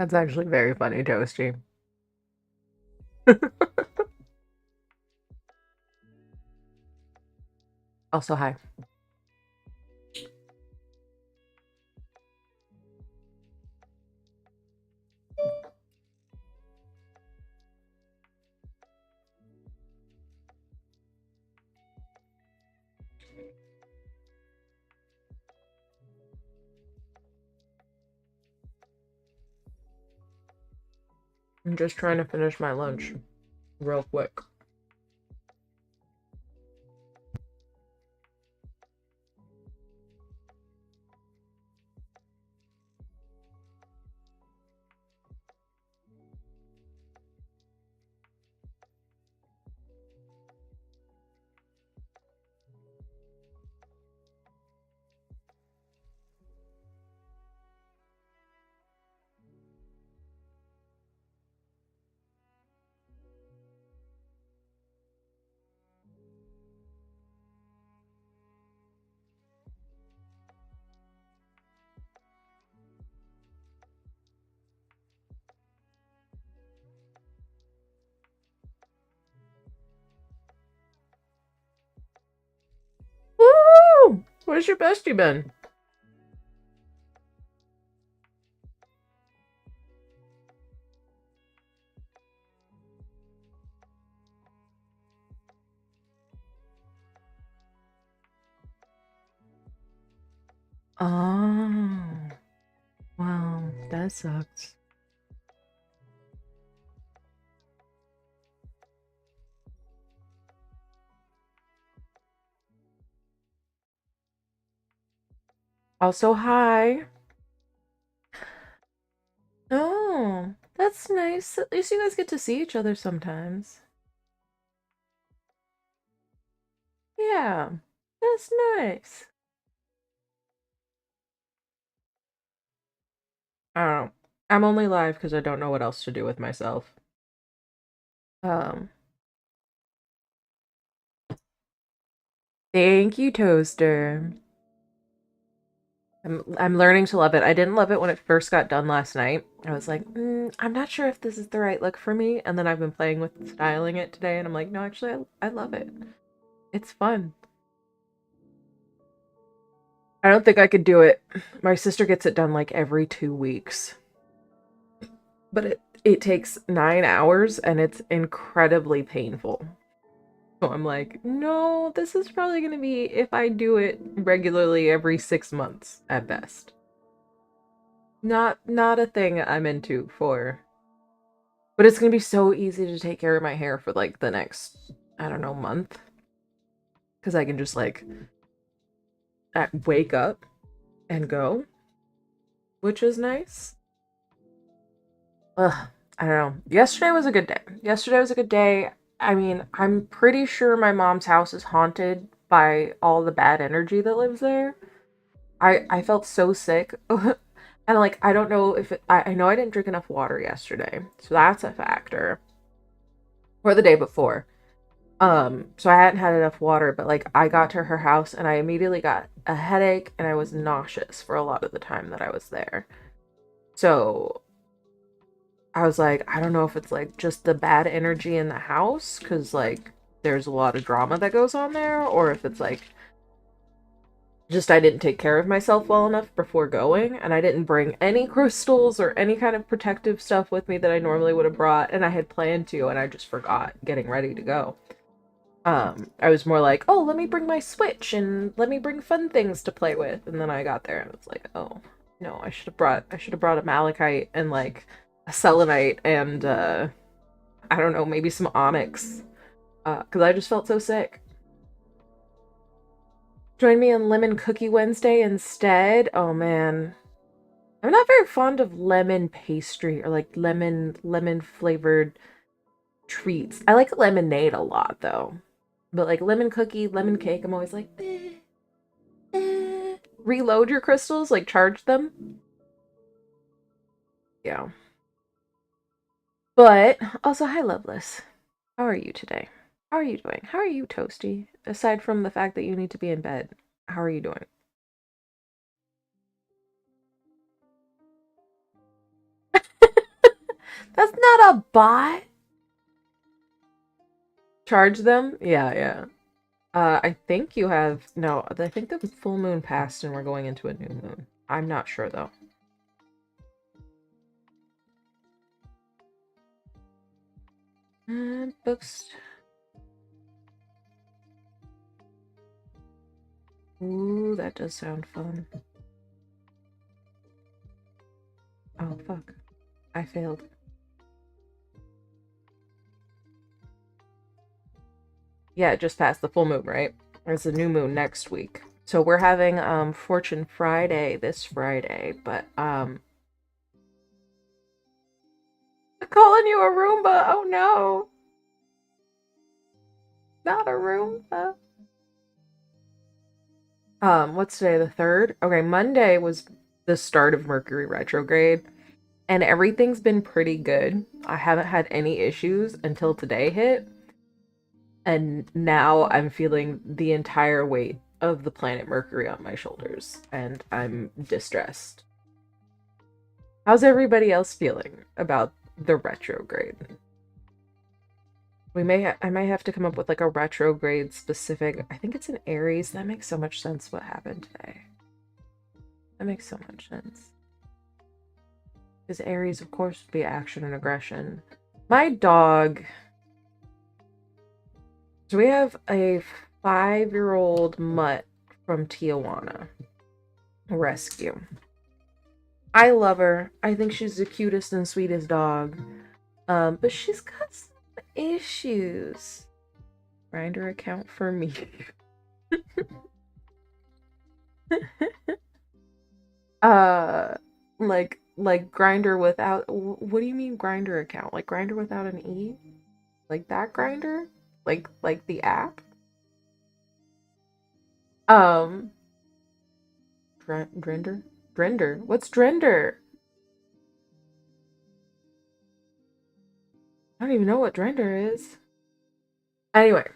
That's actually very funny, Toasty. Also, hi. I'm just trying to finish my lunch real quick. Woo! Where's your bestie been? Oh, wow, that sucks. Also, hi. Oh, that's nice. At least you guys get to see each other sometimes. Yeah, that's nice. I don't know. I'm only live because I don't know what else to do with myself. Um, Thank you, Toaster. I'm learning to love it. I didn't love it when it first got done last night. I was like, I'm not sure if this is the right look for me. And then I've been playing with styling it today, and I'm like, no, actually, I love it. It's fun. I don't think I could do it. My sister gets it done like every 2 weeks, but it takes 9 hours, and it's incredibly painful. So I'm like, no, this is probably gonna be if I do it regularly every 6 months at best. Not a thing I'm into for. But it's gonna be so easy to take care of my hair for like the next, I don't know, month. Because I can just like wake up and go, which is nice. Ugh, I don't know. Yesterday was a good day. Yesterday was a good day. I mean, I'm pretty sure my mom's house is haunted by all the bad energy that lives there. I felt so sick. And like I don't know if I know I didn't drink enough water yesterday. So that's a factor. Or the day before. So I hadn't had enough water, but like I got to her house and I immediately got a headache and I was nauseous for a lot of the time that I was there. So I was like, I don't know if it's like just the bad energy in the house because like there's a lot of drama that goes on there, or if it's like just I didn't take care of myself well enough before going and I didn't bring any crystals or any kind of protective stuff with me that I normally would have brought, and I had planned to and I just forgot getting ready to go. I was more like, oh, let me bring my Switch and let me bring fun things to play with. And then I got there and it's like, oh, no, I should have brought a Malachite and like a Selenite and I don't know, maybe some Onyx. Because I just felt so sick. Join me on Lemon Cookie Wednesday instead. Oh man. I'm not very fond of lemon pastry or like lemon flavored treats. I like lemonade a lot though. But like lemon cookie, lemon cake, I'm always like, reload your crystals, like charge them. Yeah. But also, hi, Loveless. How are you today? How are you doing? How are you, Toasty? Aside from the fact that you need to be in bed, how are you doing? not a bot. Charge them? Yeah, yeah. I think you have no. I think the full moon passed and we're going into a new moon. I'm not sure though. Books. Ooh, that does sound fun. Oh fuck! I failed. Yeah, it just passed the full moon, right? It's a new moon next week. So we're having Fortune Friday this Friday, but I'm calling you a Roomba. Oh no. Not a Roomba. What's today, the 3rd? Okay, Monday was the start of Mercury retrograde, and everything's been pretty good. I haven't had any issues until today hit, and now I'm feeling the entire weight of the planet Mercury on my shoulders, and I'm distressed. How's everybody else feeling about the retrograde? I might have to come up with like a retrograde specific. I think it's in Aries. That makes so much sense what happened today. That makes so much sense. Because Aries, of course, would be action and aggression. My dog. So we have a 5-year-old mutt from Tijuana. Rescue. I love her. I think she's the cutest and sweetest dog. But she's got some issues. Grindr account for me. Like Grindr without, what do you mean Grindr account? Like Grindr without an E? Like that Grindr? Like the app? Drender? Drender? What's Drender? I don't even know what Drender is. Anyway.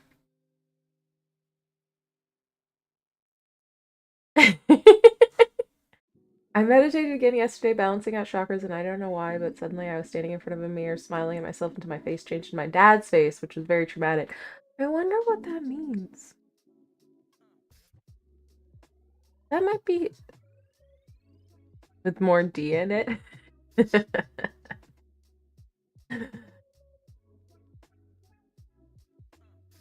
I meditated again yesterday, balancing out chakras, and I don't know why, but suddenly I was standing in front of a mirror, smiling at myself until my face changed to my dad's face, which was very traumatic. I wonder what that means. That might be with more D in it.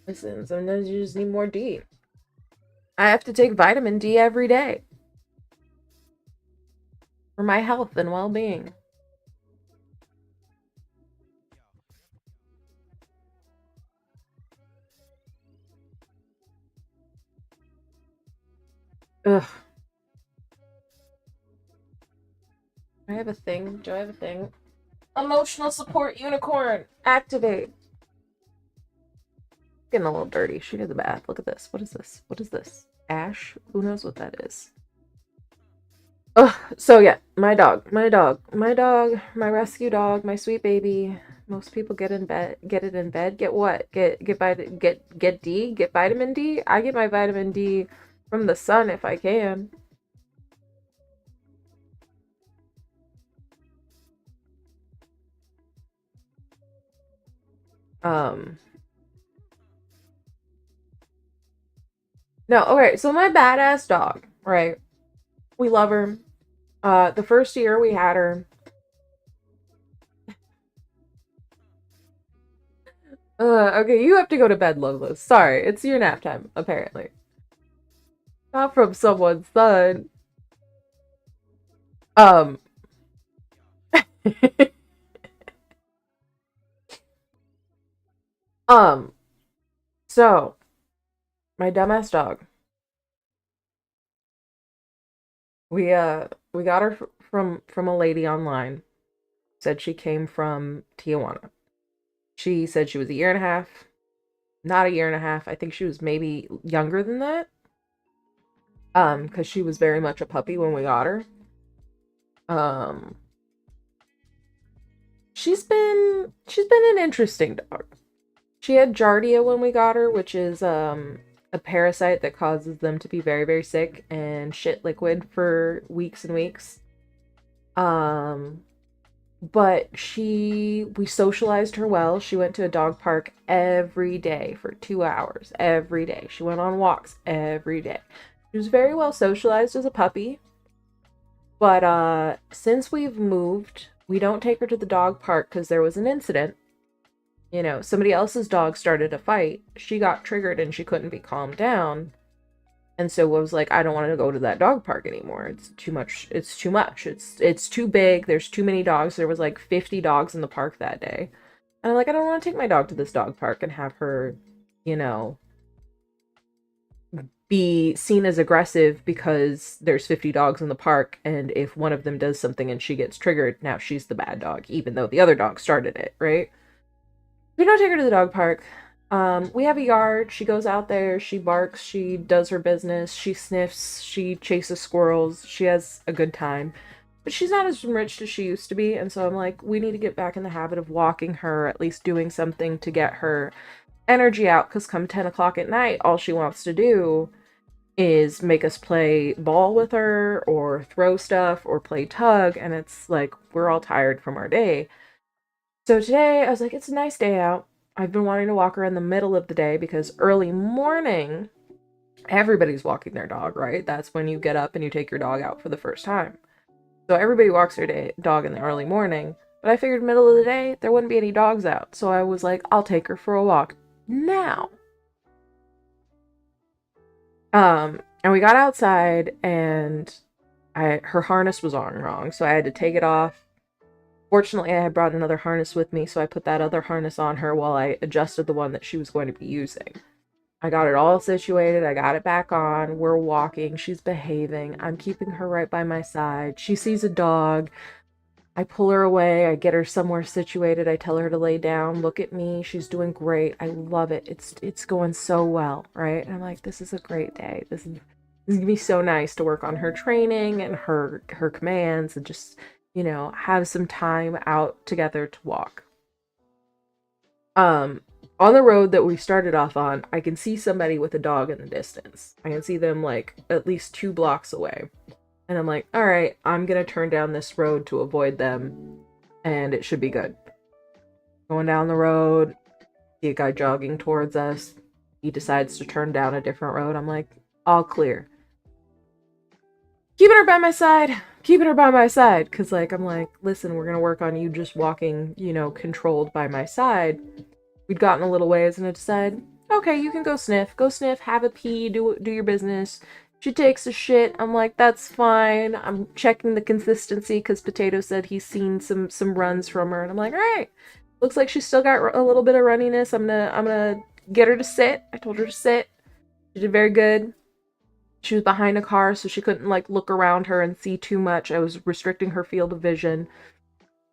Listen, sometimes you just need more D. I have to take vitamin D every day for my health and well-being. Ugh. Do I have a thing? Do I have a thing? Emotional support unicorn. Activate. Getting a little dirty. She needs a bath. Look at this. What is this? What is this? Ash? Who knows what that is? Ugh. So yeah, my dog, my rescue dog, my sweet baby. Most people get it in bed. Get what? Get D? Get vitamin D? I get my vitamin D from the sun if I can. No, okay, so my badass dog, right? We love her. The first year we had her. Okay, you have to go to bed, Loveless. Sorry, it's your nap time, apparently. Not from someone's son. Um. um. So, my dumbass dog. We got her from a lady online. Said she came from Tijuana. She said she was a year and a half. Not a year and a half. I think she was maybe younger than that. Because she was very much a puppy when we got her. Um, she's been an interesting dog. She had Giardia when we got her, which is a parasite that causes them to be very, very sick and shit liquid for weeks and weeks. But we socialized her well. She went to a dog park every day for 2 hours every day. She went on walks every day. She was very well socialized as a puppy. But since we've moved, we don't take her to the dog park because there was an incident. Somebody else's dog started a fight. She got triggered and she couldn't be calmed down. And so I was like, I don't want to go to that dog park anymore. It's too much. It's too much. It's too big. There's too many dogs. There was like 50 dogs in the park that day. And I'm like, I don't want to take my dog to this dog park and have her, you know, be seen as aggressive because there's 50 dogs in the park, and if one of them does something and she gets triggered, now she's the bad dog, even though the other dog started it, right? We don't take her to the dog park. We have a yard. She goes out there, she barks, she does her business, she sniffs, she chases squirrels, she has a good time. But she's not as enriched as she used to be, and so I'm like, we need to get back in the habit of walking her, at least doing something to get her energy out, because come 10 o'clock at night, all she wants to do is make us play ball with her or throw stuff or play tug, and it's like we're all tired from our day. So today I was like, it's a nice day out. I've been wanting to walk her in the middle of the day because early morning everybody's walking their dog, right? That's when you get up and you take your dog out for the first time. So everybody walks their dog in the early morning, but I figured middle of the day there wouldn't be any dogs out. So I was like, I'll take her for a walk now. And we got outside and her harness was on wrong, so I had to take it off. Fortunately, I had brought another harness with me, so I put that other harness on her while I adjusted the one that she was going to be using. I got it all situated, I got it back on, we're walking, she's behaving, I'm keeping her right by my side. She sees a dog, I pull her away, I get her somewhere situated, I tell her to lay down, look at me, she's doing great, I love it, it's going so well, right? And I'm like, this is a great day, this is gonna be so nice to work on her training and her commands and just, have some time out together to walk. On the road that we started off on, I can see somebody with a dog in the distance. I can see them like at least 2 blocks away. And I'm like, all right, I'm gonna turn down this road to avoid them, and it should be good. Going down the road, see a guy jogging towards us. He decides to turn down a different road. I'm like, all clear. Keeping her by my side. Because, like, I'm like, listen, we're going to work on you just walking, controlled by my side. We'd gotten a little ways and I decided, okay, you can go sniff, have a pee, do your business. She takes a shit. I'm like, that's fine. I'm checking the consistency because Potato said he's seen some runs from her. And I'm like, all right, looks like she's still got a little bit of runniness. I'm gonna get her to sit. I told her to sit. She did very good. She was behind a car, so she couldn't, like, look around her and see too much. I was restricting her field of vision.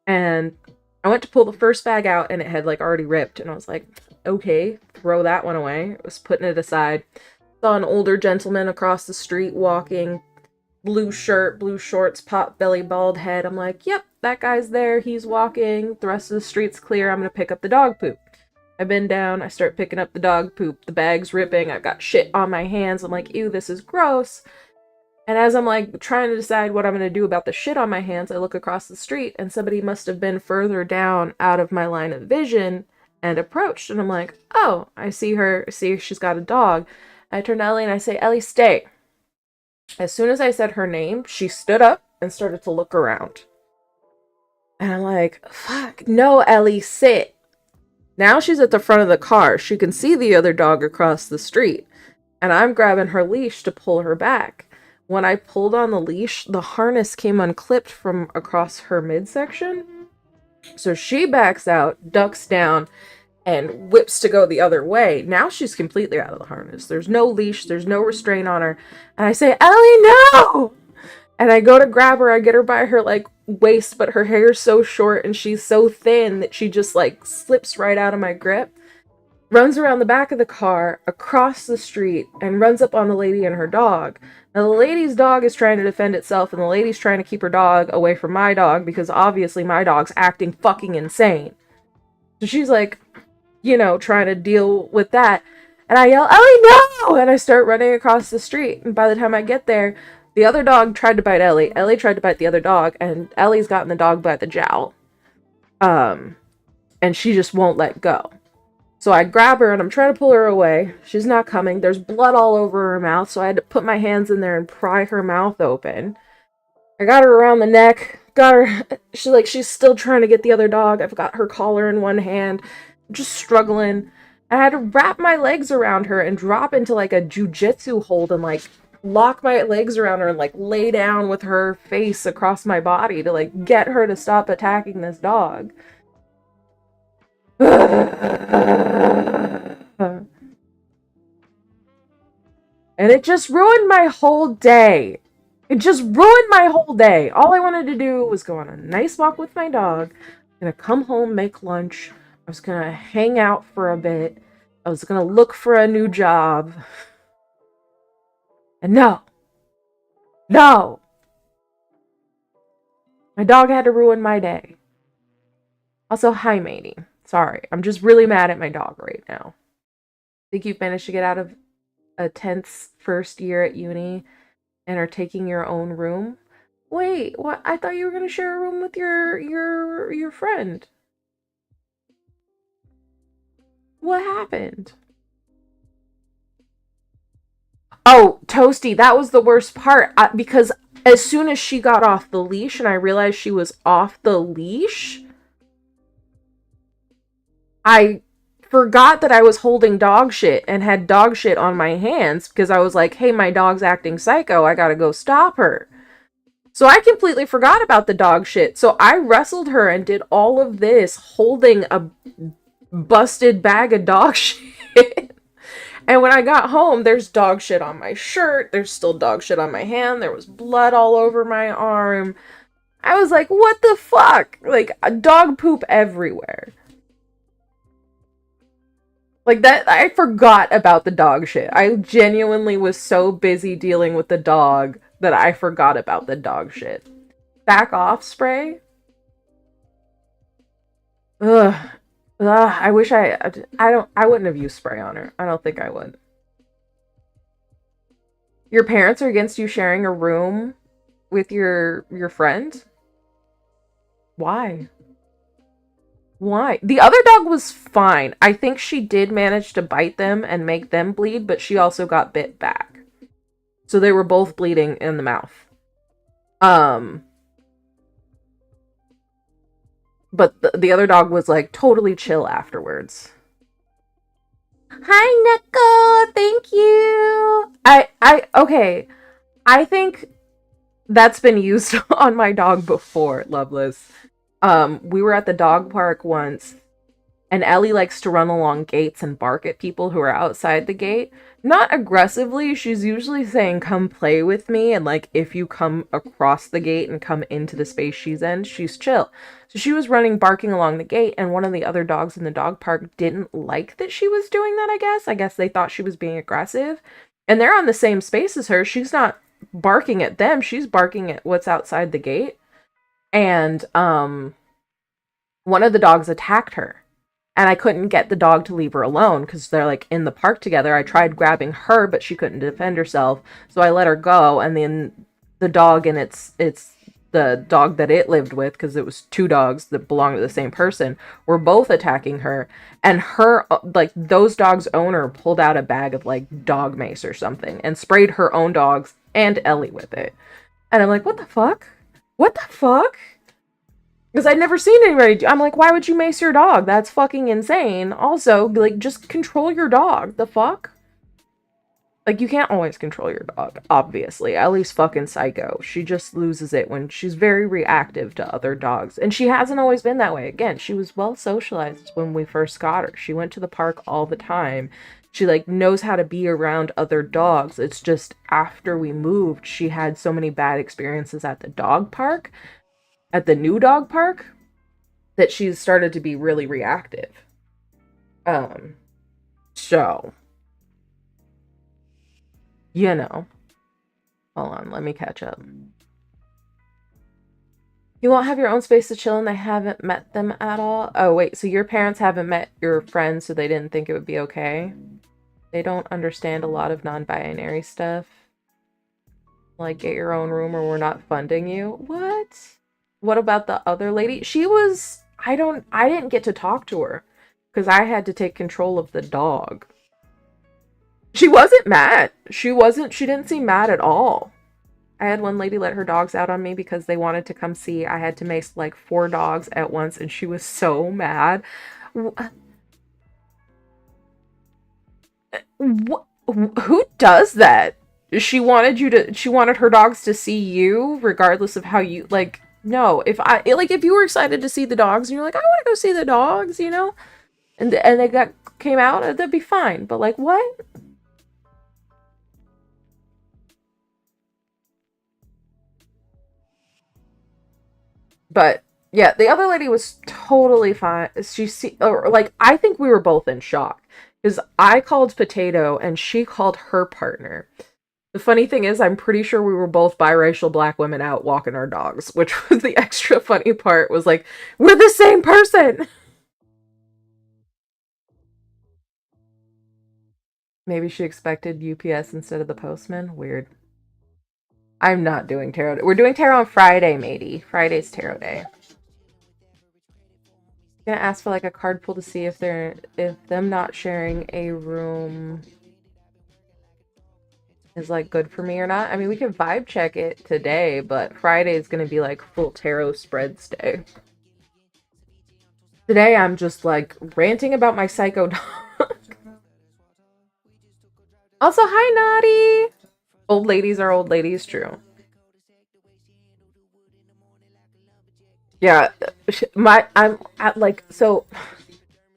And I went to pull the first bag out, and it had, like, already ripped. And I was like, okay, throw that one away. I was putting it aside. Saw an older gentleman across the street walking. Blue shirt, blue shorts, pot belly, bald head. I'm like, yep, that guy's there. He's walking. The rest of the street's clear. I'm going to pick up the dog poop. I bend down, I start picking up the dog poop, the bag's ripping, I've got shit on my hands, I'm like, ew, this is gross. And as I'm like trying to decide what I'm going to do about the shit on my hands, I look across the street and somebody must have been further down out of my line of vision and approached. And I'm like, oh, I see her, she's got a dog. I turn to Ellie and I say, Ellie, stay. As soon as I said her name, she stood up and started to look around. And I'm like, fuck, no, Ellie, sit. Now she's at the front of the car. She can see the other dog across the street. And I'm grabbing her leash to pull her back. When I pulled on the leash, the harness came unclipped from across her midsection. So she backs out, ducks down, and whips to go the other way. Now she's completely out of the harness. There's no leash. There's no restraint on her. And I say, Ellie, no! And I go to grab her. I get her by her, like, waist, but her hair's so short and she's so thin that she just, like, slips right out of my grip. Runs around the back of the car, across the street, and runs up on the lady and her dog. Now, the lady's dog is trying to defend itself, and the lady's trying to keep her dog away from my dog, because obviously my dog's acting fucking insane. So she's like, trying to deal with that. And I yell, Ellie, no! And I start running across the street. And by the time I get there, the other dog tried to bite Ellie. Ellie tried to bite the other dog, and Ellie's gotten the dog by the jowl. Um, and she just won't let go. So I grab her and I'm trying to pull her away. She's not coming. There's blood all over her mouth, so I had to put my hands in there and pry her mouth open. I got her around the neck, got her, she's still trying to get the other dog. I've got her collar in one hand, just struggling. I had to wrap my legs around her and drop into like a jujitsu hold and like lock my legs around her and like lay down with her face across my body to like get her to stop attacking this dog. And it just ruined my whole day. It just ruined my whole day. All I wanted to do was go on a nice walk with my dog. I'm gonna come home, make lunch. I was gonna hang out for a bit. I was gonna look for a new job. And no. No! My dog had to ruin my day. Also, hi, matey. Sorry, I'm just really mad at my dog right now. Think you've managed to get out of a tense first year at uni and are taking your own room? Wait, what? I thought you were gonna share a room with your friend. What happened? Oh, Toasty, that was the worst part. Because as soon as she got off the leash and I realized she was off the leash, I forgot that I was holding dog shit and had dog shit on my hands because I was like, hey, my dog's acting psycho. I gotta go stop her. So I completely forgot about the dog shit. So I wrestled her and did all of this holding a busted bag of dog shit. And when I got home, there's dog shit on my shirt. There's still dog shit on my hand. There was blood all over my arm. I was like, what the fuck? Like, dog poop everywhere. Like, that, I forgot about the dog shit. I genuinely was so busy dealing with the dog that I forgot about the dog shit. Back off spray? Ugh. Ugh, I wish I wouldn't have used spray on her. I don't think I would. Your parents are against you sharing a room with your friend? Why? Why? The other dog was fine. I think she did manage to bite them and make them bleed, but she also got bit back. So they were both bleeding in the mouth. But the other dog was like totally chill afterwards. Hi, Neko. Thank you. Okay. I think that's been used on my dog before, Loveless. We were at the dog park once, and Ellie likes to run along gates and bark at people who are outside the gate. Not aggressively, she's usually saying, come play with me, and like, if you come across the gate and come into the space she's in, she's chill. So she was running, barking along the gate, and one of the other dogs in the dog park didn't like that she was doing that, I guess. I guess they thought she was being aggressive. And they're on the same space as her. She's not barking at them, she's barking at what's outside the gate. And, one of the dogs attacked her. And I couldn't get the dog to leave her alone because they're like in the park together. I tried grabbing her, but she couldn't defend herself. So I let her go. And then the dog and it's the dog that it lived with, because it was two dogs that belonged to the same person, were both attacking her. And her, like, those dogs' owner pulled out a bag of like dog mace or something and sprayed her own dogs and Ellie with it. And I'm like, what the fuck? What the fuck? Because I'd never seen anybody do. I'm like, why would you mace your dog? That's fucking insane. Also, like, just control your dog. The fuck? Like, you can't always control your dog, obviously. Ellie's fucking psycho. She just loses it when she's very reactive to other dogs. And she hasn't always been that way. Again, she was well socialized when we first got her. She went to the park all the time. She, like, knows how to be around other dogs. It's just after we moved, she had so many bad experiences at the dog park, at the new dog park, that she's started to be really reactive. So, you know. Hold on, let me catch up. You won't have your own space to chill and they haven't met them at all? Oh, wait, so your parents haven't met your friends, so they didn't think it would be okay? They don't understand a lot of non-binary stuff? Like, get your own room or we're not funding you? What? What about the other lady? She was I didn't get to talk to her because I had to take control of the dog. She wasn't mad. She didn't seem mad at all. I had one lady let her dogs out on me because they wanted to come see. I had to mace like 4 dogs at once, and she was so mad. What? Who does that? She wanted her dogs to see you regardless of how you like. No, if you were excited to see the dogs and you're like, I want to go see the dogs, and they came out, that'd be fine. But like, what? But yeah, the other lady was totally fine. Or like, I think we were both in shock because I called Potato and she called her partner. The funny thing is, I'm pretty sure we were both biracial black women out walking our dogs, which was the extra funny part. Was like, we're the same person. Maybe she expected UPS instead of the postman. Weird. I'm not doing tarot. We're doing tarot on Friday, matey. Friday's tarot day. Gonna ask for like a card pull to see if them not sharing a room is like good for me or not. I mean, we can vibe check it today, but Friday is gonna be like full tarot spreads day. Today I'm just like ranting about my psycho dog. Also, hi Naughty. Old ladies are old ladies, true. Yeah, I'm at like so.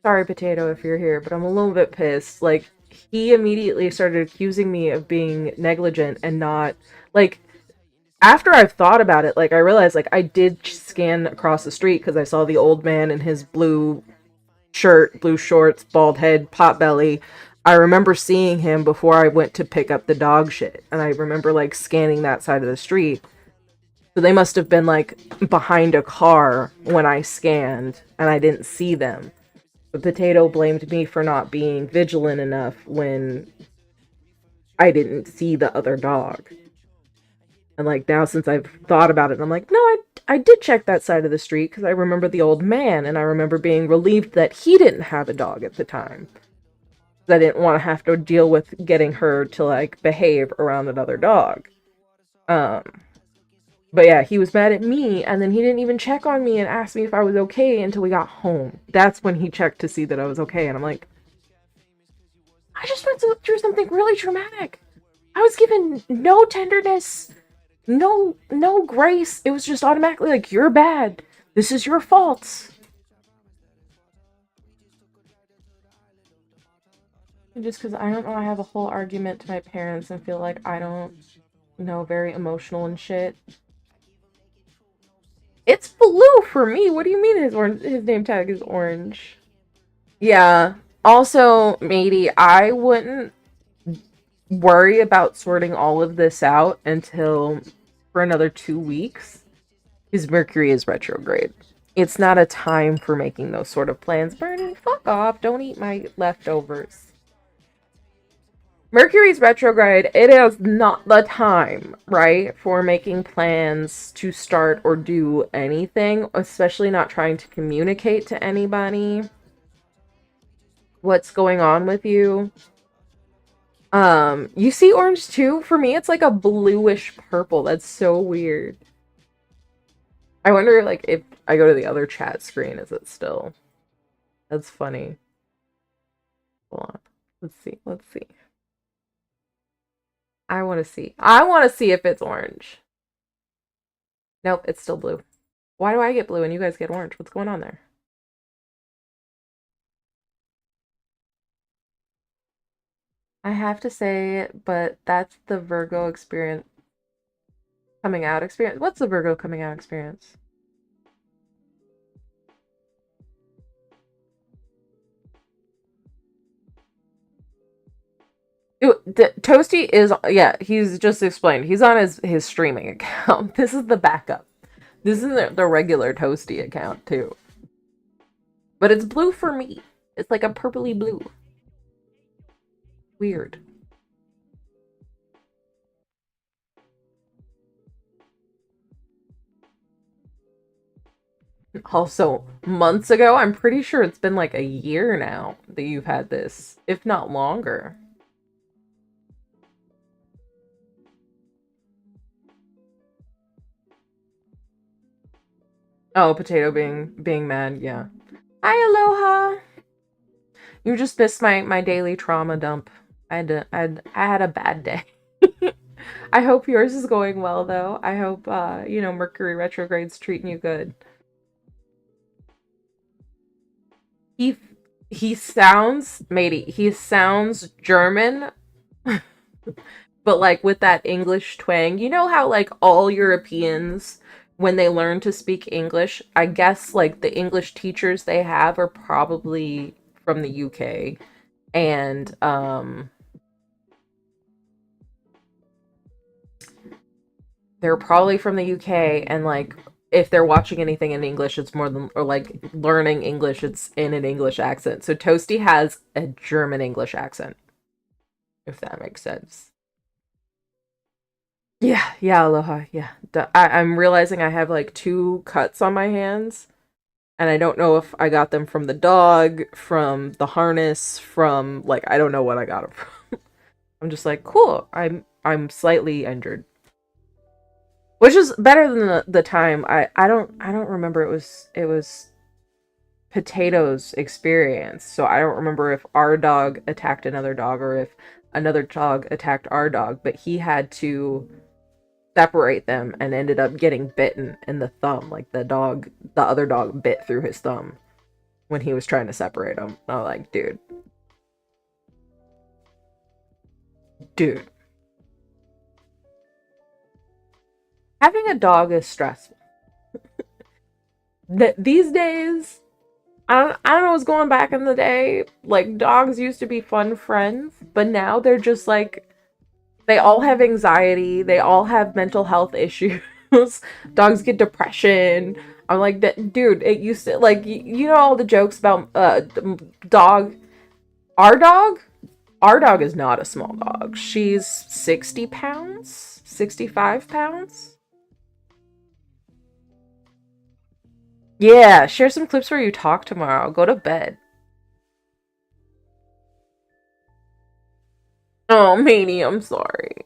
Sorry, Potato, if you're here, but I'm a little bit pissed. Like, he immediately started accusing me of being negligent and not like. After I've thought about it, like I realized, like I did scan across the street because I saw the old man in his blue shirt, blue shorts, bald head, pot belly. I remember seeing him before I went to pick up the dog shit, and I remember like scanning that side of the street. So they must have been like behind a car when I scanned, and I didn't see them. But Potato blamed me for not being vigilant enough when I didn't see the other dog. And like now, since I've thought about it, I'm like, no, I did check that side of the street because I remember the old man, and I remember being relieved that he didn't have a dog at the time. I didn't want to have to deal with getting her to like behave around another dog. Um, but yeah, he was mad at me, and then he didn't even check on me and ask me if I was okay until we got home. That's when he checked to see that I was okay, and I'm like, I just went through something really traumatic. I was given no tenderness, no grace. It was just automatically like, you're bad. This is your fault. Just because I don't know, I have a whole argument to my parents and feel like I don't know, very emotional and shit. It's blue for me. What do you mean his name tag is orange? Yeah. Also, matey, I wouldn't worry about sorting all of this out until for another 2 weeks because Mercury is retrograde. It's not a time for making those sort of plans. Bernie, fuck off. Don't eat my leftovers. Mercury's retrograde, it is not the time, right, for making plans to start or do anything, especially not trying to communicate to anybody what's going on with you. You see orange too? For me, it's like a bluish purple. That's so weird. I wonder, like, if I go to the other chat screen, is it still? That's funny. Hold on. Let's see. Let's see. I want to see. I want to see if it's orange. Nope, it's still blue. Why do I get blue and you guys get orange? What's going on there? I have to say, but that's the Virgo experience. Coming out experience? What's the Virgo coming out experience? Toasty is, yeah, he's just explained. He's on his streaming account. This is the backup. This is the regular Toasty account, too. But it's blue for me. It's like a purpley blue. Weird. Also, months ago, I'm pretty sure it's been like a year now that you've had this, if not longer. Oh, potato being mad, yeah. Hi, Aloha. You just missed my daily trauma dump. I had a bad day. I hope yours is going well though. I hope Mercury retrograde's treating you good. He he sounds, matey, he sounds German, but like with that English twang. You know how like all Europeans when they learn to speak English, I guess like the English teachers they have are probably from the UK and they're probably from the UK and like if they're watching anything in English it's more than or like learning English it's in an English accent. So Toasty has a German English accent, if that makes sense. Yeah, yeah, aloha. Yeah. I'm realizing I have like two cuts on my hands and I don't know if I got them from the dog, from the harness, from like I don't know what I got them from. I'm just like, cool. I'm slightly injured. Which is better than the time. I don't remember it was Potato's experience. So I don't remember if our dog attacked another dog or if another dog attacked our dog, but he had to separate them and ended up getting bitten in the thumb. Like the other dog bit through his thumb when he was trying to separate them. I was like, dude, having a dog is stressful. These days, I don't know what's going back in the day. Like dogs used to be fun friends, but now they're just like they all have anxiety, they all have mental health issues. Dogs get depression. I'm like, dude, it used to like you know all the jokes about dog. Our dog, our dog is not a small dog. She's 60 pounds, 65 pounds. Yeah, share some clips where you talk tomorrow. Go to bed. Oh, Manny, I'm sorry.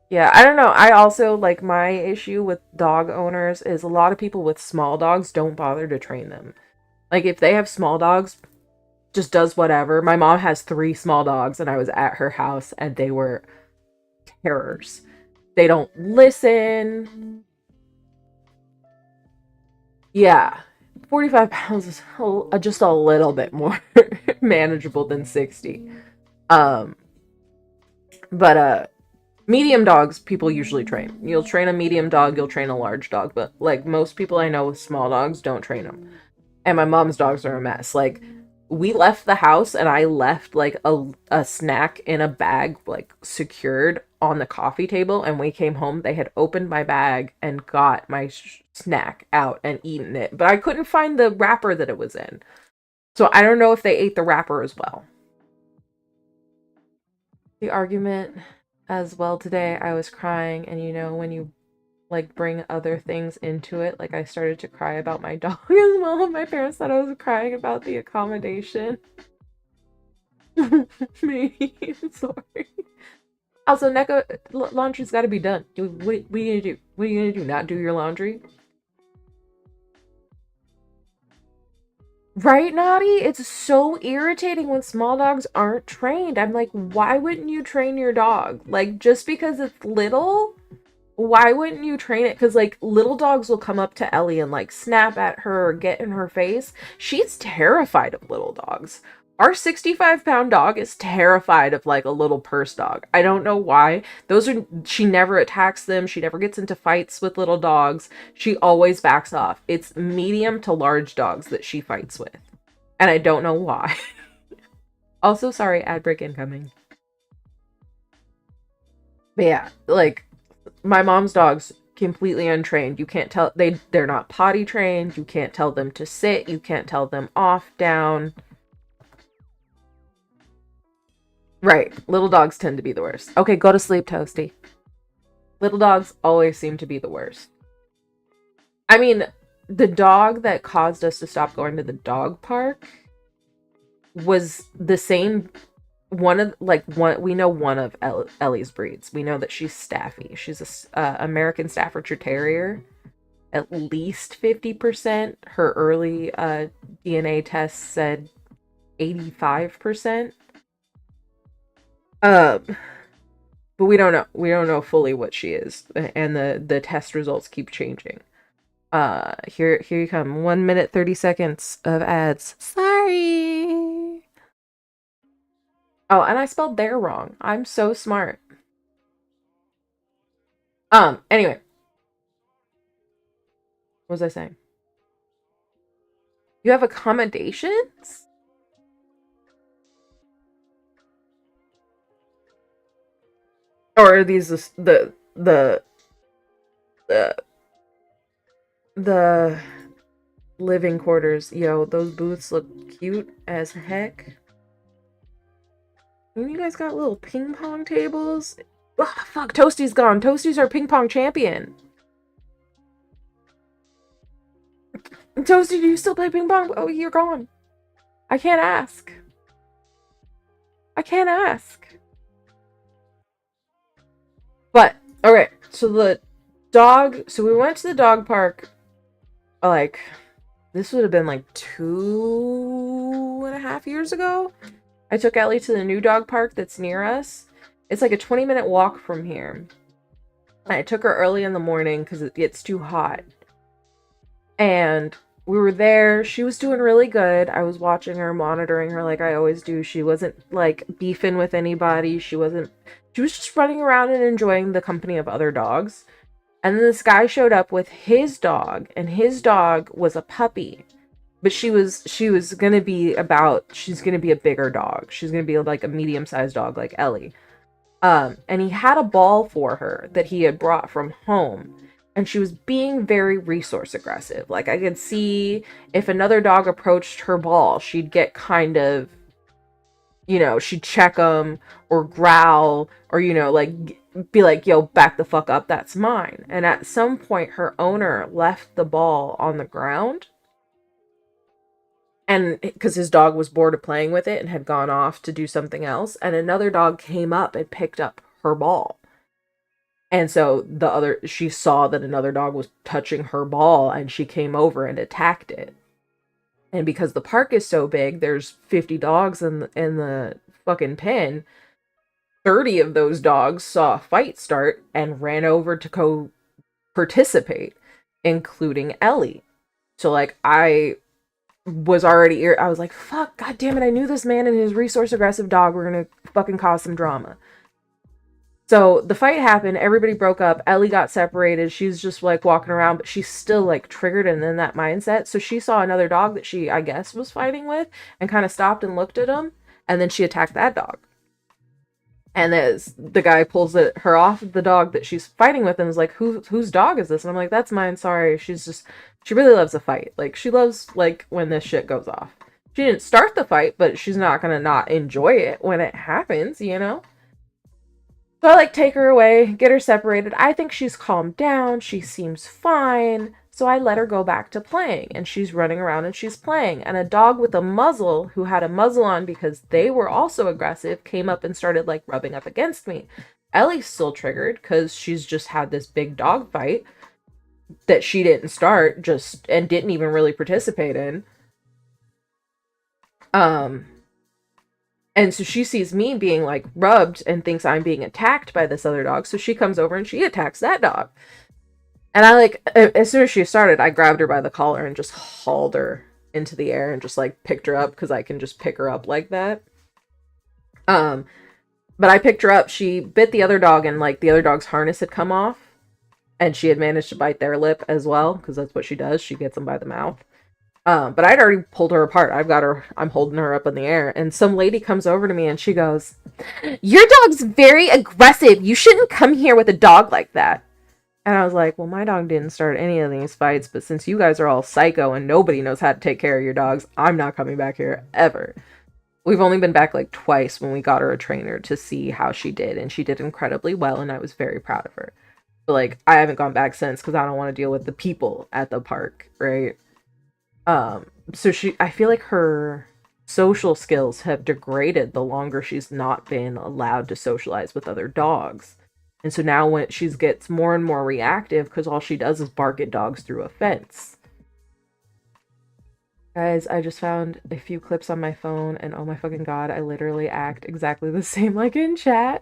Yeah, I don't know. I also like my issue with dog owners is a lot of people with small dogs don't bother to train them. Like if they have small dogs, just does whatever. My mom has three small dogs and I was at her house and they were terrors. They don't listen. Yeah. 45 pounds is just a little bit more manageable than 60. Um but medium dogs people usually train. You'll train a medium dog, you'll train a large dog, but like most people I know with small dogs don't train them. And my mom's dogs are a mess. Like we left the house and I left like a snack in a bag like secured on the coffee table and we came home they had opened my bag and got my snack out and eaten it. But I couldn't find the wrapper that it was in. So I don't know if they ate the wrapper as well. The argument as well today I was crying and you know when you like bring other things into it. Like I started to cry about my dog as well, and my parents thought I was crying about the accommodation. Me, I'm sorry. Also, NECA laundry's got to be done. What are you gonna do? What are you gonna do? Not do your laundry? Right, Naughty? It's so irritating when small dogs aren't trained. I'm like, why wouldn't you train your dog? Like, just because it's little? Why wouldn't you train it? Because, like, little dogs will come up to Ellie and, like, snap at her or get in her face. She's terrified of little dogs. Our 65-pound dog is terrified of, like, a little purse dog. I don't know why. She never attacks them. She never gets into fights with little dogs. She always backs off. It's medium to large dogs that she fights with. And I don't know why. Also, sorry, ad break incoming. But yeah, like, my mom's dogs completely untrained. You can't tell they're not potty trained. You can't tell them to sit. You can't tell them off, down. Right. Little dogs tend to be the worst. Okay, go to sleep, Toasty. Little dogs always seem to be the worst. I mean, the dog that caused us to stop going to the dog park was the same one of like one we know one of Ellie's breeds. We know that she's Staffy. She's a American Staffordshire Terrier. At least 50%. Her early DNA tests said 85%. Um, but we don't know. We don't know fully what she is, and the test results keep changing. Here you come. 1 minute 30 seconds of ads. Sorry. Oh, and I spelled there wrong. I'm so smart. Anyway, what was I saying? You have accommodations? Or are these the the living quarters? Yo, those booths look cute as heck. And you guys got little ping pong tables. Ugh, fuck, Toasty's gone. Toasty's our ping pong champion. Toasty, do you still play ping pong? Oh, you're gone. I can't ask. I can't ask. But, alright, so the dog, so we went to the dog park, like, this would have been like 2.5 years ago. I took Ellie to the new dog park that's near us. It's like a 20-minute walk from here. I took her early in the morning because it gets too hot. And we were there. She was doing really good. I was watching her, monitoring her like I always do. She wasn't like beefing with anybody. She was just running around and enjoying the company of other dogs. And then this guy showed up with his dog, and his dog was a puppy. But she's gonna be a bigger dog. She's gonna be like a medium-sized dog like Ellie. And he had a ball for her that he had brought from home. And she was being very resource aggressive. Like, I could see if another dog approached her ball, she'd get kind of, she'd check them or growl or, like, be like, yo, back the fuck up, that's mine. And at some point, her owner left the ball on the ground. And because his dog was bored of playing with it and had gone off to do something else. And another dog came up and picked up her ball. And so she saw that another dog was touching her ball and she came over and attacked it. And because the park is so big, there's 50 dogs in the fucking pen. 30 of those dogs saw a fight start and ran over to go participate, including Ellie. So like I was like, fuck, god damn it, I knew this man and his resource aggressive dog were gonna fucking cause some drama. So the fight happened, everybody broke up, Ellie got separated, she's just like walking around, but she's still like triggered and in that mindset. So she saw another dog that she, I guess, was fighting with and kind of stopped and looked at him, and then she attacked that dog. And as the guy pulls her off the dog that she's fighting with and is like, whose dog is this? And I'm like, that's mine, sorry. She really loves a fight. Like, she loves, like, when this shit goes off. She didn't start the fight, but she's not gonna not enjoy it when it happens, So I like take her away, get her separated. I think she's calmed down. She seems fine. So I let her go back to playing, and she's running around and she's playing. And a dog with a muzzle, who had a muzzle on because they were also aggressive, came up and started like rubbing up against me. Ellie's still triggered because she's just had this big dog fight that she didn't start and didn't even really participate in. And so she sees me being like rubbed and thinks I'm being attacked by this other dog. So she comes over and she attacks that dog. And I like, as soon as she started, I grabbed her by the collar and just hauled her into the air and just like picked her up because I can just pick her up like that. But I picked her up. She bit the other dog and like the other dog's harness had come off. And she had managed to bite their lip as well because that's what she does. She gets them by the mouth. But I'd already pulled her apart. I'm holding her up in the air. And some lady comes over to me and she goes, "Your dog's very aggressive. You shouldn't come here with a dog like that." And I was like, well, my dog didn't start any of these fights, but since you guys are all psycho and nobody knows how to take care of your dogs, I'm not coming back here ever. We've only been back like twice when we got her a trainer to see how she did, and she did incredibly well, and I was very proud of her. But like I haven't gone back since because I don't want to deal with the people at the park, right? So I feel like her social skills have degraded the longer she's not been allowed to socialize with other dogs. And so now when she gets more and more reactive because all she does is bark at dogs through a fence. Guys, I just found a few clips on my phone and oh my fucking god, I literally act exactly the same like in chat.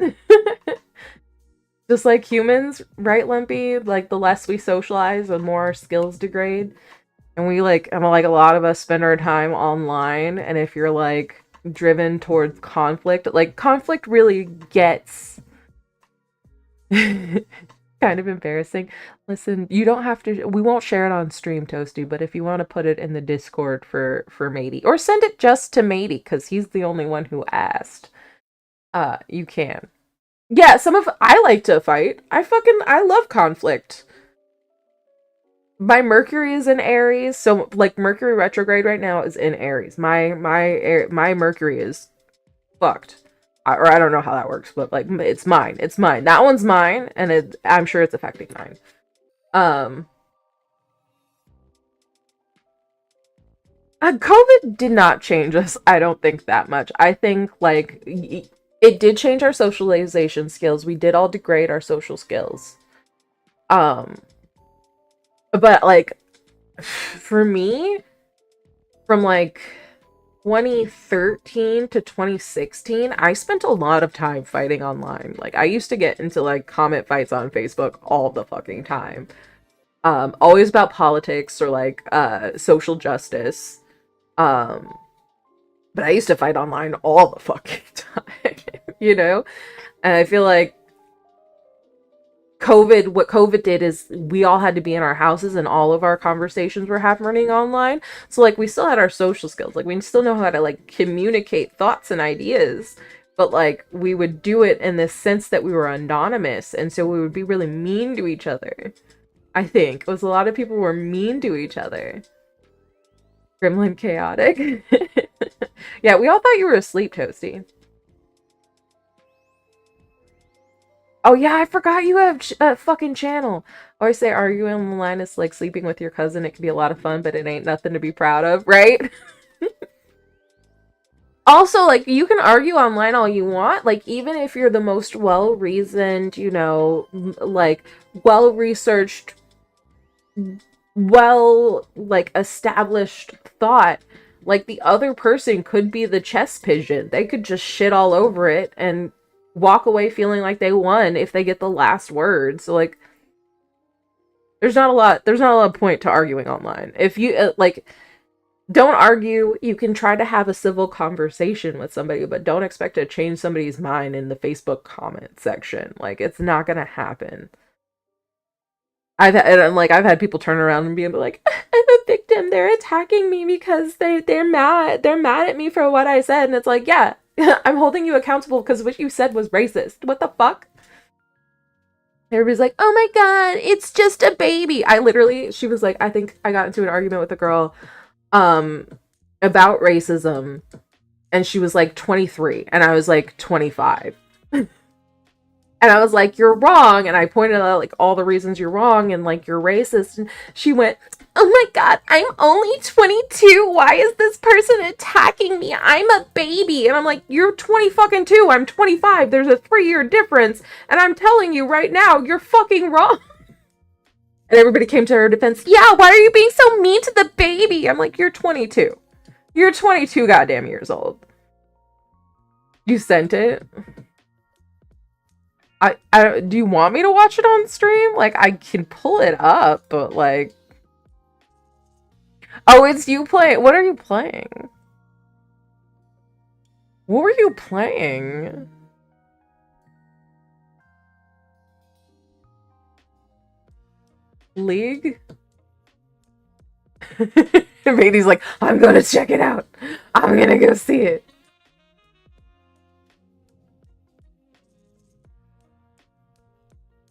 Just like humans, right, Limpy? Like the less we socialize, the more our skills degrade. And we like, and like a lot of us spend our time online. And if you're like driven towards conflict, like conflict really gets kind of embarrassing. Listen, you don't have to. We won't share it on stream, Toasty. But if you want to put it in the Discord for Matey, or send it just to Matey because he's the only one who asked, you can. Yeah, I like to fight. I love conflict. My Mercury is in Aries, so like Mercury retrograde right now is in Aries. My Mercury is fucked. Or I don't know how that works, but like it's mine. It's mine. That one's mine, and I'm sure it's affecting mine. COVID did not change us, I don't think that much. I think like it did change our socialization skills. We did all degrade our social skills. Um, but like for me, from like 2013 to 2016, I spent a lot of time fighting online. Like I used to get into like comment fights on Facebook all the fucking time. Always about politics or like social justice. Um, but I used to fight online all the fucking time, you know? And I feel like what COVID did is we all had to be in our houses and all of our conversations were happening online. So like we still had our social skills. Like we still know how to like communicate thoughts and ideas, but like we would do it in this sense that we were anonymous, and so we would be really mean to each other. I think it was a lot of people were mean to each other. Gremlin chaotic. Yeah, we all thought you were asleep, Toasty. Oh yeah, I forgot you have a fucking channel. I always say arguing online is like sleeping with your cousin. It can be a lot of fun, but it ain't nothing to be proud of, right? Also, like, you can argue online all you want. Like, even if you're the most well-reasoned, like, well-researched, like, established thought, like, the other person could be the chess pigeon. They could just shit all over it and walk away feeling like they won if they get the last word. So, like, there's not a lot of point to arguing online. If you, don't argue. You can try to have a civil conversation with somebody, but don't expect to change somebody's mind in the Facebook comment section. Like, it's not gonna happen. I've had people turn around and be like, I'm a victim. They're attacking me because they're mad. They're mad at me for what I said. And it's like, yeah, I'm holding you accountable because what you said was racist. What the fuck? Everybody's like, oh my god, it's just a baby. She was like, I think I got into an argument with a girl about racism, and she was like 23 and I was like 25. And I was like, you're wrong, and I pointed out like all the reasons you're wrong and like you're racist, and she went, oh my god, I'm only 22. Why is this person attacking me? I'm a baby. And I'm like, you're 20 fucking 2. I'm 25. There's a 3-year difference, and I'm telling you right now, you're fucking wrong. And everybody came to her defense. Yeah, why are you being so mean to the baby? I'm like, you're 22. You're 22 goddamn years old. You sent it? I do you want me to watch it on stream? Like, I can pull it up, but like... Oh, it's you playing. What are you playing? What were you playing? League? Matey's like, I'm gonna check it out. I'm gonna go see it.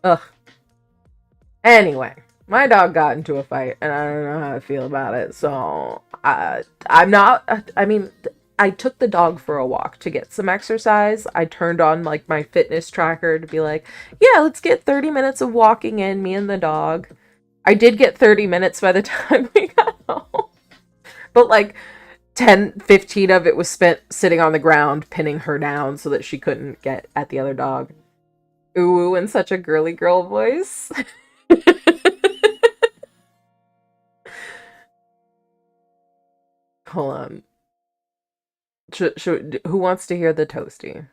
Ugh. Anyway, my dog got into a fight, and I don't know how I feel about it. So, I'm not. I mean, I took the dog for a walk to get some exercise. I turned on like my fitness tracker to be like, yeah, let's get 30 minutes of walking in, me and the dog. I did get 30 minutes by the time we got home. But like 10, 15 of it was spent sitting on the ground, pinning her down so that she couldn't get at the other dog. Ooh, in such a girly girl voice. Hold on. Who wants to hear the toasty?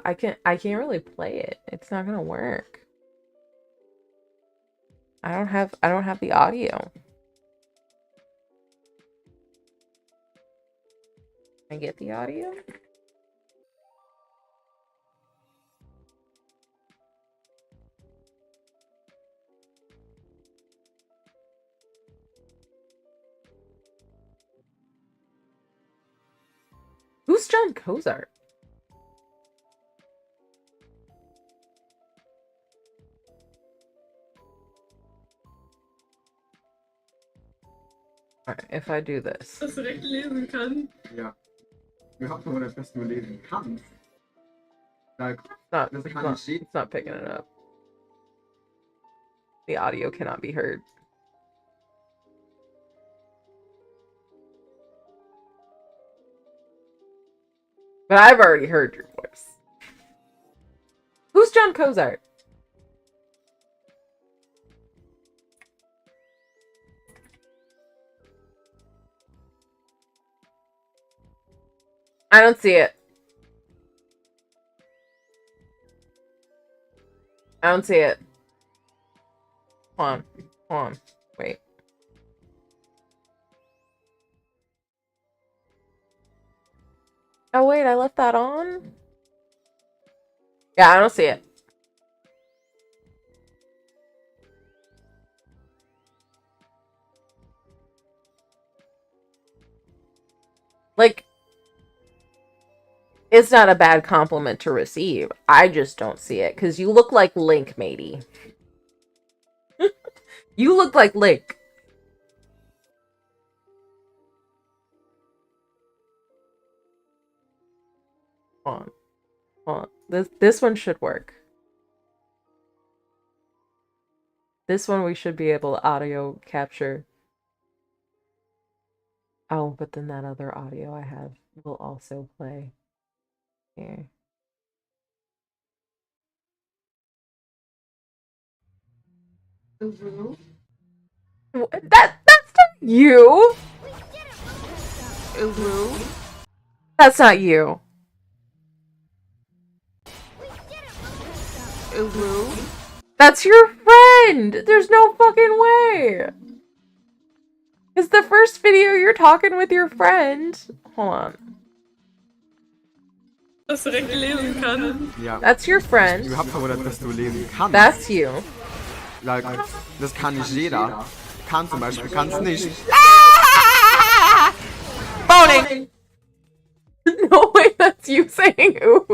I can't really play it. It's not gonna work. I don't have the audio. Can I get the audio? Who's John Cozart? Alright, if I do this. Dass du direkt lesen kann. Ja. Überhaupt noch das, was du lesen kannst. Like, It's not picking it up. The audio cannot be heard. But I've already heard your voice. Who's John Cozart? I don't see it. I don't see it. Hold on. Hold on. Wait. Oh, wait, I left that on? Yeah, I don't see it. Like, it's not a bad compliment to receive. I just don't see it, because you look like Link, matey. You look like Link. Hold on. Hold on. This one should work. This one we should be able to audio capture. Oh, but then that other audio I have will also play. Here. That's not you. That's not you. That's your friend. There's no fucking way. It's the first video you're talking with your friend. Hold on. Dass du direkt lesen kann. Ja. That's your friend. Überhaupt verwundert, dass du lesen kannst. That's you. Like, das kann nicht jeder. Kann zum Beispiel, kann's nicht. Boning. No way, that's you saying ooh.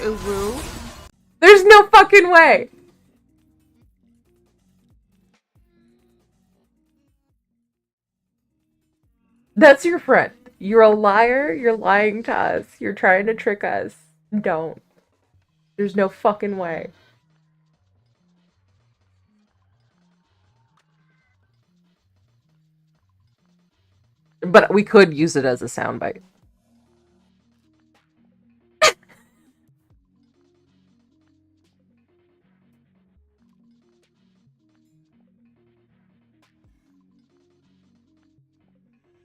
Ooh. There's no fucking way. That's your friend. You're a liar. You're lying to us. You're trying to trick us. Don't. There's no fucking way. But we could use it as a soundbite.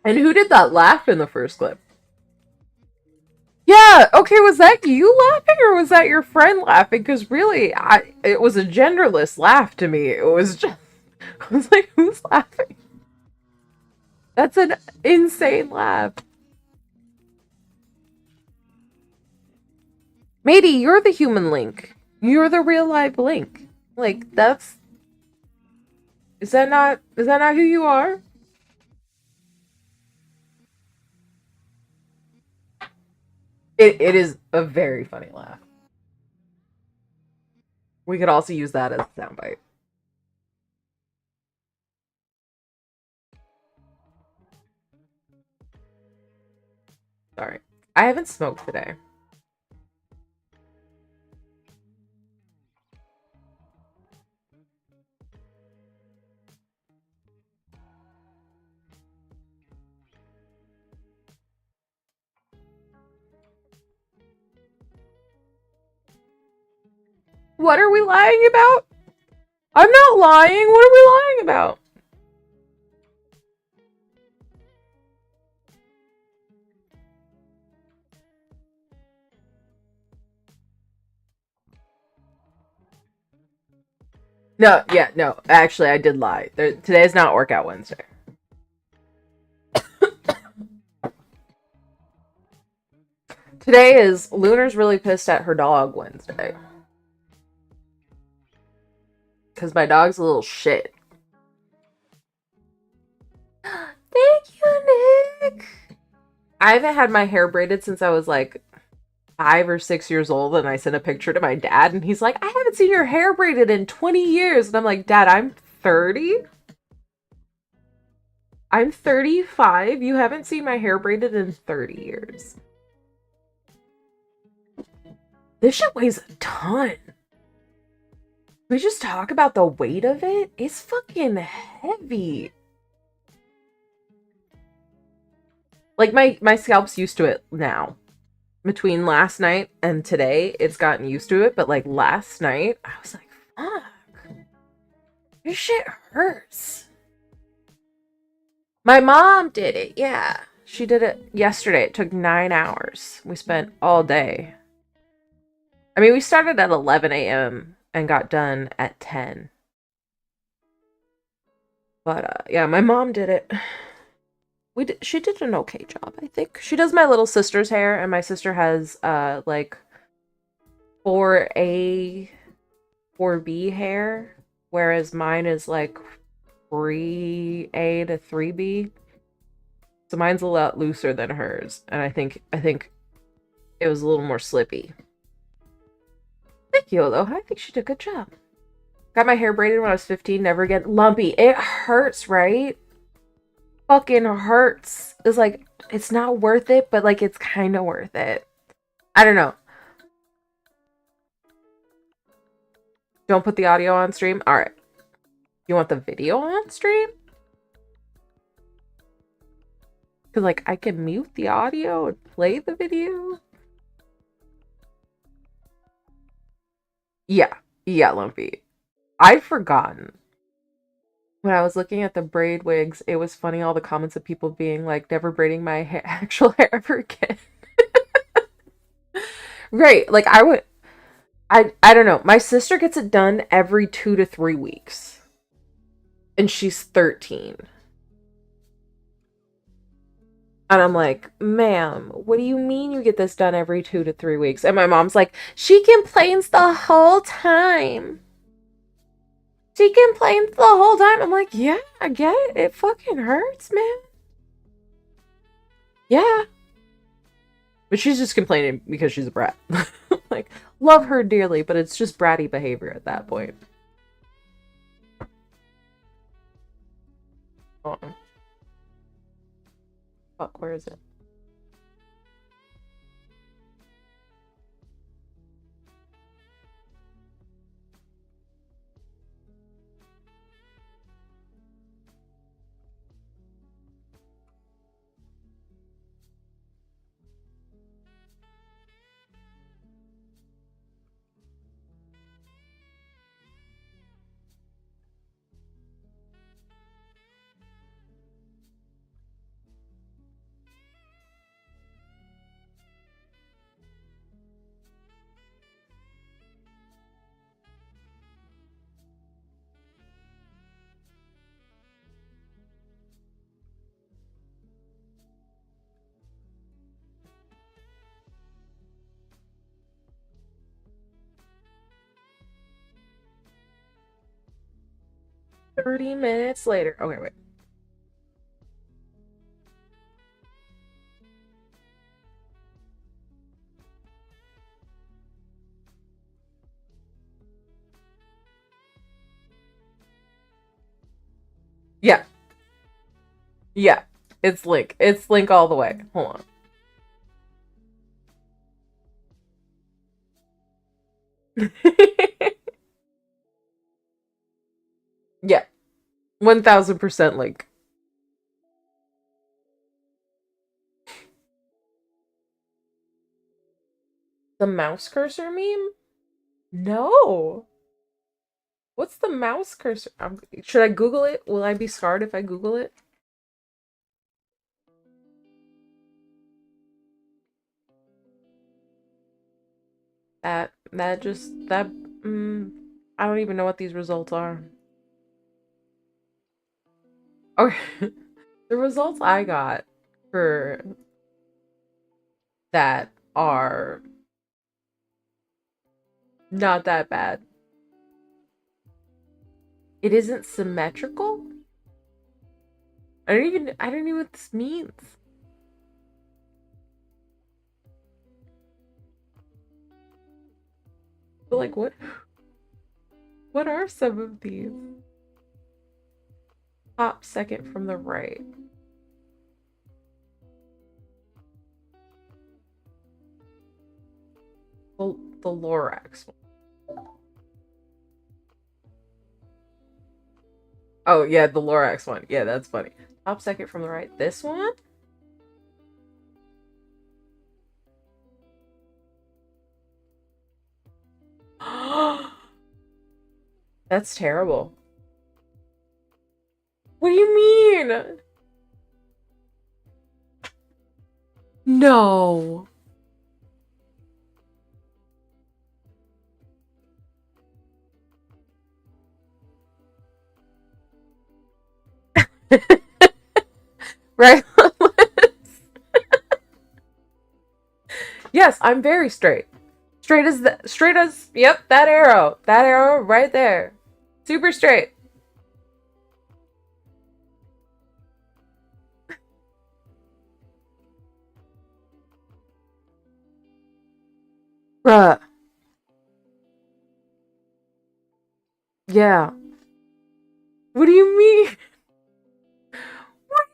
And who did that laugh in the first clip? Yeah, okay, was that you laughing or was that your friend laughing? Because really, it was a genderless laugh to me. It was just, I was like, who's laughing? That's an insane laugh. Matey, you're the human Link. You're the real live Link. Like, that's... Is that not who you are? It is a very funny laugh. We could also use that as a soundbite. Sorry. I haven't smoked today. What are we lying about? I'm not lying. What are we lying about? No, yeah, no. Actually, I did lie. Today is not Workout Wednesday. Today is Lunar's really pissed at her dog Wednesday. Because my dog's a little shit. Thank you, Nick! I haven't had my hair braided since I was like 5 or 6 years old, and I sent a picture to my dad, and he's like, I haven't seen your hair braided in 20 years. And I'm like, Dad, I'm 30? I'm 35. You haven't seen my hair braided in 30 years. This shit weighs a ton. We just talk about the weight of it? It's fucking heavy. Like, my scalp's used to it now. Between last night and today, it's gotten used to it. But, like, last night, I was like, fuck. This shit hurts. My mom did it, yeah. She did it yesterday. It took 9 hours. We spent all day. I mean, we started at 11 a.m. and got done at 10. But, yeah, my mom did it. She did an okay job, I think. She does my little sister's hair, and my sister has, like, 4A, 4B hair, whereas mine is, like, 3A to 3B. So mine's a lot looser than hers, and I think it was a little more slippy. Thank you, Aloha. I think she did a good job. Got my hair braided when I was 15, never get lumpy. It hurts, right? Fucking hurts. It's like, it's not worth it, but like, it's kind of worth it. I don't know. Don't put the audio on stream? Alright. You want the video on stream? Because, like, I can mute the audio and play the video. Yeah. Yeah, Lumpy. I'd forgotten. When I was looking at the braid wigs, it was funny all the comments of people being like, never braiding my actual hair ever again. Right. Like, I don't know. My sister gets it done every 2 to 3 weeks. And she's 13. And I'm like, ma'am, what do you mean you get this done every 2 to 3 weeks? And my mom's like, she complains the whole time. She complains the whole time. I'm like, yeah, I get it. It fucking hurts, man. Yeah. But she's just complaining because she's a brat. Like, love her dearly, but it's just bratty behavior at that point. Fuck, where is it? "30 minutes later." Okay, wait. Yeah. Yeah. It's Link. It's Link all the way. Hold on. Yeah, 1000% link. The mouse cursor meme? No. What's the mouse cursor? Should I Google it? Will I be scarred if I Google it? I don't even know what these results are. Okay. The results I got for that are not that bad. It isn't symmetrical? I don't even know what this means. But like what are some of these? Top second from the right. The Lorax one. Oh yeah, the Lorax one. Yeah, that's funny. Top second from the right. This one? That's terrible. What do you mean? No. Right? Yes, I'm very straight. Straight as yep, that arrow. That arrow right there. Super straight. Bruh. Yeah. What do you mean? What?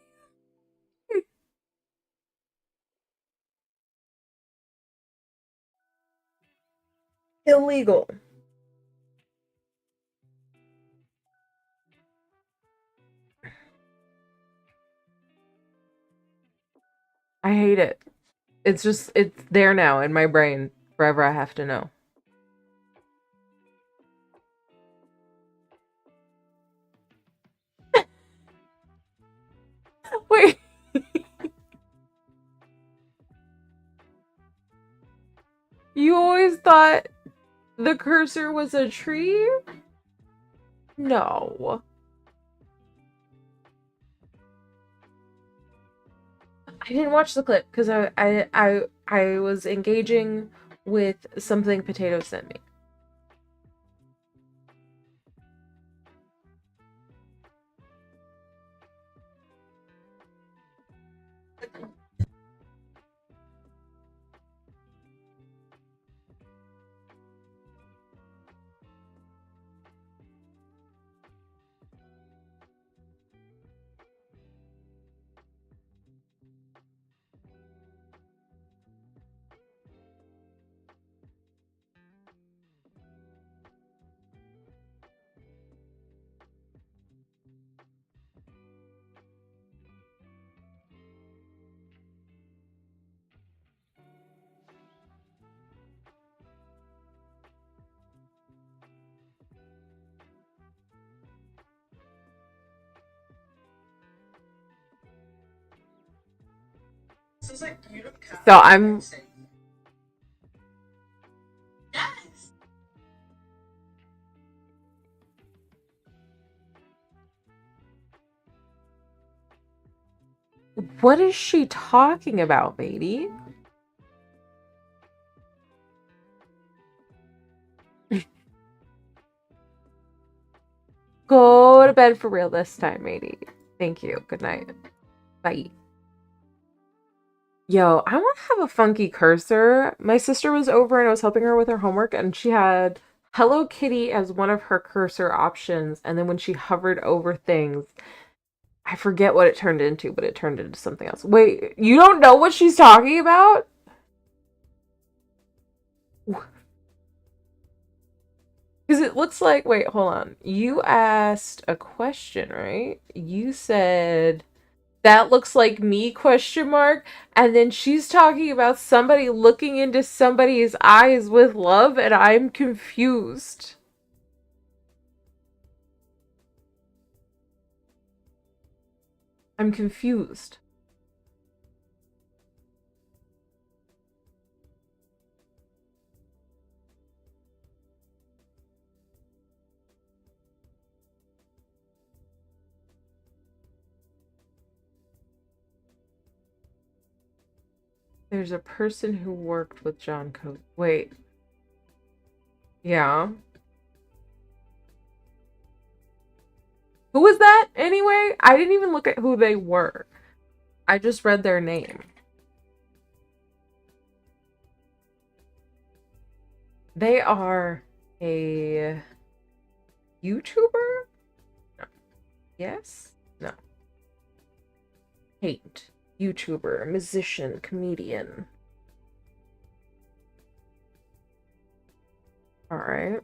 Illegal. I hate it. It's there now in my brain. Forever I have to know. Wait. You always thought the cursor was a tree? No. I didn't watch the clip because I was engaging with something Potato sent me. So I'm What is she talking about, baby? Go to bed for real this time, matey. Thank you. Good night. Bye. Yo, I want to have a funky cursor. My sister was over and I was helping her with her homework, and she had Hello Kitty as one of her cursor options. And then when she hovered over things, I forget what it turned into, but it turned into something else. Wait, you don't know what she's talking about? Because it looks like, wait, hold on. You asked a question, right? You said, that looks like me, question mark. And then she's talking about somebody looking into somebody's eyes with love, and I'm confused. I'm confused. There's a person who worked with John Cody. Wait. Yeah. Who was that anyway? I didn't even look at who they were. I just read their name. They are a YouTuber? No. Yes? No. Hate. YouTuber, musician, comedian. Alright.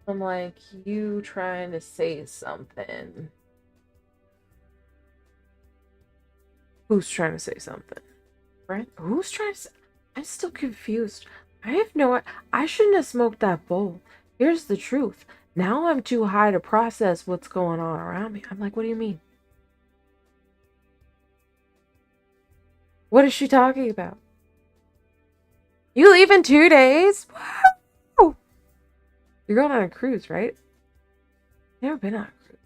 I'm like, you trying to say something. Who's trying to say something? Right? Who's trying to say? I'm still confused. I have no... I shouldn't have smoked that bowl. Here's the truth. Now I'm too high to process what's going on around me. I'm like, what do you mean? What is she talking about? You leave in 2 days? Woo! You're going on a cruise, right? Never been on a cruise.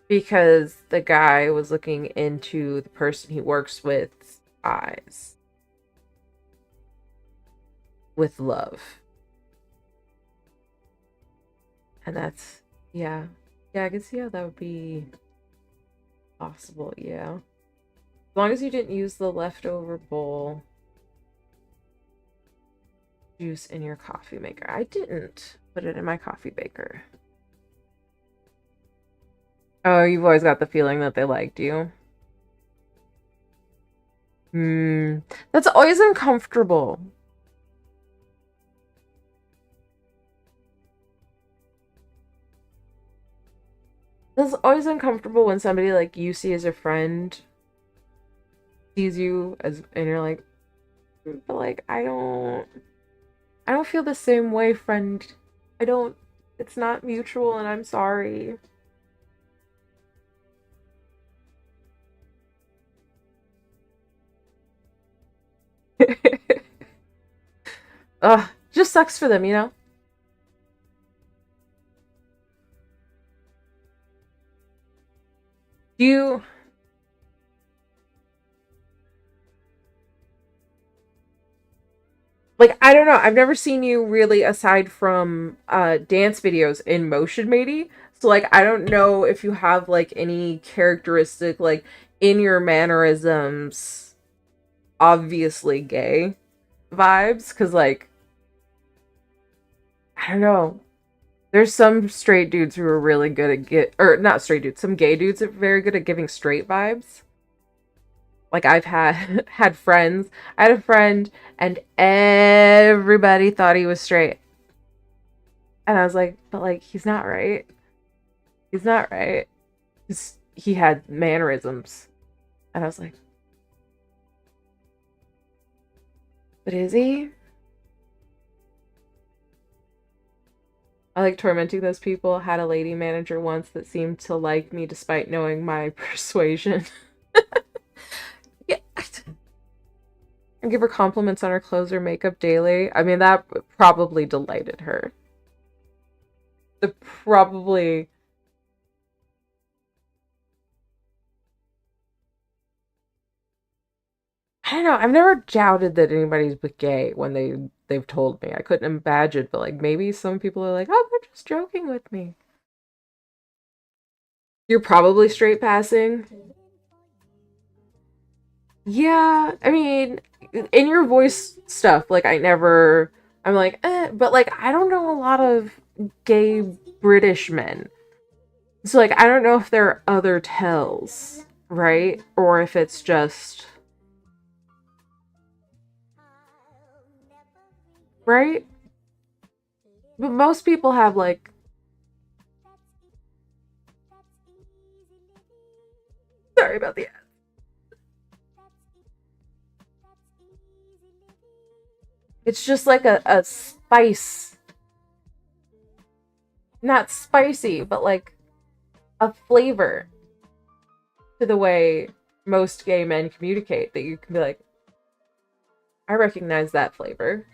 Because the guy was looking into the person he works with's eyes. With love. And that's... Yeah. Yeah, I can see how that would be possible, yeah. As long as you didn't use the leftover bowl juice in your coffee maker. I didn't put it in my coffee maker. Oh, you've always got the feeling that they liked you. That's always uncomfortable. That's always uncomfortable when somebody like you see as a friend sees you as, and you're like, but like I don't feel the same way, friend. I don't, it's not mutual and I'm sorry. Ugh, just sucks for them, you know? You like I don't know. I've never seen you really aside from dance videos in motion maybe. So like I don't know if you have like any characteristic like in your mannerisms obviously gay vibes cuz like I don't know. There's some straight dudes who are really good at or not straight dudes, some gay dudes are very good at giving straight vibes. Like I've had had friends. I had a friend and everybody thought he was straight. And I was like, but like he's not right. He's not right. He had mannerisms. And I was like, but is he? I like tormenting those people. Had a lady manager once that seemed to like me despite knowing my persuasion. Yeah. And give her compliments on her clothes or makeup daily. I mean, that probably delighted her. The probably... I don't know. I've never doubted that anybody's gay when they've told me. I couldn't imagine, but like maybe some people are like, "Oh, they're just joking with me." You're probably straight passing. Yeah, I mean, in your voice stuff, like I'm like, but like I don't know a lot of gay British men. So like I don't know if there are other tells, right? Or if it's just right? But most people have like sorry about the it's just like a spice. Not spicy, but like a flavor to the way most gay men communicate that you can be like, I recognize that flavor.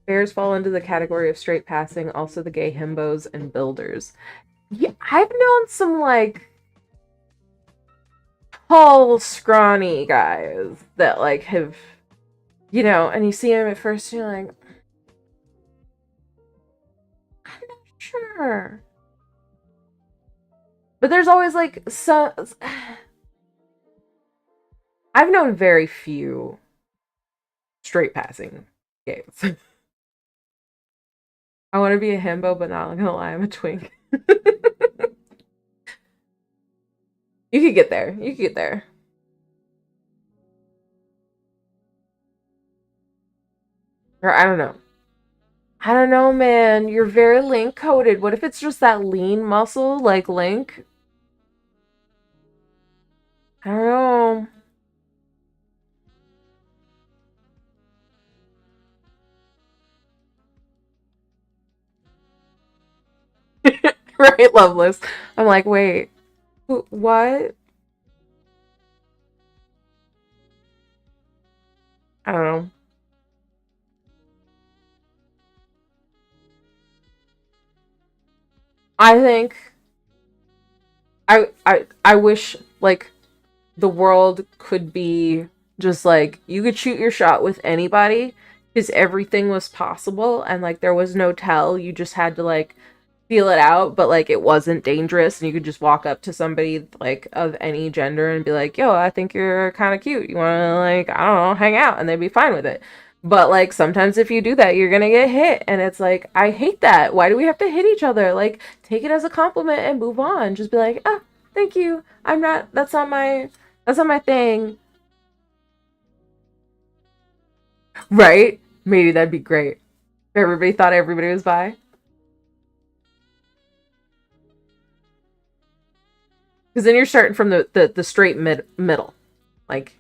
Bears fall into the category of straight passing, also the gay himbos and builders. Yeah, I've known some like tall, scrawny guys that like have, and you see them at first and you're like, I'm not sure. But there's always like some. I've known very few straight passing gays. I want to be a himbo, but not gonna lie, I'm a twink. You could get there. You could get there. Or I don't know. I don't know, man. You're very Link coded. What if it's just that lean muscle like Link? I don't know. Right, Loveless. I'm like, wait, what? I don't know. I think I wish like the world could be just like you could shoot your shot with anybody because everything was possible and like there was no tell. You just had to like feel it out, but like it wasn't dangerous and you could just walk up to somebody like of any gender and be like, yo, I think you're kind of cute. You want to like, I don't know, hang out, and they'd be fine with it. But like sometimes if you do that, you're gonna get hit, and it's like I hate that. Why do we have to hit each other? Like take it as a compliment and move on. Just be like, ah, thank you. I'm not. That's not my thing. Right? Maybe that'd be great. Everybody thought everybody was bi. Because then you're starting from the straight middle. Like,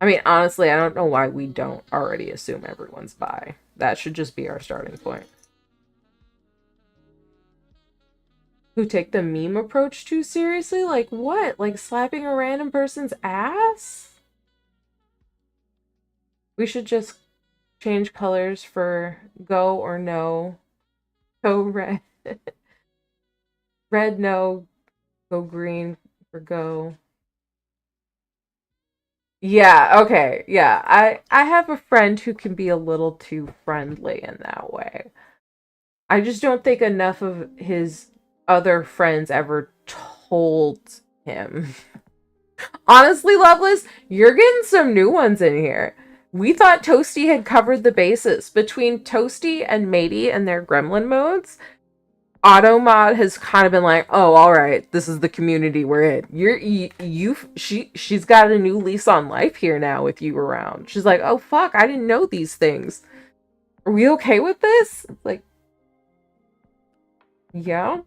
I mean, honestly, I don't know why we don't already assume everyone's bi. That should just be our starting point. Who take the meme approach too seriously? Like, what? Like, slapping a random person's ass? We should just change colors for go or no. Go red. Red, no. Go green for go. Yeah, okay. Yeah. I have a friend who can be a little too friendly in that way. I just don't think enough of his other friends ever told him. Honestly, Loveless, you're getting some new ones in here. We thought Toasty had covered the bases. Between Toasty and Matey and their gremlin modes, Automod has kind of been like, oh, all right, this is the community we're in. She's got a new lease on life here now with you around. She's like, oh fuck, I didn't know these things. Are we okay with this? Like, yeah.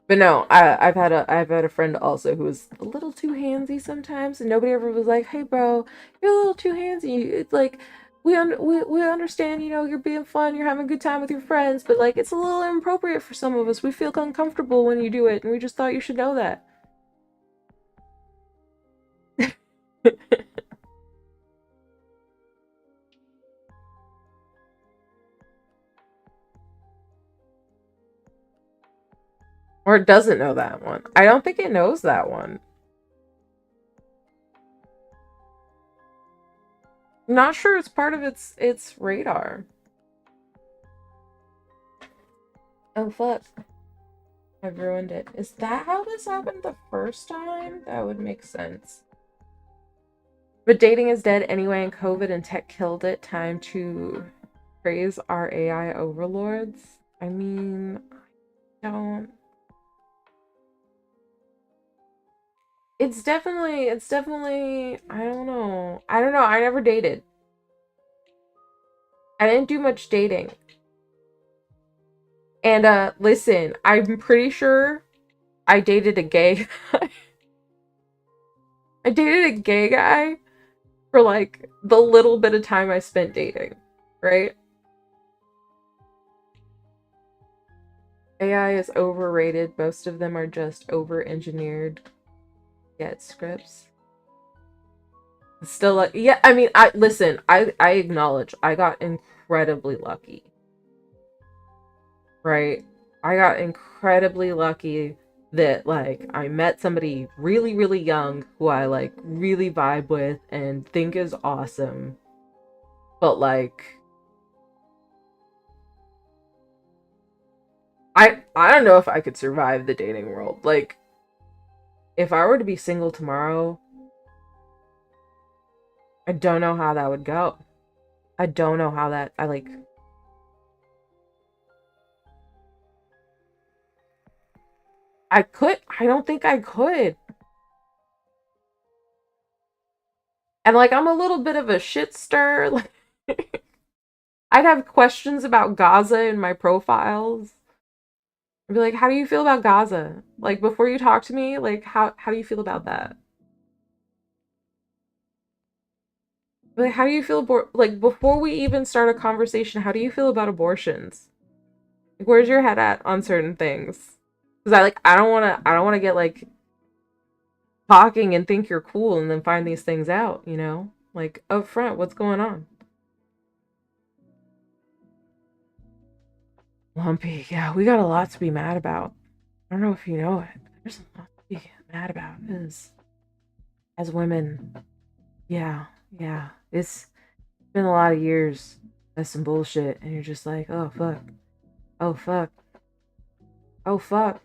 But no, I've had a friend also who was a little too handsy sometimes, and nobody ever was like, "Hey, bro, you're a little too handsy." It's like we understand, you're being fun, you're having a good time with your friends, but like it's a little inappropriate for some of us. We feel uncomfortable when you do it, and we just thought you should know that. Or it doesn't know that one. I don't think it knows that one. I'm not sure it's part of its radar. Oh fuck. I've ruined it. Is that how this happened the first time? That would make sense. But dating is dead anyway, and COVID and tech killed it. Time to praise our AI overlords. I mean, I don't. It's definitely, I don't know. I don't know. I never dated. I didn't do much dating. And listen, I'm pretty sure I dated a gay guy. I dated a gay guy for like the little bit of time I spent dating, right? AI is overrated. Most of them are just over-engineered get scripts. Still, like, yeah, I mean, I acknowledge I got incredibly lucky, right? I got incredibly lucky that like I met somebody really, really young who I like really vibe with and think is awesome. But like I don't know if I could survive the dating world. Like if I were to be single tomorrow, I don't know how that would go. I don't know how that I don't think I could. And like I'm a little bit of a shit stir. Like I'd have questions about Gaza in my profiles. I'd be like, how do you feel about Gaza? Like before you talk to me, like how do you feel about that? Like how do you feel like before we even start a conversation, how do you feel about abortions? Like where's your head at on certain things? Because I don't wanna get like talking and think you're cool and then find these things out, you know? Like up front, what's going on? Lumpy, yeah, we got a lot to be mad about. I don't know if you know it. There's a lot to be mad about as women. Yeah, yeah. It's been a lot of years. That's some bullshit. And you're just like, oh fuck. Oh fuck. Oh fuck.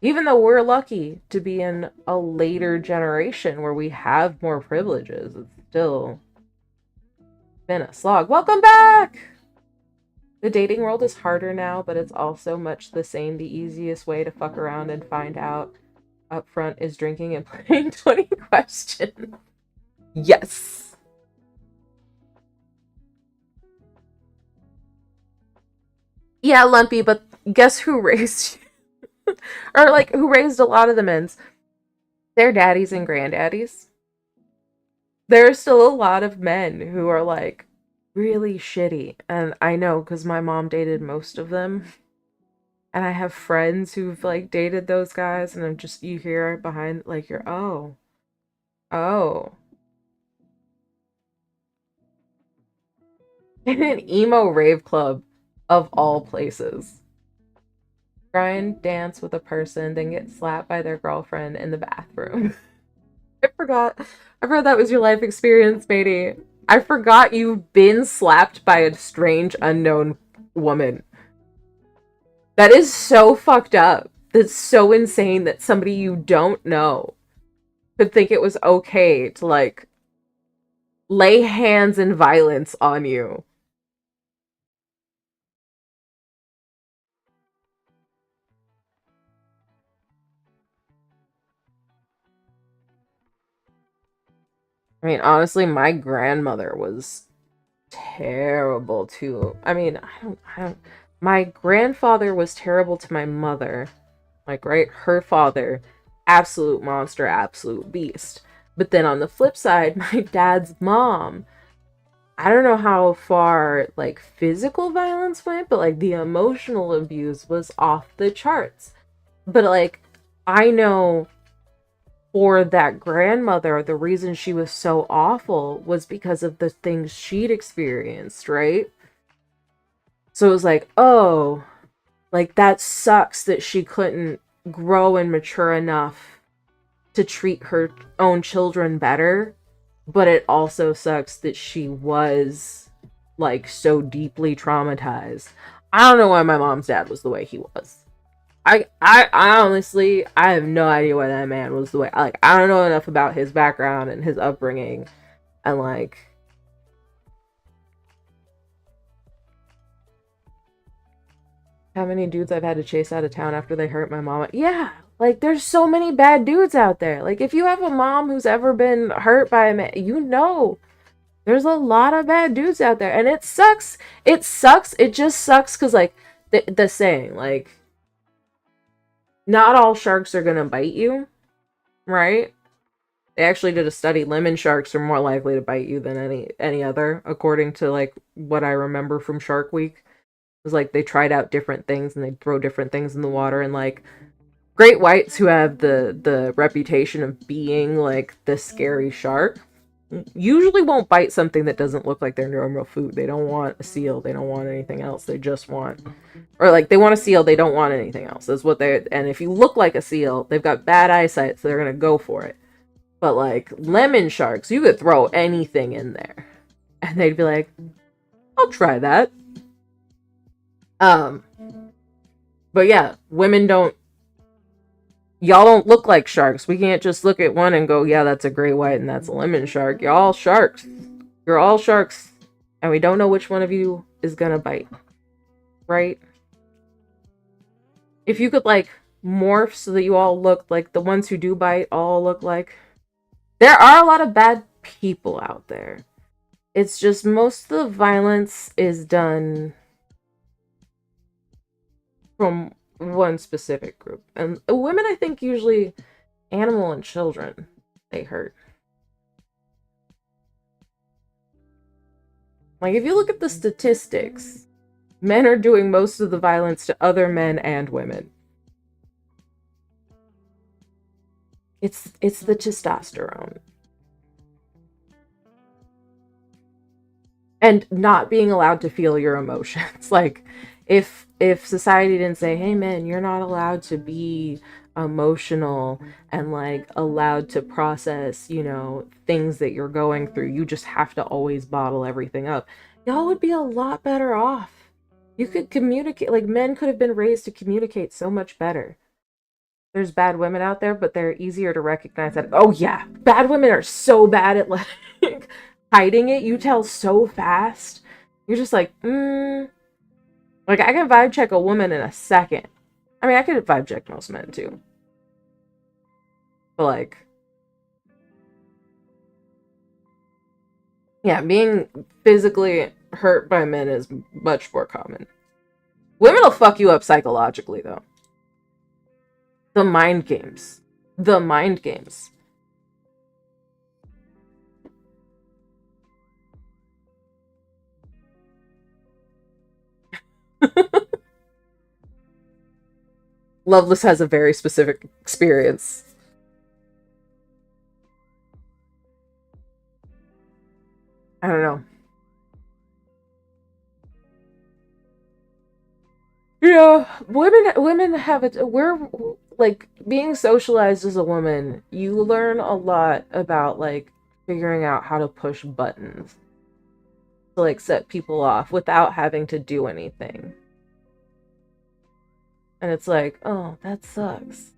Even though we're lucky to be in a later generation where we have more privileges, it's still been a slog. Welcome back! The dating world is harder now, but it's also much the same. The easiest way to fuck around and find out up front is drinking and playing 20 questions. Yes. Yeah, Lumpy, but guess who raised you? Or like who raised a lot of the men's? Their daddies and granddaddies. There are still a lot of men who are like really shitty. And I know because my mom dated most of them. And I have friends who've like dated those guys, and I'm just, you hear behind, like, you're, oh, oh. In an emo rave club of all places. Try and dance with a person, then get slapped by their girlfriend in the bathroom. I forgot. I forgot that was your life experience, matey. I forgot you've been slapped by a strange, unknown woman. That is so fucked up. That's so insane that somebody you don't know could think it was okay to, like, lay hands in violence on you. I mean, honestly, my grandmother was terrible too. I mean, I don't, my grandfather was terrible to my mother. Like, right? Her father, absolute monster, absolute beast. But then on the flip side, my dad's mom, I don't know how far, like, physical violence went, but, like, the emotional abuse was off the charts. But, like, I know for that grandmother, the reason she was so awful was because of the things she'd experienced, right? So it was like, oh, like that sucks that she couldn't grow and mature enough to treat her own children better, but it also sucks that she was like so deeply traumatized. I don't know why my mom's dad was the way he was. I honestly, I have no idea why that man was the way. Like, I don't know enough about his background and his upbringing, and like, how many dudes I've had to chase out of town after they hurt my mama. Yeah, like there's so many bad dudes out there. Like, if you have a mom who's ever been hurt by a man, you know there's a lot of bad dudes out there, and it sucks. It sucks. It just sucks because like the saying, like, not all sharks are gonna bite you, right? They actually did a study. Lemon sharks are more likely to bite you than any other, according to like what I remember from Shark Week. It was like they tried out different things and they'd throw different things in the water, and like great whites, who have the reputation of being like the scary shark, usually won't bite something that doesn't look like their normal food. They don't want a seal. They don't want anything else. They just want, or like they want a seal. They don't want anything else. That's what they. And if you look like a seal, they've got bad eyesight, so they're gonna go for it. But like lemon sharks, you could throw anything in there, and they'd be like, "I'll try that." But yeah, women don't. Y'all don't look like sharks. We can't just look at one and go, yeah, that's a great white and that's a lemon shark. You're all sharks. You're all sharks. And we don't know which one of you is gonna bite. Right? If you could, like, morph so that you all look like the ones who do bite all look like. There are a lot of bad people out there. It's just most of the violence is done from one specific group. And women, I think, usually animal and children they hurt. Like, if you look at the statistics, men are doing most of the violence to other men and women. It's the testosterone. And not being allowed to feel your emotions. Like, if society didn't say, hey man, you're not allowed to be emotional and like allowed to process, you know, things that you're going through, you just have to always bottle everything up, y'all would be a lot better off. You could communicate, like men could have been raised to communicate so much better. There's bad women out there, but they're easier to recognize that, oh yeah, bad women are so bad at like hiding it. You tell so fast. You're just like, like, I can vibe check a woman in a second. I mean, I could vibe check most men, too. But, like, yeah, being physically hurt by men is much more common. Women will fuck you up psychologically, though. The mind games. The mind games. Loveless has a very specific experience. I don't know. Yeah, women have it. We're like being socialized as a woman. You learn a lot about like figuring out how to push buttons to like set people off without having to do anything. And it's like, oh, that sucks.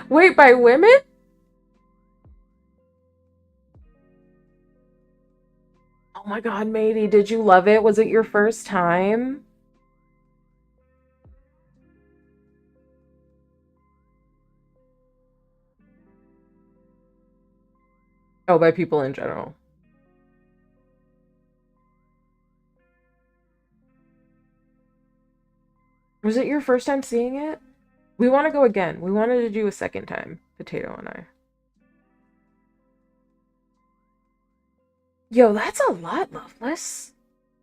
Wait, by women? Oh my god, matey, did you love it? Was it your first time? Oh, by people in general. Was it your first time seeing it? We want to go again. We wanted to do a second time, Potato and I. Yo, that's a lot, Loveless.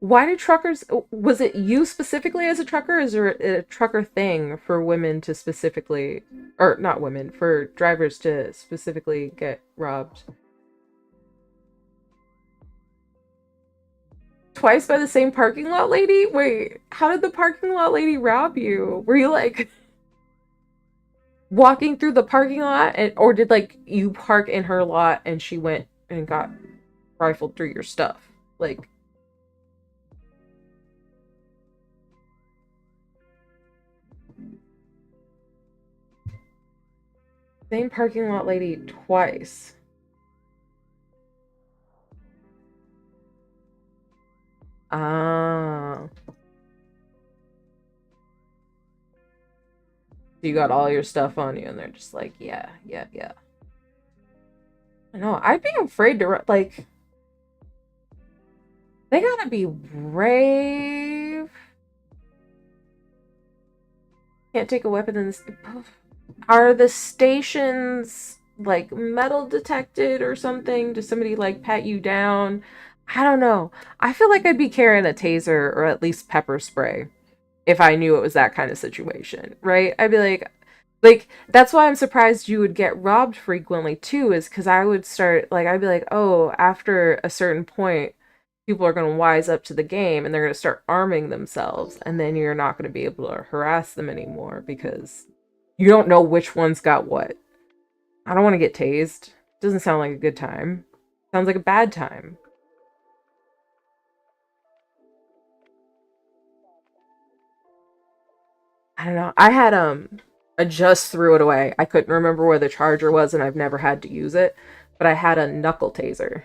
Why do truckers, was it you specifically as a trucker? Is there a trucker thing for women to specifically, or not women, for drivers to specifically get robbed? Twice by the same parking lot lady? Wait, how did the parking lot lady rob you? Were you like walking through the parking lot, and or did like you park in her lot and she went and got rifled through your stuff? Like, same parking lot lady twice. Ah. You got all your stuff on you, and they're just like, yeah, yeah, yeah. I know. I'd be afraid to like. They gotta be brave. Can't take a weapon in this. Are the stations like metal detected or something? Does somebody like pat you down? I don't know. I feel like I'd be carrying a taser or at least pepper spray if I knew it was that kind of situation, right? I'd be like that's why I'm surprised you would get robbed frequently too, is because I would start like I'd be like, oh, after a certain point, people are going to wise up to the game and they're going to start arming themselves, and then you're not going to be able to harass them anymore because you don't know which one's got what. I don't want to get tased. Doesn't sound like a good time. Sounds like a bad time. I don't know. I just threw it away. I couldn't remember where the charger was and I've never had to use it, but I had a knuckle taser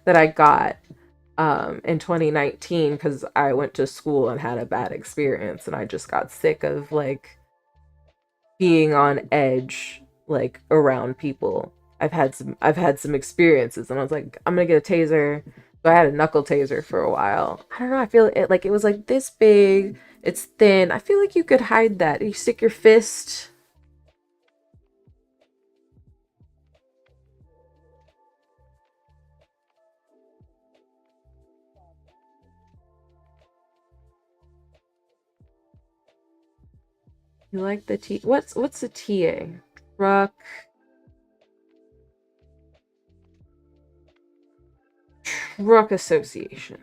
that I got in 2019 because I went to school and had a bad experience, and I just got sick of like being on edge like around people. I've had some experiences, and I was like, I'm gonna get a taser. So I had a knuckle taser for a while. I don't know, I feel it like it was like this big, it's thin. I feel like you could hide that. You stick your fist. You like the T, what's the TA? Truck Truck Association.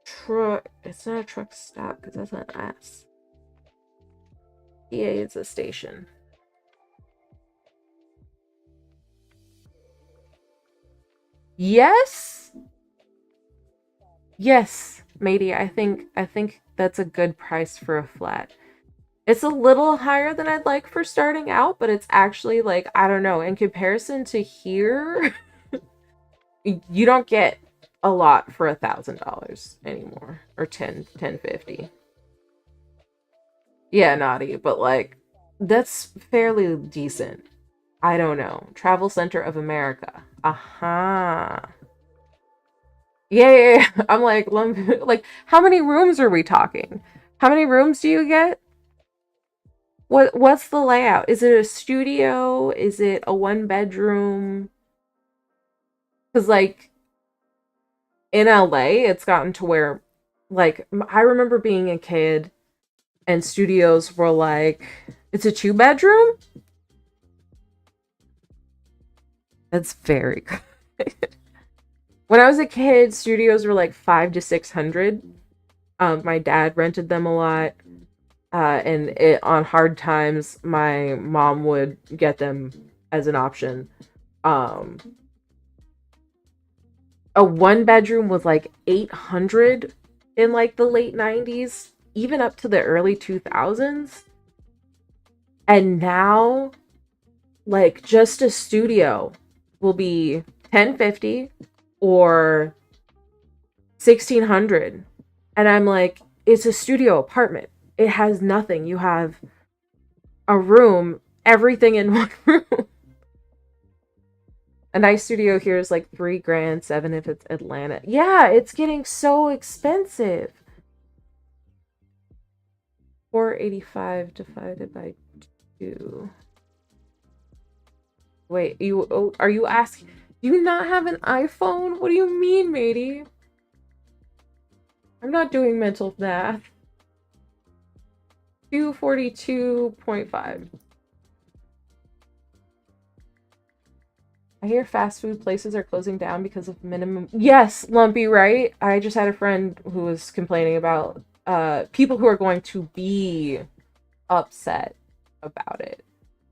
Truck, it's not a truck stop because that's an S. TA is a station. Yes? Yes, matey. I think that's a good price for a flat. It's a little higher than I'd like for starting out, but it's actually like, I don't know, in comparison to here, you don't get a lot for $1,000 anymore. Or 1050. Yeah, naughty, but like that's fairly decent. I don't know. Travel Center of America. Aha. Yeah, yeah, yeah. I'm like, like, how many rooms are we talking? How many rooms do you get? What's the layout? Is it a studio? Is it a one bedroom? Because like in LA, it's gotten to where, like, I remember being a kid and studios were like, it's a two bedroom. That's very good. When I was a kid, studios were like 5 to 600. My dad rented them a lot. And on hard times, my mom would get them as an option. Um, a one bedroom was like 800 in like the late 90s, even up to the early 2000s. And now, like, just a studio will be 1050 or 1600. And I'm like, it's a studio apartment. It has nothing. You have a room, everything in one room. A nice studio here is like 3 grand, 7 if it's Atlanta. Yeah, it's getting so expensive. 485 divided by 2. Wait, are you asking? Do you not have an iPhone? What do you mean, matey? I'm not doing mental math. 242.5. I hear fast food places are closing down because of minimum. Yes, Lumpy, right? I just had a friend who was complaining about people who are going to be upset about it.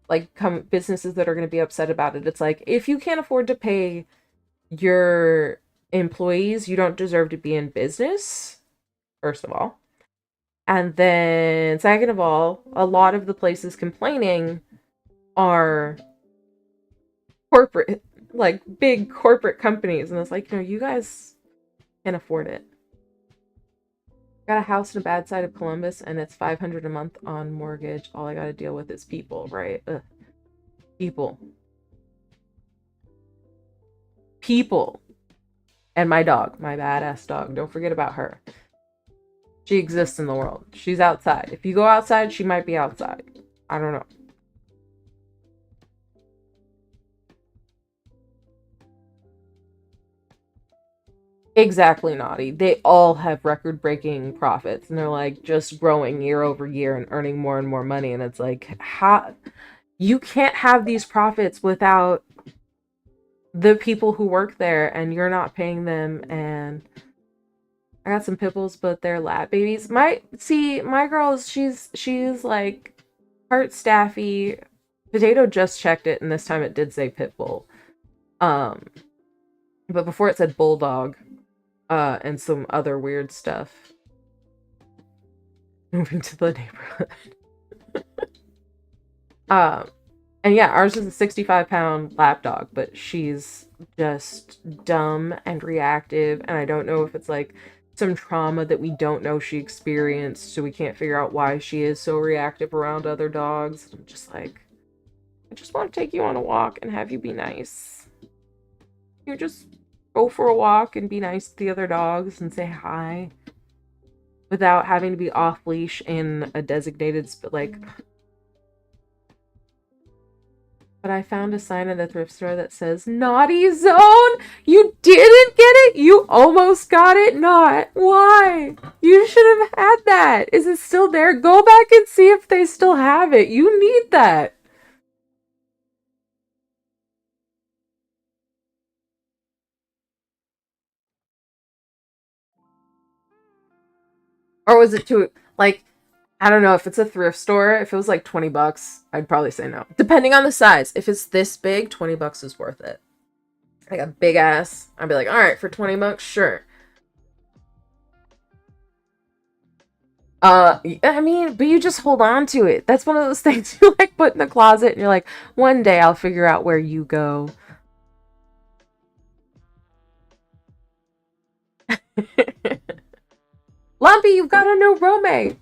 Like come businesses that are going to be upset about it. It's like if you can't afford to pay your employees, you don't deserve to be in business, first of all. And then second of all, a lot of the places complaining are corporate, like big corporate companies, and it's like, no, you guys can afford it. Got a house in a bad side of Columbus, and it's $500 a month on mortgage. All I gotta deal with is people, right? Ugh. People, people, and my dog, my badass dog. Don't forget about her. She exists in the world. She's outside. If you go outside, she might be outside. I don't know. Exactly, Naughty. They all have record-breaking profits, and they're like just growing year over year and earning more and more money. And it's like, how you can't have these profits without the people who work there, and you're not paying them. And I got some pipples, but they're lab babies. My girl's she's like part staffy. Potato just checked it, and this time it did say pitbull. Um, but before it said bulldog. And some other weird stuff. Moving to the neighborhood. um, and yeah, ours is a 65-pound lapdog, but she's just dumb and reactive, and I don't know if it's like some trauma that we don't know she experienced, so we can't figure out why she is so reactive around other dogs. I'm just like, I just want to take you on a walk and have you be nice. You just go for a walk and be nice to the other dogs and say hi without having to be off leash in a designated like. But I found a sign at the thrift store that says naughty zone. You didn't get it. You almost got it. Not why? You should have had that. Is it still there? Go back and see if they still have it. You need that. Or was it too like, I don't know, if it's a thrift store, if it was like $20, I'd probably say no. Depending on the size. If it's this big, $20 is worth it. Like a big ass, I'd be like, all right, for $20, sure. I mean, but you just hold on to it. That's one of those things you like put in the closet and you're like, one day I'll figure out where you go. Lumpy, you've got a new roommate.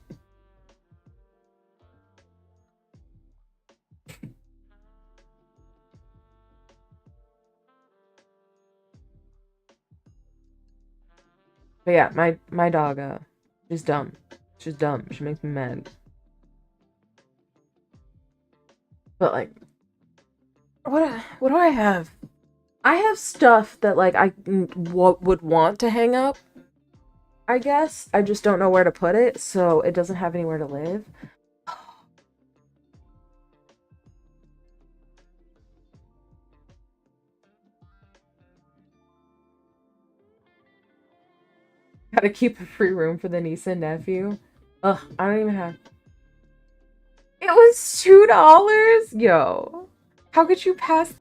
But yeah, my dog, she's dumb. She's dumb. She makes me mad. But like, what do I have? I have stuff that like I would want to hang up. I guess I just don't know where to put it, so it doesn't have anywhere to live. Gotta keep a free room for the niece and nephew. Ugh, I don't even have. It was $2? Yo. How could you pass?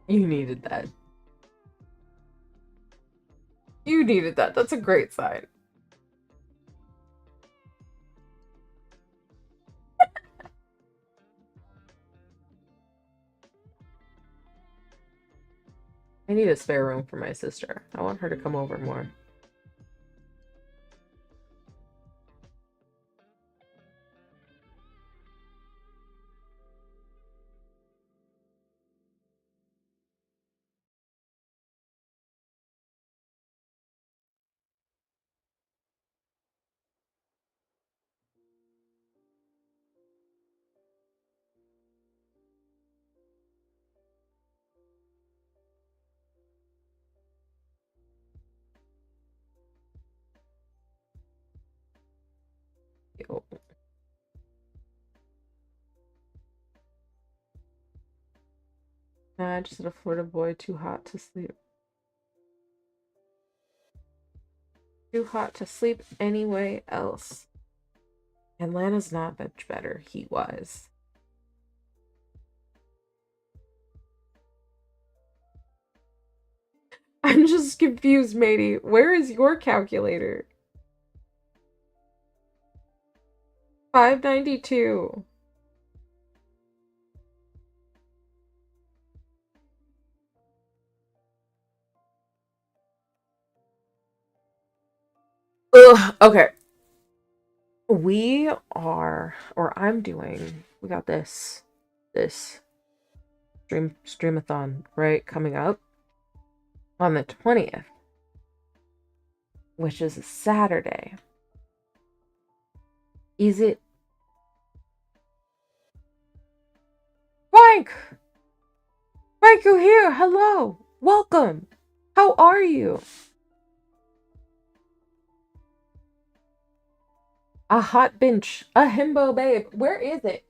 You needed that. You needed that. That's a great sign. I need a spare room for my sister. I want her to come over more. you. Nah, just a Florida boy, too hot to sleep. Too hot to sleep anyway else. Atlanta's not much better. He was. I'm just confused, matey. Where is your calculator? 592. Ugh, okay. We are, or I'm doing, we got this streamathon, right, coming up on the 20th, which is a Saturday. Is it? Frank! Frank, you here? Hello! Welcome! How are you? A hot bench. A himbo babe. Where is it?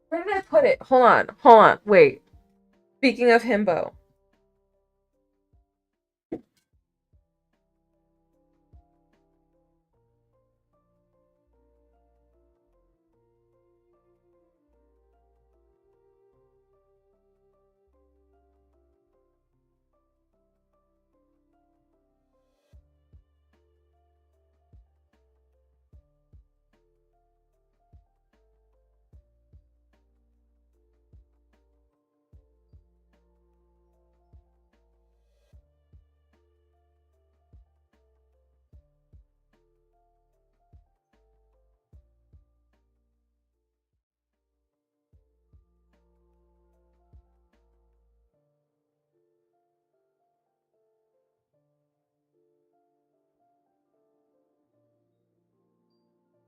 Where did I put it? Hold on. Wait. Speaking of himbo.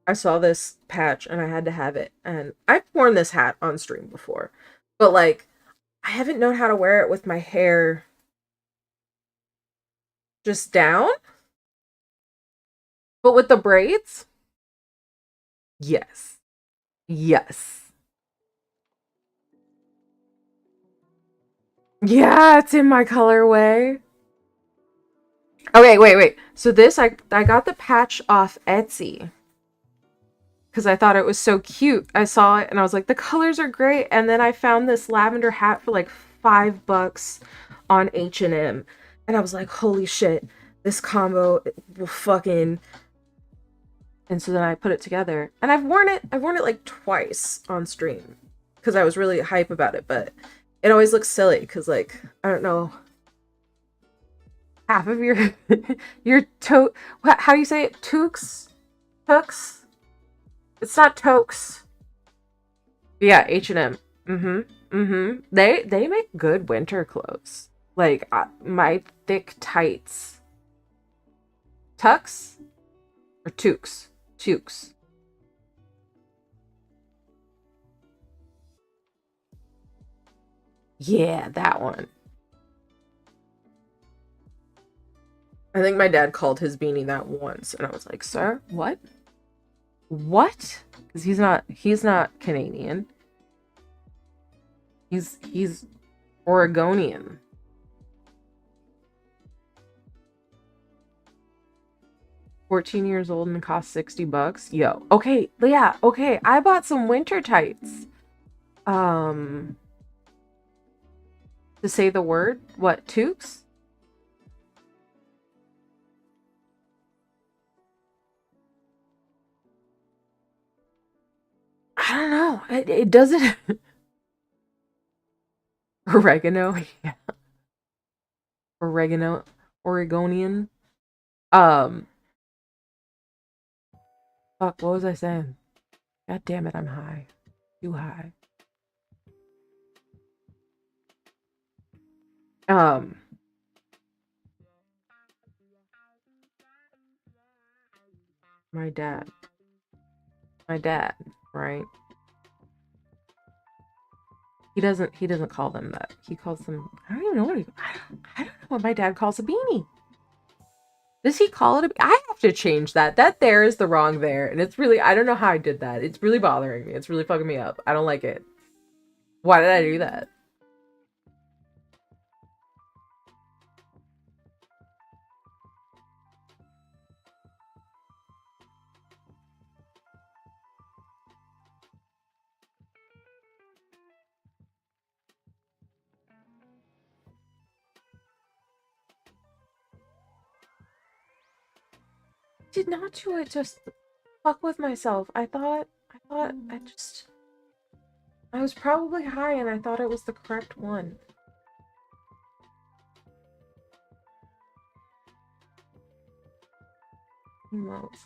I saw this patch and I had to have it. And I've worn this hat on stream before. But like, I haven't known how to wear it with my hair just down. But with the braids? Yes. Yes. Yeah, it's in my colorway. Okay, wait. So this, I got the patch off Etsy. Because I thought it was so cute. I saw it and I was like, the colors are great. And then I found this lavender hat for like $5 on H&M. And I was like, holy shit, this combo will fucking... And so then I put it together. And I've worn it like twice on stream. Because I was really hype about it. But it always looks silly. Because like, I don't know. Half of your... how do you say it? Toques? It's not Tokes. Yeah, H&M. They make good winter clothes. Like my thick tights. Tux or Toques? Toques. Yeah, that one. I think my dad called his beanie that once, and I was like, "Sir, what? What?" Because he's not Canadian. He's Oregonian. $14 old and cost $60. Yo, okay, yeah, okay. I bought some winter tights. To say the word, what, toques? I don't know. It doesn't. Oregano, yeah. Oregano, Oregonian. Fuck, what was I saying? God damn it, I'm high. Too high. My dad, right? He doesn't call them that. He calls them, I don't even know what I don't know what my dad calls a beanie. Does he call it a, I have to change that. That there is the wrong there. And it's really, I don't know how I did that. It's really bothering me. It's really fucking me up. I don't like it. Why did I do that? Did not do it just fuck with myself. I was probably high and I thought it was the correct one. Emotes.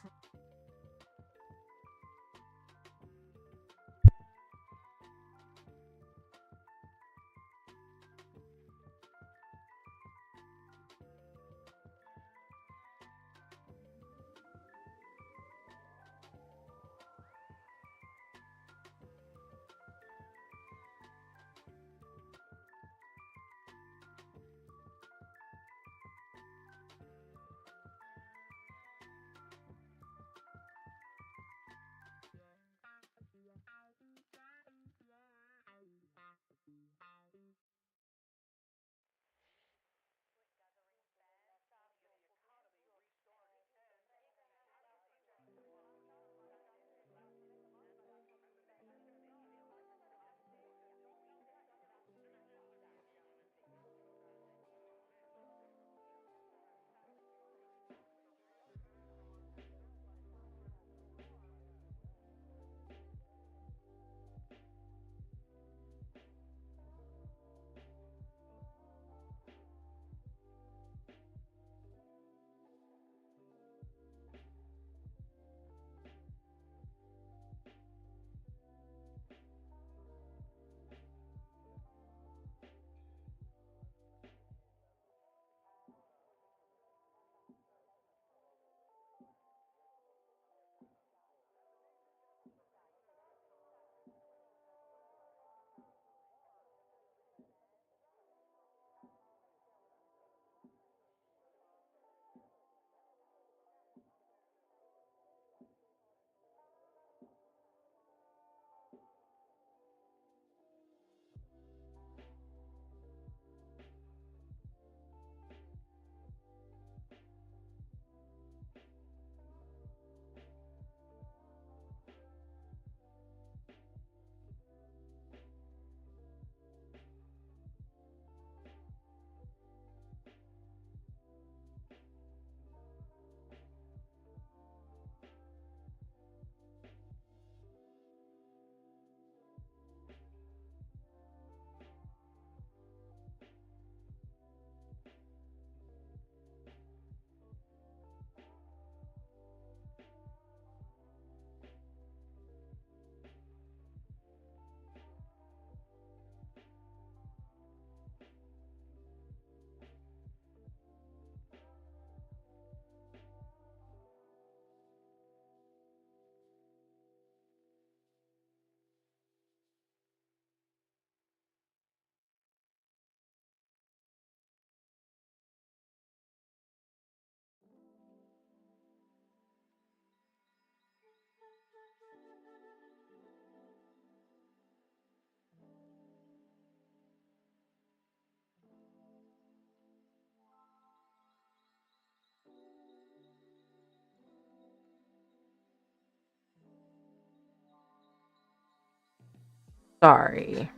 Sorry.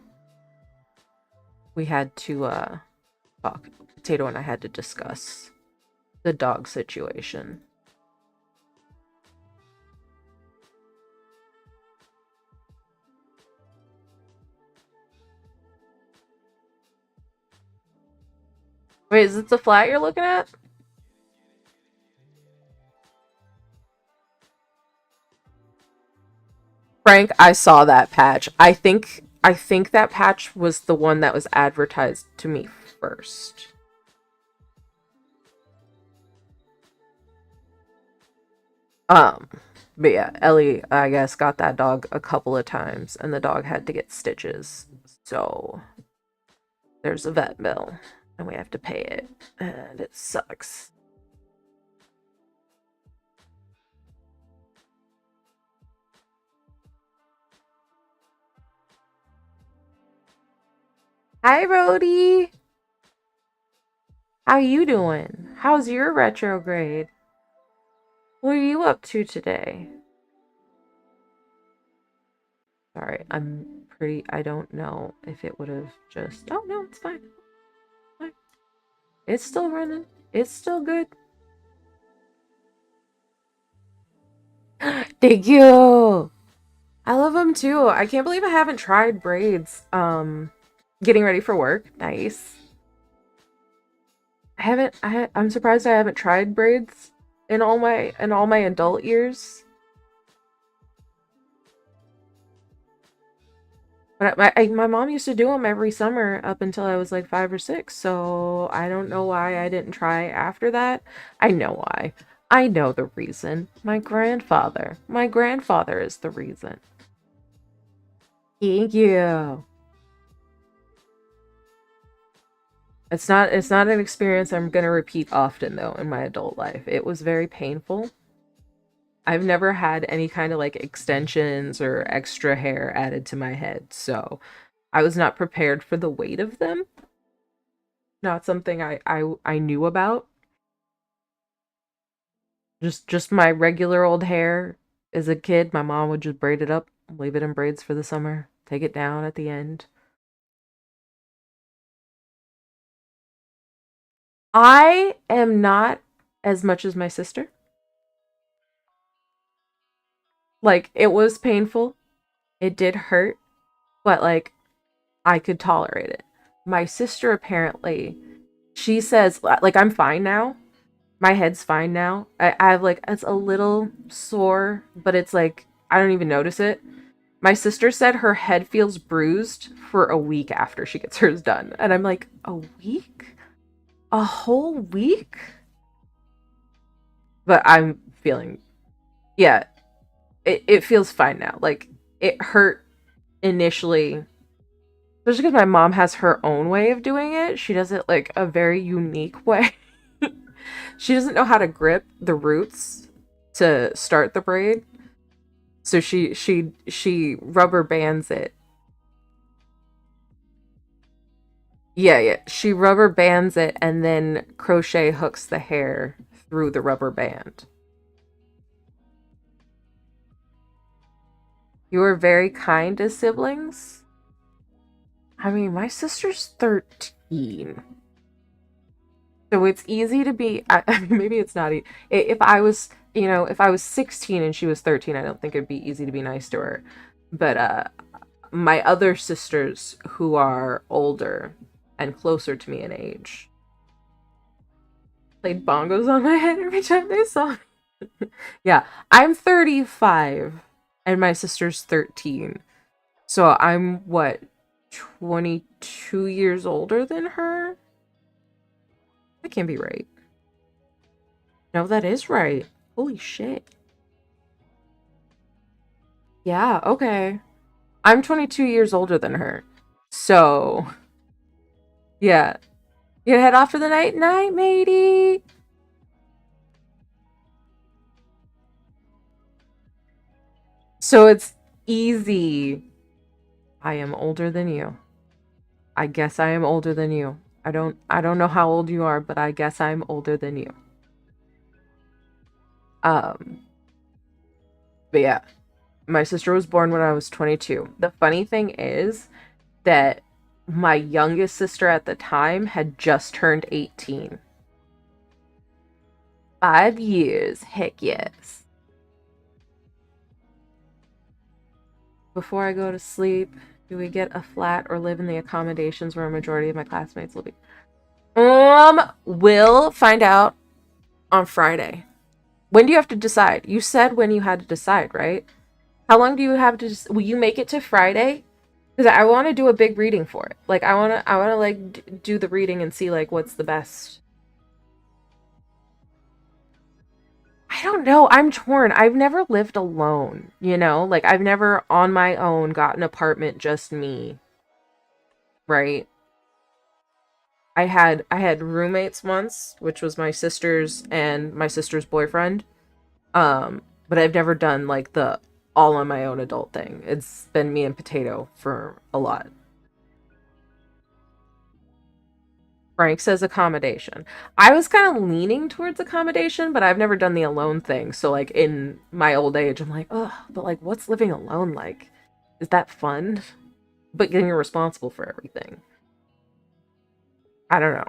We had to, talk. Potato and I had to discuss the dog situation. Wait, is it the flat you're looking at? Frank, I saw that patch. I think that patch was the one that was advertised to me first. But yeah, Ellie, I guess, got that dog a couple of times, and the dog had to get stitches. So there's a vet bill, and we have to pay it, and it sucks. Hi, Rody. How you doing? How's your retrograde? What are you up to today? Sorry, I don't know if it would have just... Oh, no, it's fine. Fine. It's still running. It's still good. Thank you. I love them too. I can't believe I haven't tried braids. Getting ready for work. Nice. I'm surprised I haven't tried braids in all my adult years. But my mom used to do them every summer up until I was like 5 or 6. So I don't know why I didn't try after that. I know why. I know the reason. My grandfather. My grandfather is the reason. Thank you. It's not an experience I'm gonna repeat often though in my adult life. It was very painful. I've never had any kind of like extensions or extra hair added to my head, so I was not prepared for the weight of them. Not something I knew about. Just my regular old hair as a kid, my mom would just braid it up, leave it in braids for the summer, take it down at the end. I am not as much as my sister. Like, it was painful. It did hurt, but like I could tolerate it. My sister apparently, she says like I'm fine now. My head's fine now. I have like it's a little sore, but it's like I don't even notice it. My sister said her head feels bruised for a week after she gets hers done. And I'm like, a week? A whole week? But I'm feeling, yeah, it feels fine now. Like, it hurt initially, especially because my mom has her own way of doing it. She does it like a very unique way. She doesn't know how to grip the roots to start the braid. So she rubber bands it. Yeah, yeah. She rubber bands it and then crochet hooks the hair through the rubber band. You are very kind as siblings. I mean, my sister's 13. So it's easy to be, I mean, maybe it's not. If I was, if I was 16 and she was 13, I don't think it'd be easy to be nice to her. But my other sisters who are older and closer to me in age played bongos on my head every time they saw me. Yeah, I'm 35 and my sister's 13. So I'm what, 22 years older than her? That can't be right. No, that is right. Holy shit. Yeah, okay. I'm 22 years older than her. So, yeah. You gonna head off for the night? Night, matey. So it's easy. I am older than you. I guess I am older than you. I don't know how old you are, but I guess I'm older than you. Um, but yeah, my sister was born when I was 22. The funny thing is that my youngest sister at the time had just turned 18. 5 years. Heck yes. Before I go to sleep, do we get a flat or live in the accommodations where a majority of my classmates will be? We'll find out on Friday. When do you have to decide? You said when you had to decide, right? How long do you have to? Will you make it to Friday? Because I want to do a big reading for it. Like I want to like do the reading and see like what's the best. I don't know. I'm torn. I've never lived alone, Like I've never on my own got an apartment just me, right? I had roommates once, which was my sister's and my sister's boyfriend. But I've never done like the all on my own adult thing. It's been me and Potato for a lot. Frank says accommodation. I was kind of leaning towards accommodation, but I've never done the alone thing. So like in my old age, I'm like, oh, but like what's living alone like? Is that fun? But then you're responsible for everything. I don't know.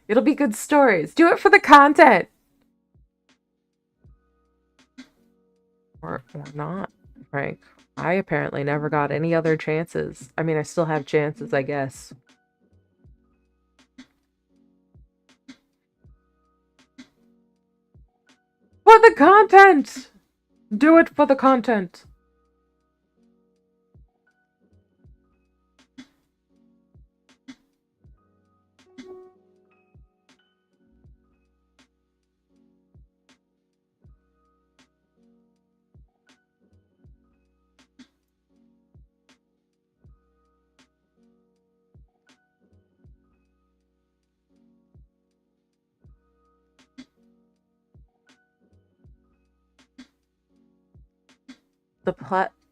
It'll be good stories. Do it for the content. Or not, Frank. I apparently never got any other chances. I mean, I still have chances, I guess. For the content! Do it for the content.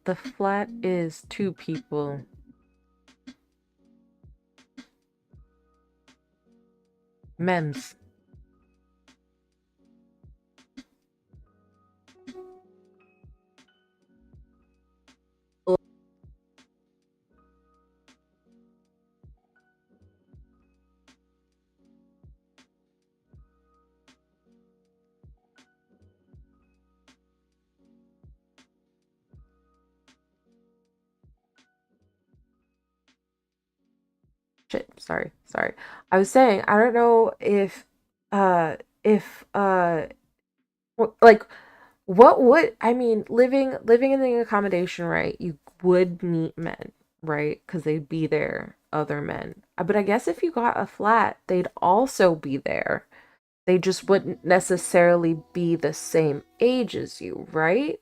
The flat is 2 people. Men's. Shit, sorry. I was saying, I don't know if like what would I mean living in the accommodation, right? You would meet men, right? Because they'd be there, other men. But I guess if you got a flat, they'd also be there. They just wouldn't necessarily be the same age as you, right?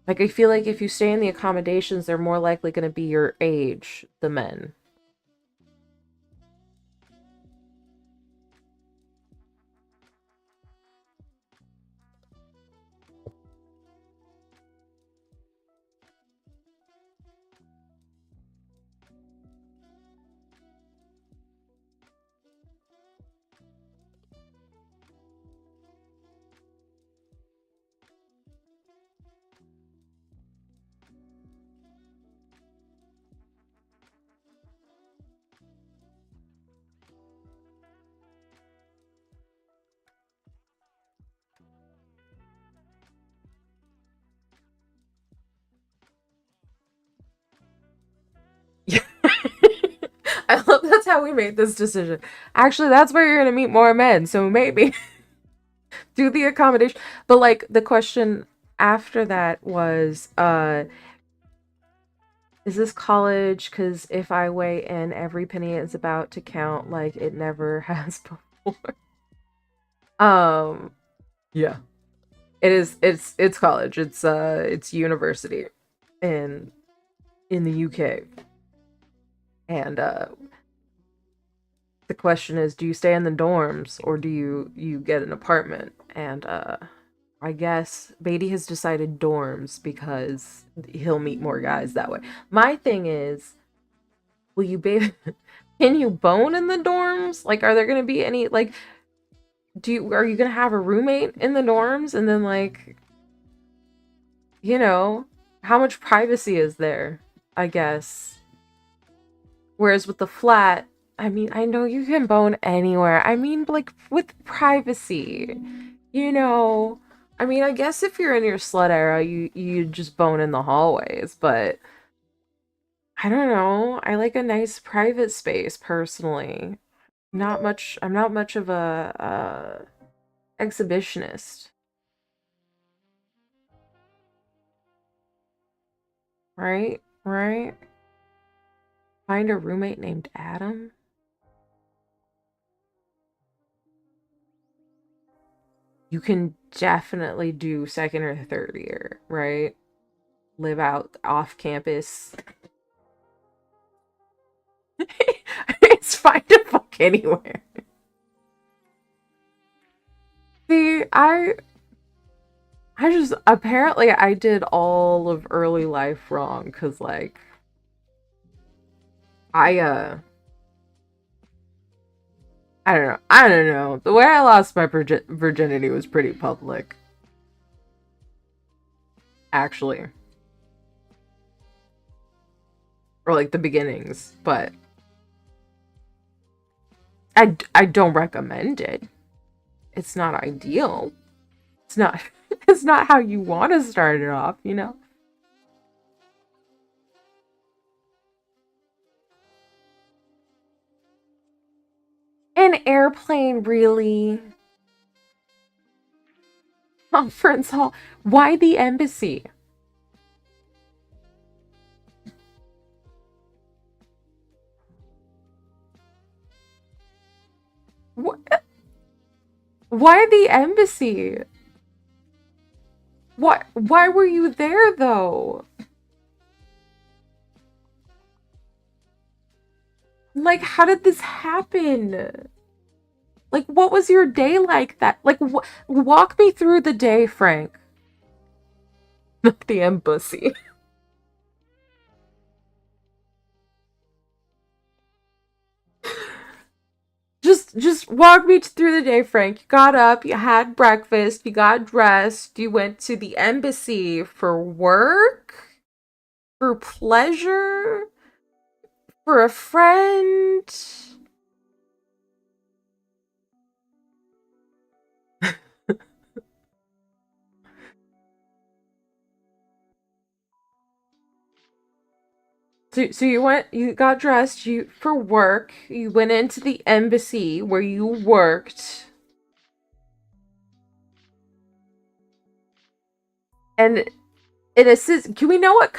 Like, I feel like if you stay in the accommodations, they're more likely going to be your age, the men. I love that's how we made this decision. Actually, that's where you're going to meet more men, so maybe do the accommodation. But like the question after that was is this college? Because if I weigh in, every penny is about to count like it never has before. Um, yeah. It is it's college. It's university in the UK. And the question is, do you stay in the dorms or do you get an apartment? And I guess Beatty has decided dorms because he'll meet more guys that way. My thing is, will you be can you bone in the dorms? Like, are there gonna be any like are you gonna have a roommate in the dorms and then like how much privacy is there? I guess. Whereas with the flat, I mean, I know you can bone anywhere. I mean, like with privacy, you know. I mean, I guess if you're in your slut era, you just bone in the hallways, but I don't know. I like a nice private space personally. Not much. I'm not much of a exhibitionist, right? Right? Find a roommate named Adam. You can definitely do second or third year, right? Live out off campus. It's fine to fuck anywhere. See, I just apparently I did all of early life wrong because like I I don't know. I don't know. The way I lost my virginity was pretty public, actually. Or like the beginnings, but I don't recommend it. It's not ideal. It's not it's not how you want to start it off, you know? An airplane, really? Conference hall? Why the embassy? What? Why the embassy? What? Why were you there though? Like, how did this happen? Like, what was your day like that? Like, walk me through the day, Frank. The embassy. Just walk me through the day, Frank. You got up, you had breakfast, you got dressed, you went to the embassy for work, for pleasure, for a friend. So you got dressed, you for work, you went into the embassy where you worked, and it assists. Can we know what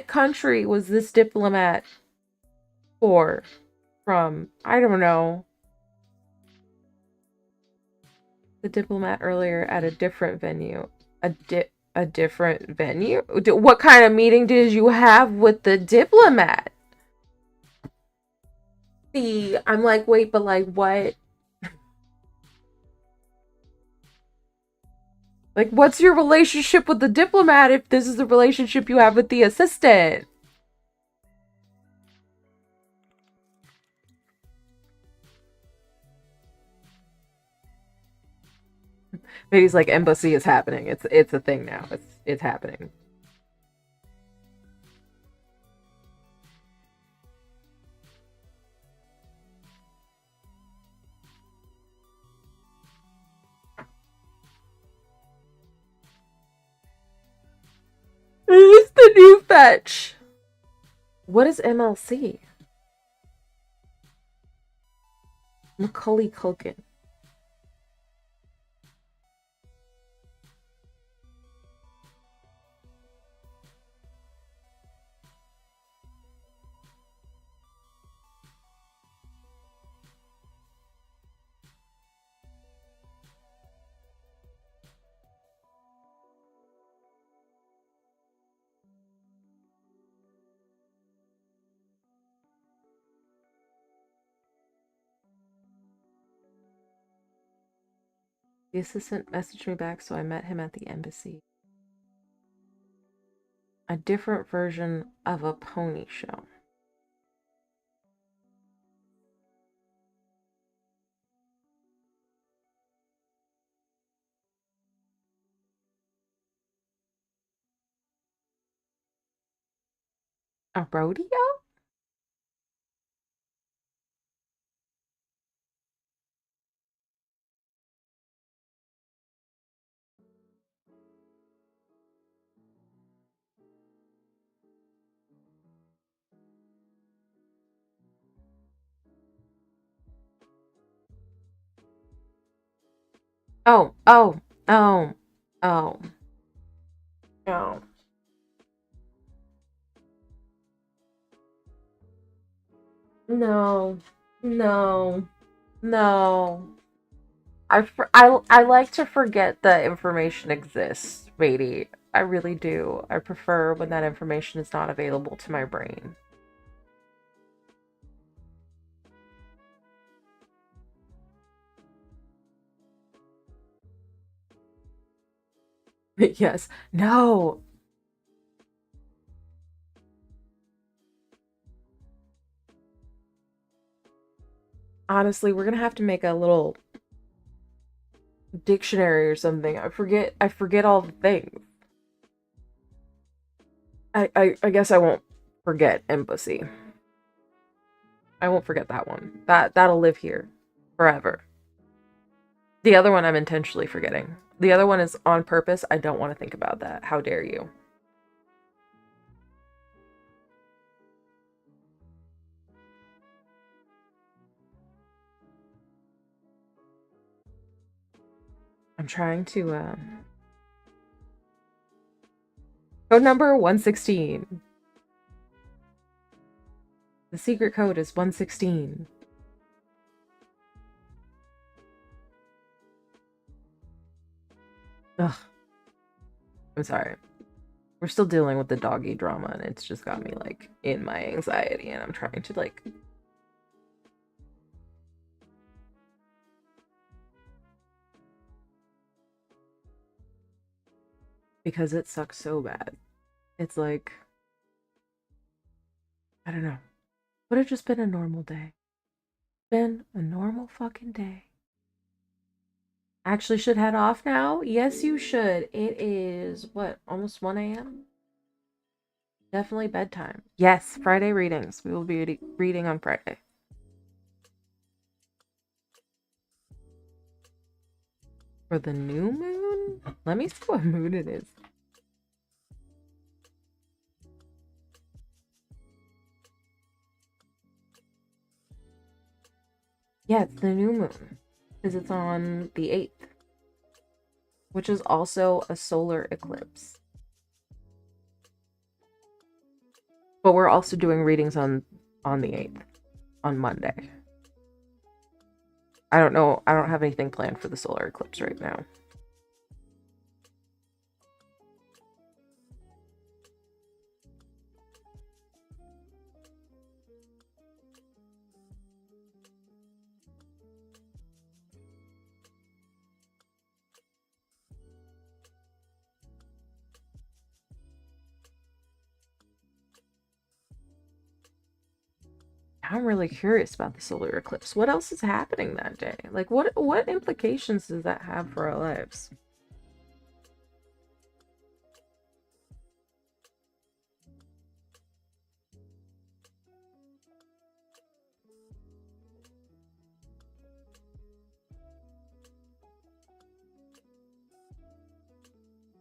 country was this diplomat for? From, I don't know, the diplomat earlier at a different venue. A different venue? What kind of meeting did you have with the diplomat? See, I'm like, wait, but like, what? Like, what's your relationship with the diplomat if this is the relationship you have with the assistant? Maybe he's like, embassy is happening. It's a thing now. It's happening. It's the new fetch. What is MLC? Macaulay Culkin. The assistant messaged me back, so I met him at the embassy. A different version of a pony show. A rodeo? Oh, oh, oh, oh, no. No, no, no. I like to forget that information exists, matey. I really do. I prefer when that information is not available to my brain. Yes. No. Honestly, we're gonna have to make a little dictionary or something. I forget all the things. I guess I won't forget embassy. I won't forget that one. That'll live here forever. The other one I'm intentionally forgetting. The other one is on purpose. I don't want to think about that. How dare you? I'm trying to code number 116. The secret code is 116. Ugh. I'm sorry. We're still dealing with the doggy drama, and it's just got me like in my anxiety, and I'm trying to like because it sucks so bad. It's like I don't know. Would have just been a normal day. Been a normal fucking day. Actually should head off now? Yes, you should. It is what, almost 1 a.m.? Definitely bedtime. Yes, Friday readings. We will be reading on Friday. For the new moon? Let me see what moon it is. Yeah, it's the new moon. Because it's on the 8th. Which is also a solar eclipse. But we're also doing readings on the 8th. On Monday. I don't know. I don't have anything planned for the solar eclipse right now. I'm really curious about the solar eclipse. What else is happening that day? Like, what implications does that have for our lives?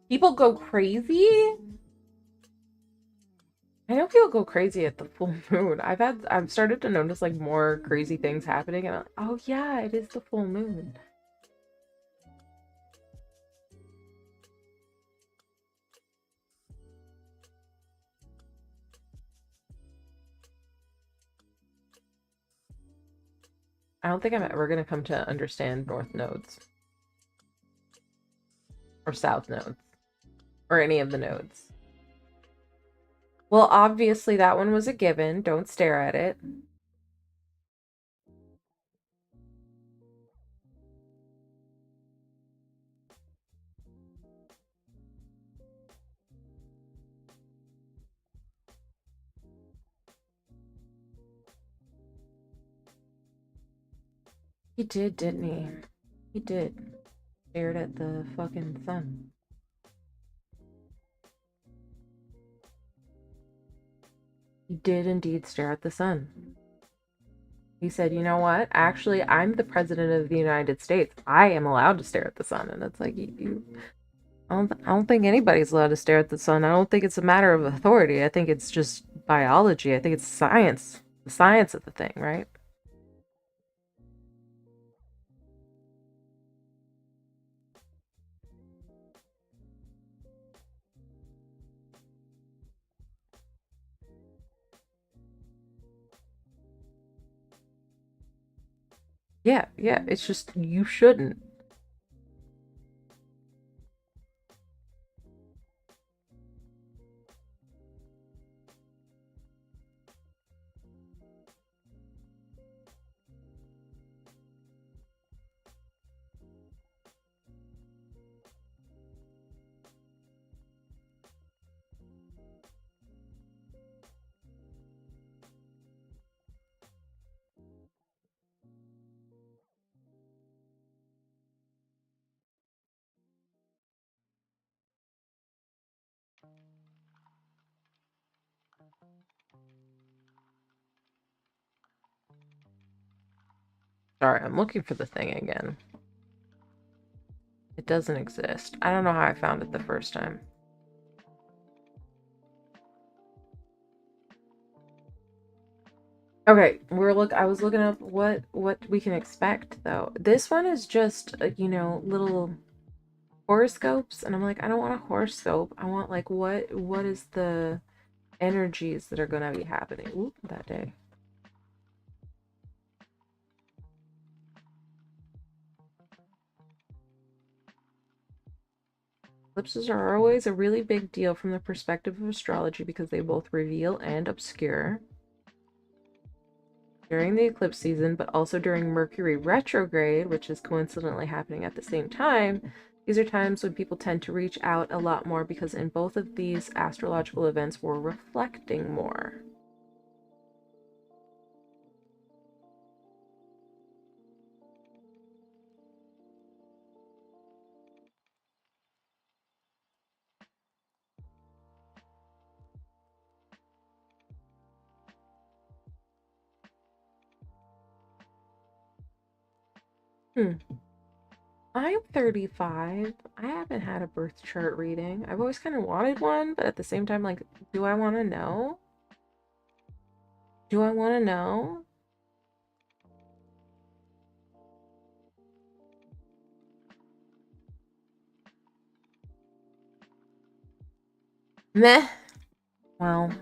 People go crazy? I know people go crazy at the full moon. I've started to notice like more crazy things happening, and I'm like, oh yeah, it is the full moon. I don't think I'm ever gonna come to understand north nodes or south nodes or any of the nodes. Well, obviously that one was a given. Don't stare at it. He did, didn't he? He did. Stared at the fucking sun. He did indeed stare at the sun. He said, you know what? Actually, I'm the president of the United States. I am allowed to stare at the sun. And it's like, I don't think anybody's allowed to stare at the sun. I don't think it's a matter of authority. I think it's just biology. I think it's science. The science of the thing, right? Yeah, yeah. It's just, you shouldn't. Sorry, I'm looking for the thing again. It doesn't exist. I don't know how I found it the first time. Okay, I was looking up what we can expect though. This one is just you know, little horoscopes, and I'm like, I don't want a horoscope. I want like what is the energies that are gonna be happening that day. Eclipses are always a really big deal from the perspective of astrology because they both reveal and obscure. During the eclipse season, but also during Mercury retrograde, which is coincidentally happening at the same time, these are times when people tend to reach out a lot more because in both of these astrological events, we're reflecting more. I'm 35. I haven't had a birth chart reading. I've always kind of wanted one, but at the same time, like, do I want to know? Do I want to know? Meh. Well,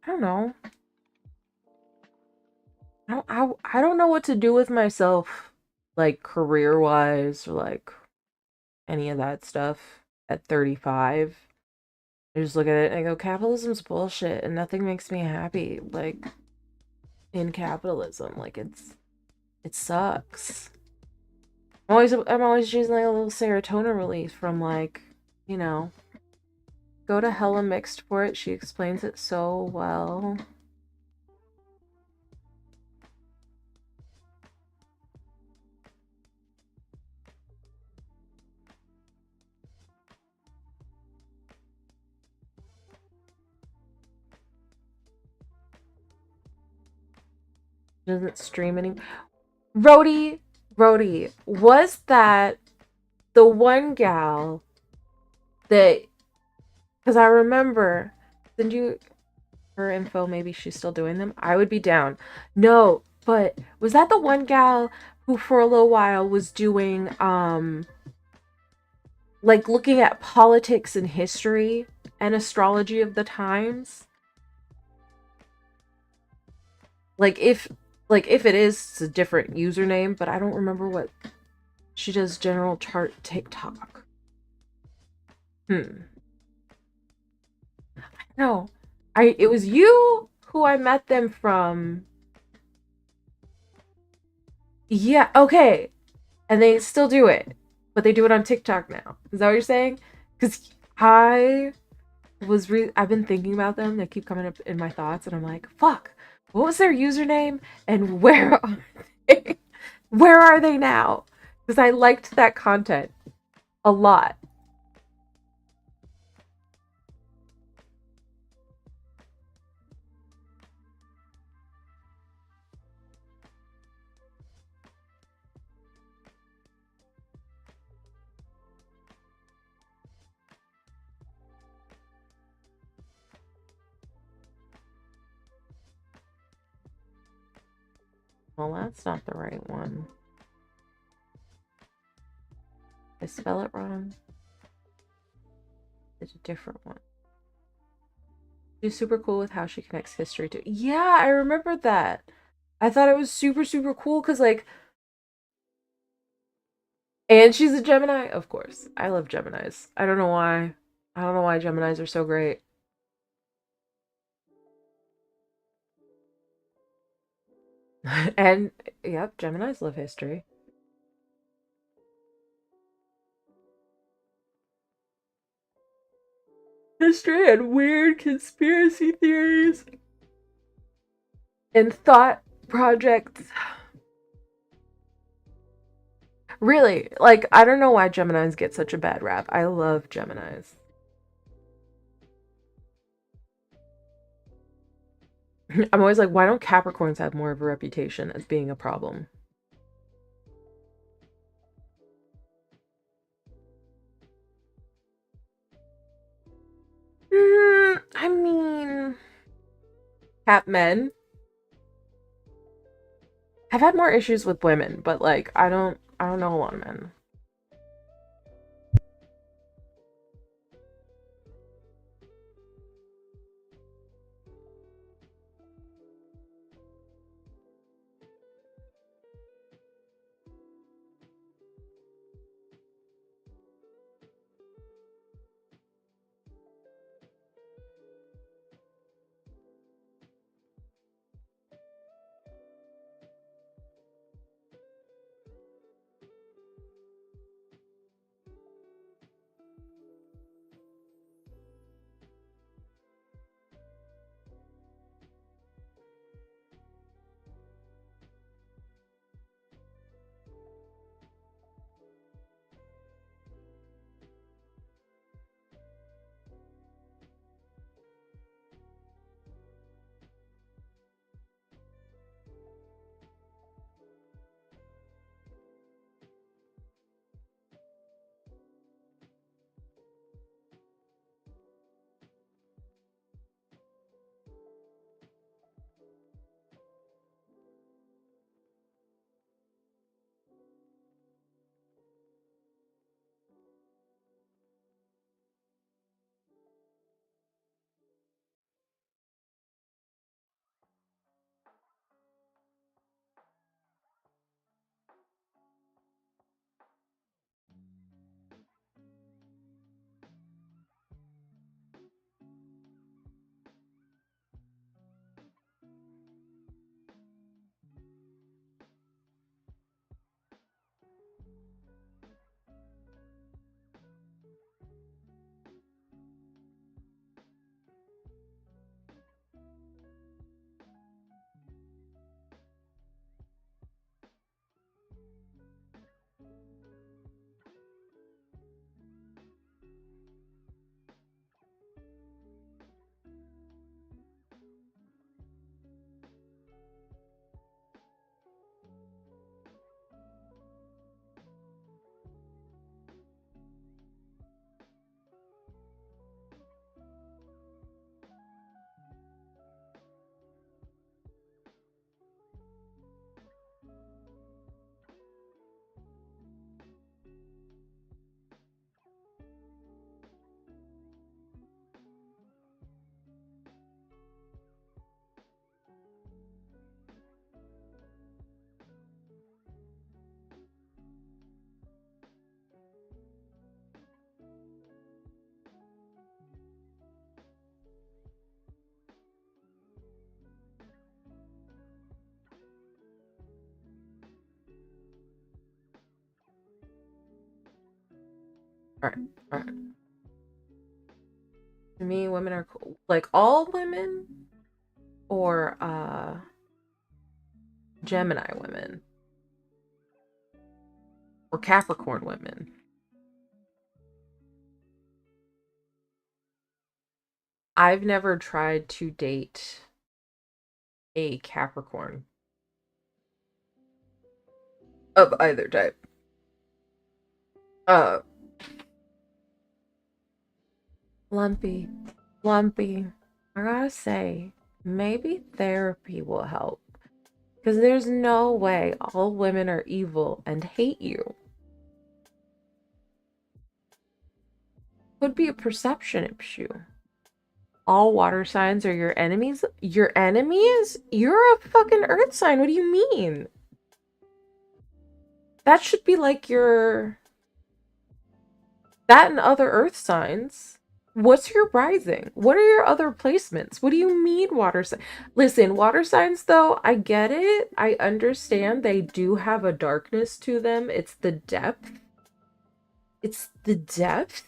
I don't know. I don't know what to do with myself, like career-wise or like any of that stuff at 35. I just look at it and I go, capitalism's bullshit and nothing makes me happy, like, in capitalism. Like, it sucks. I'm always choosing like a little serotonin release from like, you know, go to Hella Mixed for it. She explains it so well. Doesn't stream any. Rhodey, was that the one gal that, because I remember, send you her info, maybe she's still doing them. I would be down. No, but was that the one gal who for a little while was doing like looking at politics and history and astrology of the times? Like if it is, it's a different username, but I don't remember what she does. General chart TikTok. No. It was you who I met them from. Yeah, okay. And they still do it, but they do it on TikTok now. Is that what you're saying? Because I've been thinking about them. They keep coming up in my thoughts, and I'm like, fuck, what was their username, and where are they? Where are they now? Because I liked that content a lot. Well, that's not the right one. I spell it wrong. It's a different one. She's super cool with how she connects history to. Yeah, I remember that. I thought it was super, super cool because, like, and she's a Gemini, of course. I love Geminis. I don't know why. I don't know why Geminis are so great. And, yep, Geminis love history. History and weird conspiracy theories and thought projects. Really, like, I don't know why Geminis get such a bad rap. I love Geminis. I'm always like, why don't Capricorns have more of a reputation as being a problem? I mean, Cap men. I've had more issues with women, but like I don't know a lot of men. All right, all right. To me, women are cool. Like all women, or Gemini women, or Capricorn women. I've never tried to date a Capricorn of either type. Uh, Lumpy, Lumpy. I gotta say, maybe therapy will help. Because there's no way all women are evil and hate you. Could be a perception issue. All water signs are your enemies? Your enemies? You're a fucking earth sign. What do you mean? That should be like your... That and other earth signs. What's your rising? What are your other placements? What do you mean water sign? Listen, water signs though, I get it. I understand they do have a darkness to them. It's the depth. It's the depth.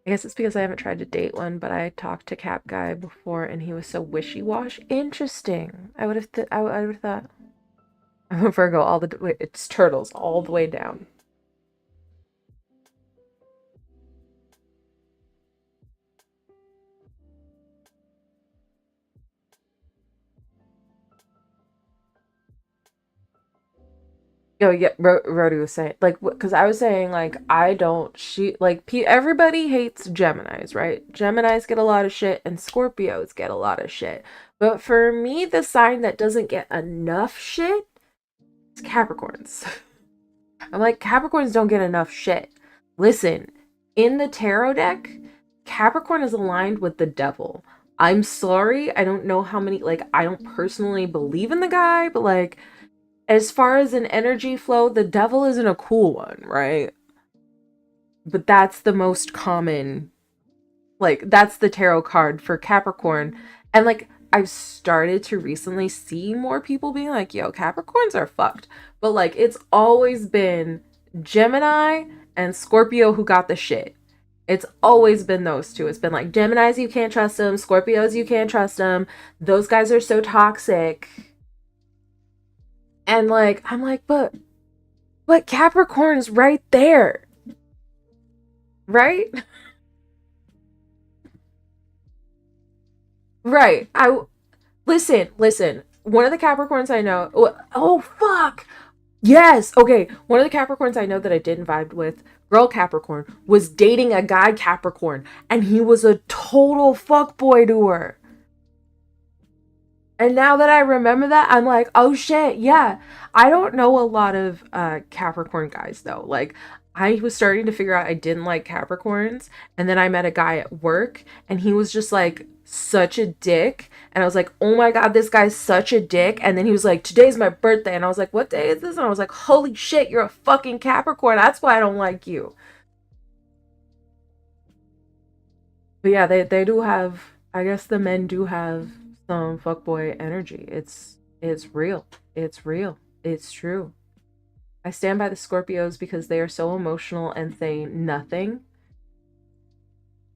I guess it's because I haven't tried to date one, but I talked to Cap Guy before and he was so wishy-washy. Interesting. I would have I would have thought I'm a Virgo all the way. It's turtles all the way down. Yo, yeah, Rody was saying, like, because I was saying, like, I don't, everybody hates Geminis, right? Geminis get a lot of shit, and Scorpios get a lot of shit. But for me, the sign that doesn't get enough shit is Capricorns. I'm like, Capricorns don't get enough shit. Listen, in the tarot deck, Capricorn is aligned with the devil. I'm sorry, I don't know how many, like, I don't personally believe in the guy, but, like, as far as an energy flow, the devil isn't a cool one, right? But that's the most common, like, that's the tarot card for Capricorn. And, like, I've started to recently see more people being like, yo, Capricorns are fucked. But, like, it's always been Gemini and Scorpio who got the shit. It's always been those two. It's been like Geminis, you can't trust them. Scorpios, you can't trust them. Those guys are so toxic. And, like, I'm like, but Capricorn's right there. Right? Right. Listen. One of the Capricorns I know. Oh, fuck. Yes. Okay. One of the Capricorns I know that I didn't vibe with, girl Capricorn, was dating a guy Capricorn, and he was a total fuckboy to her. And now that I remember that, I'm like, oh shit, yeah. I don't know a lot of Capricorn guys though. Like, I was starting to figure out I didn't like Capricorns, and then I met a guy at work, and he was just like such a dick. And I was like, oh my god, this guy's such a dick. And then he was like, today's my birthday. And I was like, what day is this? And I was like, holy shit, you're a fucking Capricorn. That's why I don't like you. But yeah, they do have, I guess the men do have some fuckboy energy. It's real. It's real. It's true. I stand by the Scorpios because they are so emotional and say nothing.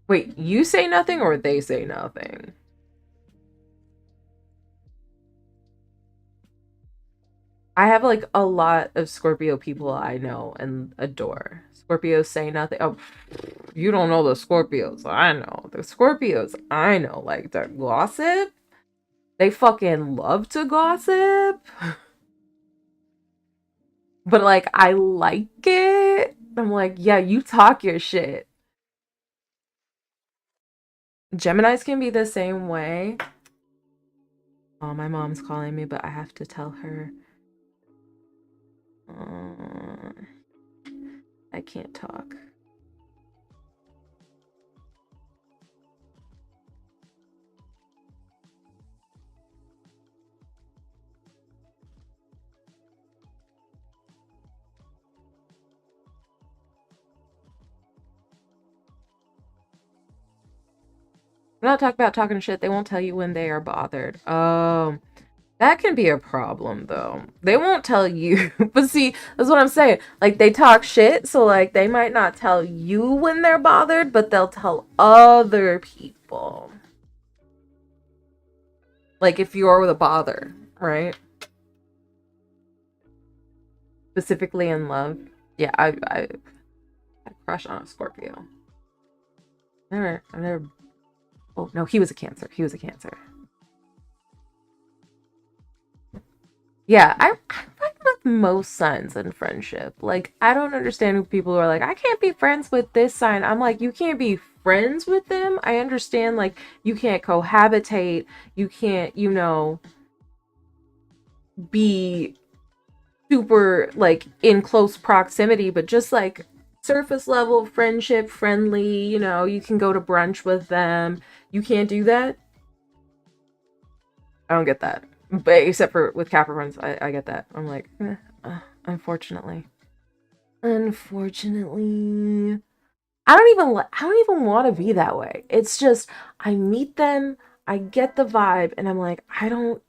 Wait, you say nothing or they say nothing? I have like a lot of Scorpio people I know and adore. Scorpios say nothing. Oh, you don't know the Scorpios. I know. The Scorpios I know. Like, the gossip. They fucking love to gossip. But, like, I like it. I'm like, yeah, you talk your shit. Geminis can be the same way. Oh, my mom's calling me, but I have to tell her. I can't talk. We're not talking about talking shit. They won't tell you when they are bothered. That can be a problem though. They won't tell you. But see, that's what I'm saying. Like, they talk shit, so like they might not tell you when they're bothered, but they'll tell other people. Like, if you're the bother, right? Specifically in love. Yeah, I had a crush on a Scorpio. I've never. Oh no, he was a Cancer. He was a Cancer. Yeah, I find with most signs in friendship. Like, I don't understand who people who are like, I can't be friends with this sign. I'm like, you can't be friends with them. I understand, like, you can't cohabitate. You can't, be super, like, in close proximity, but just like surface level friendship, friendly, you can go to brunch with them. You can't do that. I don't get that. But except for with Capricorns, I get that. I'm like, unfortunately. Unfortunately. I don't even want to be that way. It's just I meet them, I get the vibe, and I'm like, I don't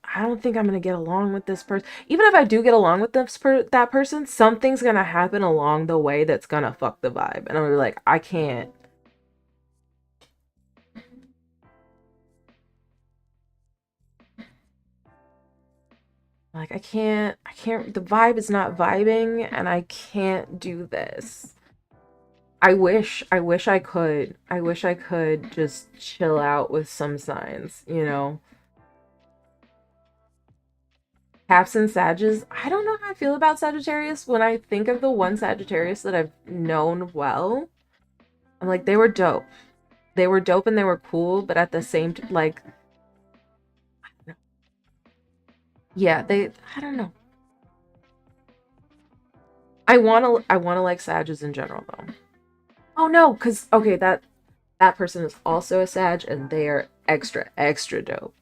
think I'm gonna get along with this person. Even if I do get along with that person, something's gonna happen along the way that's gonna fuck the vibe. And I'm gonna be like, I can't. Like, I can't, the vibe is not vibing, and I can't do this. I wish I could. I wish I could just chill out with some signs. Caps and Sages. I don't know how I feel about Sagittarius. When I think of the one Sagittarius that I've known well, I'm like, they were dope. They were dope and they were cool, but at the same like, yeah, I don't know. I wanna like Sages in general though. Oh no, because okay, that person is also a Sag and they are extra, extra dope.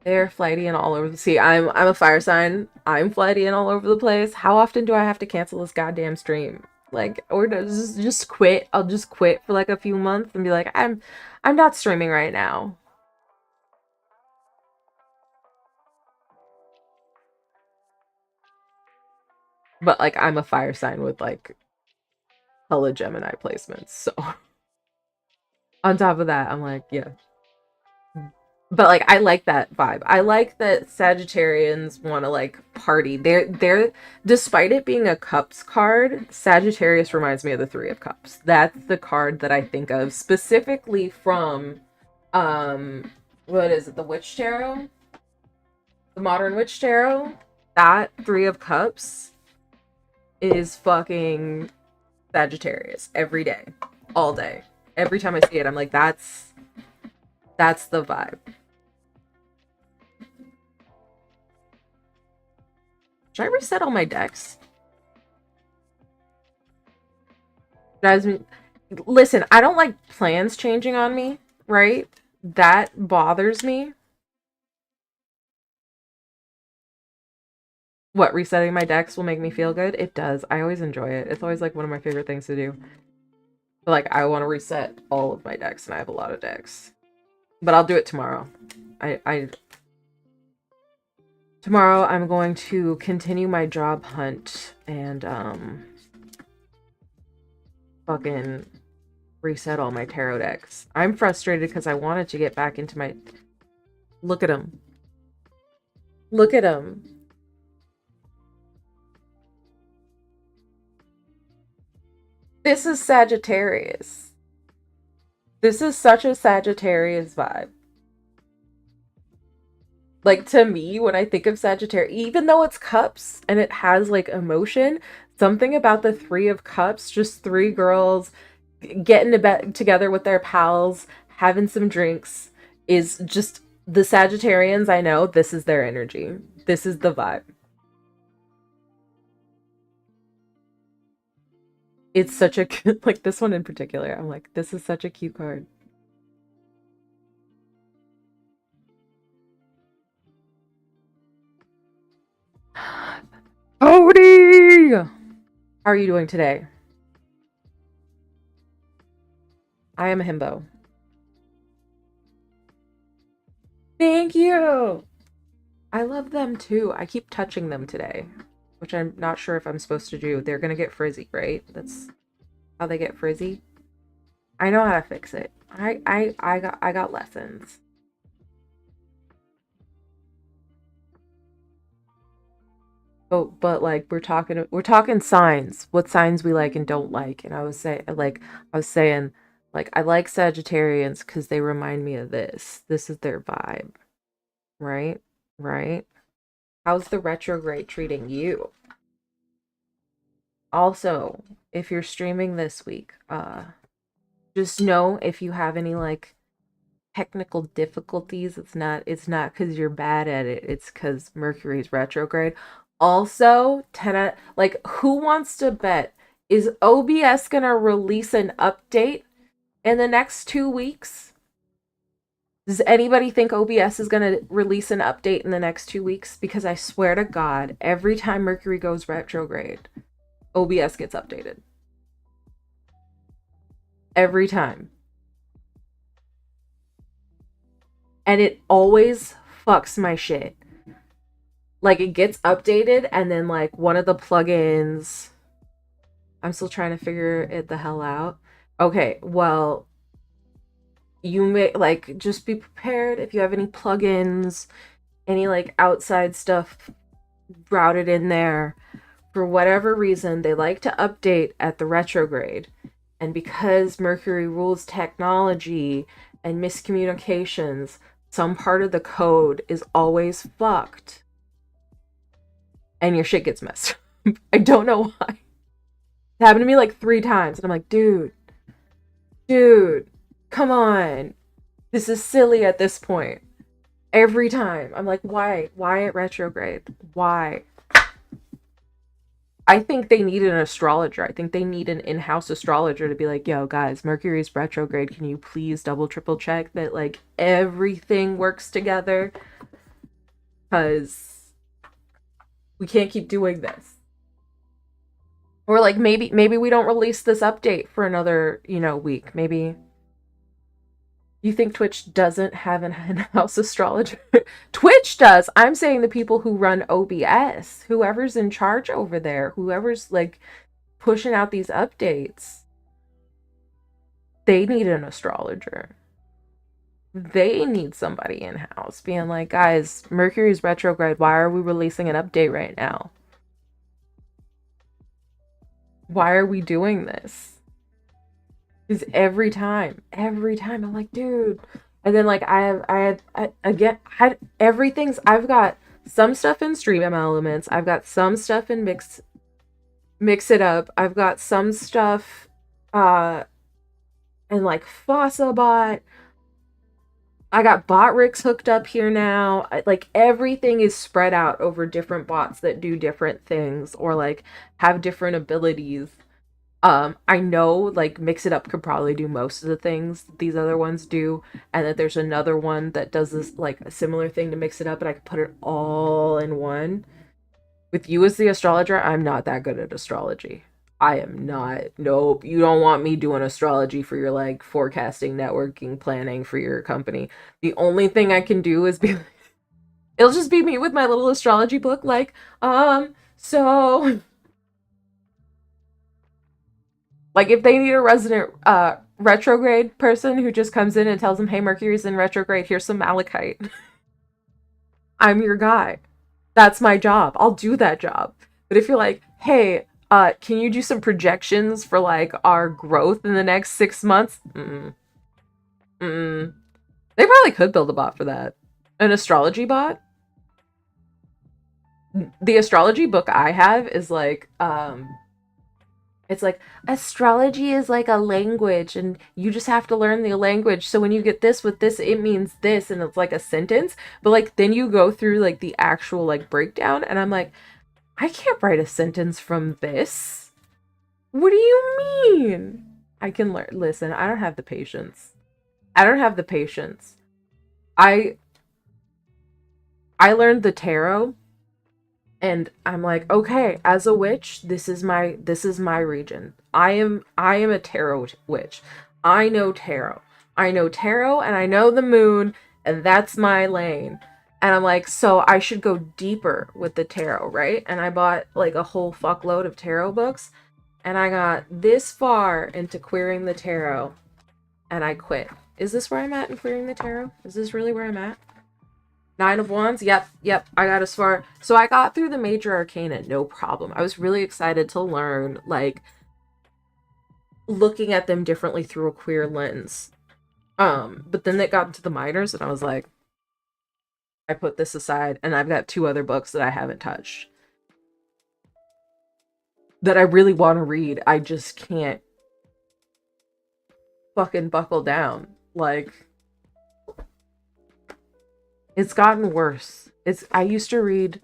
They're flighty and all over the sea. I'm a fire sign. I'm flighty and all over the place. How often do I have to cancel this goddamn stream? Like, or just quit? I'll just quit for like a few months and be like, I'm not streaming right now. But like, I'm a fire sign with like hella Gemini placements. So on top of that, I'm like, yeah. But like I like that vibe. I like that Sagittarians want to like party. They're despite it being a cups card, Sagittarius reminds me of the 3 of Cups. That's the card that I think of specifically from what is it? The Witch Tarot? The Modern Witch Tarot? That 3 of Cups is fucking Sagittarius every day, all day. Every time I see it, I'm like that's the vibe. Should I reset all my decks? Drives me. Listen, I don't like plans changing on me, right? That bothers me. What, resetting my decks will make me feel good? It does. I always enjoy it. It's always like one of my favorite things to do. But like, I want to reset all of my decks, and I have a lot of decks. But I'll do it tomorrow. Tomorrow I'm going to continue my job hunt and fucking reset all my tarot decks. I'm frustrated because I wanted to get back into my... Look at him. Look at him. This is Sagittarius. This is such a Sagittarius vibe. Like, to me, when I think of Sagittarius, even though it's cups and it has, like, emotion, something about the 3 of Cups, just 3 girls getting to bed together with their pals, having some drinks, is just the Sagittarians I know, this is their energy. This is the vibe. It's such a, like, this one in particular, I'm like, this is such a cute card. Cody! How are you doing today? I am a himbo. Thank you! I love them too. I keep touching them today, which I'm not sure if I'm supposed to do. They're gonna get frizzy, right? That's how they get frizzy. I know how to fix it. I got lessons. But like we're talking signs, what signs we like and don't like. And I was saying like I like Sagittarians because they remind me of this. This is their vibe. Right? Right? How's the retrograde treating you? Also, if you're streaming this week, just know if you have any like technical difficulties, it's not because you're bad at it, it's because Mercury's retrograde. Also, like, who wants to bet? Is OBS gonna release an update in the next 2 weeks? Does anybody think OBS is gonna release an update in the next 2 weeks? Because I swear to God, every time Mercury goes retrograde, OBS gets updated. Every time. And it always fucks my shit. Like, it gets updated, and then, like, one of the plugins... I'm still trying to figure it the hell out. Okay, well, you may, like, just be prepared if you have any plugins, any, like, outside stuff routed in there. For whatever reason, they like to update at the retrograde. And because Mercury rules technology and miscommunications, some part of the code is always fucked and your shit gets messed up. I don't know why. It happened to me like 3 times and I'm like, dude, come on. This is silly at this point. Every time. I'm like, why? Why at retrograde? Why? I think they need an astrologer. I think they need an in-house astrologer to be like, yo, guys, Mercury's retrograde. Can you please double, triple check that like everything works together? Because we can't keep doing this. Or like maybe we don't release this update for another, week. Maybe you think Twitch doesn't have an in-house astrologer? Twitch does. I'm saying the people who run OBS, whoever's in charge over there, whoever's like pushing out these updates, they need an astrologer. They need somebody in-house being like, guys, Mercury's retrograde. Why are we releasing an update right now? Why are we doing this? Because every time I'm like, dude. And then like I had everything's, I've got some stuff in Stream Elements, I've got some stuff in Mix It Up, I've got some stuff in like FossaBot. I got Botrix hooked up here now. Like everything is spread out over different bots that do different things or like have different abilities. I know like Mix It Up could probably do most of the things these other ones do, and that there's another one that does this like a similar thing to Mix It Up, and I could put it all in one. With you as the astrologer, I'm not that good at astrology. I am not. Nope. You don't want me doing astrology for your like forecasting, networking, planning for your company. The only thing I can do is be it'll just be me with my little astrology book like, so like if they need a resident retrograde person who just comes in and tells them, hey, Mercury's in retrograde, here's some malachite. I'm your guy. That's my job. I'll do that job. But if you're like, hey, can you do some projections for like our growth in the next 6 months? They probably could build a bot for that. An astrology bot? The astrology book I have is like, it's like, astrology is like a language and you just have to learn the language. So when you get this with this, it means this, and it's like a sentence. But like then you go through like the actual like breakdown and I'm like, I can't write a sentence from this. What do you mean? I can learn. Listen, I don't have the patience. I learned the tarot. And I'm like, okay, as a witch, this is my region. I am a tarot witch. I know tarot and I know the moon, and that's my lane. And I'm like, so I should go deeper with the tarot, right? And I bought like a whole fuckload of tarot books, and I got this far into queering the tarot, and I quit. Is this where I'm at in queering the tarot? Is this really where I'm at? 9 of Wands? Yep. I got as far. So I got through the major arcana, no problem. I was really excited to learn, like, looking at them differently through a queer lens. But then it got into the minors, and I was like, I put this aside, and I've got 2 other books that I haven't touched. That I really want to read. I just can't fucking buckle down. Like, it's gotten worse. I used to read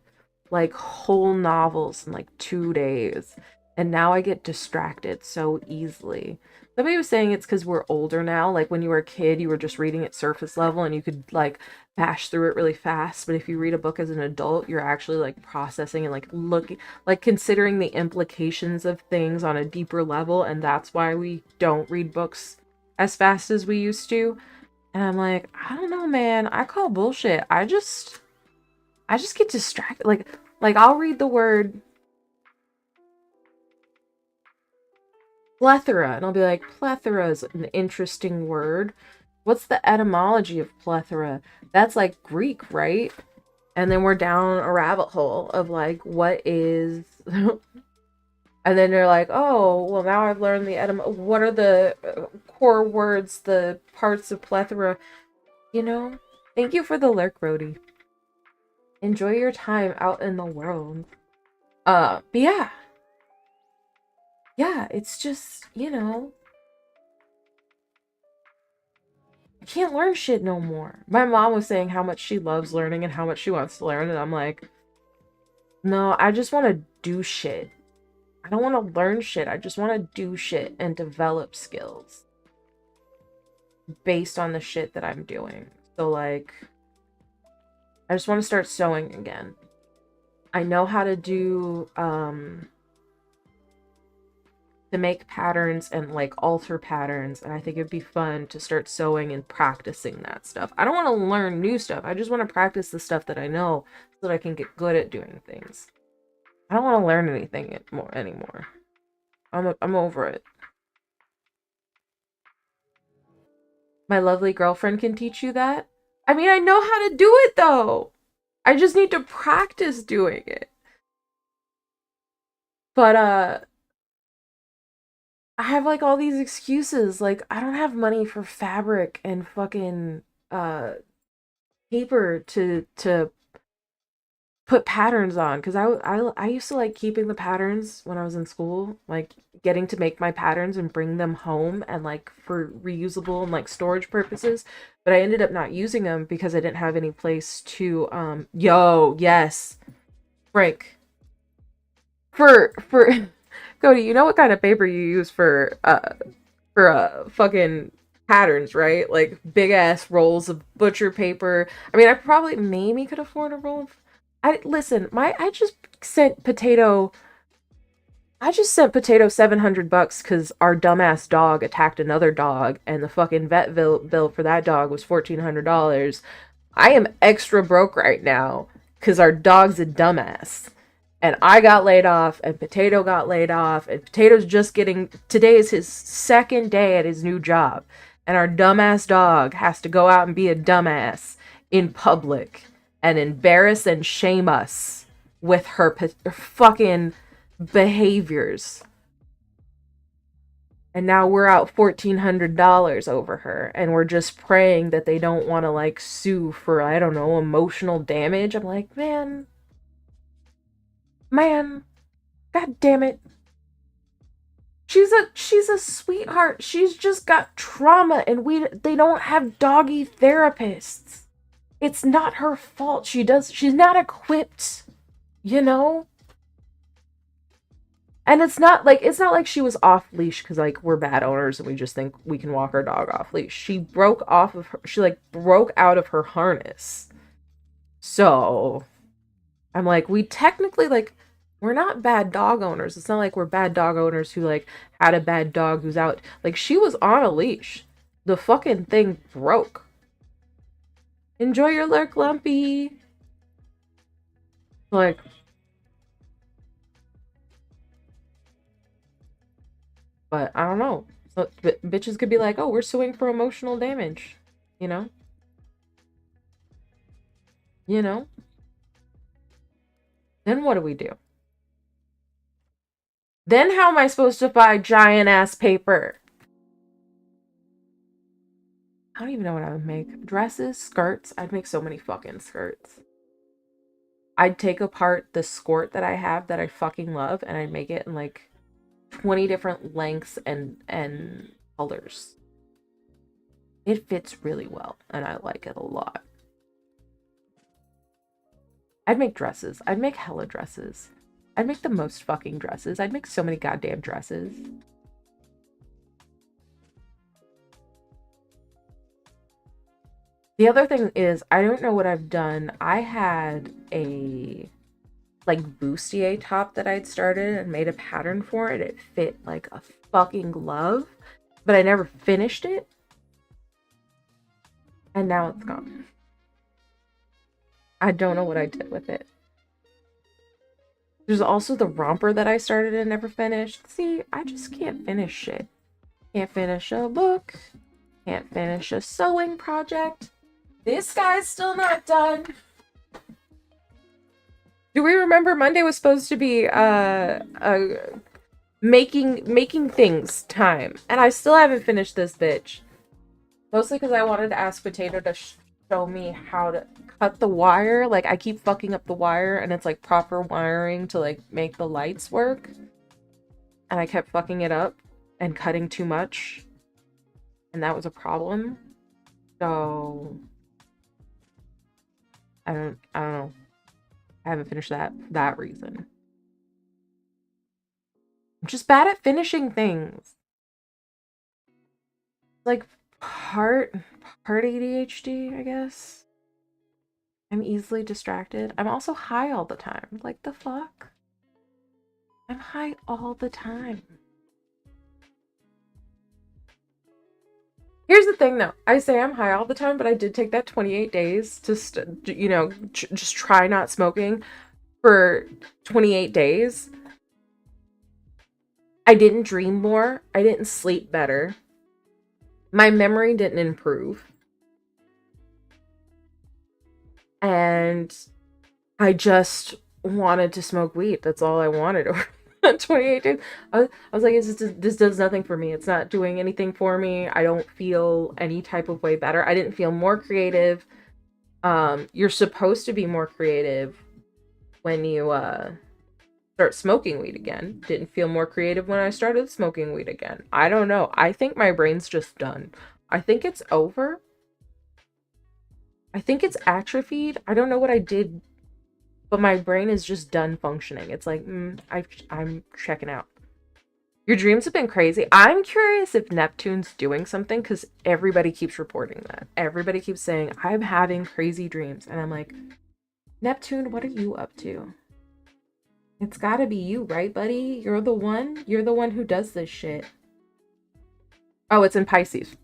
like whole novels in like 2 days, and now I get distracted so easily. Somebody was saying it's because we're older now. Like when you were a kid, you were just reading at surface level and you could like bash through it really fast. But if you read a book as an adult, you're actually like processing and like looking, like considering the implications of things on a deeper level. And that's why we don't read books as fast as we used to. And I'm like, I don't know, man. I call bullshit. I just get distracted. Like I'll read the word plethora and I'll be like, plethora is an interesting word. What's the etymology of plethora? That's like Greek, right? And then we're down a rabbit hole of like, what is and then they're like, oh, well, now I've learned the what are the core words, the parts of plethora, you know? Thank you for the lurk, Brody. Enjoy your time out in the world. But yeah. Yeah, it's just, you know, I can't learn shit no more. My mom was saying how much she loves learning and how much she wants to learn, and I'm like, no, I just want to do shit. I don't want to learn shit. I just want to do shit and develop skills based on the shit that I'm doing. So, like, I just want to start sewing again. I know how to do, to make patterns and like alter patterns, and I think it'd be fun to start sewing and practicing that stuff. I don't want to learn new stuff. I just want to practice the stuff that I know so that I can get good at doing things. I don't want to learn anything anymore. I'm over it. My lovely girlfriend can teach you that. I mean, I know how to do it though. I just need to practice doing it. But I have like all these excuses. Like, I don't have money for fabric and fucking paper to put patterns on, because I used to like keeping the patterns when I was in school, like getting to make my patterns and bring them home and like for reusable and like storage purposes, but I ended up not using them because I didn't have any place to yes, Frank, for Cody, you know what kind of paper you use for fucking patterns, right? Like big ass rolls of butcher paper. I mean, I probably maybe could afford a roll of I just sent Potato 700 bucks because our dumbass dog attacked another dog, and the fucking vet bill for that dog was $1,400. I am extra broke right now because our dog's a dumbass. And I got laid off, and Potato got laid off, and Potato's just getting, today is his second day at his new job, and our dumbass dog has to go out and be a dumbass in public and embarrass and shame us with her fucking behaviors. And now we're out $1,400 over her, and we're just praying that they don't want to like sue for, I don't know, emotional damage. I'm like, man, god damn it. She's a sweetheart. She's just got trauma, and they don't have doggy therapists. It's not her fault. She's not equipped, you know? And it's not like she was off leash because like we're bad owners and we just think we can walk our dog off leash. She broke out of her harness. So I'm like, we technically like, we're not bad dog owners. It's not like we're bad dog owners who like had a bad dog who's out. Like, she was on a leash. The fucking thing broke. Enjoy your lurk, Lumpy. Like, but I don't know. So bitches could be like, oh, we're suing for emotional damage. You know? You know? Then what do we do? Then how am I supposed to buy giant ass paper? I don't even know what I would make. Dresses, skirts. I'd make so many fucking skirts. I'd take apart the skirt that I have that I fucking love, and I'd make it in like 20 different lengths and colors. It fits really well, and I like it a lot. I'd make dresses. I'd make hella dresses. I'd make the most fucking dresses. I'd make so many goddamn dresses. The other thing is, I don't know what I've done. I had a like bustier top that I'd started and made a pattern for it. It fit like a fucking glove, but I never finished it. And now it's gone. I don't know what I did with it. There's also the romper that I started and never finished. See, I just can't finish shit. Can't finish a book. Can't finish a sewing project. This guy's still not done. Do we remember Monday was supposed to be making things time, and I still haven't finished this bitch. Mostly because I wanted to ask Potato to show me how to cut the wire. Like, I keep fucking up the wire, and it's like proper wiring to like make the lights work. And I kept fucking it up and cutting too much. And that was a problem. So I don't know. I haven't finished that for that reason. I'm just bad at finishing things. Like part ADHD, I guess. I'm easily distracted. I'm also high all the time. Like the fuck? I'm high all the time. Here's the thing though. I say I'm high all the time, but I did take that 28 days to just try not smoking for 28 days. I didn't dream more. I didn't sleep better. My memory didn't improve. And I just wanted to smoke weed. That's all I wanted over 28 days. I was like, this does nothing for me. It's not doing anything for me. I don't feel any type of way better. I didn't feel more creative. You're supposed to be more creative when you start smoking weed again. Didn't feel more creative when I started smoking weed again. I don't know. I think my brain's just done. I think it's over. I think it's atrophied. I don't know what I did, but my brain is just done functioning. It's like, I'm checking out. Your dreams have been crazy. I'm curious if Neptune's doing something because everybody keeps reporting that. Everybody keeps saying, I'm having crazy dreams. And I'm like, Neptune, what are you up to? It's gotta be you, right, buddy? You're the one? You're the one who does this shit. Oh, it's in Pisces.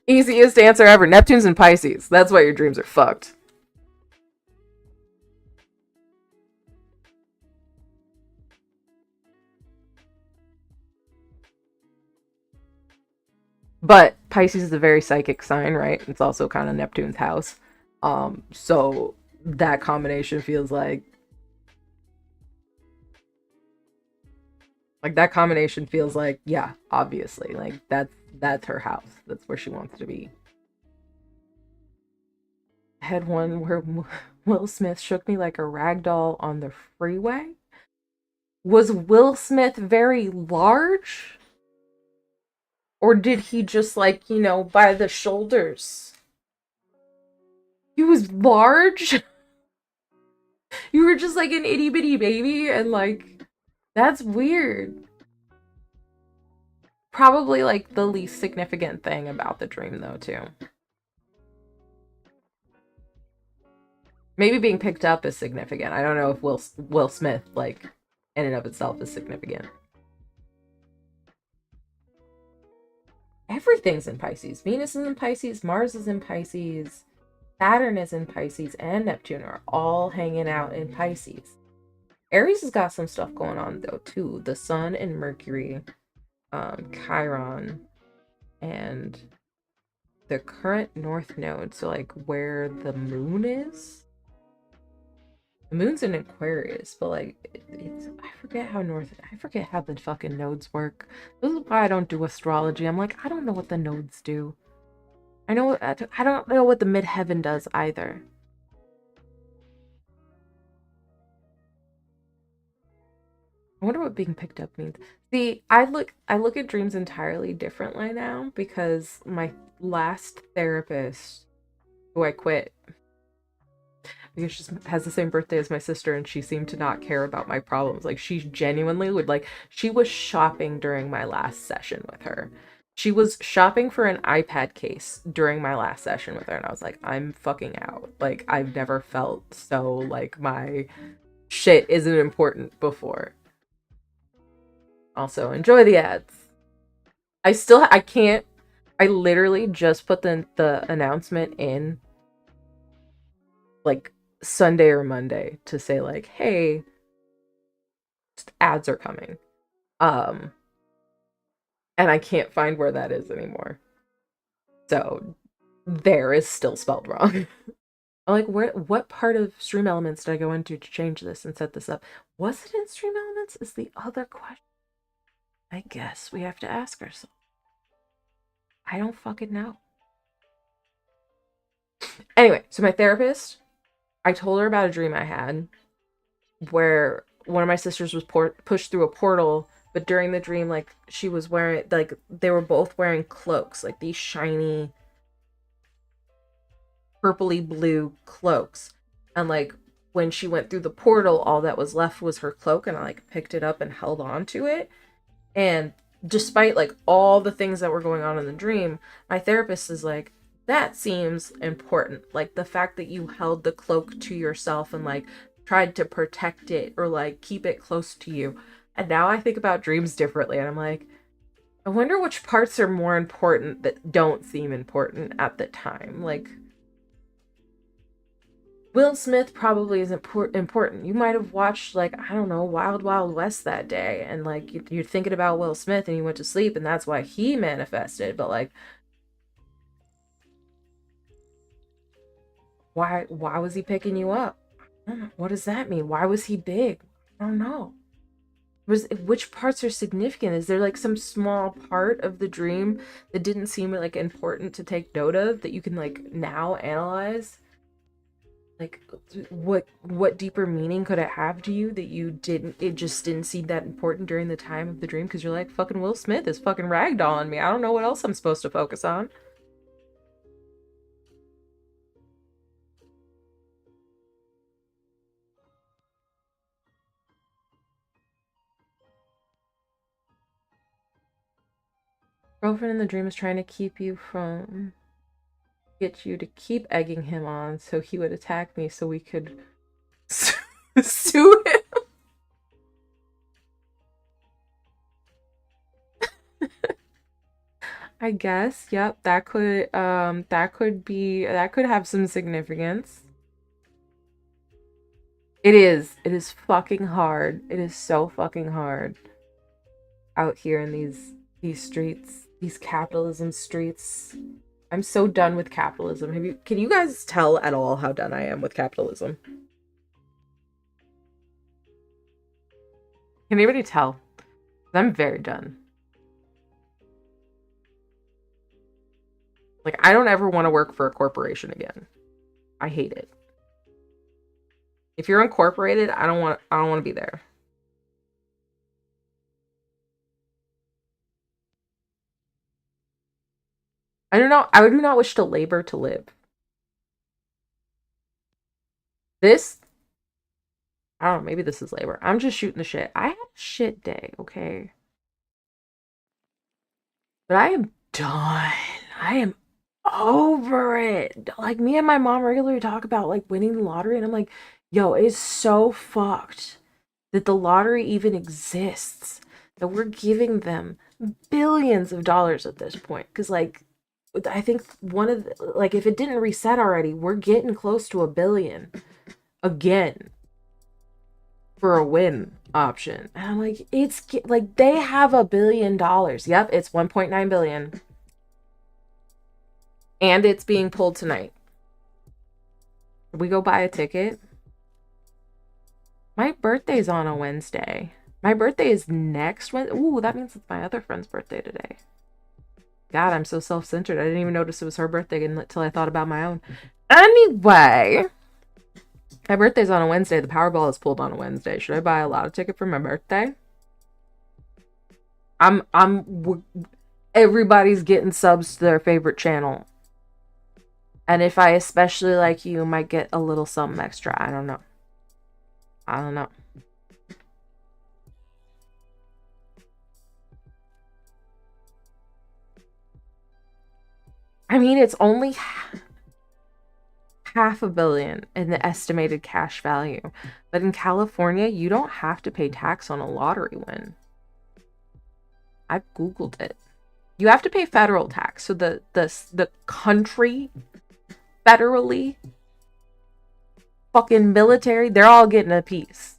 Easiest answer ever. Neptune's in Pisces. That's why your dreams are fucked. But Pisces is a very psychic sign, right? It's also kind of Neptune's house. So that combination feels like that combination feels like, yeah, obviously. Like that's her house. That's where she wants to be. I had one where Will Smith shook me like a rag doll on the freeway. Was Will Smith very large? Or did he just, like, by the shoulders? He was large? You were just like an itty bitty baby, and like, that's weird. Probably like the least significant thing about the dream, though, too. Maybe being picked up is significant. I don't know if Will Smith, like, in and of itself is significant. Everything's in Pisces. Venus is in Pisces, Mars is in Pisces, Saturn is in Pisces, and Neptune are all hanging out in Pisces. Aries has got some stuff going on, though, too. The Sun and Mercury, Chiron, and the current North Node, so, like, where the moon is? The moon's in Aquarius, but, like, I forget how the fucking nodes work. This is why I don't do astrology. I'm like, I don't know what the nodes do. I don't know what the midheaven does either. I wonder what being picked up means. See, I look at dreams entirely differently now because my last therapist, who I quit because she has the same birthday as my sister, and she seemed to not care about my problems. Like, she genuinely would, like, she was shopping during my last session with her. She was shopping for an iPad case during my last session with her, and I was like, I'm fucking out. Like, I've never felt so, like, my shit isn't important before. Also, enjoy the ads. I literally just put the announcement in, like, Sunday or Monday to say, like, hey, ads are coming. And I can't find where that is anymore. So there is still spelled wrong. I'm like, what part of Stream Elements did I go into to change this and set this up? Was it in Stream Elements? Is the other question. I guess we have to ask ourselves. I don't fucking know. Anyway, so my therapist, I told her about a dream I had where one of my sisters was pushed through a portal, but during the dream, like, she was wearing, like, they were both wearing cloaks, like these shiny purpley blue cloaks. And like when she went through the portal, all that was left was her cloak, and I like picked it up and held on to it. And despite like all the things that were going on in the dream, my therapist is like, that seems important. Like the fact that you held the cloak to yourself and like tried to protect it or like keep it close to you. And now I think about dreams differently, and I'm like, I wonder which parts are more important that don't seem important at the time. Like, Will Smith probably isn't important. You might have watched, like, I don't know, Wild Wild West that day, and like you're thinking about Will Smith and you went to sleep, and that's why he manifested. But like, why was he picking you up? I don't know. What does that mean? Why was he big? I don't know. Which parts are significant? Is there like some small part of the dream that didn't seem like important to take note of that you can like now analyze? Like, what deeper meaning could it have to you that it just didn't seem that important during the time of the dream because you're like, fucking Will Smith is fucking ragdolling me, I don't know what else I'm supposed to focus on. Girlfriend in the dream is trying to get you to keep egging him on so he would attack me so we could sue him. I guess, yep, that could have some significance. It is fucking hard. It is so fucking hard out here in these streets, these capitalism streets. I'm so done with capitalism. Can you guys tell at all how done I am with capitalism? Can anybody tell? I'm very done. Like, I don't ever want to work for a corporation again. I hate it. If you're incorporated, I don't want to be there. I do not wish to labor to live. This, I don't know, maybe this is labor. I'm just shooting the shit. I had a shit day, okay? But I am done. I am over it. Like, me and my mom regularly talk about like winning the lottery, and I'm like, yo, it's so fucked that the lottery even exists, that we're giving them billions of dollars at this point. Because like, I think like, if it didn't reset already, we're getting close to $1 billion again for a win option. And I'm like, it's like, they have $1 billion. Yep, it's 1.9 billion. And it's being pulled tonight. We go buy a ticket. My birthday's on a Wednesday. My birthday is next Wednesday. Ooh, that means it's my other friend's birthday today. God, I'm so self-centered. I didn't even notice it was her birthday until I thought about my own. Anyway, my birthday's on a Wednesday. The Powerball is pulled on a Wednesday. Should I buy a lotto ticket for my birthday? Everybody's getting subs to their favorite channel. And if I especially like you, might get a little something extra. I don't know. I mean, it's only $500 million in the estimated cash value. But in California, you don't have to pay tax on a lottery win. I've Googled it. You have to pay federal tax. So the country, federally, fucking military, they're all getting a piece.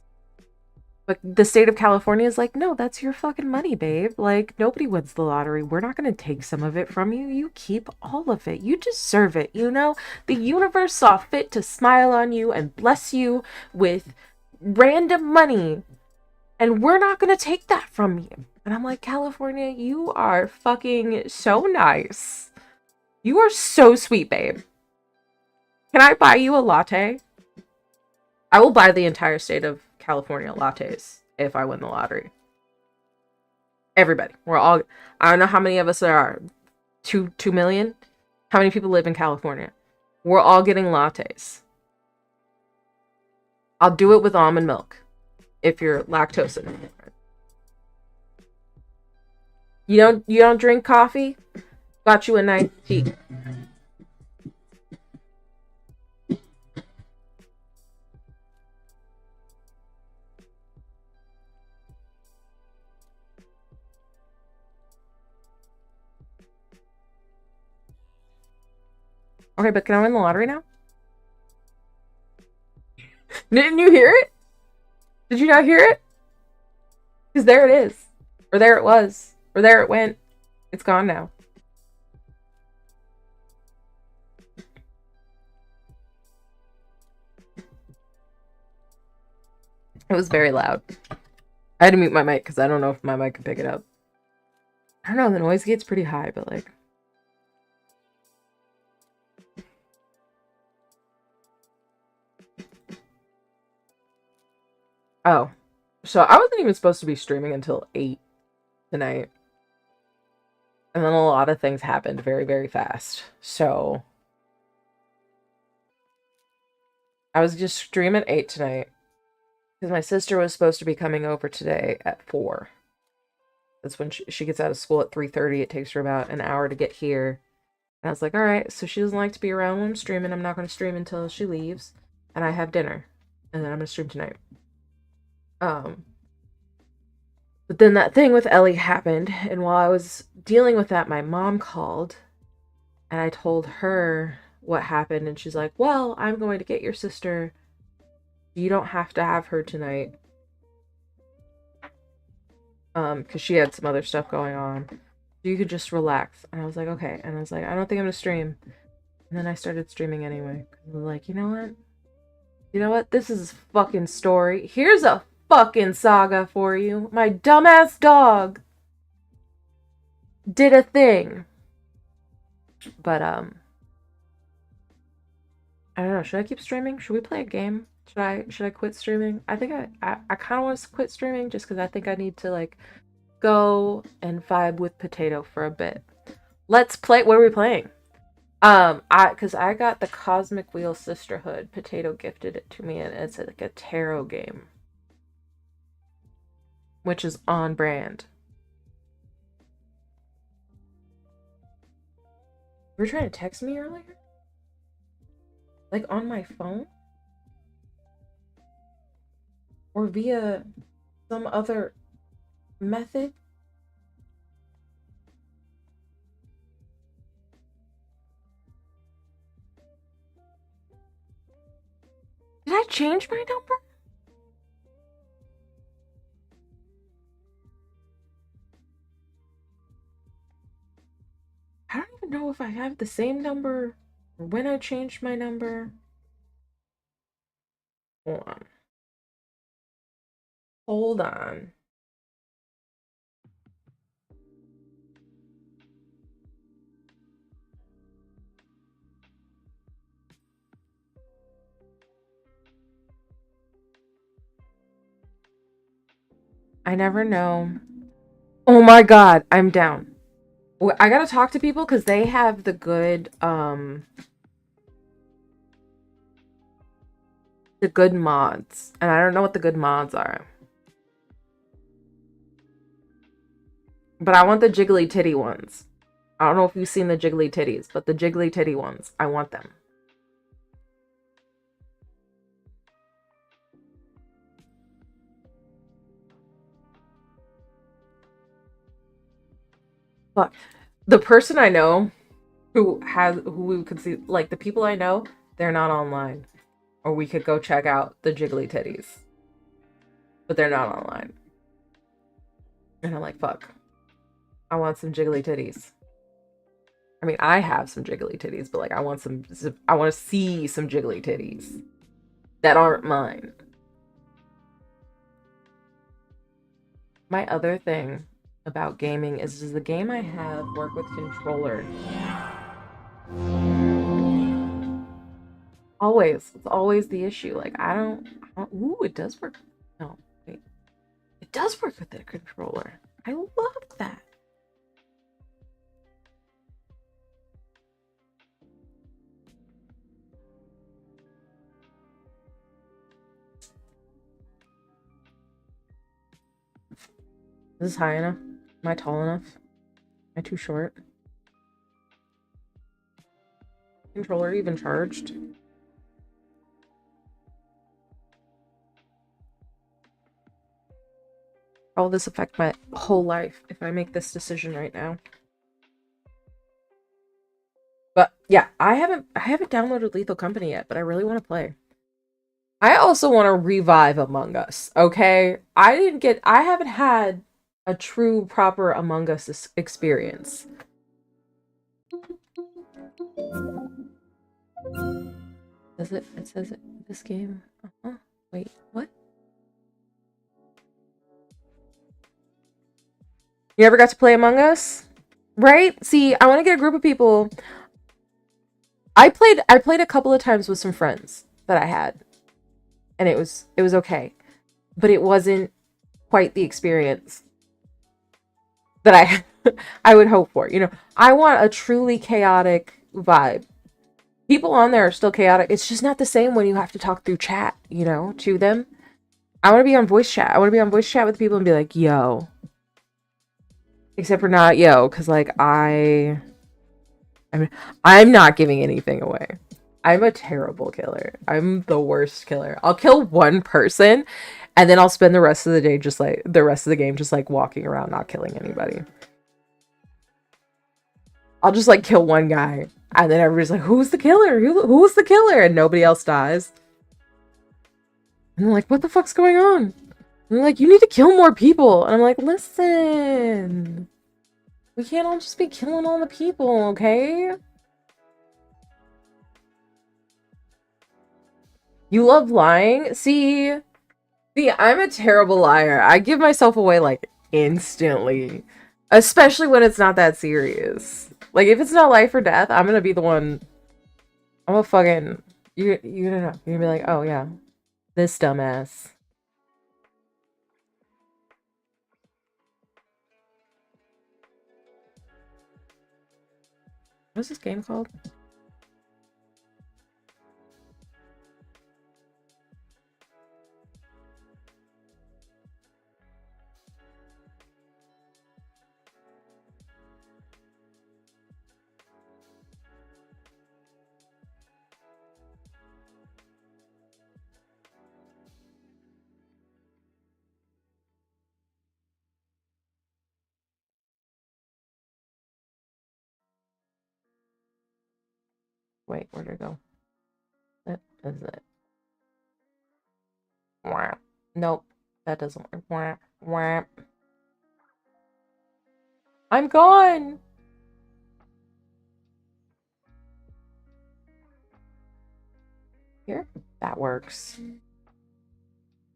But the state of California is like, no, that's your fucking money, babe. Like, nobody wins the lottery. We're not going to take some of it from you. You keep all of it. You deserve it, you know? The universe saw fit to smile on you and bless you with random money. And we're not going to take that from you. And I'm like, California, you are fucking so nice. You are so sweet, babe. Can I buy you a latte? I will buy the entire state of California lattes if I win the lottery. Everybody. We're all, I don't know how many of us there are. 2 million? How many people live in California? We're all getting lattes. I'll do it with almond milk if you're lactose intolerant. You don't drink coffee? Got you a nice tea. Okay, but can I win the lottery now? Didn't you hear it? Did you not hear it? Because there it is. Or there it was. Or there it went. It's gone now. It was very loud. I had to mute my mic because I don't know if my mic can pick it up. I don't know, the noise gate's pretty high, but like... Oh. So I wasn't even supposed to be streaming until 8 tonight. And then a lot of things happened very, very fast. So... I was just streaming at 8 tonight. Because my sister was supposed to be coming over today at 4. That's when she gets out of school at 3:30. It takes her about an hour to get here. And I was like, alright, so she doesn't like to be around when I'm streaming. I'm not going to stream until she leaves. And I have dinner. And then I'm going to stream tonight. But then that thing with Ellie happened. And while I was dealing with that, my mom called. And I told her what happened. And she's like, well, I'm going to get your sister. You don't have to have her tonight. Because she had some other stuff going on. You could just relax. And I was like, okay. And I was like, I don't think I'm gonna stream. And then I started streaming anyway. I was like, you know what? You know what? This is a fucking story. Here's a fucking saga for you. My dumbass dog did a thing. But, I don't know. Should I keep streaming? Should we play a game? Should I quit streaming? I think I kind of want to quit streaming just because I think I need to like go and vibe with Potato for a bit. Let's play. What are we playing? Because I got the Cosmic Wheel Sisterhood. Potato gifted it to me, and it's like a tarot game, which is on brand. You were trying to text me earlier, like on my phone. Or via some other method? Did I change my number? I don't even know if I have the same number or when I changed my number. Hold on. Hold on. I never know. Oh my god, I'm down. I gotta talk to people because they have the good mods. And I don't know what the good mods are. But I want the jiggly titty ones. I don't know if you've seen the jiggly titties, but the jiggly titty ones, I want them. Fuck. The person I know who we could see, like the people I know, they're not online. Or we could go check out the jiggly titties. But they're not online. And I'm like, fuck. I want some jiggly titties. I mean, I have some jiggly titties, but like I want to see some jiggly titties that aren't mine. My other thing about gaming is, does the game I have work with controller? Always. It's always the issue. Like, ooh, it does work. No, wait. It does work with the controller. I love that. Is this high enough? Am I tall enough? Am I too short? Controller even charged? How will this affect my whole life if I make this decision right now? But yeah, I haven't downloaded Lethal Company yet, but I really want to play. I also want to revive Among Us, okay? I haven't had a true proper Among Us experience. It says it, this game. Wait, what? You ever got to play Among Us? Right? See, I want to get a group of people. I played a couple of times with some friends that I had, and it was okay, but it wasn't quite the experience that I would hope for. You know, I want a truly chaotic vibe. People on there are still chaotic. It's just not the same when you have to talk through chat, you know, to them. I want to be on voice chat. I want to be on voice chat with people and be like, yo. Except for not yo, because like I'm not giving anything away. I'm a terrible killer. I'm the worst killer. I'll kill one person and then I'll spend the rest of the day just like the rest of the game just like walking around not killing anybody. I'll just like kill one guy and then everybody's like, who's the killer? Who's the killer? And nobody else dies. And they're like, what the fuck's going on? And they're like, you need to kill more people. And I'm like, listen, we can't all just be killing all the people, okay? You love lying? See, I'm a terrible liar. I give myself away like instantly, especially when it's not that serious. Like if it's not life or death, I'm gonna be the one. I'm a fucking you don't know. You're gonna be like, oh yeah, this dumbass. What's this game called? Wait, where'd it go? That is it. Wah. Nope, that doesn't work. Wah. Wah. I'm gone! Here? That works.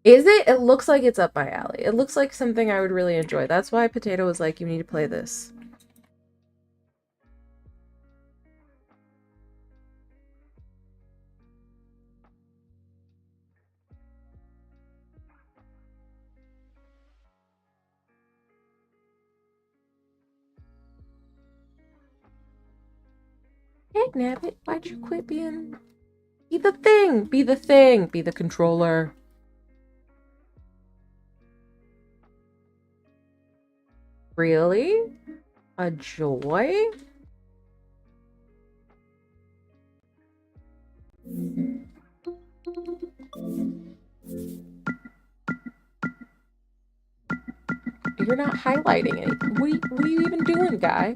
Is it? It looks like it's up my alley. It looks like something I would really enjoy. That's why Potato was like, you need to play this. Hey, Nabbit, why'd you quit being... Be the thing! Be the thing! Be the controller. Really? A joy? You're not highlighting anything. What are you even doing, guy?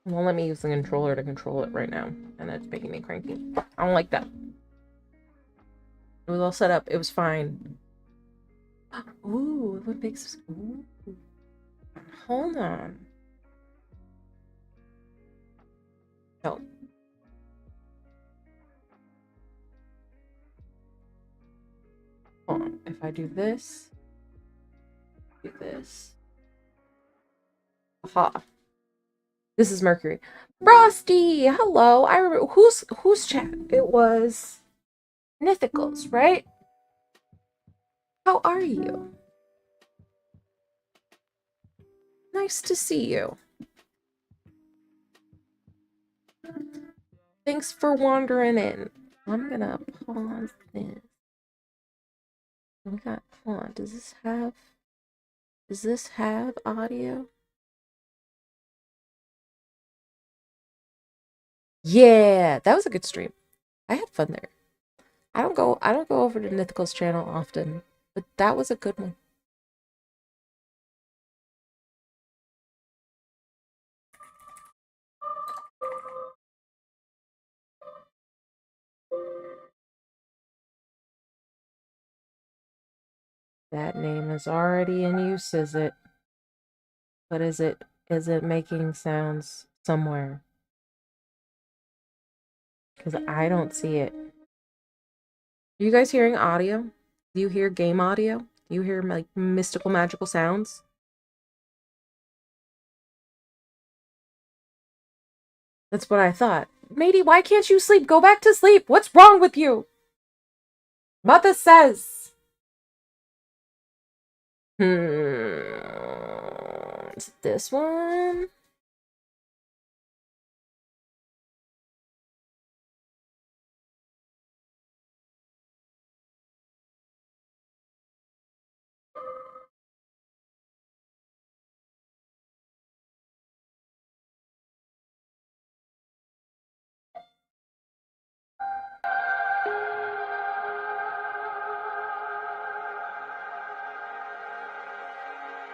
Won't let me use the controller to control it right now, and that's making me cranky. I don't like that. It was all set up. It was fine. Ooh, what makes... Ooh. Hold on. No. Hold on. If I do this, do this. Aha. This is Mercury. Frosty! Hello! I remember... Whose chat? It was... Mythicals, right? How are you? Nice to see you. Thanks for wandering in. I'm gonna pause this. We got, hold on, does this have audio? Yeah, that was a good stream. I had fun there. I don't go over to Mythical's channel often, but that was a good one. That name is already in use, is it? But is it making sounds somewhere? Because I don't see it. Are you guys hearing audio? Do you hear game audio? Do you hear like mystical magical sounds? That's what I thought. Matey, why can't you sleep? Go back to sleep. What's wrong with you? Mother says. Is it this one?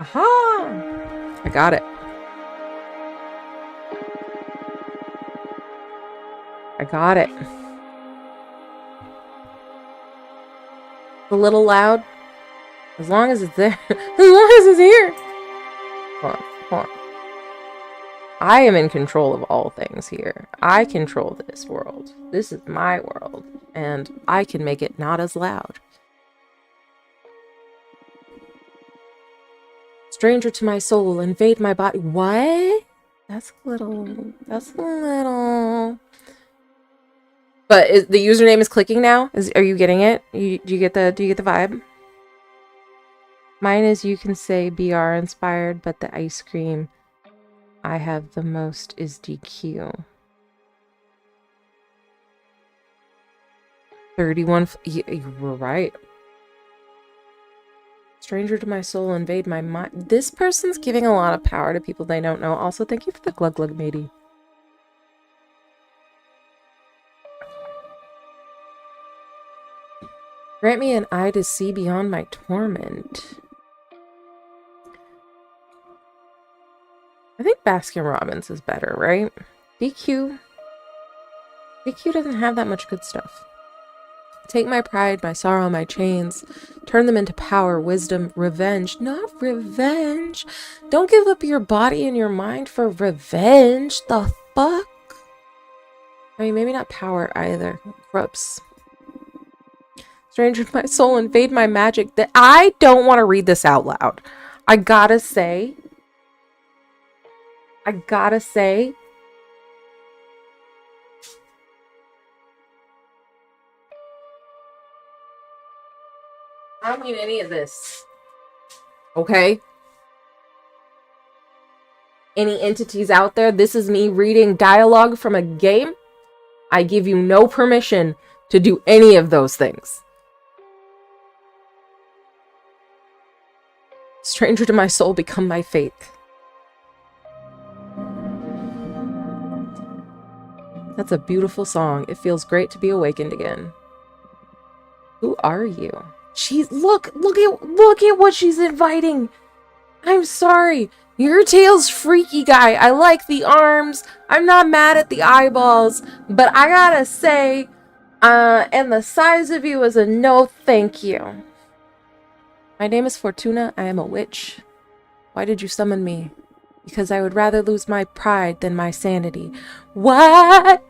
Aha! I got it. I got it. A little loud. As long as it's there. As long as it's here. Hold on. Hold on. I am in control of all things here. I control this world. This is my world. And I can make it not as loud. Stranger to my soul, invade my body. What? That's a little. But the username is clicking now. Are you getting it? Do you get the vibe? Mine is, you can say BR inspired, but the ice cream I have the most is DQ. 31. You were right. Stranger to my soul, invade my mind. This person's giving a lot of power to people they don't know. Also, thank you for the glug glug, matey. Grant me an eye to see beyond my torment. I think Baskin Robbins is better, right? DQ doesn't have that much good stuff. Take my pride, my sorrow, my chains. Turn them into power, wisdom, revenge. Not revenge. Don't give up your body and your mind for revenge. The fuck? I mean, maybe not power either. Gross. Stranger to my soul, invade my magic. I don't want to read this out loud. I gotta say. I don't mean any of this. Okay? Any entities out there, this is me reading dialogue from a game. I give you no permission to do any of those things. Stranger to my soul, become my faith. That's a beautiful song. It feels great to be awakened again. Who are you? Look at what she's inviting. I'm sorry. Your tail's freaky, guy. I like the arms. I'm not mad at the eyeballs, but I gotta say, and the size of you is a no thank you. My name is Fortuna. I am a witch. Why did you summon me? Because I would rather lose my pride than my sanity. What?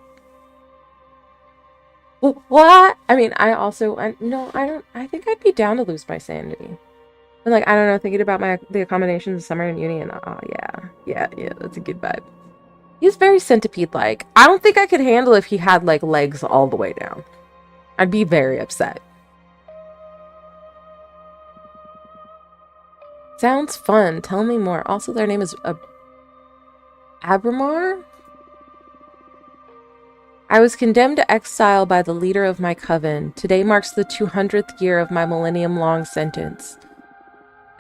What? I mean, no, I think I'd be down to lose my sanity. And like, I don't know, thinking about the accommodations of summer and uni, and yeah, that's a good vibe. He's very centipede-like. I don't think I could handle if he had like legs all the way down. I'd be very upset. Sounds fun. Tell me more. Also, their name is Abramar? I was condemned to exile by the leader of my coven. Today marks the 200th year of my millennium-long sentence.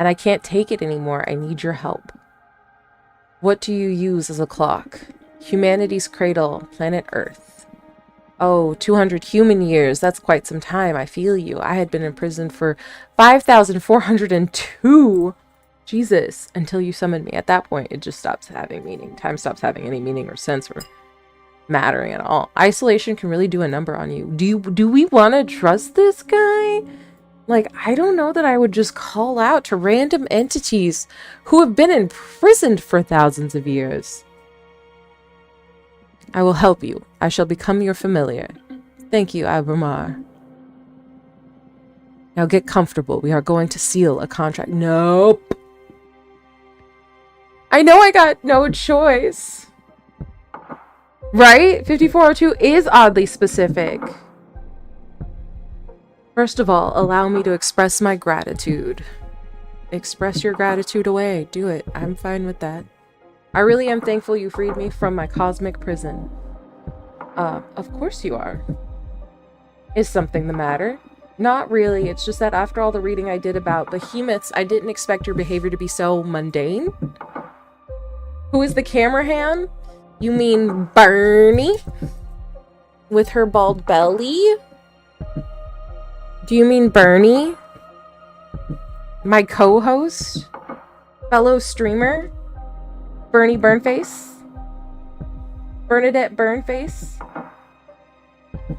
And I can't take it anymore. I need your help. What do you use as a clock? Humanity's cradle, planet Earth. Oh, 200 human years. That's quite some time. I feel you. I had been in prison for 5,402. Jesus, until you summoned me. At that point, it just stops having meaning. Time stops having any meaning or sense or mattering at all. Isolation can really do a number on you. Do we want to trust this guy? Like, I don't know that I would just call out to random entities who have been imprisoned for thousands of years. I will help you. I shall become your familiar. Thank you, Abramar. Now get comfortable. We are going to seal a contract. Nope. I know I got no choice. Right? 5402 is oddly specific. First of all, allow me to express my gratitude. Express your gratitude away. Do it. I'm fine with that. I really am thankful you freed me from my cosmic prison. Of course you are. Is something the matter? Not really. It's just that after all the reading I did about behemoths, I didn't expect your behavior to be so mundane. Who is the camera hand? You mean Bernie? With her bald belly? Do you mean Bernie? My co-host? Fellow streamer? Bernie Burnface? Bernadette Burnface?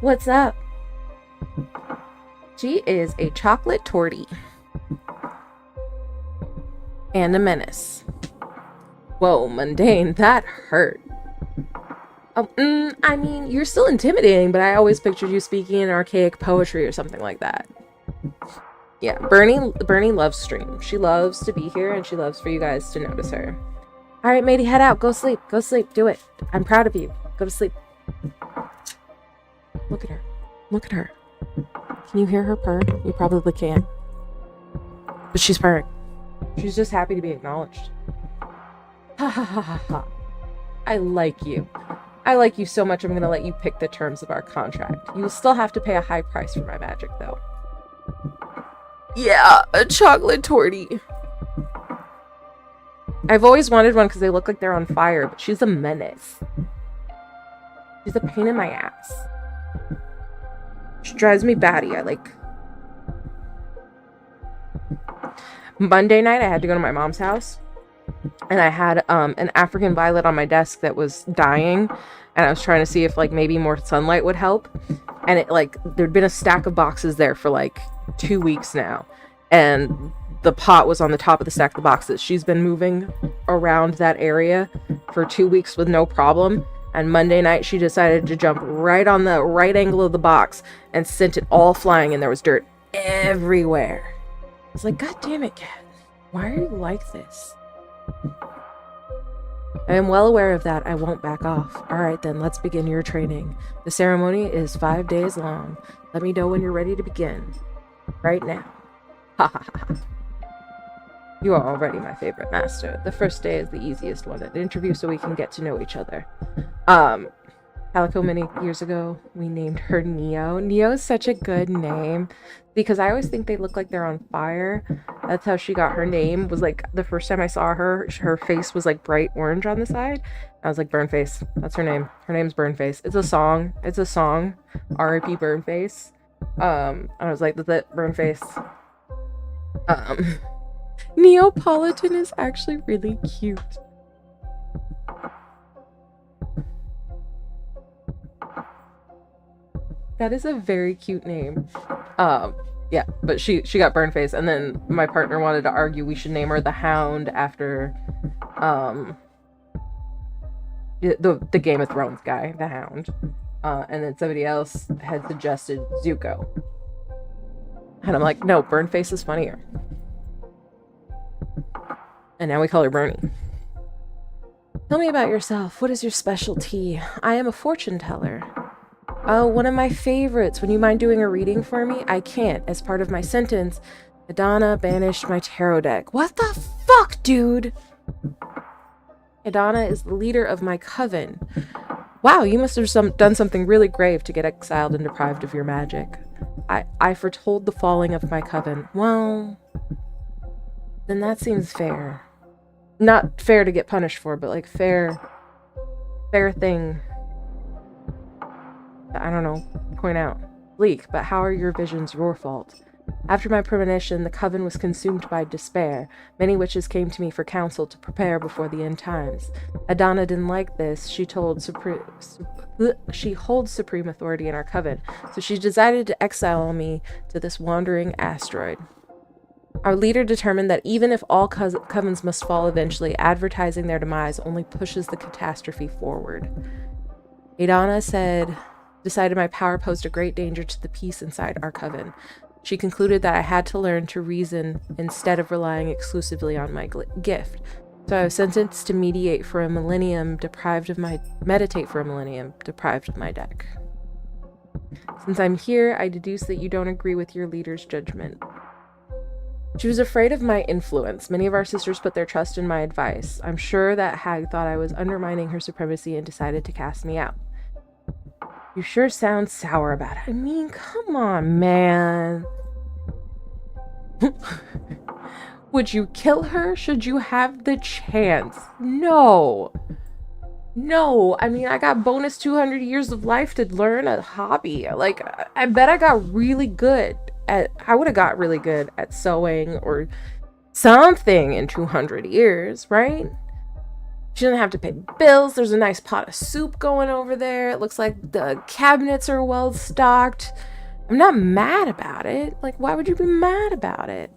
What's up? She is a chocolate tortie. And a menace. Whoa, mundane. That hurt. I mean, you're still intimidating, but I always pictured you speaking in archaic poetry or something like that. Yeah, Bernie loves stream. She loves to be here, and she loves for you guys to notice her. All right, matey, head out. Go sleep. Go sleep. Do it. I'm proud of you. Go to sleep. Look at her. Look at her. Can you hear her purr? You probably can't. But she's purring. She's just happy to be acknowledged. Ha ha ha ha ha. I like you. I like you so much I'm gonna let you pick the terms of our contract. You will still have to pay a high price for my magic, though. Yeah, a chocolate tortie. I've always wanted one because they look like they're on fire, but she's a menace. She's a pain in my ass. She drives me batty. Monday night, I had to go to my mom's house. And I had an African violet on my desk that was dying. And I was trying to see if, like, maybe more sunlight would help. And it, like, there'd been a stack of boxes there for, like, 2 weeks now. And the pot was on the top of the stack of the boxes. She's been moving around that area for 2 weeks with no problem. And Monday night, she decided to jump right on the right angle of the box and sent it all flying, and there was dirt everywhere. I was like, God damn it, cat. Why are you like this? I am well aware of that. I won't back off. Alright then, let's begin your training. The ceremony is 5 days long. Let me know when you're ready to begin. Right now. Ha ha ha. You are already my favorite master. The first day is the easiest one. An interview so we can get to know each other. Calico, many years ago, we named her Neo. Neo is such a good name because I always think they look like they're on fire. That's how she got her name. Was like the first time I saw her, her face was like bright orange on the side. I was like, Burnface. That's her name. Her name's Burnface. It's a song. It's a song. R.I.P. Burnface. I was like, that's it, Burnface. Neapolitan is actually really cute. That is a very cute name. Yeah, but she got burn face, and then my partner wanted to argue we should name her the Hound after the Game of Thrones guy, the Hound. And then somebody else had suggested Zuko. And I'm like, no, burn face is funnier. And now we call her Bernie. Tell me about yourself. What is your specialty? I am a fortune teller. Oh, one of my favorites. Would you mind doing a reading for me? I can't. As part of my sentence, Adana banished my tarot deck. What the fuck, dude? Adana is the leader of my coven. Wow, you must have done something really grave to get exiled and deprived of your magic. I foretold the falling of my coven. Well, then that seems fair. Not fair to get punished for, but like fair thing. I don't know, point out. Bleak, but how are your visions your fault? After my premonition, the coven was consumed by despair. Many witches came to me for counsel to prepare before the end times. Adana didn't like this. She holds supreme authority in our coven, so she decided to exile me to this wandering asteroid. Our leader determined that even if all covens must fall eventually, advertising their demise only pushes the catastrophe forward. Adana decided my power posed a great danger to the peace inside our coven. She concluded that I had to learn to reason instead of relying exclusively on my gift. So I was sentenced to meditate for a millennium, deprived of my deck. Since I'm here, I deduce that you don't agree with your leader's judgment. She was afraid of my influence. Many of our sisters put their trust in my advice. I'm sure that hag thought I was undermining her supremacy and decided to cast me out. You sure sound sour about it. I mean, come on, man. Would you kill her should you have the chance? No. No. I mean, I got bonus 200 years of life to learn a hobby. Like, I bet I got really good I would have got really good at sewing or something in 200 years, right? She doesn't have to pay bills. There's a nice pot of soup going over there. It looks like the cabinets are well stocked. I'm not mad about it. Like, why would you be mad about it?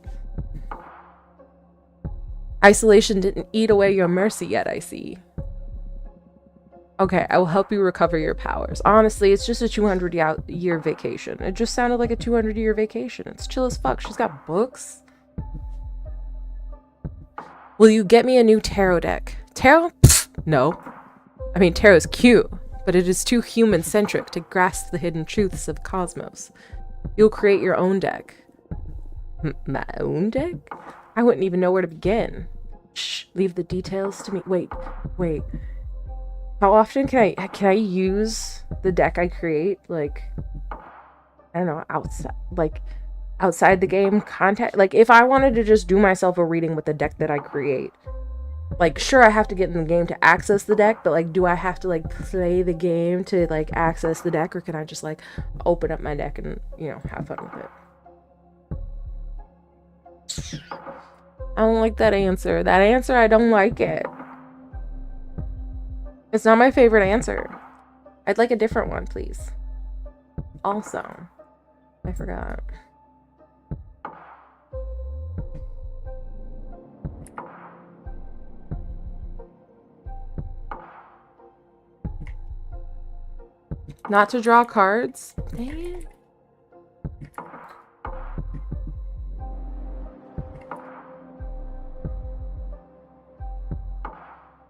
Isolation didn't eat away your mercy yet, I see. Okay, I will help you recover your powers. Honestly, it's just a 200-year vacation. It just sounded like a 200-year vacation. It's chill as fuck. She's got books. Will you get me a new tarot deck? Tarot? Pfft, no. I mean, tarot's cute, but it is too human-centric to grasp the hidden truths of cosmos. You'll create your own deck. My own deck? I wouldn't even know where to begin. Shh, leave the details to me. Wait. How often can I use the deck I create? Like, I don't know, outside the game content. Like, if I wanted to just do myself a reading with the deck that I create, like, sure, I have to get in the game to access the deck, but like, do I have to like play the game to like access the deck, or can I just like open up my deck and, you know, have fun with it? I don't like that answer. That answer, I don't like it. It's not my favorite answer. I'd like a different one, please. Also, I forgot. Not to draw cards? Dang it.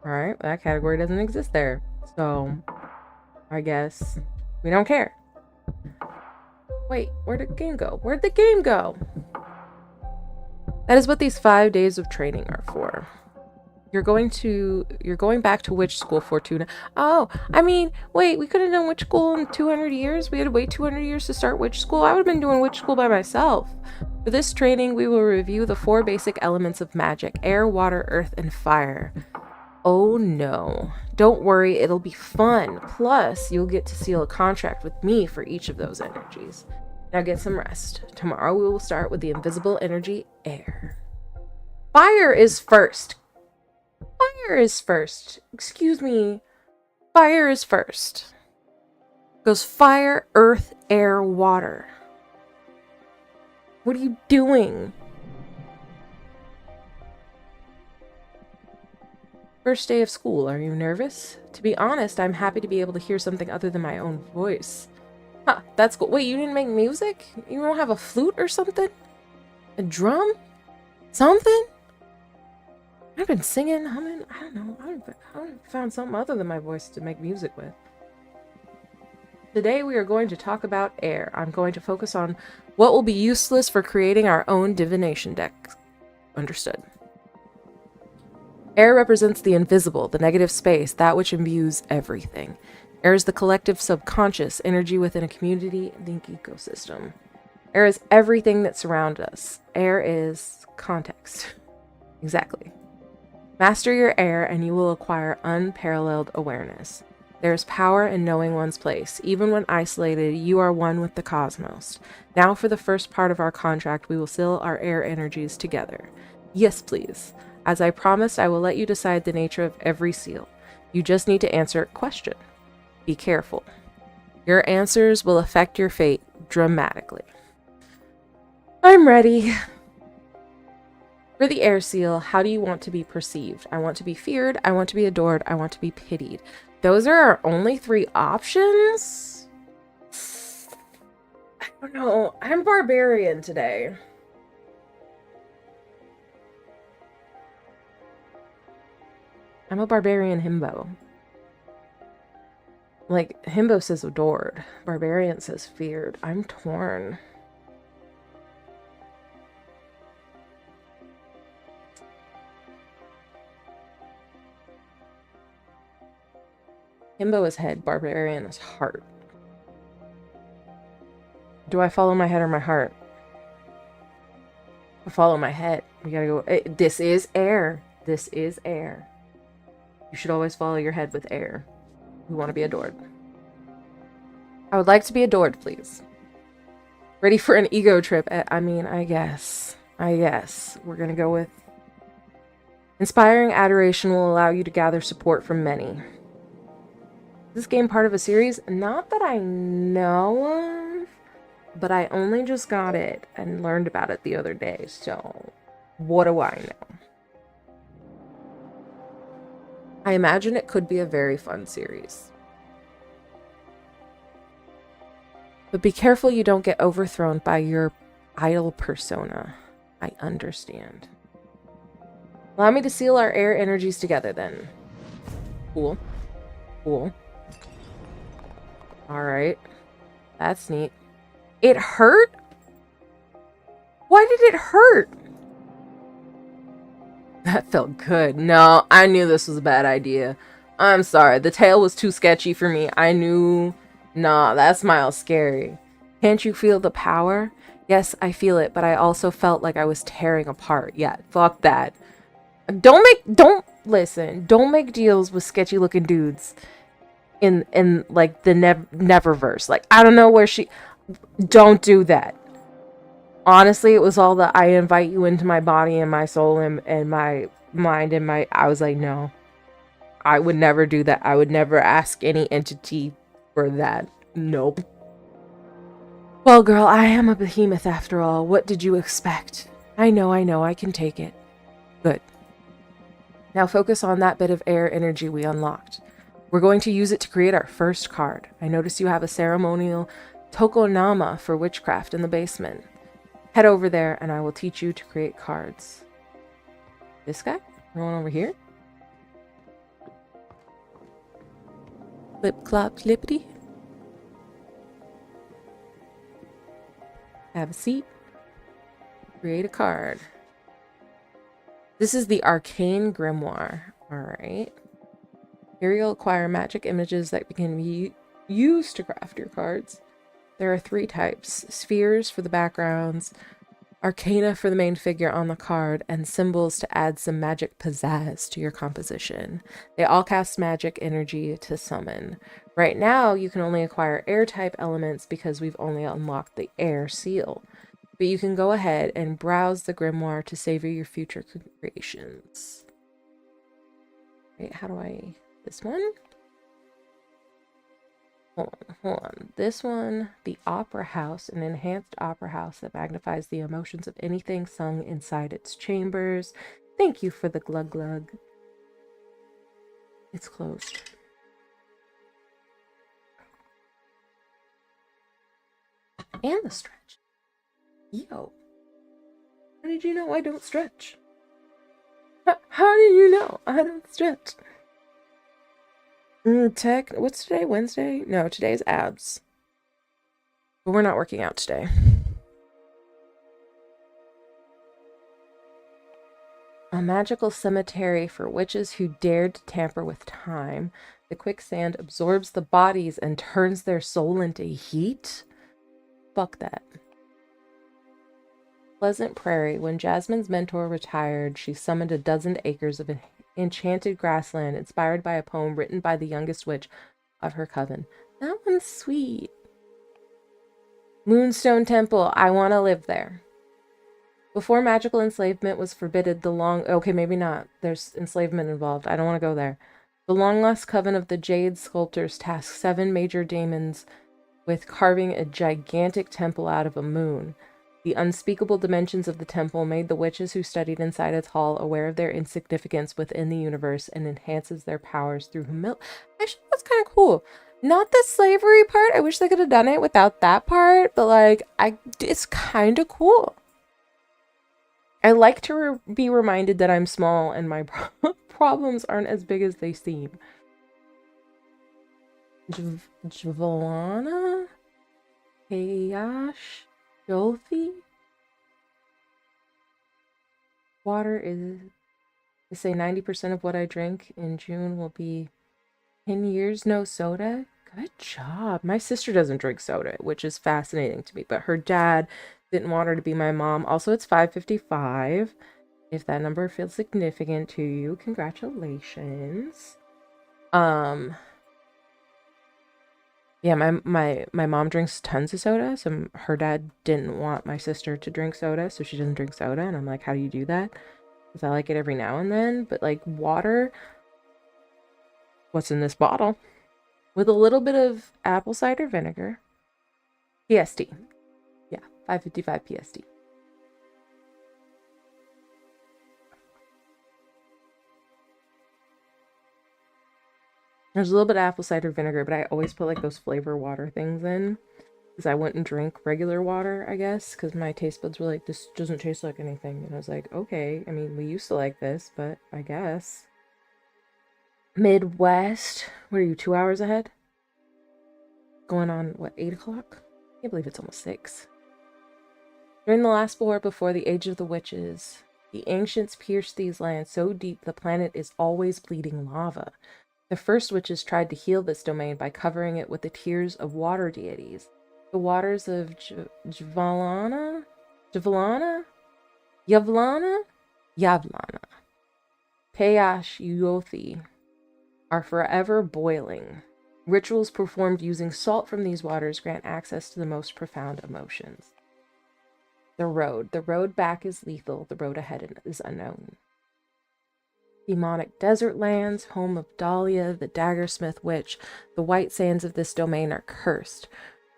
Alright, that category doesn't exist there. So, I guess we don't care. Wait, where'd the game go? Where'd the game go? That is what these 5 days of training are for. You're going back to witch school, Fortuna. Oh, I mean, wait, we could have done witch school in 200 years? We had to wait 200 years to start witch school? I would have been doing witch school by myself. For this training, we will review the 4 basic elements of magic: air, water, earth, and fire. Oh no. Don't worry, it'll be fun. Plus, you'll get to seal a contract with me for each of those energies. Now get some rest. Tomorrow we will start with the invisible energy, air. Fire is first. Fire is first. Excuse me. Fire is first. Goes fire, earth, air, water. What are you doing? First day of school, are you nervous? To be honest, I'm happy to be able to hear something other than my own voice. Huh, that's cool. Wait, you didn't make music? You don't have a flute or something? A drum? Something? I've been singing, humming, I don't know. I've found something other than my voice to make music with. Today we are going to talk about air. I'm going to focus on what will be useless for creating our own divination deck. Understood. Air represents the invisible, the negative space, that which imbues everything. Air is the collective subconscious energy within a community link ecosystem. Air is everything that surrounds us. Air is context. Exactly. Master your air and you will acquire unparalleled awareness. There is power in knowing one's place. Even when isolated, you are one with the cosmos. Now for the first part of our contract, we will seal our air energies together. Yes, please. As I promised, I will let you decide the nature of every seal. You just need to answer a question. Be careful. Your answers will affect your fate dramatically. I'm ready. For the air seal, how do you want to be perceived? I want to be feared, I want to be adored, I want to be pitied. Those are our only 3 options? I don't know. I'm barbarian today. I'm a barbarian himbo. Like, himbo says adored. Barbarian says feared. I'm torn. Himbo is head, barbarian is heart. Do I follow my head or my heart? I follow my head. We gotta go. This is air. This is air. You should always follow your head with air. We want to be adored. I would like to be adored, please. Ready for an ego trip? I mean, I guess. We're gonna go with... Inspiring adoration will allow you to gather support from many. Is this game part of a series? Not that I know of, but I only just got it and learned about it the other day, so what do I know? I imagine it could be a very fun series. But be careful you don't get overthrown by your idol persona. I understand. Allow me to seal our air energies together then. Cool. Cool. Alright. That's neat. It hurt? Why did it hurt? That felt good. No, I knew this was a bad idea. I'm sorry. The tail was too sketchy for me. I knew... Nah, that smile's scary. Can't you feel the power? Yes, I feel it, but I also felt like I was tearing apart. Yeah, fuck that. Don't make deals with sketchy looking dudes in like the Neververse. Like, I don't know where she... Don't do that. Honestly, it was all the I invite you into my body and my soul and my mind and my... I was like, no. I would never do that. I would never ask any entity for that. Nope. Well, girl, I am a behemoth after all. What did you expect? I know, I can take it. Good. Now focus on that bit of air energy we unlocked. We're going to use it to create our first card. I notice you have a ceremonial tokonoma for witchcraft in the basement. Head over there and I will teach you to create cards. This guy? Everyone over here? Clip, clop, clippity. Have a seat. Create a card. This is the Arcane Grimoire. Alright. Here you'll acquire magic images that can be used to craft your cards. There are 3 types. Spheres for the backgrounds, arcana for the main figure on the card, and symbols to add some magic pizzazz to your composition. They all cast magic energy to summon. Right now, you can only acquire air-type elements because we've only unlocked the air seal. But you can go ahead and browse the grimoire to savor your future creations. Wait, how do I... This one? Hold on. This one, the Opera House, an enhanced opera house that magnifies the emotions of anything sung inside its chambers. Thank you for the glug glug. It's closed. And the stretch. Yo. How did you know I don't stretch? How did you know I don't stretch? What's today? Wednesday? No, today's abs. But we're not working out today. A magical cemetery for witches who dared to tamper with time. The quicksand absorbs the bodies and turns their soul into heat. Fuck that. Pleasant Prairie. When Jasmine's mentor retired, she summoned a dozen acres of enchanted grassland inspired by a poem written by the youngest witch of her coven. That one's sweet. Moonstone Temple. I want to live there. Before magical enslavement was forbidden, okay, maybe not. There's enslavement involved. I don't want to go there. The long-lost coven of the Jade Sculptors tasked 7 major daemons with carving a gigantic temple out of a moon. The unspeakable dimensions of the temple made the witches who studied inside its hall aware of their insignificance within the universe and enhances their powers through humility. Actually, that's kind of cool. Not the slavery part. I wish they could have done it without that part, but like, it's kind of cool. I like to be reminded that I'm small and my problems aren't as big as they seem. Javelana? Kayash? Jothi? Water is, they say 90% of what I drink in June will be 10 years no soda. Good job. My sister doesn't drink soda, which is fascinating to me, but her dad didn't want her to be my mom. Also, it's 5:55. If that number feels significant to you, congratulations. Yeah, my mom drinks tons of soda, so her dad didn't want my sister to drink soda, so she doesn't drink soda, and I'm like, how do you do that? Because I like it every now and then, but like water, what's in this bottle? With a little bit of apple cider vinegar. PST. Yeah, 5:55 PST. There's a little bit of apple cider vinegar, but I always put like those flavor water things in because I wouldn't drink regular water, I guess, because my taste buds were like, this doesn't taste like anything. And I was like, okay, I mean, we used to like this, but I guess. Midwest. What are you, 2 hours ahead? Going on, what, 8 o'clock? I can't believe it's almost 6. During the last war before the Age of the Witches, the ancients pierced these lands so deep the planet is always bleeding lava. The first witches tried to heal this domain by covering it with the tears of water deities. The waters of Yavalana, Peyash Yothi are forever boiling. Rituals performed using salt from these waters grant access to the most profound emotions. The road back is lethal. The road ahead is unknown. Demonic desert lands, home of Dahlia, the Daggersmith witch. The white sands of this domain are cursed.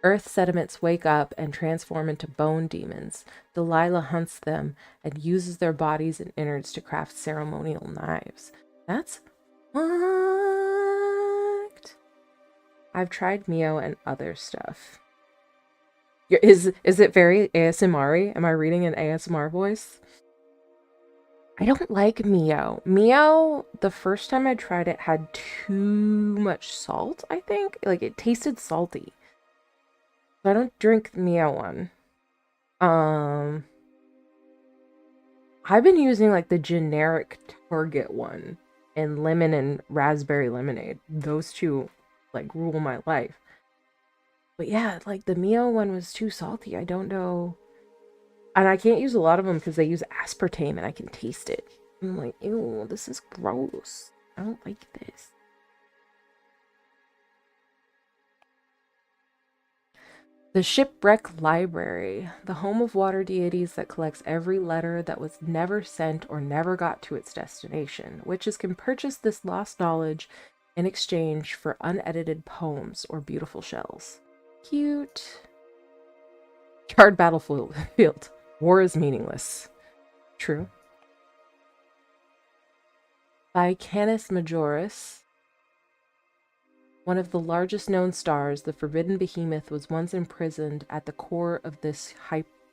Earth sediments wake up and transform into bone demons. Delilah hunts them and uses their bodies and innards to craft ceremonial knives. That's fucked. I've tried Mio and other stuff. Is it very ASMR-y? Am I reading an ASMR voice? I don't like Mio. Mio, the first time I tried it, had too much salt, I think. Like, it tasted salty. So I don't drink the Mio one. I've been using, like, the generic Target one. And lemon and raspberry lemonade. Those two, like, rule my life. But yeah, like, the Mio one was too salty. I don't know. And I can't use a lot of them because they use aspartame and I can taste it. I'm like, ew, this is gross. I don't like this. The Shipwreck Library, the home of water deities that collects every letter that was never sent or never got to its destination. Witches can purchase this lost knowledge in exchange for unedited poems or beautiful shells. Cute. Charred battlefield. War is meaningless. True. By Canis Majoris, one of the largest known stars, the forbidden behemoth was once imprisoned at the core of this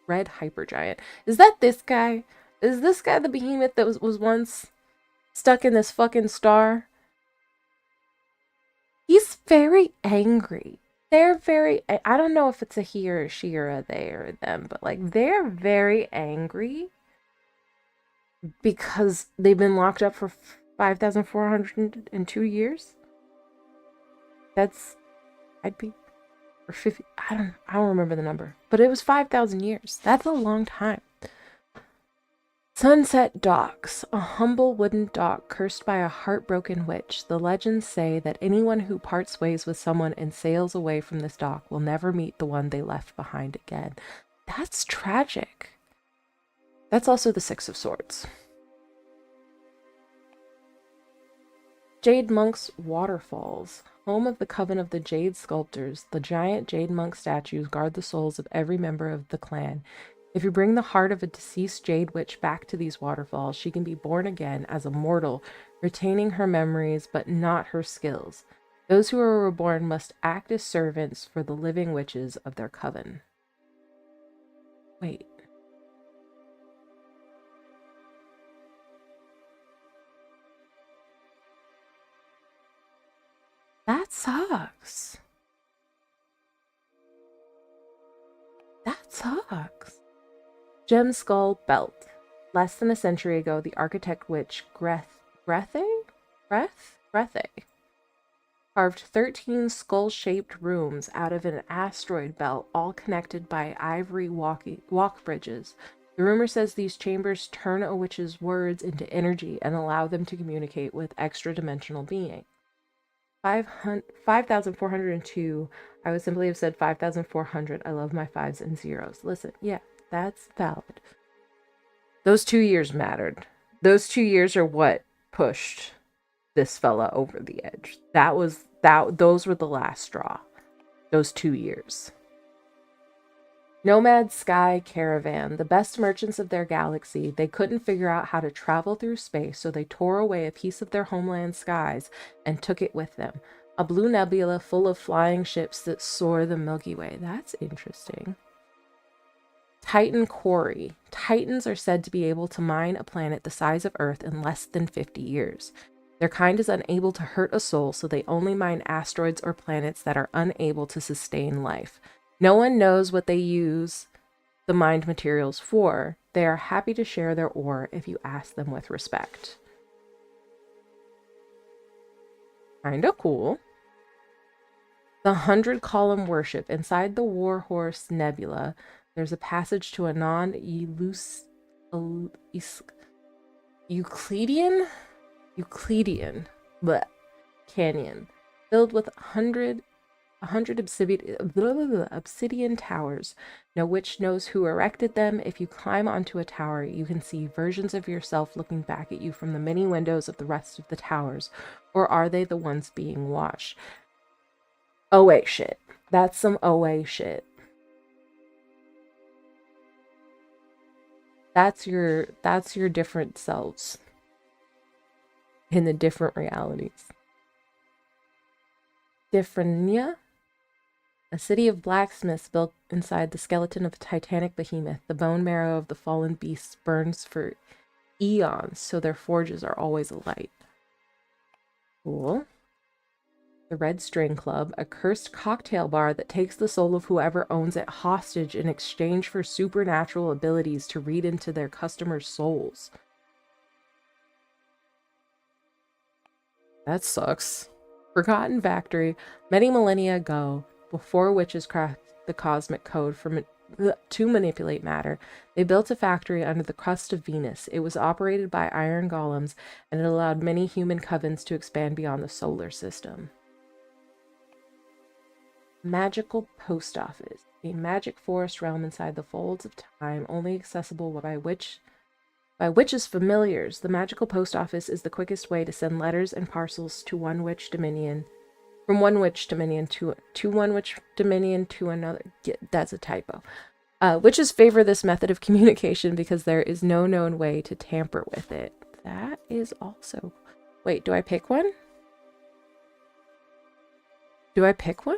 red hypergiant. Is that this guy? Is this guy the behemoth that was once stuck in this fucking star? He's very angry. They're very, I don't know if it's a he or a she or a they or a them, but like they're very angry because they've been locked up for 5,402 years. That's, I'd be, or 50, I don't remember the number, but it was 5,000 years. That's a long time. Sunset Docks, a humble wooden dock cursed by a heartbroken witch. The legends say that anyone who parts ways with someone and sails away from this dock will never meet the one they left behind again. That's tragic. That's also the Six of Swords. Jade Monk's Waterfalls, home of the Coven of the Jade Sculptors. The giant Jade Monk statues guard the souls of every member of the clan. If you bring the heart of a deceased Jade Witch back to these waterfalls, she can be born again as a mortal, retaining her memories but not her skills. Those who are reborn must act as servants for the living witches of their coven. Wait. That sucks. That sucks. Gem Skull Belt. Less than a century ago, the architect witch Grethe carved 13 skull-shaped rooms out of an asteroid belt, all connected by ivory walk bridges. The rumor says these chambers turn a witch's words into energy and allow them to communicate with extra-dimensional beings. 5,402. I would simply have said 5,400. I love my fives and zeros. Listen, yeah, that's valid. Those 2 years mattered. Those 2 years are what pushed this fella over the edge. Those were the last straw. Those 2 years. Nomad Sky Caravan, the best merchants of their galaxy, they couldn't figure out how to travel through space, so they tore away a piece of their homeland skies and took it with them. A blue nebula full of flying ships that soar the Milky Way. That's interesting. Titan Quarry. Titans are said to be able to mine a planet the size of Earth in less than 50 years. Their kind is unable to hurt a soul, so they only mine asteroids or planets that are unable to sustain life. No one knows what they use the mined materials for. They are happy to share their ore if you ask them with respect. Kinda cool. The 100-column worship. Inside the Warhorse Nebula, there's a passage to a Euclidean canyon filled with 100 obsidian towers. No witch knows who erected them. If you climb onto a tower, you can see versions of yourself looking back at you from the many windows of the rest of the towers. Or are they the ones being watched? OA shit. That's some OA shit. That's your different selves in the different realities. Differnia, a city of blacksmiths built inside the skeleton of the titanic behemoth. The bone marrow of the fallen beasts burns for eons, so their forges are always alight. Cool. The Red String Club, a cursed cocktail bar that takes the soul of whoever owns it hostage in exchange for supernatural abilities to read into their customers' souls. That sucks. Forgotten Factory. Many millennia ago, before witches cracked the cosmic code to manipulate matter, they built a factory under the crust of Venus. It was operated by iron golems, and it allowed many human covens to expand beyond the solar system. Magical Post Office. A magic forest realm inside the folds of time, only accessible by By witches' familiars, the magical post office is the quickest way to send letters and parcels to one witch dominion, from one witch dominion to one witch dominion to another. Yeah, that's a typo. Witches favor this method of communication because there is no known way to tamper with it. That is also... Wait, do I pick one? Do I pick one?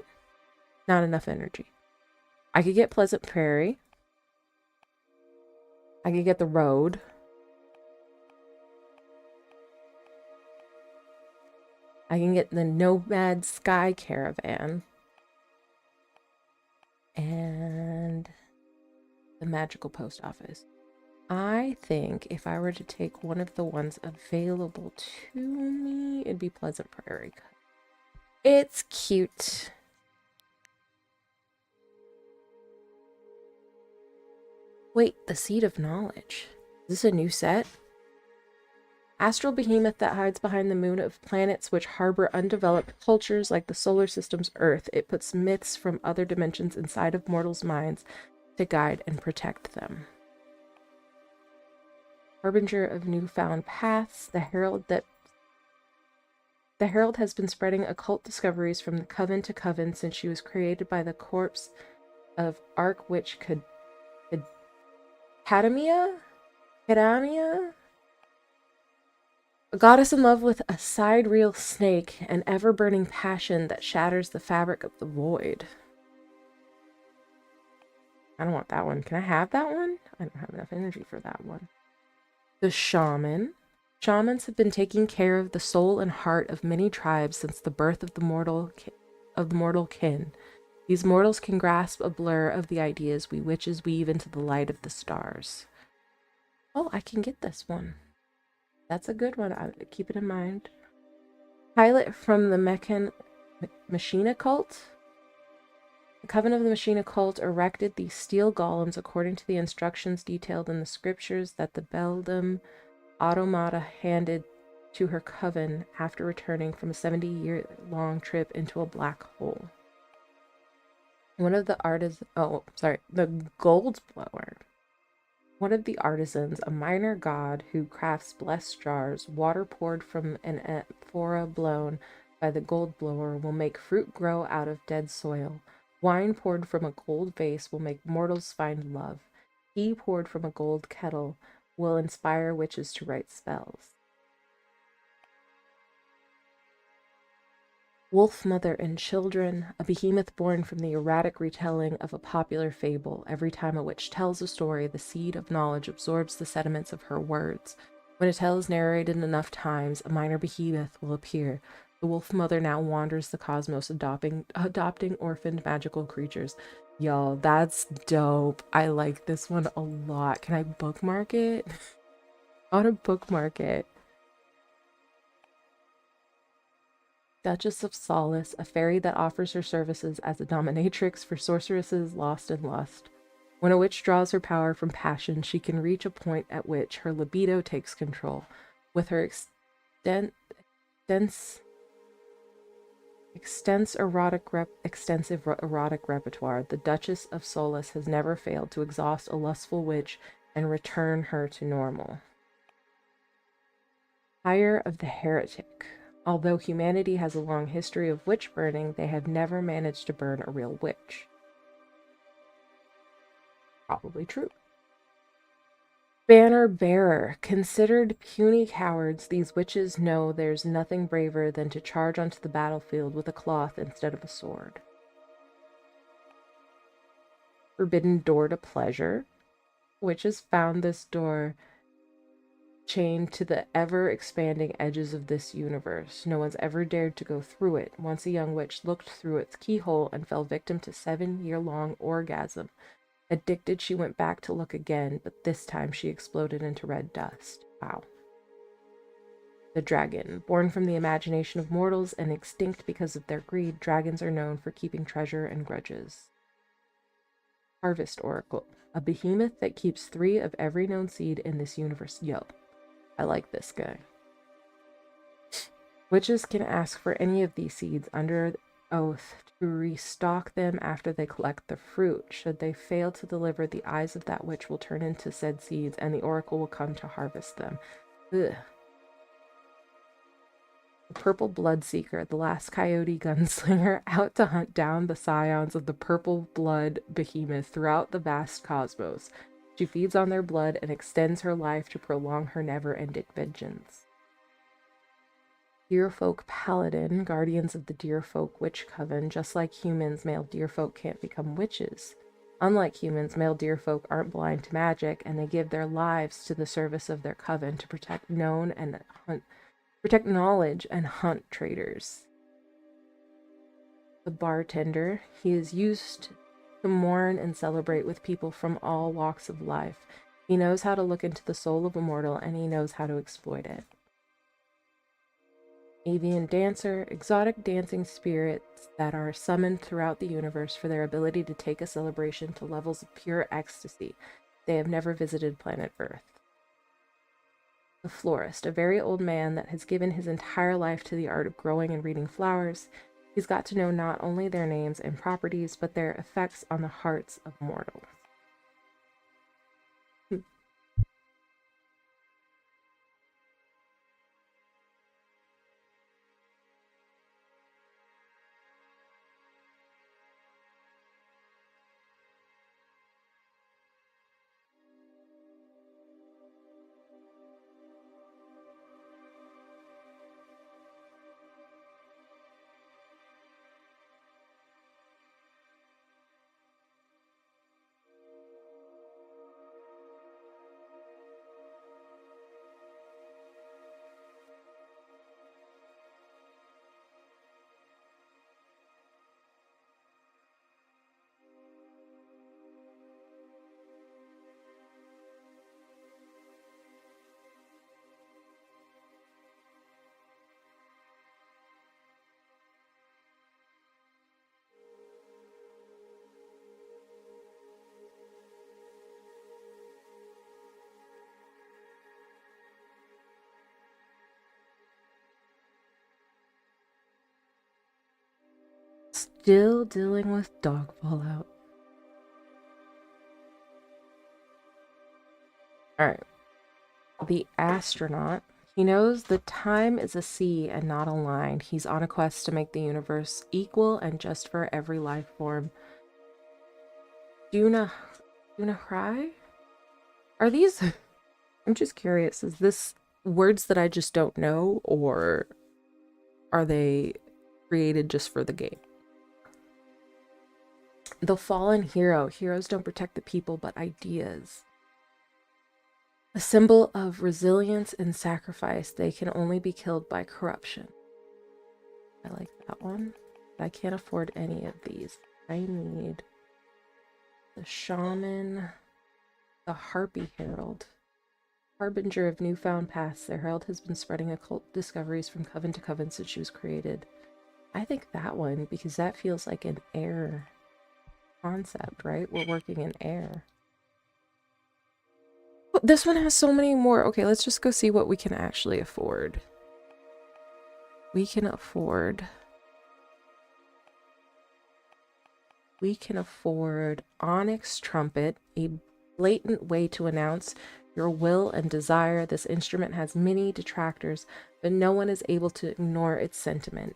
Not enough energy. I could get Pleasant Prairie. I could get the road. I can get the Nomad Sky Caravan. And the magical post office. I think if I were to take one of the ones available to me, it'd be Pleasant Prairie. It's cute. Wait, the Seed of Knowledge. Is this a new set? Astral behemoth that hides behind the moon of planets which harbor undeveloped cultures like the solar system's Earth. It puts myths from other dimensions inside of mortals' minds to guide and protect them. Harbinger of newfound paths, the herald has been spreading occult discoveries from the coven to coven since she was created by the corpse of Archwitch Cadamia? A goddess in love with a sidereal snake, an ever-burning passion that shatters the fabric of the void. I don't want that one. Can I have that one? I don't have enough energy for that one. The Shaman. Shamans have been taking care of the soul and heart of many tribes since the birth of the mortal kin. These mortals can grasp a blur of the ideas we witches weave into the light of the stars. Oh, I can get this one. That's a good one. Keep it in mind. Pilot from the Machina cult. The Coven of the Machina cult erected these steel golems according to the instructions detailed in the scriptures that the beldam Automata handed to her coven after returning from a 70-year-long trip into a black hole. The Gold Blower. One of the artisans, a minor god who crafts blessed jars, water poured from an amphora blown by the gold blower will make fruit grow out of dead soil. Wine poured from a gold vase will make mortals find love. Tea poured from a gold kettle will inspire witches to write spells. Wolf Mother and Children, a behemoth born from the erratic retelling of a popular fable. Every time a witch tells a story, the seed of knowledge absorbs the sediments of her words. When a tale is narrated enough times, a minor behemoth will appear. The Wolf Mother now wanders the cosmos, adopting orphaned magical creatures. Yo, that's dope. I like this one a lot. Can I bookmark it? I want to bookmark it. Duchess of Solace, a fairy that offers her services as a dominatrix for sorceresses lost in lust. When a witch draws her power from passion, she can reach a point at which her libido takes control. With her extensive erotic repertoire, the Duchess of Solace has never failed to exhaust a lustful witch and return her to normal. Pyre of the Heretic. Although humanity has a long history of witch burning, they have never managed to burn a real witch. Probably true. Banner Bearer. Considered puny cowards, these witches know there's nothing braver than to charge onto the battlefield with a cloth instead of a sword. Forbidden Door to Pleasure. Witches found this door chained to the ever-expanding edges of this universe. No one's ever dared to go through it. Once a young witch looked through its keyhole and fell victim to 7-year-long orgasm. Addicted, she went back to look again, but this time she exploded into red dust. Wow. The Dragon. Born from the imagination of mortals and extinct because of their greed, dragons are known for keeping treasure and grudges. Harvest Oracle. A behemoth that keeps 3 of every known seed in this universe. Yo. I like this guy. Witches can ask for any of these seeds under oath to restock them after they collect the fruit. Should they fail to deliver, the eyes of that witch will turn into said seeds, and the oracle will come to harvest them. Ugh. The Purple Bloodseeker, the last coyote gunslinger, out to hunt down the scions of the purple blood behemoth throughout the vast cosmos. She feeds on their blood and extends her life to prolong her never-ending vengeance. Deerfolk Paladin, guardians of the Deerfolk Witch Coven. Just like humans, male deerfolk can't become witches. Unlike humans, male deerfolk aren't blind to magic, and they give their lives to the service of their coven to protect knowledge and hunt traitors. The Bartender, he is used to mourn and celebrate with people from all walks of life. He knows how to look into the soul of a mortal, and he knows how to exploit it. Avian Dancer, exotic dancing spirits that are summoned throughout the universe for their ability to take a celebration to levels of pure ecstasy. They have never visited planet Earth. The Florist, a very old man that has given his entire life to the art of growing and reading flowers. He's got to know not only their names and properties, but their effects on the hearts of mortals. Still dealing with dog fallout. Alright. The Astronaut. He knows that time is a sea and not a line. He's on a quest to make the universe equal and just for every life form. Duna Hry? Are these... I'm just curious, is this words that I just don't know, or are they created just for the game? The Fallen Hero. Heroes don't protect the people, but ideas. A symbol of resilience and sacrifice. They can only be killed by corruption. I like that one. I can't afford any of these. I need the Shaman, the Harpy Herald. Harbinger of newfound paths, their herald has been spreading occult discoveries from coven to coven since she was created. I think that one, because that feels like an air concept, right? We're working in air. Oh, this one has so many more. Okay, let's just go see what we can actually afford. We can afford Onyx Trumpet, a blatant way to announce your will and desire. This instrument has many detractors, but no one is able to ignore its sentiment.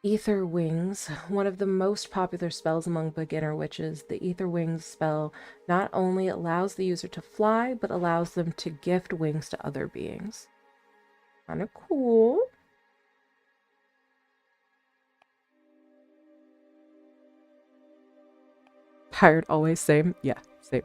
Ether Wings, one of the most popular spells among beginner witches. The Ether Wings spell not only allows the user to fly, but allows them to gift wings to other beings. Kind of cool. Tired always, same. Yeah, same.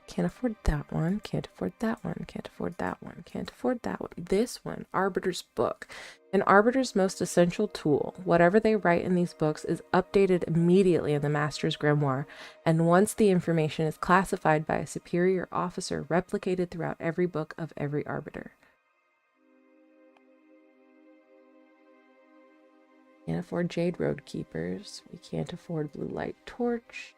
Can't afford that one, can't afford that one, can't afford that one, can't afford that one. This one, Arbiter's Book. An Arbiter's most essential tool. Whatever they write in these books is updated immediately in the Master's Grimoire, and once the information is classified by a superior officer, replicated throughout every book of every Arbiter. Can't afford Jade Road Keepers. We can't afford Blue Light Torch.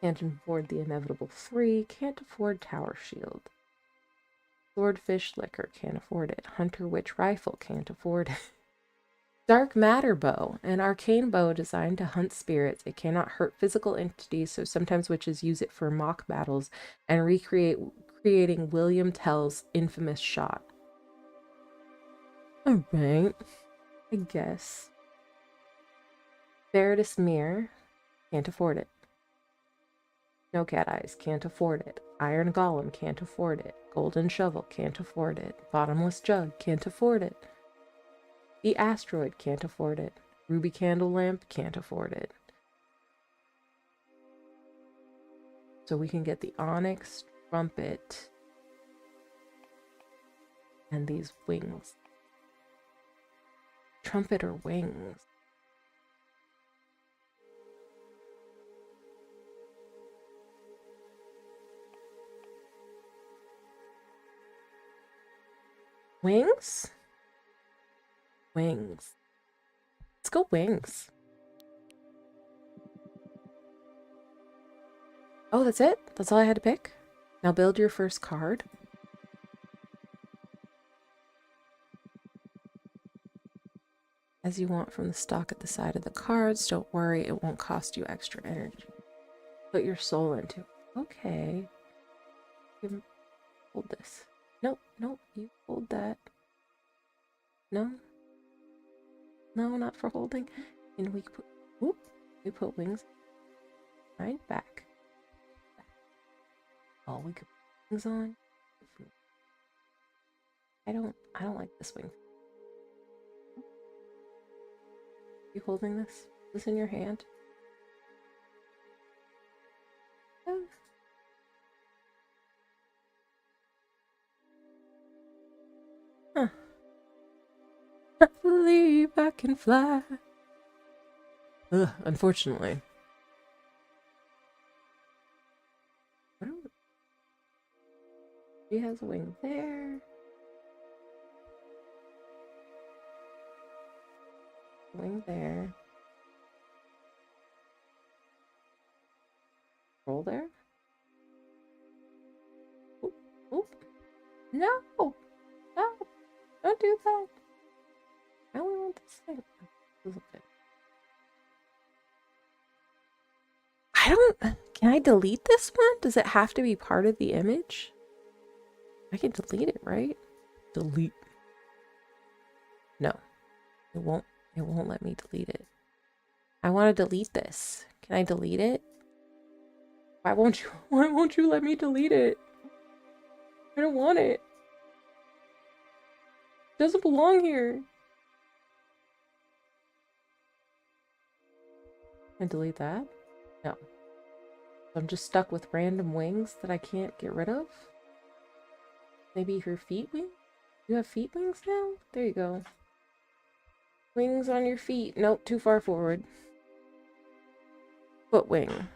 Can't afford the Inevitable 3. Can't afford Tower Shield. Swordfish liquor, can't afford it. Hunter witch rifle, can't afford it. Dark matter bow, an arcane bow designed to hunt spirits. It cannot hurt physical entities, so sometimes witches use it for mock battles and creating William Tell's infamous shot. Alright, I guess. Veritas mirror, can't afford it. No cat eyes, can't afford it. Iron golem, can't afford it. Golden shovel, can't afford it. Bottomless jug, can't afford it. The asteroid, can't afford it. Ruby candle lamp, can't afford it. So we can get the onyx trumpet and these wings. Trumpet or wings? Wings? Wings. Let's go wings. Oh, that's it? That's all I had to pick? Now build your first card. As you want from the stock at the side of the cards. Don't worry, it won't cost you extra energy. Put your soul into it. Okay. Hold this. Nope, nope, you hold that. No? No, not for holding. And we put, whoop, we put wings right back. Oh, we could put wings on. I don't like this wing. You holding this? Is this in your hand? Oh. Huh. I believe I can fly. Ugh, unfortunately. She has a wing there. Wing there. Roll there. Oop, oop. No! No! Don't do that! I only want this thing. This is good. I don't... Can I delete this one? Does it have to be part of the image? I can delete it, right? Delete. No. It won't let me delete it. I want to delete this. Can I delete it? Why won't you let me delete it? I don't want it. It doesn't belong here. Can I delete that? No. I'm just stuck with random wings that I can't get rid of. Maybe her feet wing? You have feet wings now? There you go. Wings on your feet. Nope, too far forward. Foot wing.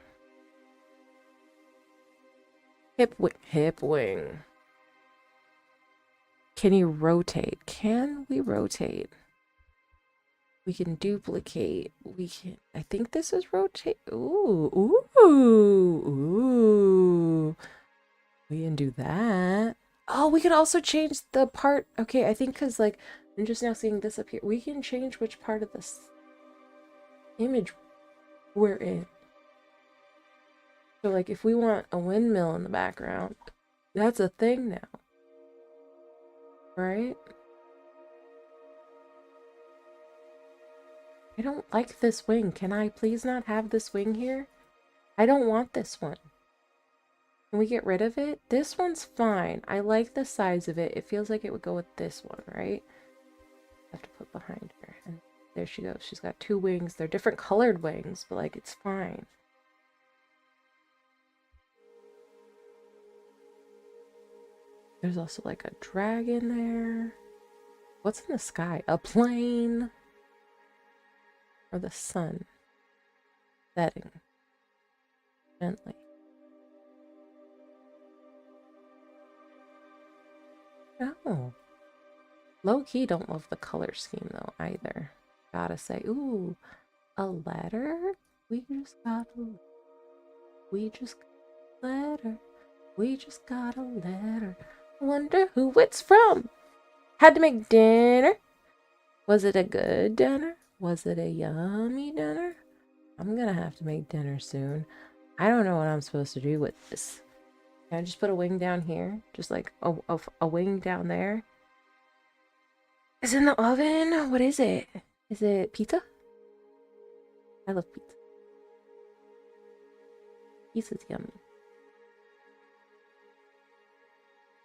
Hip wing. Hip wing. Can you rotate? Can we rotate? We can duplicate. We can... I think this is rotate. Ooh. Ooh. Ooh. We can do that. Oh, we could also change the part. Okay, I think because, like, I'm just now seeing this up here. We can change which part of this image we're in. So, like, if we want a windmill in the background, that's a thing now. Right? I don't like this wing. Can I please not have this wing here? I don't want this one. Can we get rid of it? This one's fine. I like the size of it. It feels like it would go with this one, right? I have to put behind her. And there she goes. She's got two wings. They're different colored wings, but like it's fine. There's also like a dragon there. What's in the sky? A plane? Or the sun? Setting. Gently. Oh. Low-key don't love the color scheme though either. Gotta say. Ooh. A letter? We just got a letter. We just got a letter. We just got a letter. Wonder who it's from. Had to make dinner. Was it a good dinner? Was it a yummy dinner? I'm gonna have to make dinner soon. I don't know what I'm supposed to do with this. Can I just put a wing down here? Just like a wing down there? Is it in the oven? What is it? Is it pizza? I love pizza. Pizza's yummy.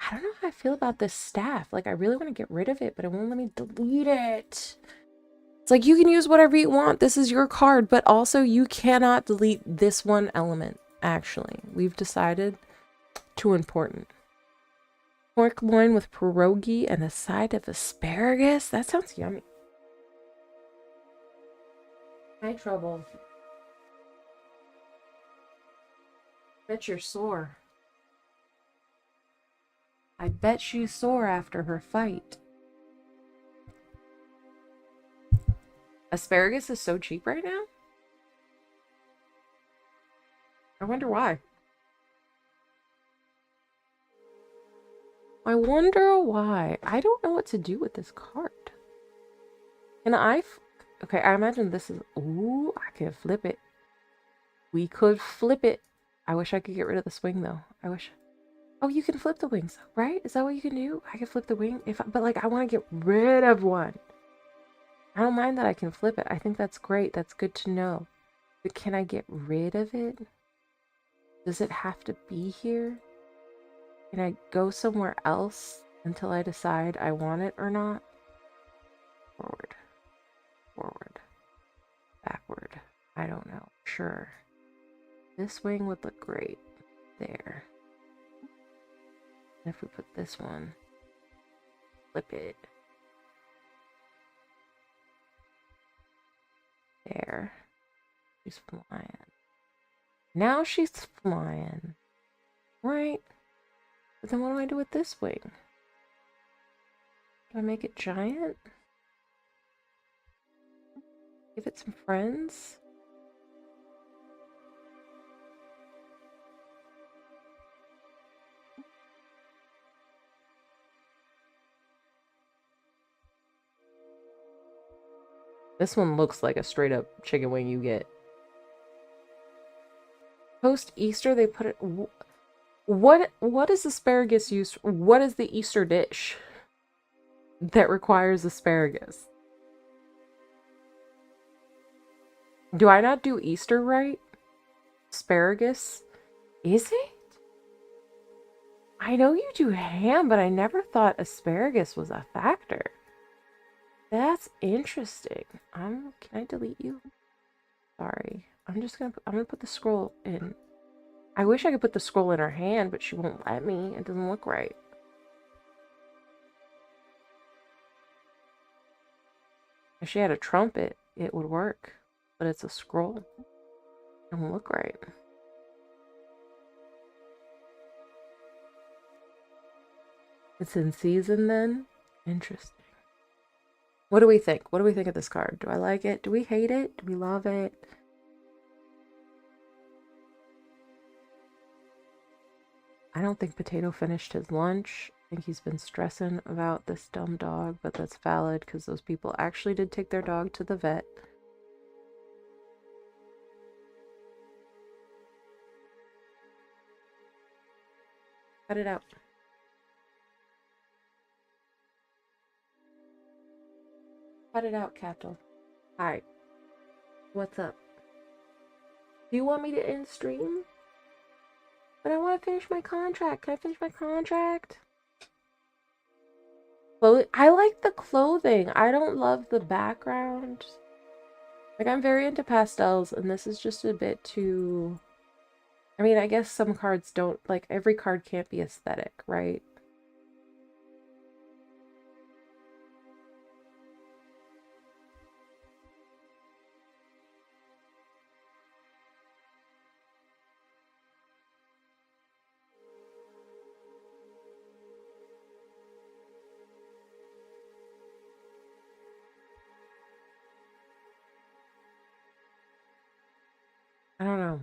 I don't know how I feel about this staff. Like, I really want to get rid of it, but it won't let me delete it. It's like, you can use whatever you want. This is your card, but also you cannot delete this one element, actually. We've decided too important. Pork loin with pierogi and a side of asparagus? That sounds yummy. Hi, Trouble. Bet you're sore. I bet she's sore after her fight. Asparagus is so cheap right now? I wonder why. I wonder why. I don't know what to do with this card. Can I... Okay, I imagine this is... Ooh, I can flip it. We could flip it. I wish I could get rid of the swing, though. I wish... Oh, you can flip the wings, right? Is that what you can do? I can flip the wing, but like I want to get rid of one. I don't mind that I can flip it. I think that's great. That's good to know. But can I get rid of it? Does it have to be here? Can I go somewhere else until I decide I want it or not? Forward, forward, backward. I don't know. Sure. This wing would look great there. If we put this one, flip it. There. She's flying. Now she's flying. Right? But then what do I do with this wing? Do I make it giant? Give it some friends? This one looks like a straight up chicken wing you get. Post Easter, they put it. What is asparagus used? What is the Easter dish that requires asparagus? Do I not do Easter right? Asparagus? Is it? I know you do ham, but I never thought asparagus was a factor. That's interesting. Can I delete you? Sorry. I'm gonna put the scroll in. I wish I could put the scroll in her hand, but she won't let me. It doesn't look right. If she had a trumpet, it would work. But it's a scroll. It doesn't look right. It's in season then? Interesting. What do we think? What do we think of this card? Do I like it? Do we hate it? Do we love it? I don't think Potato finished his lunch. I think he's been stressing about this dumb dog, but that's valid because those people actually did take their dog to the vet. Cut it out. Cut it out, Cato. Alright. What's up? Do you want me to end stream? But I want to finish my contract. Can I finish my contract? Well, I like the clothing. I don't love the background. Like, I'm very into pastels, and this is just a bit too... I mean, I guess some cards don't... Like, every card can't be aesthetic, right? I don't know.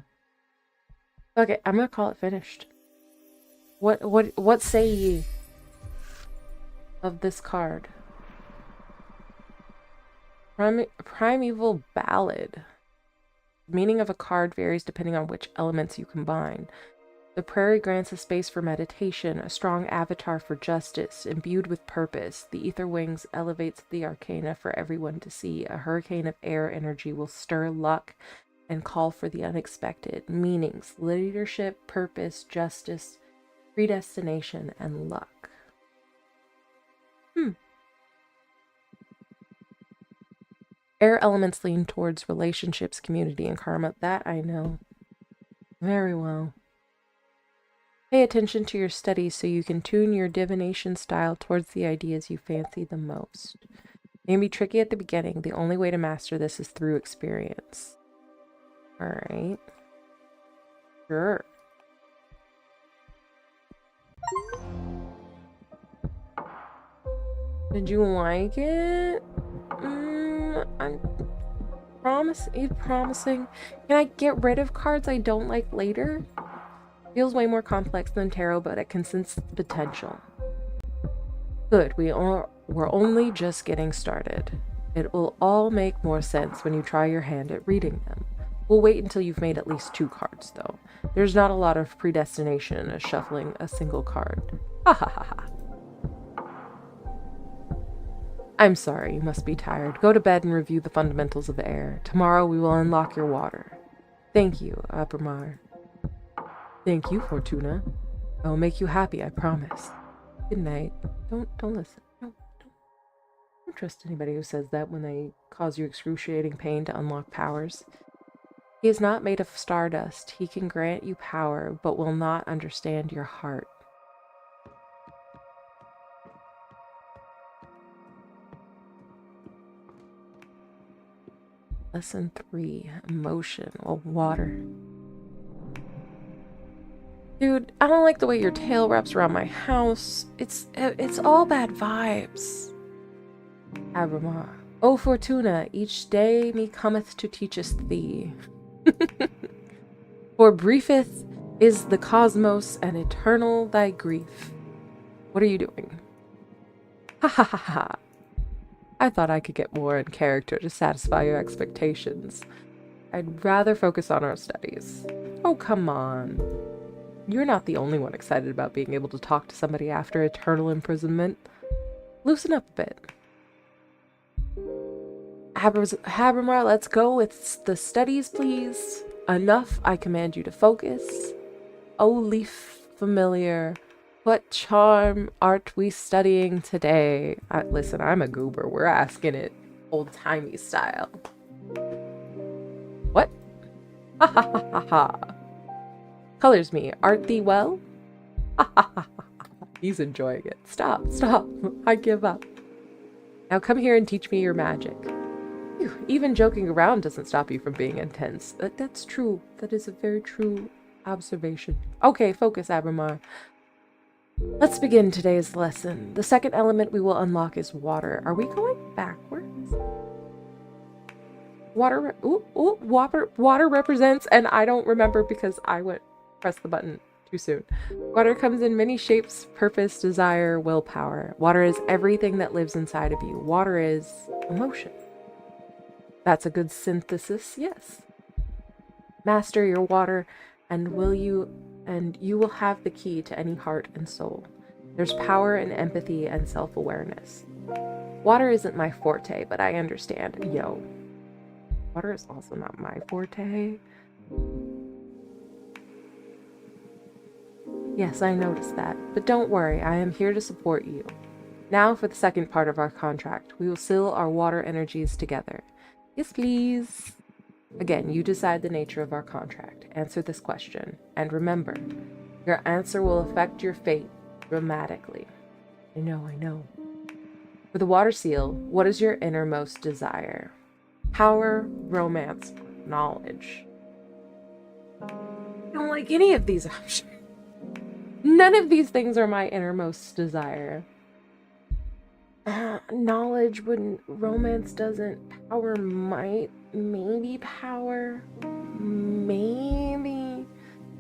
Okay, I'm gonna call it finished. What say ye? of this card. Primeval Ballad. The meaning of a card varies depending on which elements you combine. The prairie grants a space for meditation, a strong avatar for justice, imbued with purpose. The ether wings elevates the arcana for everyone to see. A hurricane of air energy will stir luck and call for the unexpected. Meanings: leadership, purpose, justice, predestination, and luck. Air elements lean towards relationships, community, and karma. That I know very well. Pay attention to your studies so you can tune your divination style towards the ideas you fancy the most. It can be tricky at the beginning. The only way to master this is through experience. Alright. Sure. Did you like it? I'm promising. Can I get rid of cards I don't like later? Feels way more complex than tarot, but it can sense the potential. Good, we're only just getting started. It will all make more sense when you try your hand at reading them. We'll wait until you've made at least 2 cards, though. There's not a lot of predestination in shuffling a single card. Ha ha ha ha. I'm sorry, you must be tired. Go to bed and review the fundamentals of air. Tomorrow we will unlock your water. Thank you, Abramar. Thank you, Fortuna. I will make you happy, I promise. Good night. Don't listen. Don't trust anybody who says that when they cause you excruciating pain to unlock powers. He is not made of stardust. He can grant you power, but will not understand your heart. Lesson 3, emotion. Well, water. Dude, I don't like the way your tail wraps around my house. It's all bad vibes. Abramar. O Fortuna, each day me cometh to teacheth thee. For briefeth is the cosmos and eternal thy grief. What are you doing? Ha ha ha ha. I thought I could get more in character to satisfy your expectations. I'd rather focus on our studies. Oh, come on. You're not the only one excited about being able to talk to somebody after eternal imprisonment. Loosen up a bit. Abramar, let's go with the studies, please. Enough, I command you to focus. O leaf familiar, what charm art we studying today? Listen, I'm a goober. We're asking it old-timey style. What? Ha ha ha ha ha. Colors me. Art thee well? Ha ha ha ha. He's enjoying it. Stop. I give up. Now come here and teach me your magic. Phew, even joking around doesn't stop you from being intense. That's true. That is a very true observation. Okay, focus, Abramar. Let's begin today's lesson. The second element we will unlock is water. Are we going backwards? Water represents, and I don't remember because I press the button too soon. Water comes in many shapes: purpose, desire, willpower. Water is everything that lives inside of you. Water is emotion. That's a good synthesis, yes. Master your water, and you will have the key to any heart and soul. There's power in empathy and self-awareness. Water isn't my forte, but I understand. Yo. Water is also not my forte. Yes, I noticed that, but don't worry, I am here to support you. Now for the second part of our contract. We will seal our water energies together. Yes, please. Again, you decide the nature of our contract. Answer this question. And remember, your answer will affect your fate dramatically. I know. For the water seal, what is your innermost desire? Power, romance, knowledge. I don't like any of these options. None of these things are my innermost desire. Knowledge wouldn't, romance doesn't, power might, maybe power, maybe.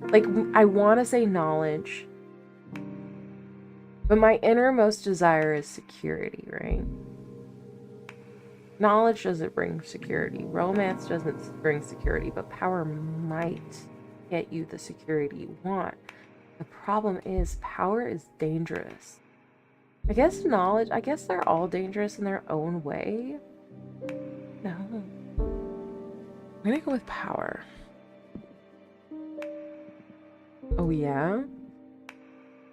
Like, I want to say knowledge. But my innermost desire is security, right? Knowledge doesn't bring security. Romance doesn't bring security, but power might get you the security you want. The problem is power is dangerous. I guess they're all dangerous in their own way. No. I'm gonna go with power. Oh yeah?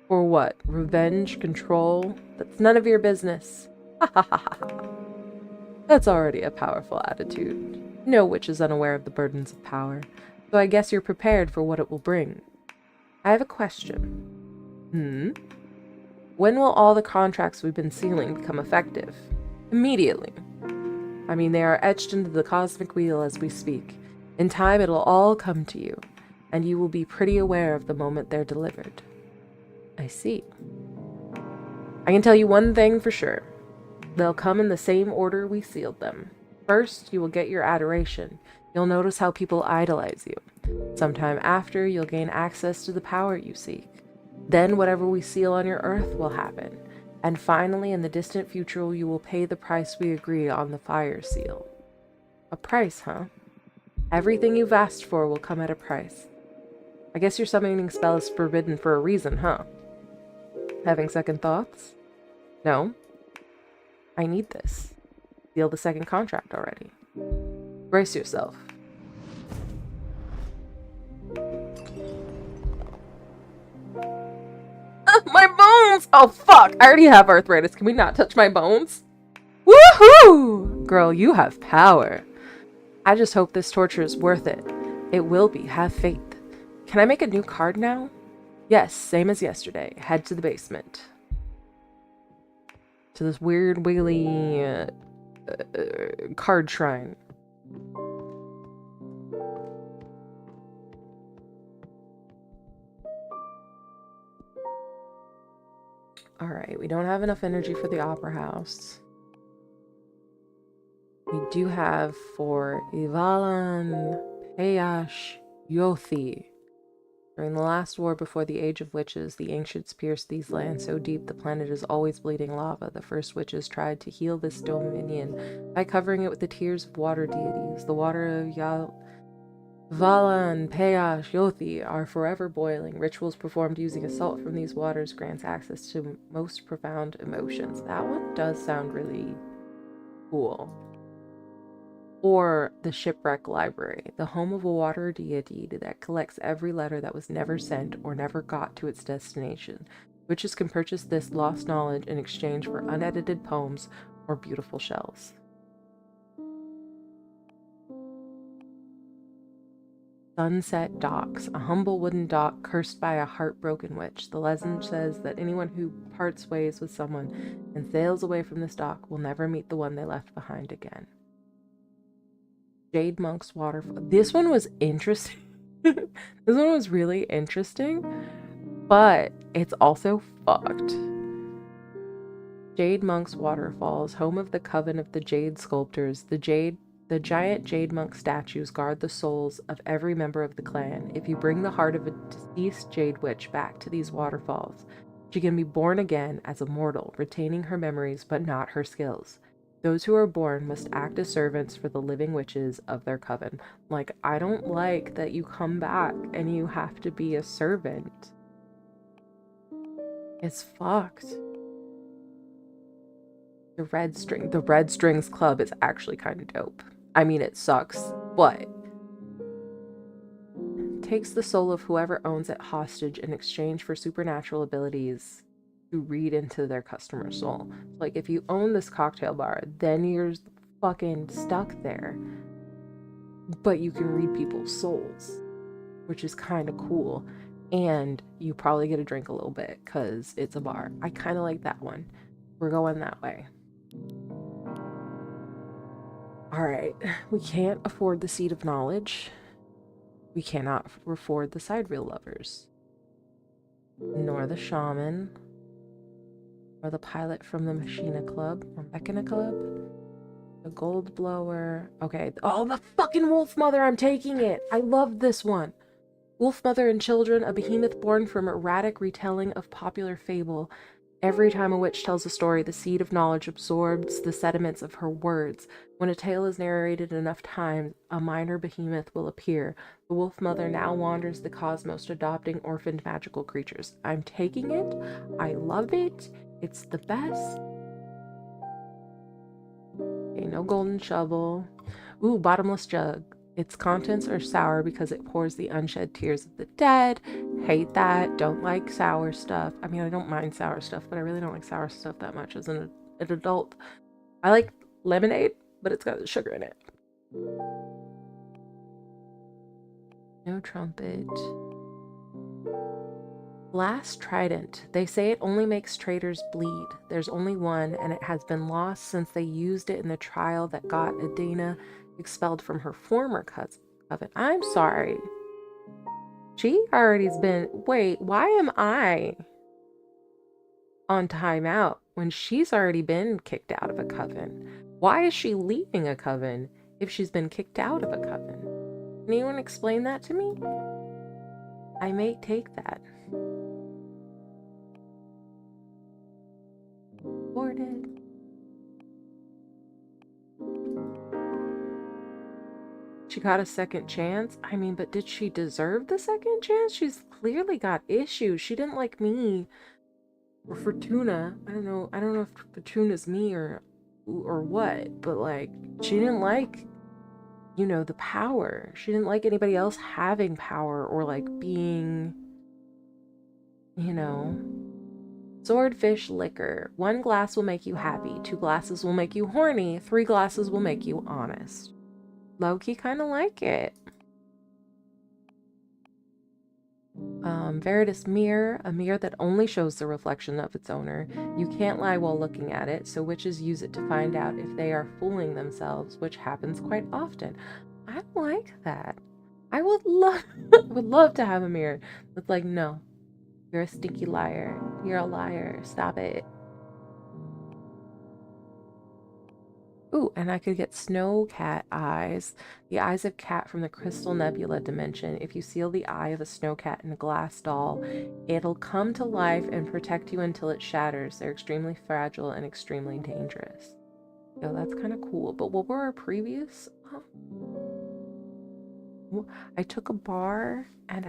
For what? Revenge? Control? That's none of your business. Ha ha ha ha. That's already a powerful attitude. No witch is unaware of the burdens of power, so I guess you're prepared for what it will bring. I have a question. When will all the contracts we've been sealing become effective? Immediately. I mean, they are etched into the cosmic wheel as we speak. In time, it'll all come to you, and you will be pretty aware of the moment they're delivered. I see. I can tell you one thing for sure. They'll come in the same order we sealed them. First, you will get your adoration. You'll notice how people idolize you. Sometime after, you'll gain access to the power you seek. Then whatever we seal on your earth will happen. And finally, in the distant future, you will pay the price we agree on the fire seal. A price, huh? Everything you've asked for will come at a price. I guess your summoning spell is forbidden for a reason, huh? Having second thoughts? No? I need this. Seal the second contract already. Brace yourself. My bones! Oh, fuck! I already have arthritis. Can we not touch my bones? Woohoo! Girl, you have power. I just hope this torture is worth it. It will be. Have faith. Can I make a new card now? Yes, same as yesterday. Head to the basement. To this weird, wiggly card shrine. Alright, we don't have enough energy for the Opera House. We do have for Ivalan Peyash Yothi. During the last war before the Age of Witches, the ancients pierced these lands so deep the planet is always bleeding lava. The first witches tried to heal this dominion by covering it with the tears of water deities. The water of Vala and Peyash Yothi are forever boiling. Rituals performed using a salt from these waters grants access to most profound emotions. That one does sound really cool. Or the Shipwreck Library, the home of a water deity that collects every letter that was never sent or never got to its destination. Witches can purchase this lost knowledge in exchange for unedited poems or beautiful shells. Sunset Docks, a humble wooden dock cursed by a heartbroken witch. The legend says that anyone who parts ways with someone and sails away from this dock will never meet the one they left behind again. Jade Monk's Waterfall. This one was interesting. This one was really interesting, but it's also fucked. Jade Monk's Waterfalls, home of the Coven of the Jade Sculptors. The giant Jade Monk statues guard the souls of every member of the clan. If you bring the heart of a deceased Jade Witch back to these waterfalls, she can be born again as a mortal, retaining her memories but not her skills. Those who are born must act as servants for the living witches of their coven. Like, I don't like that you come back and you have to be a servant. It's fucked. The Red Strings Club is actually kind of dope. I mean, it sucks, but takes the soul of whoever owns it hostage in exchange for supernatural abilities to read into their customer's soul. Like, if you own this cocktail bar, then you're fucking stuck there. But you can read people's souls, which is kind of cool. And you probably get to drink a little bit because it's a bar. I kind of like that one. We're going that way. Alright, we can't afford the Seed of Knowledge. We cannot afford the Sidereal Lovers. Nor the Shaman. Or the pilot from the Machina Club. Or Mechana Club. The Gold Blower. Okay. Oh, the fucking Wolf Mother! I'm taking it! I love this one! Wolf Mother and Children, a behemoth born from erratic retelling of popular fable Every time a witch tells a story, the seed of knowledge absorbs the sediments of her words. When a tale is narrated enough times, a minor behemoth will appear. The wolf mother now wanders the cosmos, adopting orphaned magical creatures. I'm taking it. I love it. It's the best. Okay, no golden shovel. Ooh, bottomless jug. Its contents are sour because it pours the unshed tears of the dead. Hate that. Don't like sour stuff. I mean, I don't mind sour stuff, but I really don't like sour stuff that much as an adult. I like lemonade, but it's got sugar in it. No trumpet. Glass trident. They say it only makes traitors bleed. There's only one, and it has been lost since they used it in the trial that got Adina expelled from her former coven. I'm sorry. She already's been... Wait, why am I on timeout when she's already been kicked out of a coven? Why is she leaving a coven if she's been kicked out of a coven? Can anyone explain that to me? I may take that. Boarded. She got a second chance? I mean, but did she deserve the second chance? She's clearly got issues. She didn't like me or Fortuna. I don't know if Fortuna's me or what, but like she didn't like, you know, the power. She didn't like anybody else having power or like being, you know. Swordfish liquor. 1 glass will make you happy. 2 glasses will make you horny. 3 glasses will make you honest. Low-key kind of like it. Veritas mirror, a mirror that only shows the reflection of its owner. You can't lie while looking at it, so witches use it to find out if they are fooling themselves, which happens quite often. I like that. I would love to have a mirror that's like, no, you're a stinky liar. You're a liar. Stop it. Ooh, and I could get snow cat eyes. The eyes of cat from the Crystal Nebula dimension. If you seal the eye of a snow cat in a glass doll, it'll come to life and protect you until it shatters. They're extremely fragile and extremely dangerous. Yo, that's kind of cool. But what were our previous? I took a bar and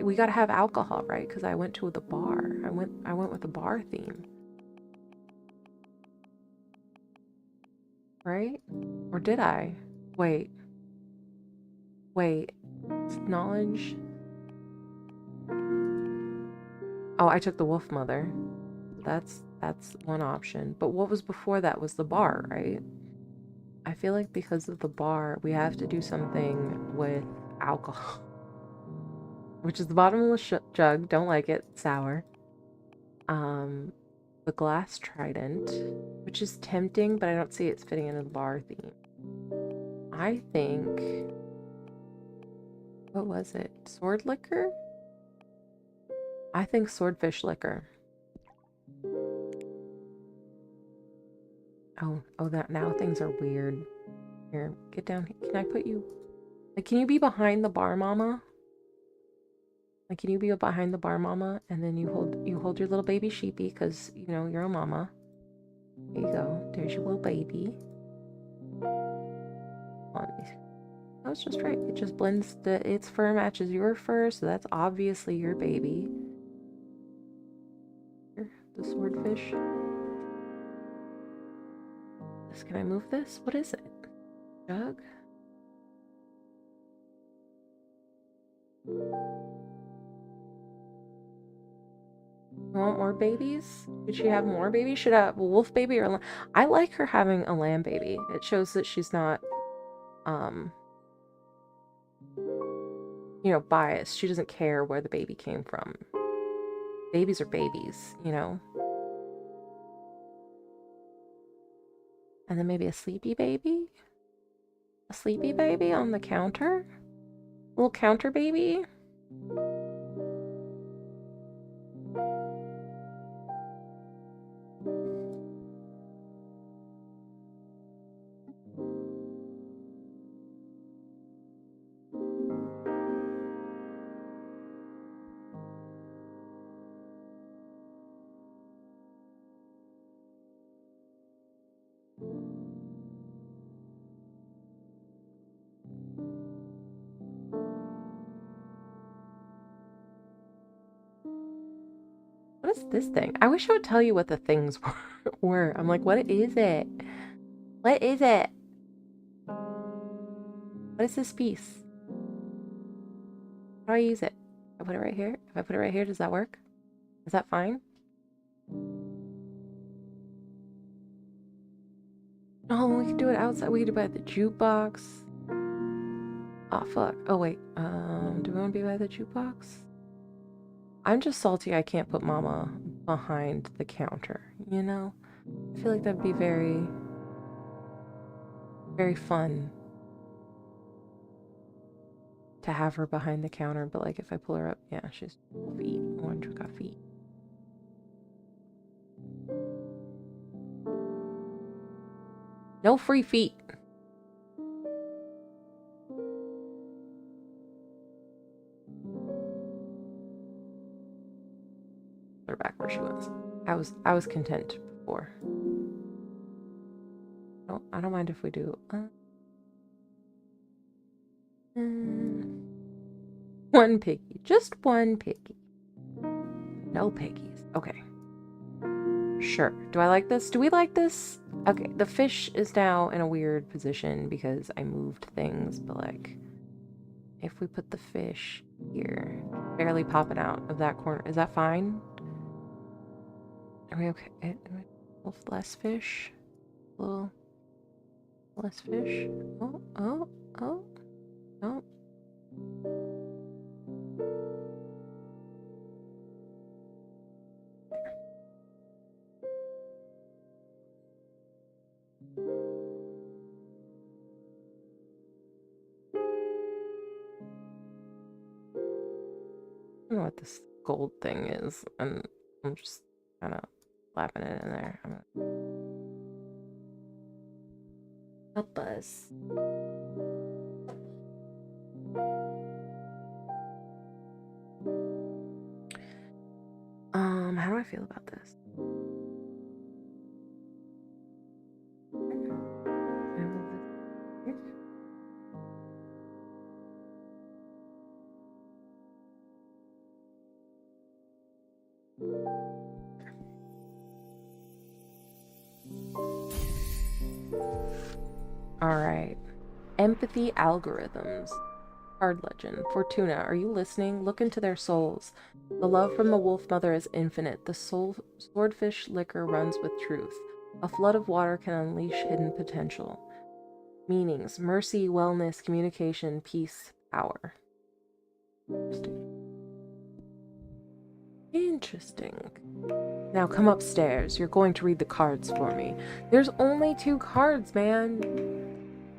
we gotta have alcohol, right? Because I went to the bar. I went with the bar theme. Right? Or did I? Wait. Knowledge. Oh, I took the wolf mother. That's one option. But what was before that was the bar, right? I feel like because of the bar, we have to do something with alcohol. Which is the bottomless jug. Don't like it. Sour. The glass trident, which is tempting, but I don't see it's fitting into the bar theme. I think... What was it? Sword liquor? I think swordfish liquor. Oh, that now things are weird. Here, get down. Can I put you... Like, can you be behind the bar mama? Like, can you be behind the bar mama? And then you hold your little baby sheepy, because, you know, you're a mama. There you go. There's your little baby. That was just right. It just blends its fur matches your fur, so that's obviously your baby. Here, the swordfish. Can I move this? What is it? Jug? You want more babies? Should she have more babies? Should I have a wolf baby or a lamb? I like her having a lamb baby. It shows that she's not, you know, biased. She doesn't care where the baby came from. Babies are babies, you know? And then maybe a sleepy baby? A sleepy baby on the counter? A little counter baby? What is this thing? I wish I would tell you what the things were. I'm like, what is it? What is it? What is this piece? How do I use it? I put it right here. If I put it right here, does that work? Is that fine? Oh, we can do it outside. We can do it at the jukebox. Oh, fuck. Oh, wait. Do we want to be by the jukebox? I'm just salty I can't put Mama behind the counter, you know? I feel like that'd be very, very fun to have her behind the counter, but like if I pull her up, yeah, she's feet. Orange got feet. No free feet. Put her back where she was. I was content before. No, I don't mind if we do. One piggy. Just one piggy. No piggies. Okay. Sure. Do I like this? Do we like this? Okay, the fish is now in a weird position because I moved things, but like, if we put the fish here, barely popping out of that corner, is that fine? Are we okay? A little less fish? A little less fish? Oh, oh, oh, oh. I don't know what this gold thing is, and I'm just kind of slapping it in there. Help us. How do I feel about this? Alright. Empathy algorithms. Card legend. Fortuna, are you listening? Look into their souls. The love from the wolf mother is infinite. The swordfish liquor runs with truth. A flood of water can unleash hidden potential. Meanings. Mercy, wellness, communication, peace, power. Interesting. Now come upstairs. You're going to read the cards for me. There's only 2 cards, man.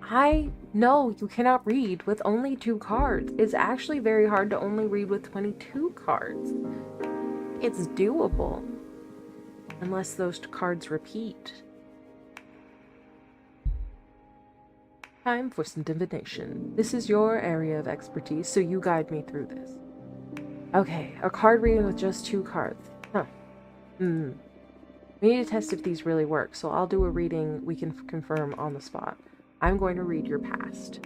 I know you cannot read with only 2 cards. It's actually very hard to only read with 22 cards. It's doable. Unless those cards repeat. Time for some divination. This is your area of expertise, so you guide me through this. Okay, a card reading with just 2 cards. Huh. We need to test if these really work, so I'll do a reading we can confirm on the spot. I'm going to read your past.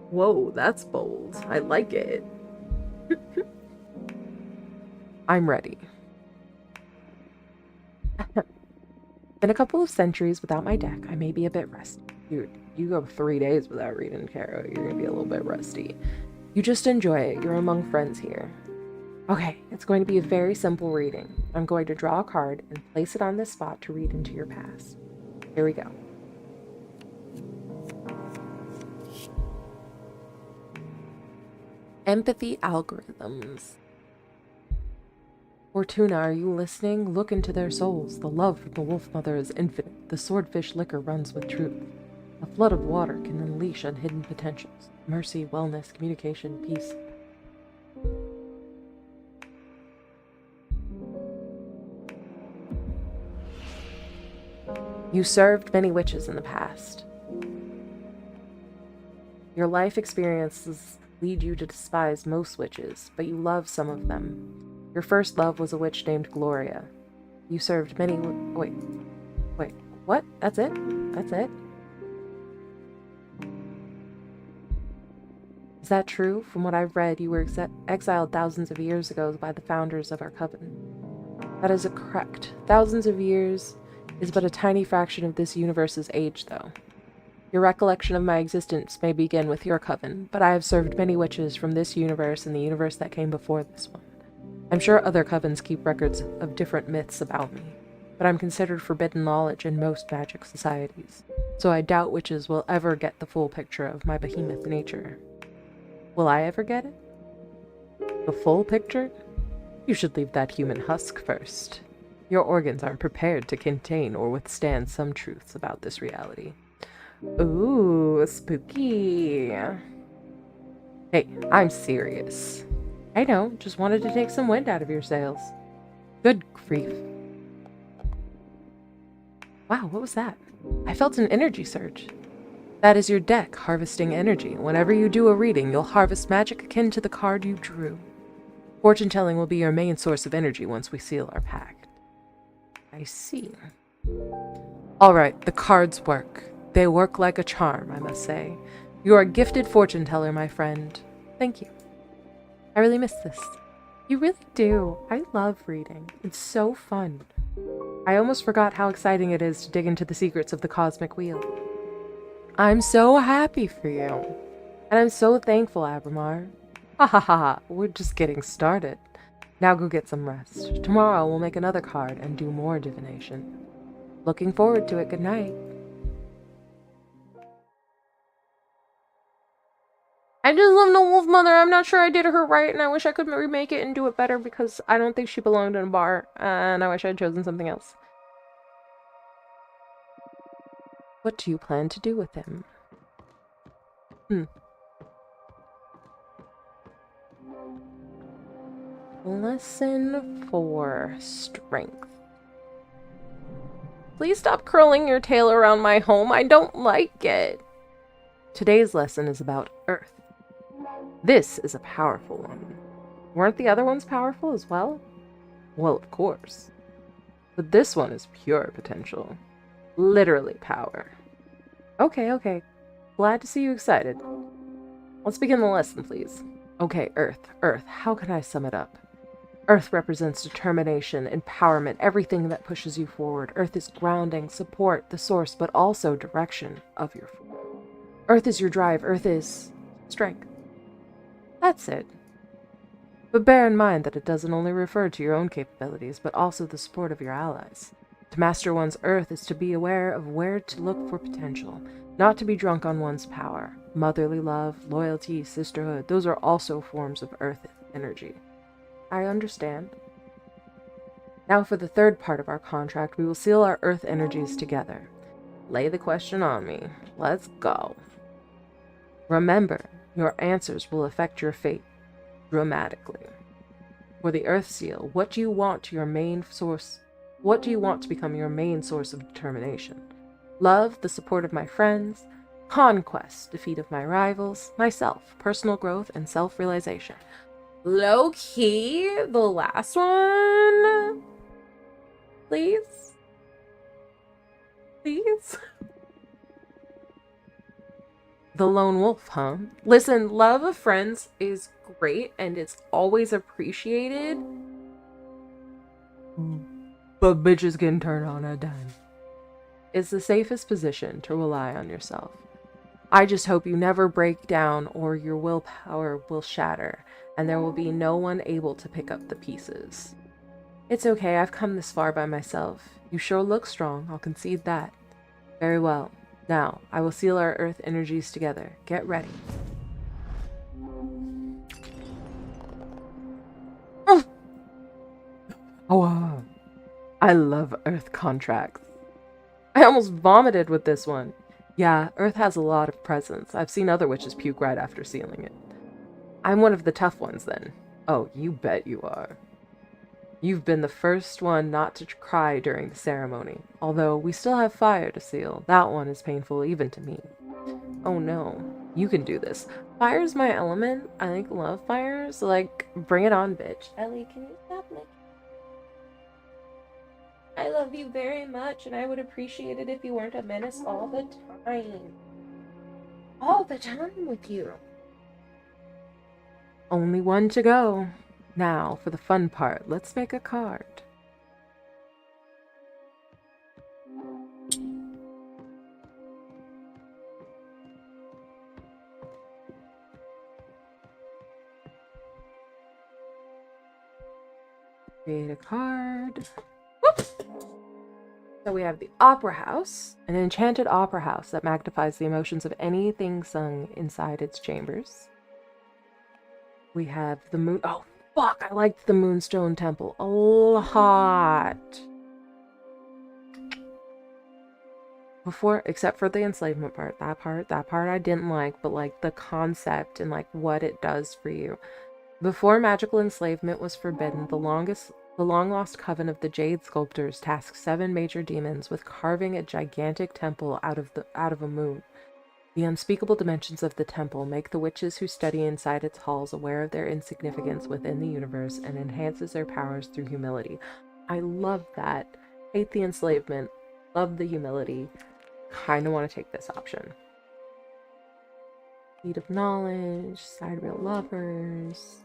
Whoa, that's bold. I like it. I'm ready. In a couple of centuries without my deck, I may be a bit rusty. Dude, you go 3 days without reading tarot, you're gonna be a little bit rusty. You just enjoy it. You're among friends here. Okay, it's going to be a very simple reading. I'm going to draw a card and place it on this spot to read into your past. Here we go. Empathy algorithms. Fortuna, are you listening? Look into their souls. The love from the wolf mother is infinite. The swordfish liquor runs with truth. A flood of water can unleash unhidden potentials. Mercy, wellness, communication, peace. You served many witches in the past. Your life experiences lead you to despise most witches, but you love some of them. Your first love was a witch named Gloria. You served many... Wait, what? That's it? That's it? Is that true? From what I've read, you were exiled thousands of years ago by the founders of our coven. That is correct. Thousands of years is but a tiny fraction of this universe's age, though. Your recollection of my existence may begin with your coven, but I have served many witches from this universe and the universe that came before this one. I'm sure other covens keep records of different myths about me, but I'm considered forbidden knowledge in most magic societies, so I doubt witches will ever get the full picture of my behemoth nature. Will I ever get it? The full picture? You should leave that human husk first. Your organs aren't prepared to contain or withstand some truths about this reality. Ooh, spooky. Hey, I'm serious. I know, just wanted to take some wind out of your sails. Good grief. Wow, what was that? I felt an energy surge. That is your deck harvesting energy. Whenever you do a reading, you'll harvest magic akin to the card you drew. Fortune telling will be your main source of energy once we seal our pact. I see. Alright, the cards work. They work like a charm, I must say. You are a gifted fortune teller, my friend. Thank you. I really miss this. You really do. I love reading. It's so fun. I almost forgot how exciting it is to dig into the secrets of the cosmic wheel. I'm so happy for you. And I'm so thankful, Abramar. Ha ha ha ha, we're just getting started. Now go get some rest. Tomorrow we'll make another card and do more divination. Looking forward to it. Good night. I just love the Wolf Mother. I'm not sure I did her right, and I wish I could remake it and do it better because I don't think she belonged in a bar, and I wish I had chosen something else. What do you plan to do with him? Lesson 4, Strength. Please stop curling your tail around my home. I don't like it. Today's lesson is about Earth. This is a powerful one. Weren't the other ones powerful as well? Well, of course. But this one is pure potential. Literally power. Okay. Glad to see you excited. Let's begin the lesson, please. Okay, Earth. How can I sum it up? Earth represents determination, empowerment, everything that pushes you forward. Earth is grounding, support, the source, but also direction of your forward. Earth is your drive. Earth is strength. That's it. But bear in mind that it doesn't only refer to your own capabilities, but also the support of your allies. To master one's Earth is to be aware of where to look for potential, not to be drunk on one's power. Motherly love, loyalty, sisterhood, those are also forms of Earth energy. I understand. Now for the third part of our contract, we will seal our Earth energies together. Lay the question on me. Let's go. Remember, your answers will affect your fate dramatically. For the Earth Seal, what do you want to become your main source of determination? Love, the support of my friends, conquest, defeat of my rivals, myself, personal growth, and self-realization. Low-key, the last one? Please? Please? The lone wolf, huh? Listen, love of friends is great and it's always appreciated. But bitches can turn on a dime. It's the safest position to rely on yourself. I just hope you never break down or your willpower will shatter and there will be no one able to pick up the pieces. It's okay, I've come this far by myself. You sure look strong, I'll concede that. Very well. Now, I will seal our Earth energies together. Get ready. Oh, I love Earth contracts. I almost vomited with this one. Yeah, Earth has a lot of presence. I've seen other witches puke right after sealing it. I'm one of the tough ones then. Oh, you bet you are. You've been the first one not to cry during the ceremony. Although we still have fire to seal. That one is painful even to me. Oh no. You can do this. Fire's my element. I love fire. So bring it on, bitch. Ellie, can you stop me? I love you very much and I would appreciate it if you weren't a menace all the time. All the time with you. Only one to go. Now, for the fun part, let's make a card. Create a card. Whoops! So we have the Opera House, an enchanted opera house that magnifies the emotions of anything sung inside its chambers. We have the moon. Oh, fuck! I liked the Moonstone Temple a lot. Before, except for the enslavement part, that part I didn't like, but like the concept and like what it does for you. Before magical enslavement was forbidden, the long lost coven of the Jade Sculptors tasked 7 major demons with carving a gigantic temple out of a moon. The unspeakable dimensions of the temple make the witches who study inside its halls aware of their insignificance within the universe and enhances their powers through humility. I love that. Hate the enslavement, love the humility. Kind of want to take this option. Seed of Knowledge, Sidereal Lovers,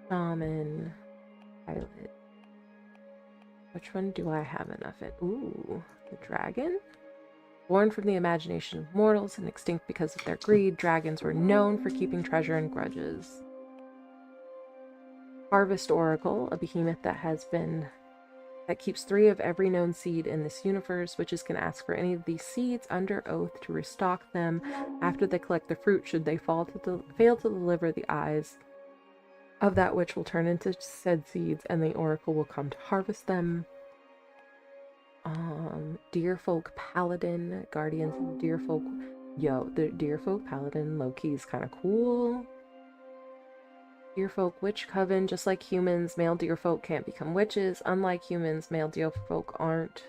Shaman, Pilot. Which one do I have enough in? Ooh, the Dragon? Born from the imagination of mortals and extinct because of their greed, dragons were known for keeping treasure and grudges. Harvest Oracle, a behemoth that keeps 3 of every known seed in this universe. Witches can ask for any of these seeds under oath to restock them after they collect the fruit. Should they fail to deliver, the eyes of that witch will turn into said seeds and the oracle will come to harvest them. Deerfolk Paladin, Guardians of Deerfolk. Yo, the Deerfolk Paladin low-key is kind of cool. Deerfolk Witch Coven, just like humans, male deerfolk can't become witches. Unlike humans, male deerfolk aren't.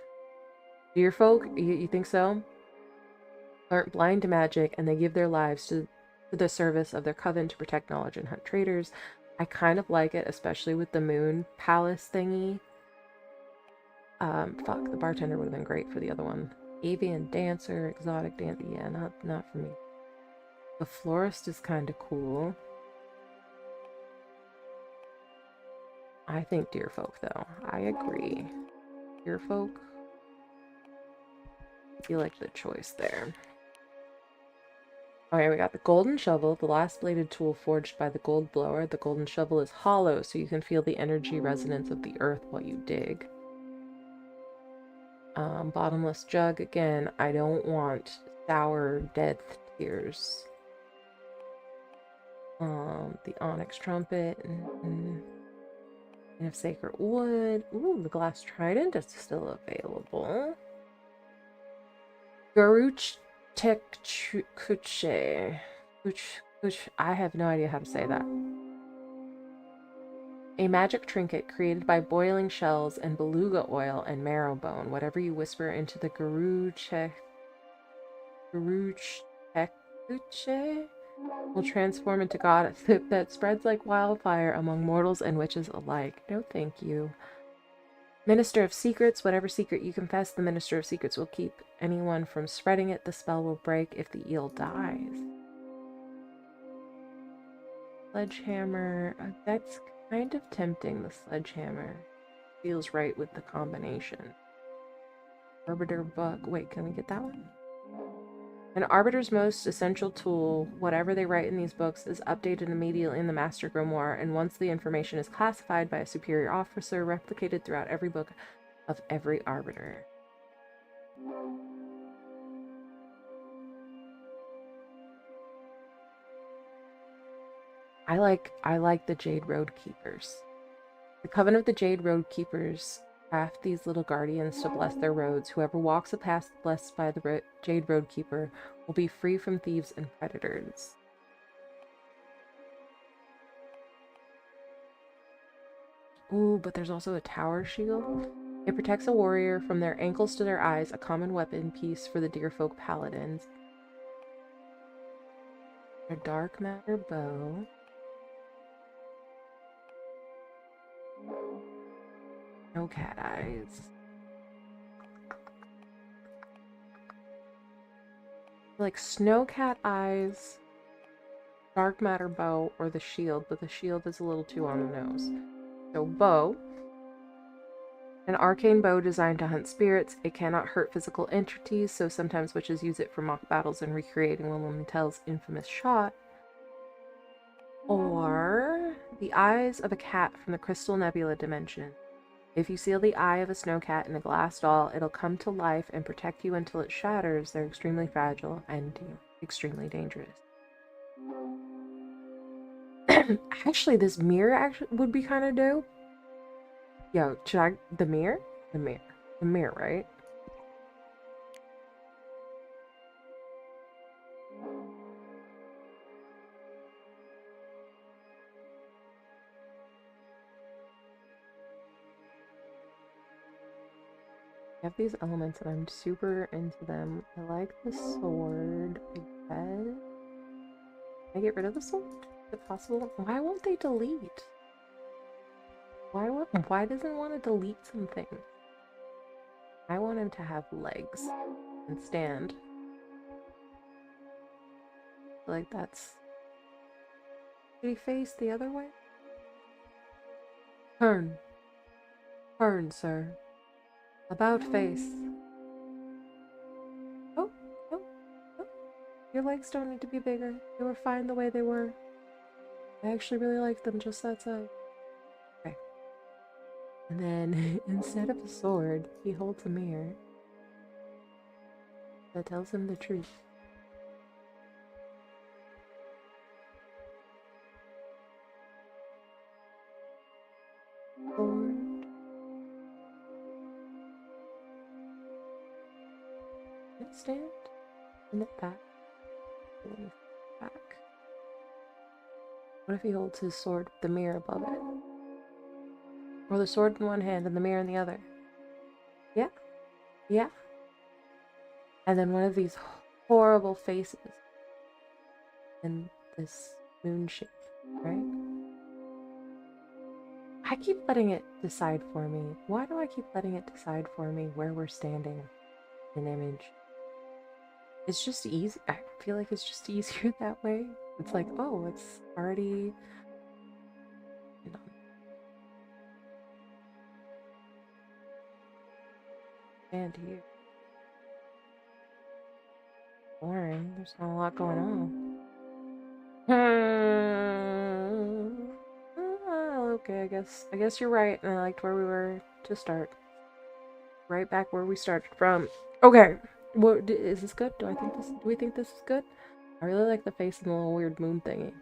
Deerfolk, you think so? Aren't blind to magic, and they give their lives to the service of their coven to protect knowledge and hunt traitors. I kind of like it, especially with the moon palace thingy. Fuck, the bartender would have been great for the other one. Avian dancer, exotic dancer. Yeah, not for me. The florist is kind of cool. I think Deerfolk, though. I agree. Deerfolk. I feel like the choice there. Okay, we got the Golden Shovel, the last bladed tool forged by the Gold Blower. The Golden Shovel is hollow, so you can feel the energy resonance of the earth while you dig. Bottomless Jug, again, I don't want sour death tears. The Onyx Trumpet, and of Sacred Wood. Ooh, the Glass Trident is still available. Garuch Tekkuche. I have no idea how to say that. A magic trinket created by boiling shells and beluga oil and marrow bone. Whatever you whisper into the Garuch Tekkuche will transform into gossip that spreads like wildfire among mortals and witches alike. No thank you. Minister of Secrets. Whatever secret you confess, the Minister of Secrets will keep anyone from spreading it. The spell will break if the eel dies. Sledgehammer. That's kind of tempting, the Sledgehammer. Feels right with the combination. Arbiter Book. Wait, can we get that one? An arbiter's most essential tool, whatever they write in these books, is updated immediately in the Master Grimoire, and once the information is classified by a superior officer, replicated throughout every book of every arbiter. I like the Jade Road Keepers. The Coven of the Jade Road Keepers craft these little guardians to bless their roads. Whoever walks a path blessed by the Jade Road Keeper will be free from thieves and predators. Ooh, but there's also a tower shield. It protects a warrior from their ankles to their eyes, a common weapon piece for the Deerfolk Paladins. A dark matter bow. No cat eyes. Like snow cat eyes, dark matter bow, or the shield, but the shield is a little too on the nose. So bow. An arcane bow designed to hunt spirits. It cannot hurt physical entities, so sometimes witches use it for mock battles and recreating Wilhelmtel's infamous shot. Or the eyes of a cat from the Crystal Nebula dimension. If you seal the eye of a snowcat in a glass doll, it'll come to life and protect you until it shatters. They're extremely fragile and extremely dangerous. Actually, this mirror actually would be kind of dope. Yo, should I... The mirror? The mirror. The mirror, right? I have these elements and I'm super into them. I like the sword, I guess. Can I get rid of the sword? Is it possible? Why won't they delete? Why doesn't it want to delete something? I want him to have legs and stand. Like that's... Did he face the other way? Turn. Turn, sir. About face. Oh, oh, oh. Your legs don't need to be bigger. They were fine the way they were. I actually really like them just that size. Okay. And then, instead of a sword, he holds a mirror that tells him the truth. Sword. Stand and it back. Back. What if he holds his sword with the mirror above it? Or the sword in one hand and the mirror in the other? Yeah. Yeah. And then one of these horrible faces in this moon shape, right? I keep letting it decide for me. Why do I keep letting it decide for me where we're standing in an image? It's just easy. I feel like it's just easier that way. It's like, oh, it's already... And here. Boring. There's not a lot going on. Okay, I guess you're right, and I liked where we were to start. Right back where we started from. Okay. What is this good? Do we think this is good? I really like the face and the little weird moon thingy.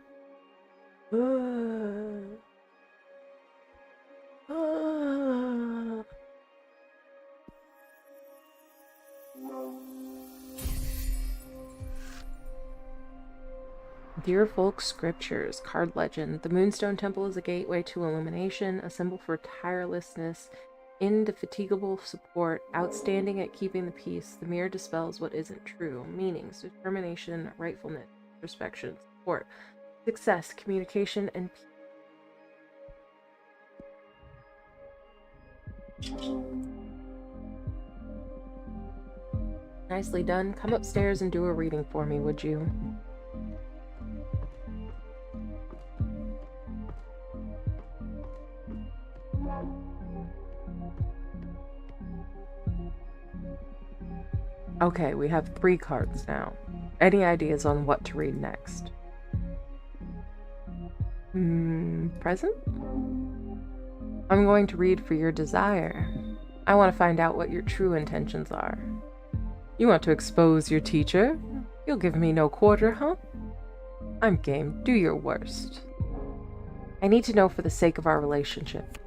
Dear Folk Scriptures, card legend. The Moonstone Temple is a gateway to illumination, a symbol for tirelessness, indefatigable support, outstanding at keeping the peace. The mirror dispels what isn't true. Meanings, determination, rightfulness, introspection, support, success, communication, and peace. Nicely done. Come upstairs and do a reading for me, would you? Okay, we have 3 cards now. Any ideas on what to read next? Present? I'm going to read for your desire. I want to find out what your true intentions are. You want to expose your teacher? You'll give me no quarter, huh? I'm game. Do your worst. I need to know for the sake of our relationship.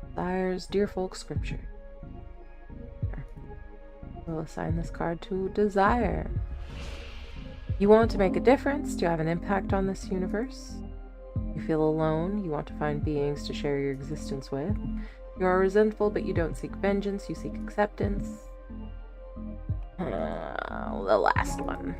Desire's Dear Folk Scripture. We'll assign this card to Desire. You want to make a difference? Do you have an impact on this universe? You feel alone? You want to find beings to share your existence with? You are resentful, but you don't seek vengeance. You seek acceptance. The last one.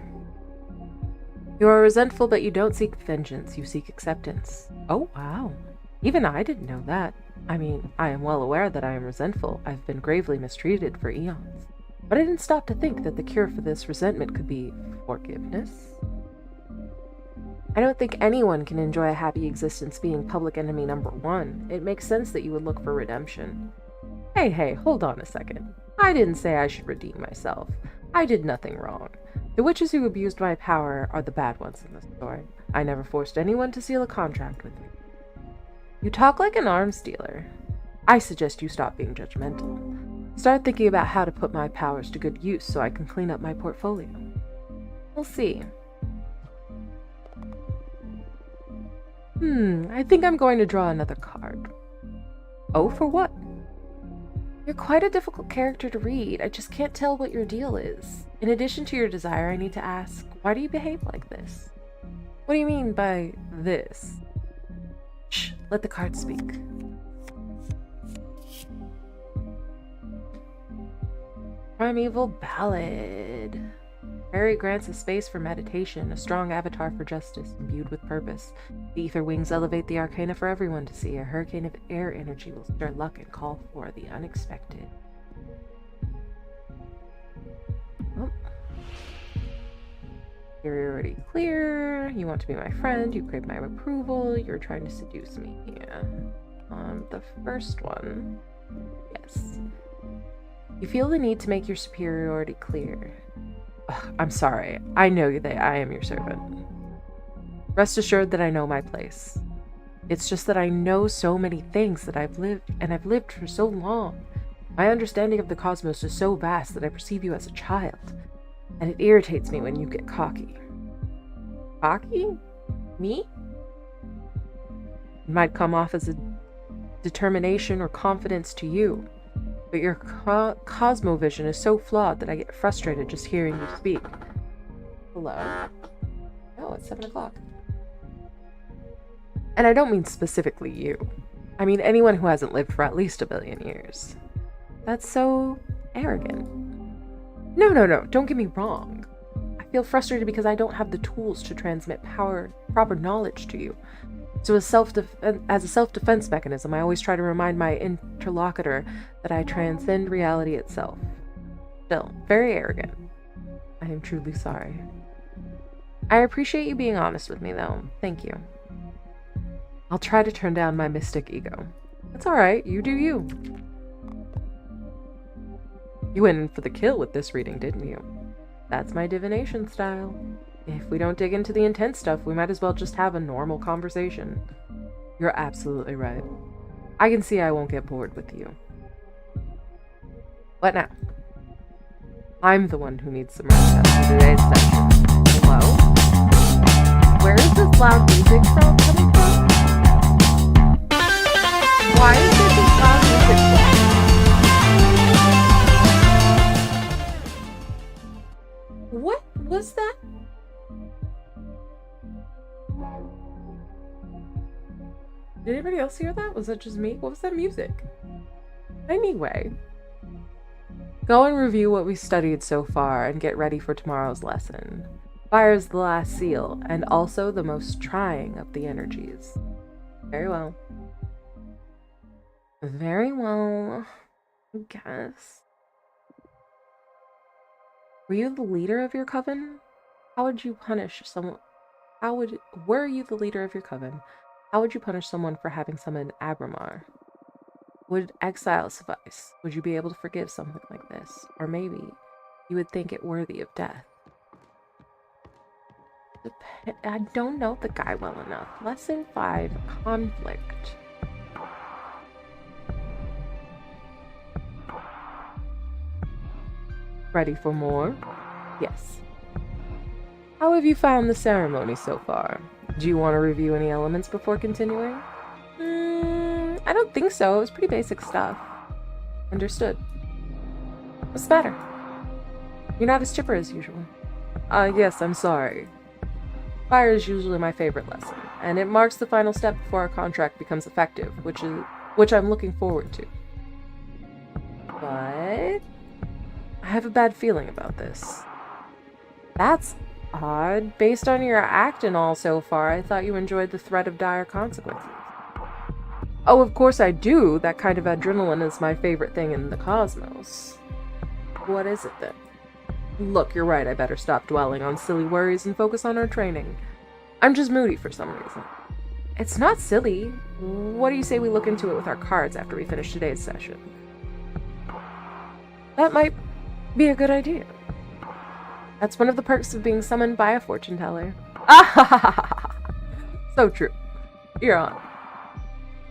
You are resentful, but you don't seek vengeance. You seek acceptance. Oh, wow. Even I didn't know that. I mean, I am well aware that I am resentful. I've been gravely mistreated for eons. But I didn't stop to think that the cure for this resentment could be forgiveness. I don't think anyone can enjoy a happy existence being public enemy number 1. It makes sense that you would look for redemption. Hey, hold on a second. I didn't say I should redeem myself. I did nothing wrong. The witches who abused my power are the bad ones in this story. I never forced anyone to seal a contract with me. You talk like an arms dealer. I suggest you stop being judgmental. Start thinking about how to put my powers to good use so I can clean up my portfolio. We'll see. I think I'm going to draw another card. Oh, for what? You're quite a difficult character to read. I just can't tell what your deal is. In addition to your desire, I need to ask, why do you behave like this? What do you mean by this? Shh, let the cards speak. Primeval Ballad. Prairie grants a space for meditation, a strong avatar for justice, imbued with purpose. The ether wings elevate the arcana for everyone to see. A hurricane of air energy will stir luck and call for the unexpected. Oh. Superiority clear. You want to be my friend. You crave my approval. You're trying to seduce me. Yeah. The first one. Yes. You feel the need to make your superiority clear. Ugh, I'm sorry. I know that I am your servant. Rest assured that I know my place. It's just that I know so many things that I've lived for so long. My understanding of the cosmos is so vast that I perceive you as a child, and it irritates me when you get cocky. Cocky? Me? It might come off as a determination or confidence to you, but your cosmovision is so flawed that I get frustrated just hearing you speak. Hello? Oh, it's 7 o'clock. And I don't mean specifically you. I mean anyone who hasn't lived for at least 1 billion years. That's so arrogant. No, don't get me wrong. I feel frustrated because I don't have the tools to transmit proper knowledge to you. So as a self-defense mechanism, I always try to remind my interlocutor that I transcend reality itself. Still, very arrogant. I am truly sorry. I appreciate you being honest with me, though. Thank you. I'll try to turn down my mystic ego. That's alright, you do you. You went in for the kill with this reading, didn't you? That's my divination style. If we don't dig into the intense stuff, we might as well just have a normal conversation. You're absolutely right. I can see I won't get bored with you. What now? I'm the one who needs some rest after today's session. Hello? Where is this loud music coming from? Why is there this loud music playing? What was that? Did anybody else hear that? Was that just me? What was that music? Anyway, go and review what we studied so far and get ready for tomorrow's lesson. Fire is the last seal, and also the most trying of the energies. Very well. Very well, I guess. Were you the leader of your coven? How would you punish someone? Were you the leader of your coven? How would you punish someone for having summoned Abramar? Would exile suffice? Would you be able to forgive something like this? Or maybe you would think it worthy of death. I don't know the guy well enough. Lesson 5, conflict. Ready for more? Yes. How have you found the ceremony so far? Do you want to review any elements before continuing? I don't think so. It was pretty basic stuff. Understood. What's the matter? You're not as chipper as usual. Yes, I'm sorry. Fire is usually my favorite lesson, and it marks the final step before our contract becomes effective, which I'm looking forward to. But I have a bad feeling about this. That's odd. Based on your act and all so far, I thought you enjoyed the threat of dire consequences. Oh, of course I do. That kind of adrenaline is my favorite thing in the cosmos. What is it then? Look, you're right. I better stop dwelling on silly worries and focus on our training. I'm just moody for some reason. It's not silly. What do you say we look into it with our cards after we finish today's session? That might be a good idea. That's one of the perks of being summoned by a fortune teller. Ah ha ha ha ha! So true. You're on.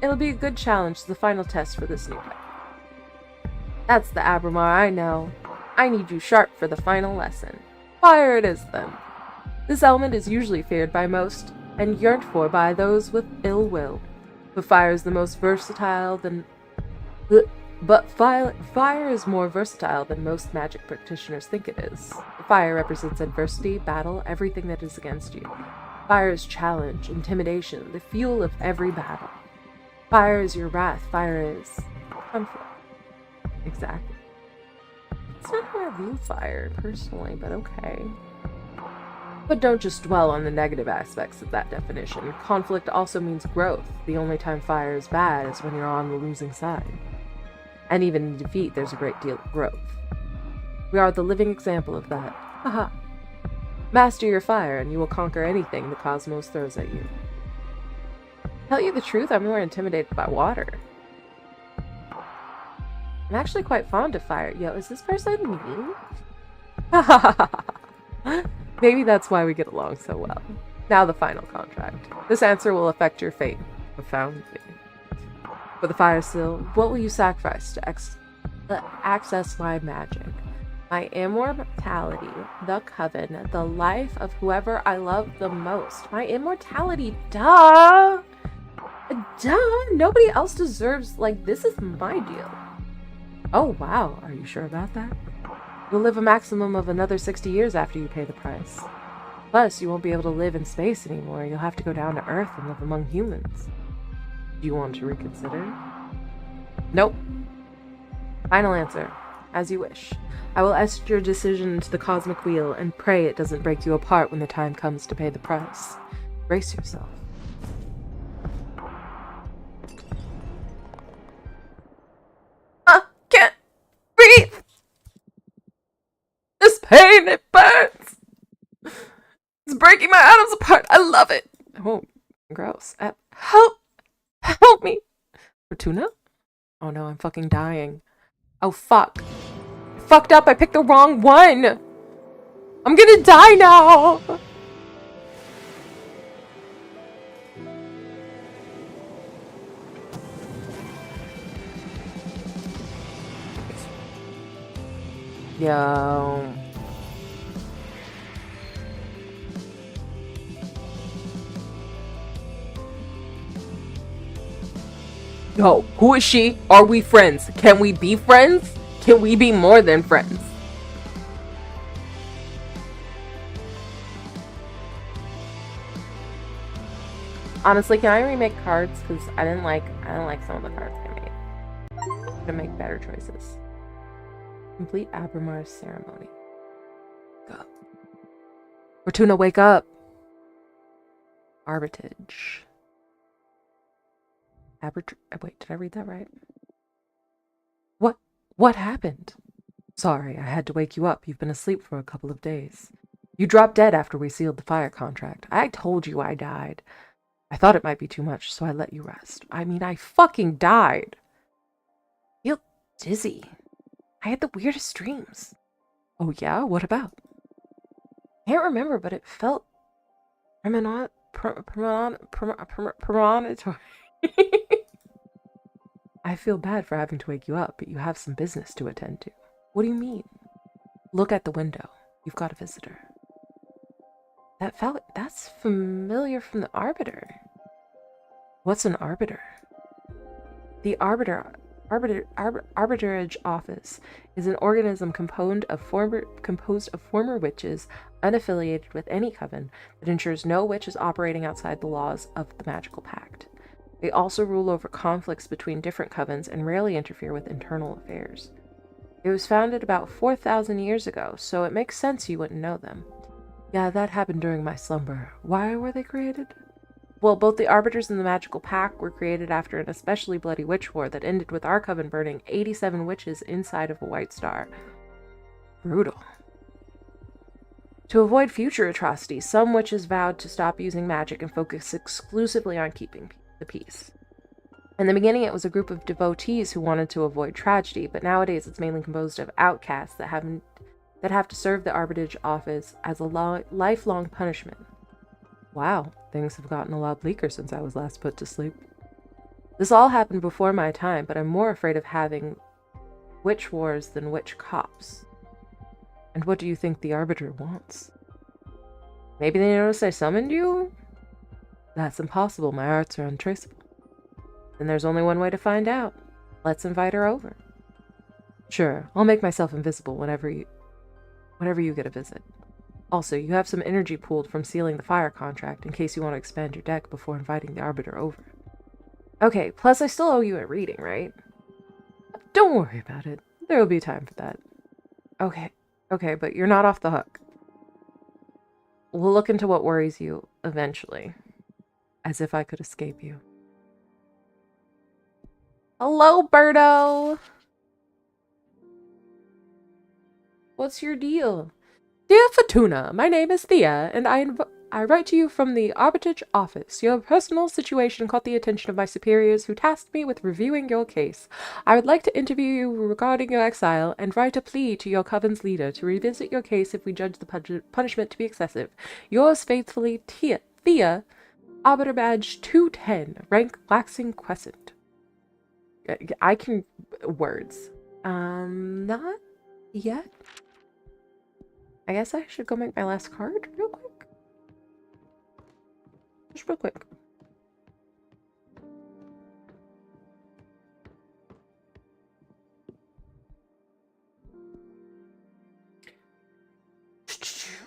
It'll be a good challenge to the final test for this new type. That's the Abramar I know. I need you sharp for the final lesson. Fire it is, then. This element is usually feared by most, and yearned for by those with ill will. But fire is the most versatile than... But fire is more versatile than most magic practitioners think it is. Fire represents adversity, battle, everything that is against you. Fire is challenge, intimidation, the fuel of every battle. Fire is your wrath, fire is conflict. Exactly. It's not how I view fire, personally, but okay. But don't just dwell on the negative aspects of that definition. Conflict also means growth. The only time fire is bad is when you're on the losing side. And even in defeat, there's a great deal of growth. We are the living example of that. Haha. Master your fire, and you will conquer anything the cosmos throws at you. Tell you the truth, I'm more intimidated by water. I'm actually quite fond of fire. Yo, is this person mean? Maybe that's why we get along so well. Now the final contract. This answer will affect your fate profoundly. For the fire seal, what will you sacrifice to access my magic? My immortality, the coven, the life of whoever I love the most. My immortality, duh! Duh! Nobody else deserves, like, this is my deal. Oh, wow. Are you sure about that? You'll live a maximum of another 60 years after you pay the price. Plus, you won't be able to live in space anymore. You'll have to go down to Earth and live among humans. Do you want to reconsider? Nope. Final answer. As you wish. I will etch your decision into the cosmic wheel and pray it doesn't break you apart when the time comes to pay the price. Brace yourself. Can't breathe! This pain, it burns! It's breaking my atoms apart. I love it. Oh, gross. Help! Help me! Fortuna? Oh no, I'm fucking dying. Oh fuck. I fucked up, I picked the wrong one! I'm gonna die now! Yo. Yo, who is she? Are we friends? Can we be friends? Can we be more than friends? Honestly, can I remake cards? Because I didn't like some of the cards I made. To make better choices. Complete Abramar's ceremony. Wake up. Fortuna, wake up! Arbitrage. Wait, did I read that right? What happened? Sorry, I had to wake you up. You've been asleep for a couple of days. You dropped dead after we sealed the fire contract. I told you I died. I thought it might be too much, so I let you rest. I mean, I fucking died. I feel dizzy. I had the weirdest dreams. Oh yeah? What about? Can't remember, but it felt premonitory. I feel bad for having to wake you up, but you have some business to attend to. What do you mean? Look at the window. You've got a visitor. That's familiar from the Arbiter. What's an Arbiter? The Arbitrage Office is an organism composed of former witches unaffiliated with any coven that ensures no witch is operating outside the laws of the magical pact. They also rule over conflicts between different covens and rarely interfere with internal affairs. It was founded about 4,000 years ago, so it makes sense you wouldn't know them. Yeah, that happened during my slumber. Why were they created? Well, both the Arbiters and the Magical Pact were created after an especially bloody witch war that ended with our coven burning 87 witches inside of a white star. Brutal. To avoid future atrocities, some witches vowed to stop using magic and focus exclusively on keeping the peace. In the beginning, it was a group of devotees who wanted to avoid tragedy, but nowadays it's mainly composed of outcasts that have to serve the Arbitrage Office as a lifelong punishment. Wow, things have gotten a lot bleaker since I was last put to sleep. This all happened before my time, but I'm more afraid of having witch wars than witch cops. And what do you think the Arbiter wants? Maybe they noticed I summoned you? That's impossible. My arts are untraceable. Then there's only one way to find out. Let's invite her over. Sure, I'll make myself invisible whenever you get a visit. Also, you have some energy pooled from sealing the fire contract in case you want to expand your deck before inviting the Arbiter over. Okay, plus I still owe you a reading, right? Don't worry about it. There will be time for that. Okay, but you're not off the hook. We'll look into what worries you eventually. As if I could escape you. Hello, Birdo! What's your deal? Dear Fortuna, my name is Thea, and I write to you from the Arbitrage office. Your personal situation caught the attention of my superiors, who tasked me with reviewing your case. I would like to interview you regarding your exile and write a plea to your coven's leader to revisit your case if we judge the punishment to be excessive. Yours faithfully, Thea, Arbiter Badge 210, rank Laxing Crescent. I can... words. Not yet. I guess I should go make my last card real quick. Just real quick.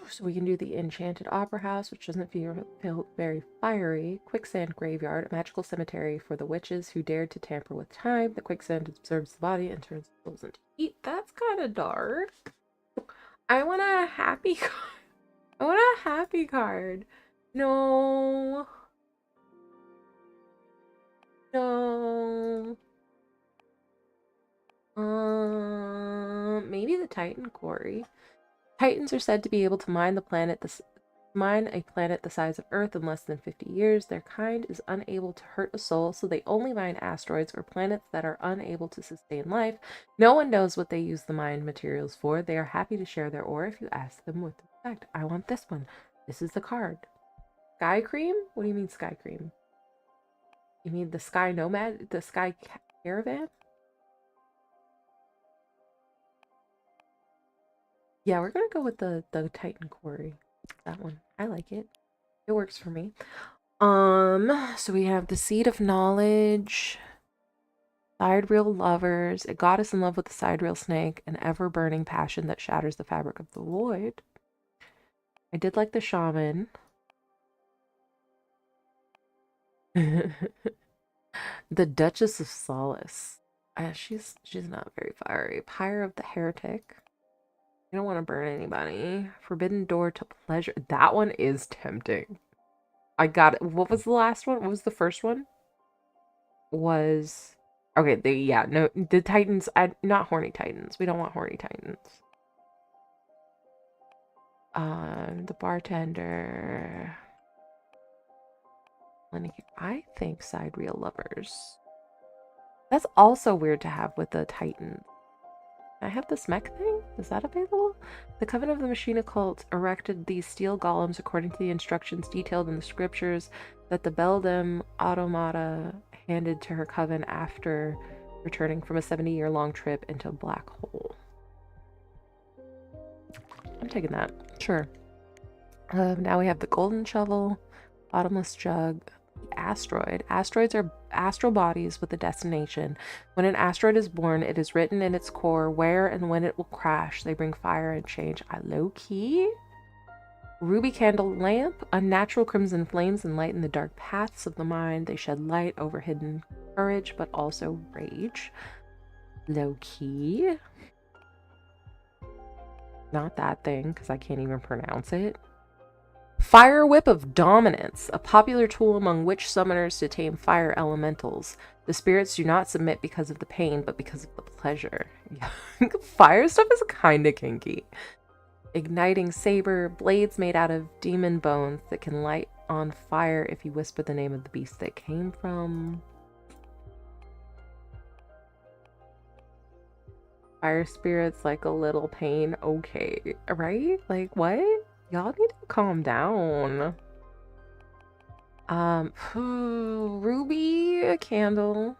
So we can do the Enchanted Opera House, which doesn't feel very fiery. Quicksand Graveyard, a magical cemetery for the witches who dared to tamper with time. The quicksand absorbs the body and turns souls into heat. That's kind of dark. I want a happy card. I want a happy card. No. No. Maybe the Titan Quarry. Titans are said to be able to mine a planet the size of Earth in less than 50 years. Their kind is unable to hurt a soul, so they only mine asteroids or planets that are unable to sustain life. No one knows what they use the mined materials for. They are happy to share their ore if you ask them with respect. I want this one. This is the card. Sky Cream? What do you mean Sky Cream? You mean the Sky Nomad? The Sky Caravan? Yeah, we're gonna go with the Titan Quarry. That one. I like it. It works for me. So we have the Seed of Knowledge, Sidereal Lovers, a goddess in love with the sidereal snake, an ever-burning passion that shatters the fabric of the void. I did like the Shaman. The Duchess of Solace. She's not very fiery. Pyre of the Heretic. I don't want to burn anybody. Forbidden Door to Pleasure. That one is tempting. I got it. What was the last one? What was the first one? Was... Okay, the Titans... not Horny Titans. We don't want Horny Titans. The Bartender... I think Sidereal Lovers. That's also weird to have with the Titans. I have this mech thing? Is that available? The Coven of the Machine Occult erected these steel golems according to the instructions detailed in the scriptures that the Beldam Automata handed to her coven after returning from a 70-year-long trip into a black hole. I'm taking that. Sure. Now we have the Golden Shovel, Bottomless Jug, Asteroid. Asteroids are astral bodies with a destination. When an asteroid is born, it is written in its core where and when it will crash. They bring fire and change. Low-key? Ruby Candle Lamp. Unnatural crimson flames enlighten the dark paths of the mind. They shed light over hidden courage, but also rage. Low-key? Not that thing, because I can't even pronounce it. Fire Whip of Dominance, a popular tool among witch summoners to tame fire elementals. The spirits do not submit because of the pain, but because of the pleasure. Fire stuff is kinda kinky. Igniting Saber, blades made out of demon bones that can light on fire if you whisper the name of the beast they came from. Fire spirits like a little pain. Okay, right? Like, what? Y'all need to calm down. Ruby candle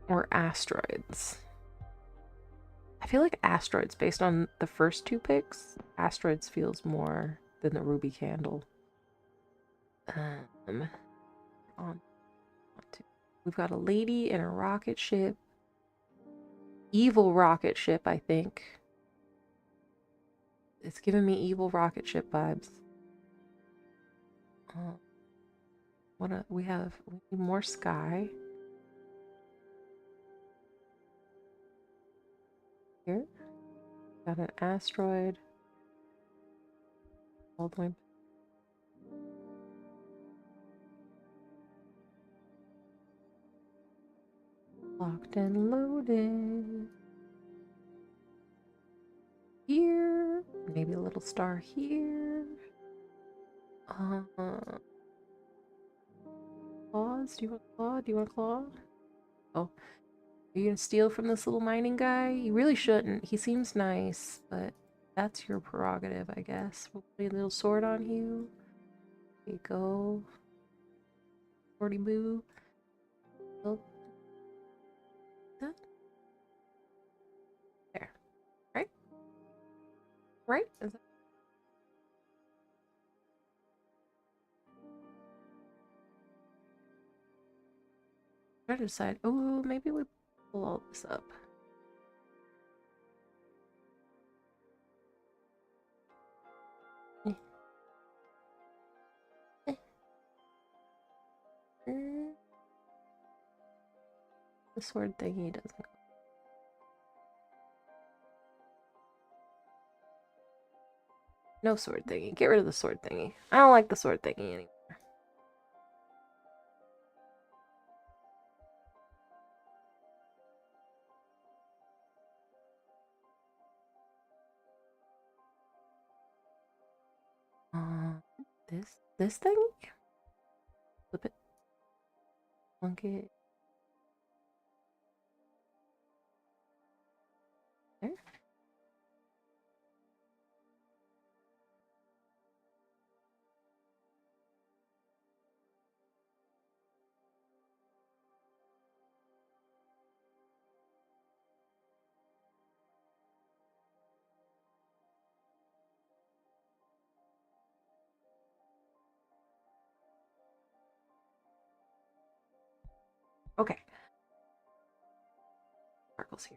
or asteroids. I feel like asteroids, based on the first two picks, asteroids feels more than the ruby candle. We've got a lady in a rocket ship. Evil rocket ship, I think. It's giving me evil rocket ship vibes. We need more sky. Here. Got an asteroid. All the way. Locked and loaded. Here. Maybe a little star here. Claws? Do you want a claw? Do you want a claw? Oh. Are you gonna steal from this little mining guy? You really shouldn't. He seems nice, but that's your prerogative, I guess. We'll put a little sword on you. There you go. Swordy boo. Oh. There. Right? Right? Is that... try to decide. Oh, maybe we pull all this up. The sword thingy doesn't go. No sword thingy. Get rid of the sword thingy. I don't like the sword thingy anymore. This thing? Flip it. Plunk it. There. Okay. Sparkles here.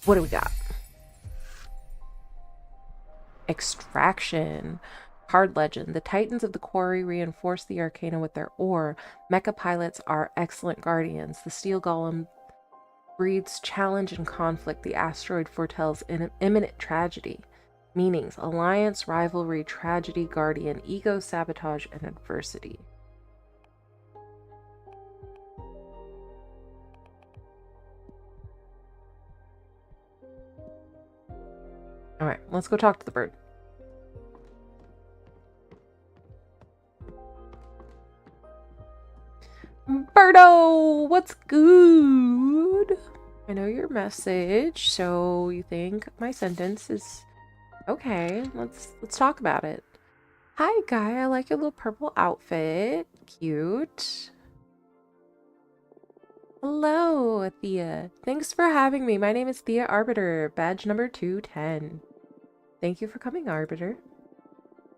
What do we got? Extraction. Card legend. The Titans of the Quarry reinforce the Arcana with their ore. Mecha pilots are excellent guardians. The Steel Golem breeds challenge and conflict. The asteroid foretells an imminent tragedy. Meanings: alliance, rivalry, tragedy, guardian, ego, sabotage, and adversity. Alright, let's go talk to the bird. Birdo, what's good? I know your message, so you think my sentence is okay. Let's talk about it. Hi, guy. I like your little purple outfit. Cute. Hello, Thea. Thanks for having me. My name is Thea Arbiter, badge number 210. Thank you for coming, Arbiter.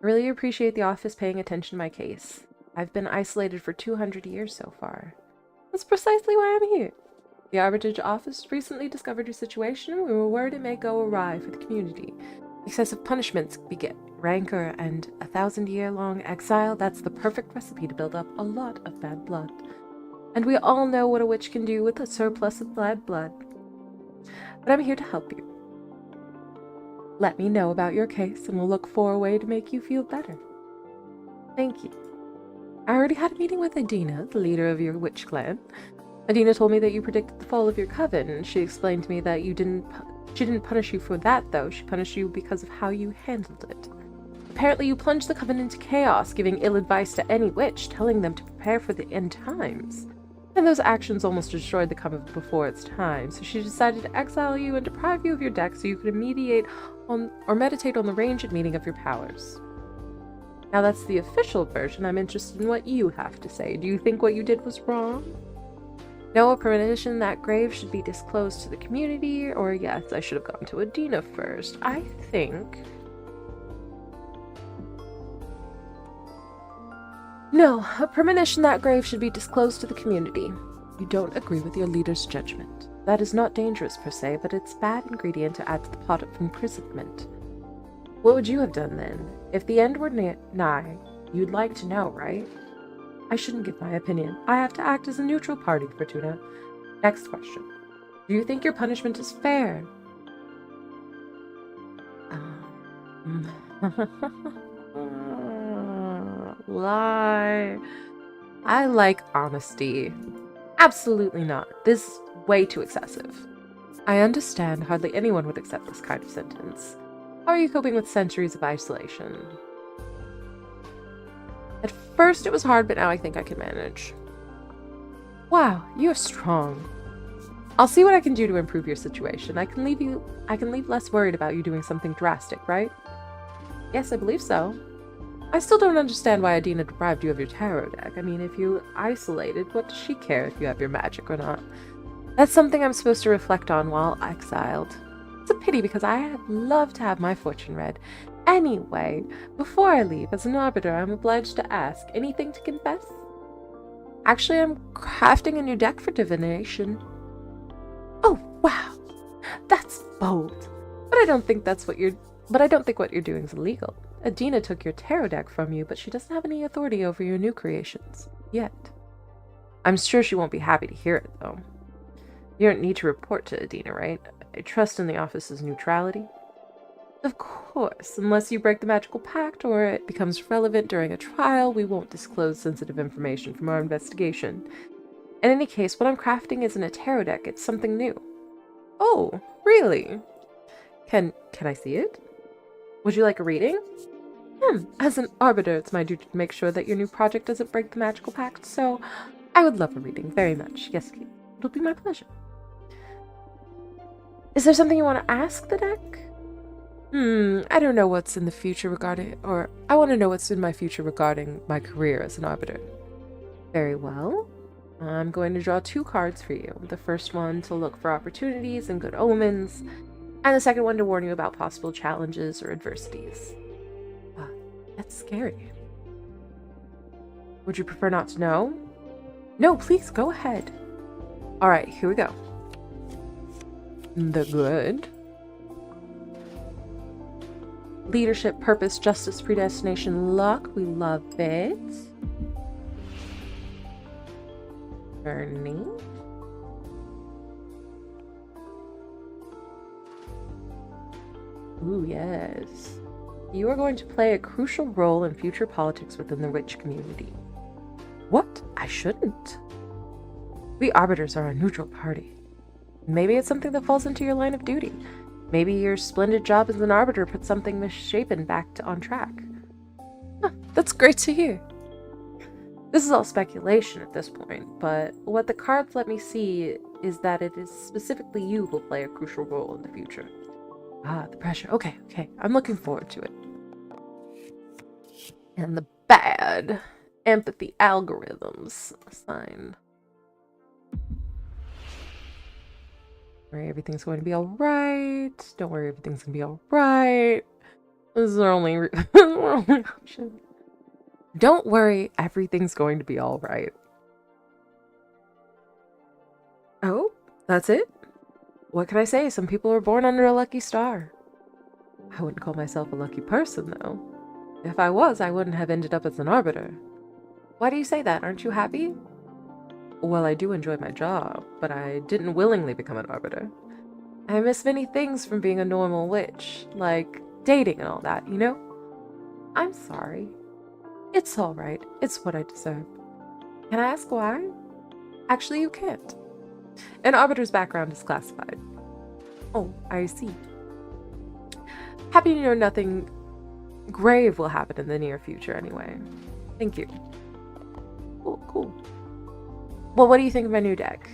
I really appreciate the office paying attention to my case. I've been isolated for 200 years so far. That's precisely why I'm here. The Arbitrage office recently discovered your situation, and we were worried it may go awry for the community. Excessive punishments beget rancor, and 1,000-year-long exile, that's the perfect recipe to build up a lot of bad blood. And we all know what a witch can do with a surplus of bad blood. But I'm here to help you. Let me know about your case, and we'll look for a way to make you feel better. Thank you. I already had a meeting with Adina, the leader of your witch clan. Adina told me that you predicted the fall of your coven, and she explained to me that she didn't punish you for that, though. She punished you because of how you handled it. Apparently you plunged the coven into chaos, giving ill advice to any witch, telling them to prepare for the end times. And those actions almost destroyed the Coven before its time, so she decided to exile you and deprive you of your deck so you could meditate on the ranged meaning of your powers. Now that's the official version. I'm interested in what you have to say. Do you think what you did was wrong? No, a premonition that grave should be disclosed to the community, or yes, I should have gone to Adina first. I think... No, a premonition that grave should be disclosed to the community. You don't agree with your leader's judgment. That is not dangerous per se, but it's a bad ingredient to add to the pot of imprisonment. What would you have done then? If the end were nigh, you'd like to know, right? I shouldn't give my opinion. I have to act as a neutral party, Fortuna. Next question. Do you think your punishment is fair? Lie. I like honesty. Absolutely not. This is way too excessive. I understand hardly anyone would accept this kind of sentence. How are you coping with centuries of isolation? At first it was hard, but now I think I can manage. Wow, you are strong. I'll see what I can do to improve your situation. I can leave less worried about you doing something drastic, right? Yes, I believe so. I still don't understand why Adina deprived you of your tarot deck. I mean, if you isolated, what does she care if you have your magic or not? That's something I'm supposed to reflect on while exiled. It's a pity because I'd love to have my fortune read. Anyway, before I leave, as an arbiter, I'm obliged to ask, anything to confess? Actually, I'm crafting a new deck for divination. Oh, wow! That's bold. But I don't think what you're doing is illegal. Adina took your tarot deck from you, but she doesn't have any authority over your new creations. Yet. I'm sure she won't be happy to hear it, though. You don't need to report to Adina, right? I trust in the office's neutrality. Of course, unless you break the magical pact or it becomes relevant during a trial, we won't disclose sensitive information from our investigation. In any case, what I'm crafting isn't a tarot deck, it's something new. Oh, really? Can I see it? Would you like a reading? As an arbiter, it's my duty to make sure that your new project doesn't break the magical pact, so I would love a reading very much. Yes, please. It'll be my pleasure. Is there something you want to ask the deck? I don't know what's in the future regarding, or I want to know what's in my future regarding my career as an arbiter. Very well. I'm going to draw 2 cards for you. The first one to look for opportunities and good omens, and the second one to warn you about possible challenges or adversities. That's scary. Would you prefer not to know? No, please, go ahead. Alright, here we go. The good. Leadership, purpose, justice, predestination, luck. We love it. Journey. Ooh, yes. You are going to play a crucial role in future politics within the witch community. What? I shouldn't. We arbiters are a neutral party. Maybe it's something that falls into your line of duty. Maybe your splendid job as an arbiter put something misshapen back on track. Huh, that's great to hear. This is all speculation at this point, but what the cards let me see is that it is specifically you who will play a crucial role in the future. Ah, the pressure. Okay. I'm looking forward to it. And the bad. Empathy algorithms. Sign. Don't worry, everything's going to be alright. Don't worry, everything's going to be alright. This is our only option. Don't worry, everything's going to be alright. Oh, that's it? What can I say? Some people are born under a lucky star. I wouldn't call myself a lucky person, though. If I was, I wouldn't have ended up as an arbiter. Why do you say that? Aren't you happy? Well, I do enjoy my job, but I didn't willingly become an arbiter. I miss many things from being a normal witch, like dating and all that, you know? I'm sorry. It's alright. It's what I deserve. Can I ask why? Actually, you can't. An arbiter's background is classified. Oh, I see. Happy to know nothing grave will happen in the near future anyway. Thank you. Cool. Well, what do you think of my new deck?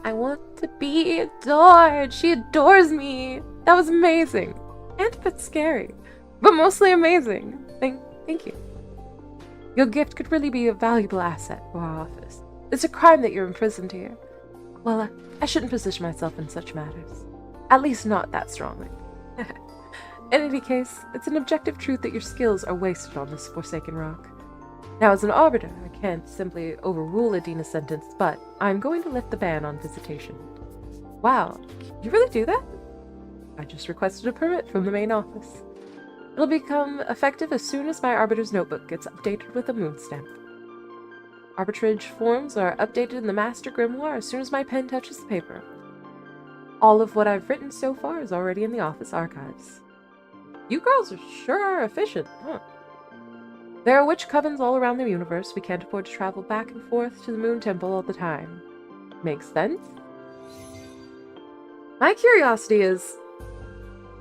I want to be adored. She adores me. That was amazing. And a bit scary. But mostly amazing. Thank you. Your gift could really be a valuable asset for our office. It's a crime that you're imprisoned here. Well, I shouldn't position myself in such matters. At least not that strongly. In any case, it's an objective truth that your skills are wasted on this forsaken rock. Now, as an arbiter, I can't simply overrule Adina's sentence, but I'm going to lift the ban on visitation. Wow, you really do that? I just requested a permit from the main office. It'll become effective as soon as my arbiter's notebook gets updated with a moon stamp. Arbitrage forms are updated in the master grimoire as soon as my pen touches the paper. All of what I've written so far is already in the office archives. You girls sure are efficient, huh? There are witch covens all around the universe. We can't afford to travel back and forth to the Moon Temple all the time. Makes sense? My curiosity is...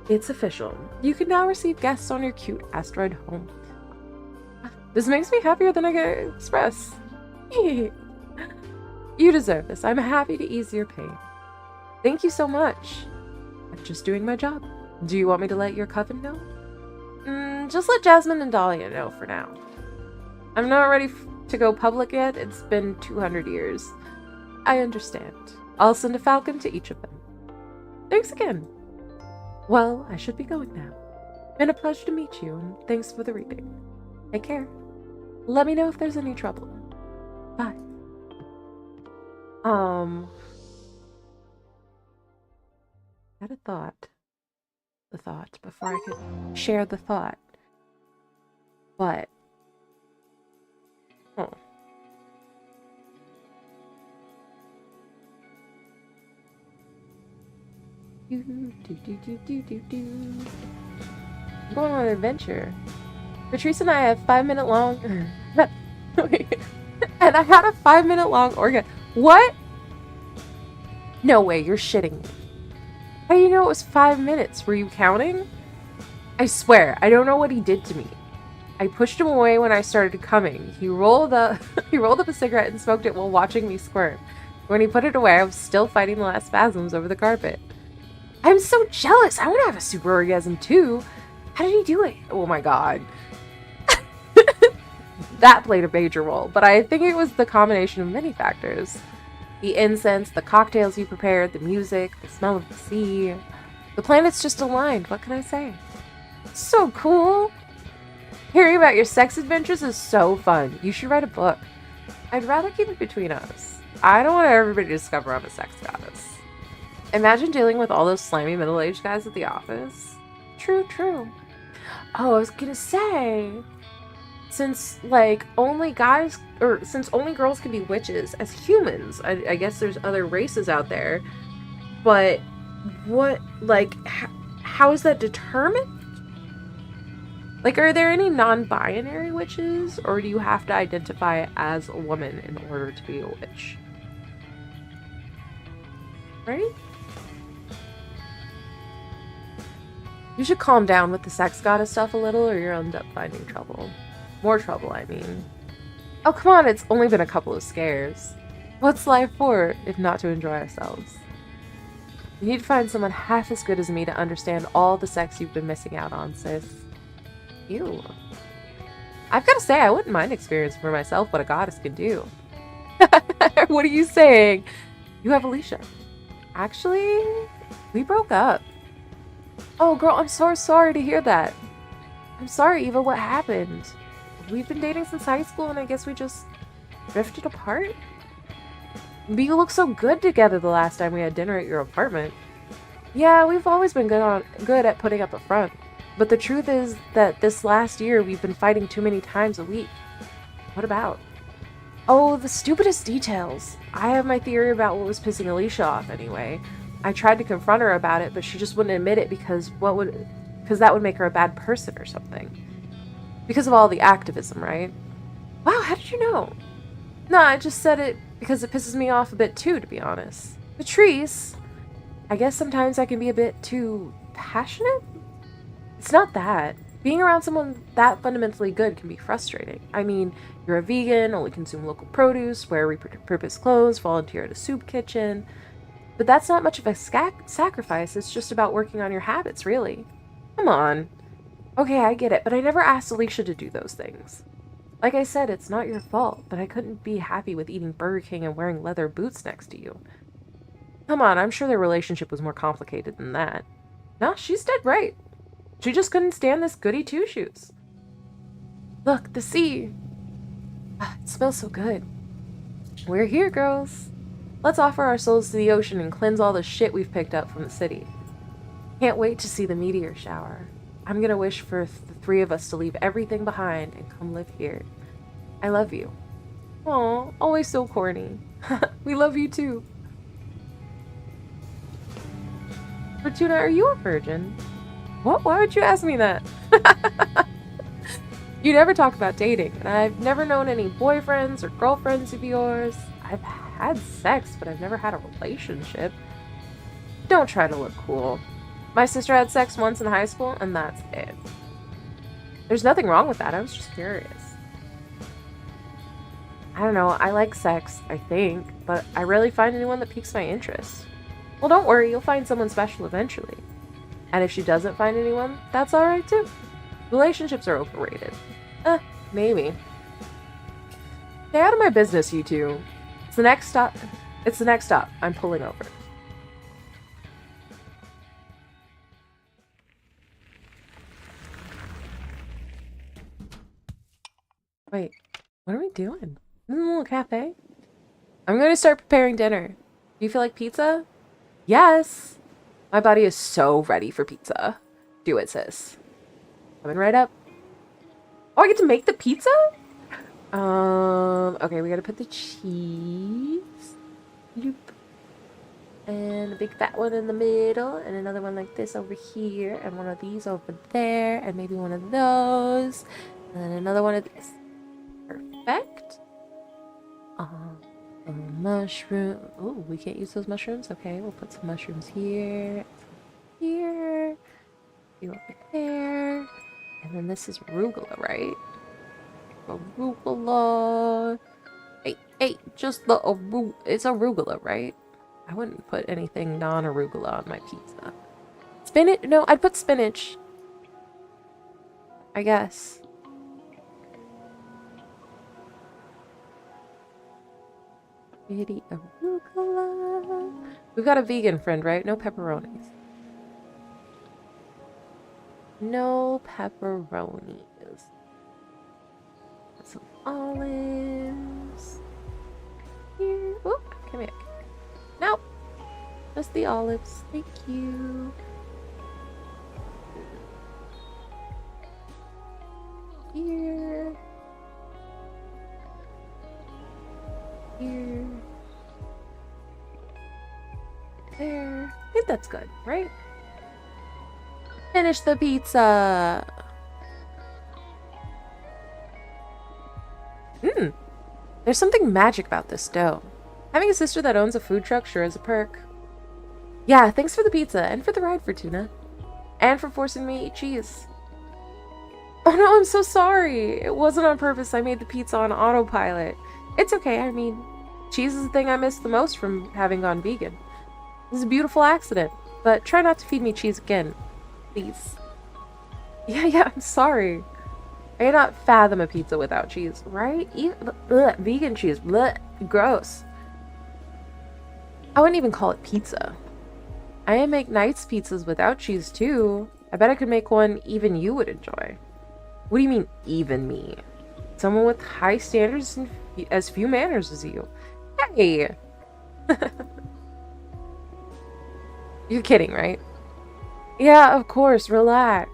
It's official. You can now receive guests on your cute asteroid home. This makes me happier than I can express. You deserve this. I'm happy to ease your pain. Thank you so much. I'm just doing my job. Do you want me to let your coven know? Just let Jasmine and Dahlia know for now. I'm not ready to go public yet. It's been 200 years. I understand. I'll send a falcon to each of them. Thanks again. Well, I should be going now. Been a pleasure to meet you, and thanks for the reading. Take care. Let me know if there's any trouble. Bye. I had a thought. The thought before I could share the thought. But I'm going on an adventure. Patrice and I have 5-minute long and I had a 5-minute long organ. What? No way, you're shitting me. How do you know it was 5 minutes? Were you counting? I swear, I don't know what he did to me. I pushed him away when I started coming. He rolled up a cigarette and smoked it while watching me squirm. When he put it away, I was still fighting the last spasms over the carpet. I'm so jealous. I want to have a super orgasm too. How did he do it? Oh my god. That played a major role, but I think it was the combination of many factors. The incense, the cocktails you prepared, the music, the smell of the sea. The planets just aligned. What can I say? So cool. Hearing about your sex adventures is so fun. You should write a book. I'd rather keep it between us. I don't want everybody to discover I'm a sex goddess. Imagine dealing with all those slimy middle-aged guys at the office. True. Oh, I was gonna say, since only girls can be witches as humans, I guess there's other races out there, but what, how is that determined? Are there any non-binary witches, or do you have to identify as a woman in order to be a witch? Right? You should calm down with the sex goddess stuff a little, or you'll end up finding trouble. More trouble, I mean. Oh, come on, it's only been a couple of scares. What's life for, if not to enjoy ourselves? You need to find someone half as good as me to understand all the sex you've been missing out on, sis. Ew. I've got to say, I wouldn't mind experiencing for myself what a goddess can do. What are you saying? You have Alicia. Actually, we broke up. Oh, girl, I'm so sorry to hear that. I'm sorry, Eva, what happened? We've been dating since high school, and I guess we just drifted apart? But you looked so good together the last time we had dinner at your apartment. Yeah, we've always been good at putting up a front. But the truth is that this last year, we've been fighting too many times a week. What about? Oh, the stupidest details. I have my theory about what was pissing Alicia off anyway. I tried to confront her about it, but she just wouldn't admit it because that would make her a bad person or something. Because of all the activism, right? Wow, how did you know? No, I just said it because it pisses me off a bit too, to be honest. Patrice, I guess sometimes I can be a bit too passionate? It's not that. Being around someone that fundamentally good can be frustrating. I mean, you're a vegan, only consume local produce, wear repurposed clothes, volunteer at a soup kitchen. But that's not much of a sacrifice, it's just about working on your habits, really. Come on. Okay, I get it, but I never asked Alicia to do those things. Like I said, it's not your fault, but I couldn't be happy with eating Burger King and wearing leather boots next to you. Come on, I'm sure their relationship was more complicated than that. No, she's dead right. She just couldn't stand this goody two-shoes. Look, the sea. Ah, it smells so good. We're here, girls. Let's offer our souls to the ocean and cleanse all the shit we've picked up from the city. Can't wait to see the meteor shower. I'm gonna wish for the three of us to leave everything behind and come live here. I love you. Aw, always so corny. We love you too. Fortuna, are you a virgin? What? Why would you ask me that? You never talk about dating, and I've never known any boyfriends or girlfriends of yours. I've had sex, but I've never had a relationship. Don't try to look cool. My sister had sex once in high school, and that's it. There's nothing wrong with that, I was just curious. I don't know, I like sex, I think, but I rarely find anyone that piques my interest. Well, don't worry, you'll find someone special eventually. And if she doesn't find anyone, that's alright too. Relationships are overrated. Maybe. Stay out of my business, you two. It's the next stop. It's the next stop. I'm pulling over. Wait, what are we doing? This is a little cafe? I'm going to start preparing dinner. Do you feel like pizza? Yes! My body is so ready for pizza. Do it, sis. Coming right up. Oh, I get to make the pizza? Okay, we gotta put the cheese. Loop. And a big fat one in the middle, and another one like this over here, and one of these over there, and maybe one of those, and then another one of these. Perfect. A mushroom. Oh, we can't use those mushrooms? Okay, we'll put some mushrooms here, here, you over there, and then this is arugula, right? Arugula. Hey, just the arugula. It's arugula, right? I wouldn't put anything non-arugula on my pizza. Spinach? No, I'd put spinach. I guess. Pretty arugula. We've got a vegan friend, right? No pepperonis. No pepperonis. Some olives. Here. Oh, come here. Nope. Just the olives. Thank you. Here. Here. There. I think that's good, right? Finish the pizza. There's something magic about this dough. Having a sister that owns a food truck sure is a perk. Yeah, thanks for the pizza and for the ride, Fortuna. And for forcing me to eat cheese. Oh no, I'm so sorry. It wasn't on purpose. I made the pizza on autopilot. It's okay, I mean, cheese is the thing I miss the most from having gone vegan. It was a beautiful accident, but try not to feed me cheese again. Please. Yeah, I'm sorry. I cannot fathom a pizza without cheese, right? Even, vegan cheese, gross. I wouldn't even call it pizza. I make nice pizzas without cheese too. I bet I could make one even you would enjoy. What do you mean, even me? Someone with high standards and as few manners as you. Hey! You're kidding, right? Yeah, of course, relax.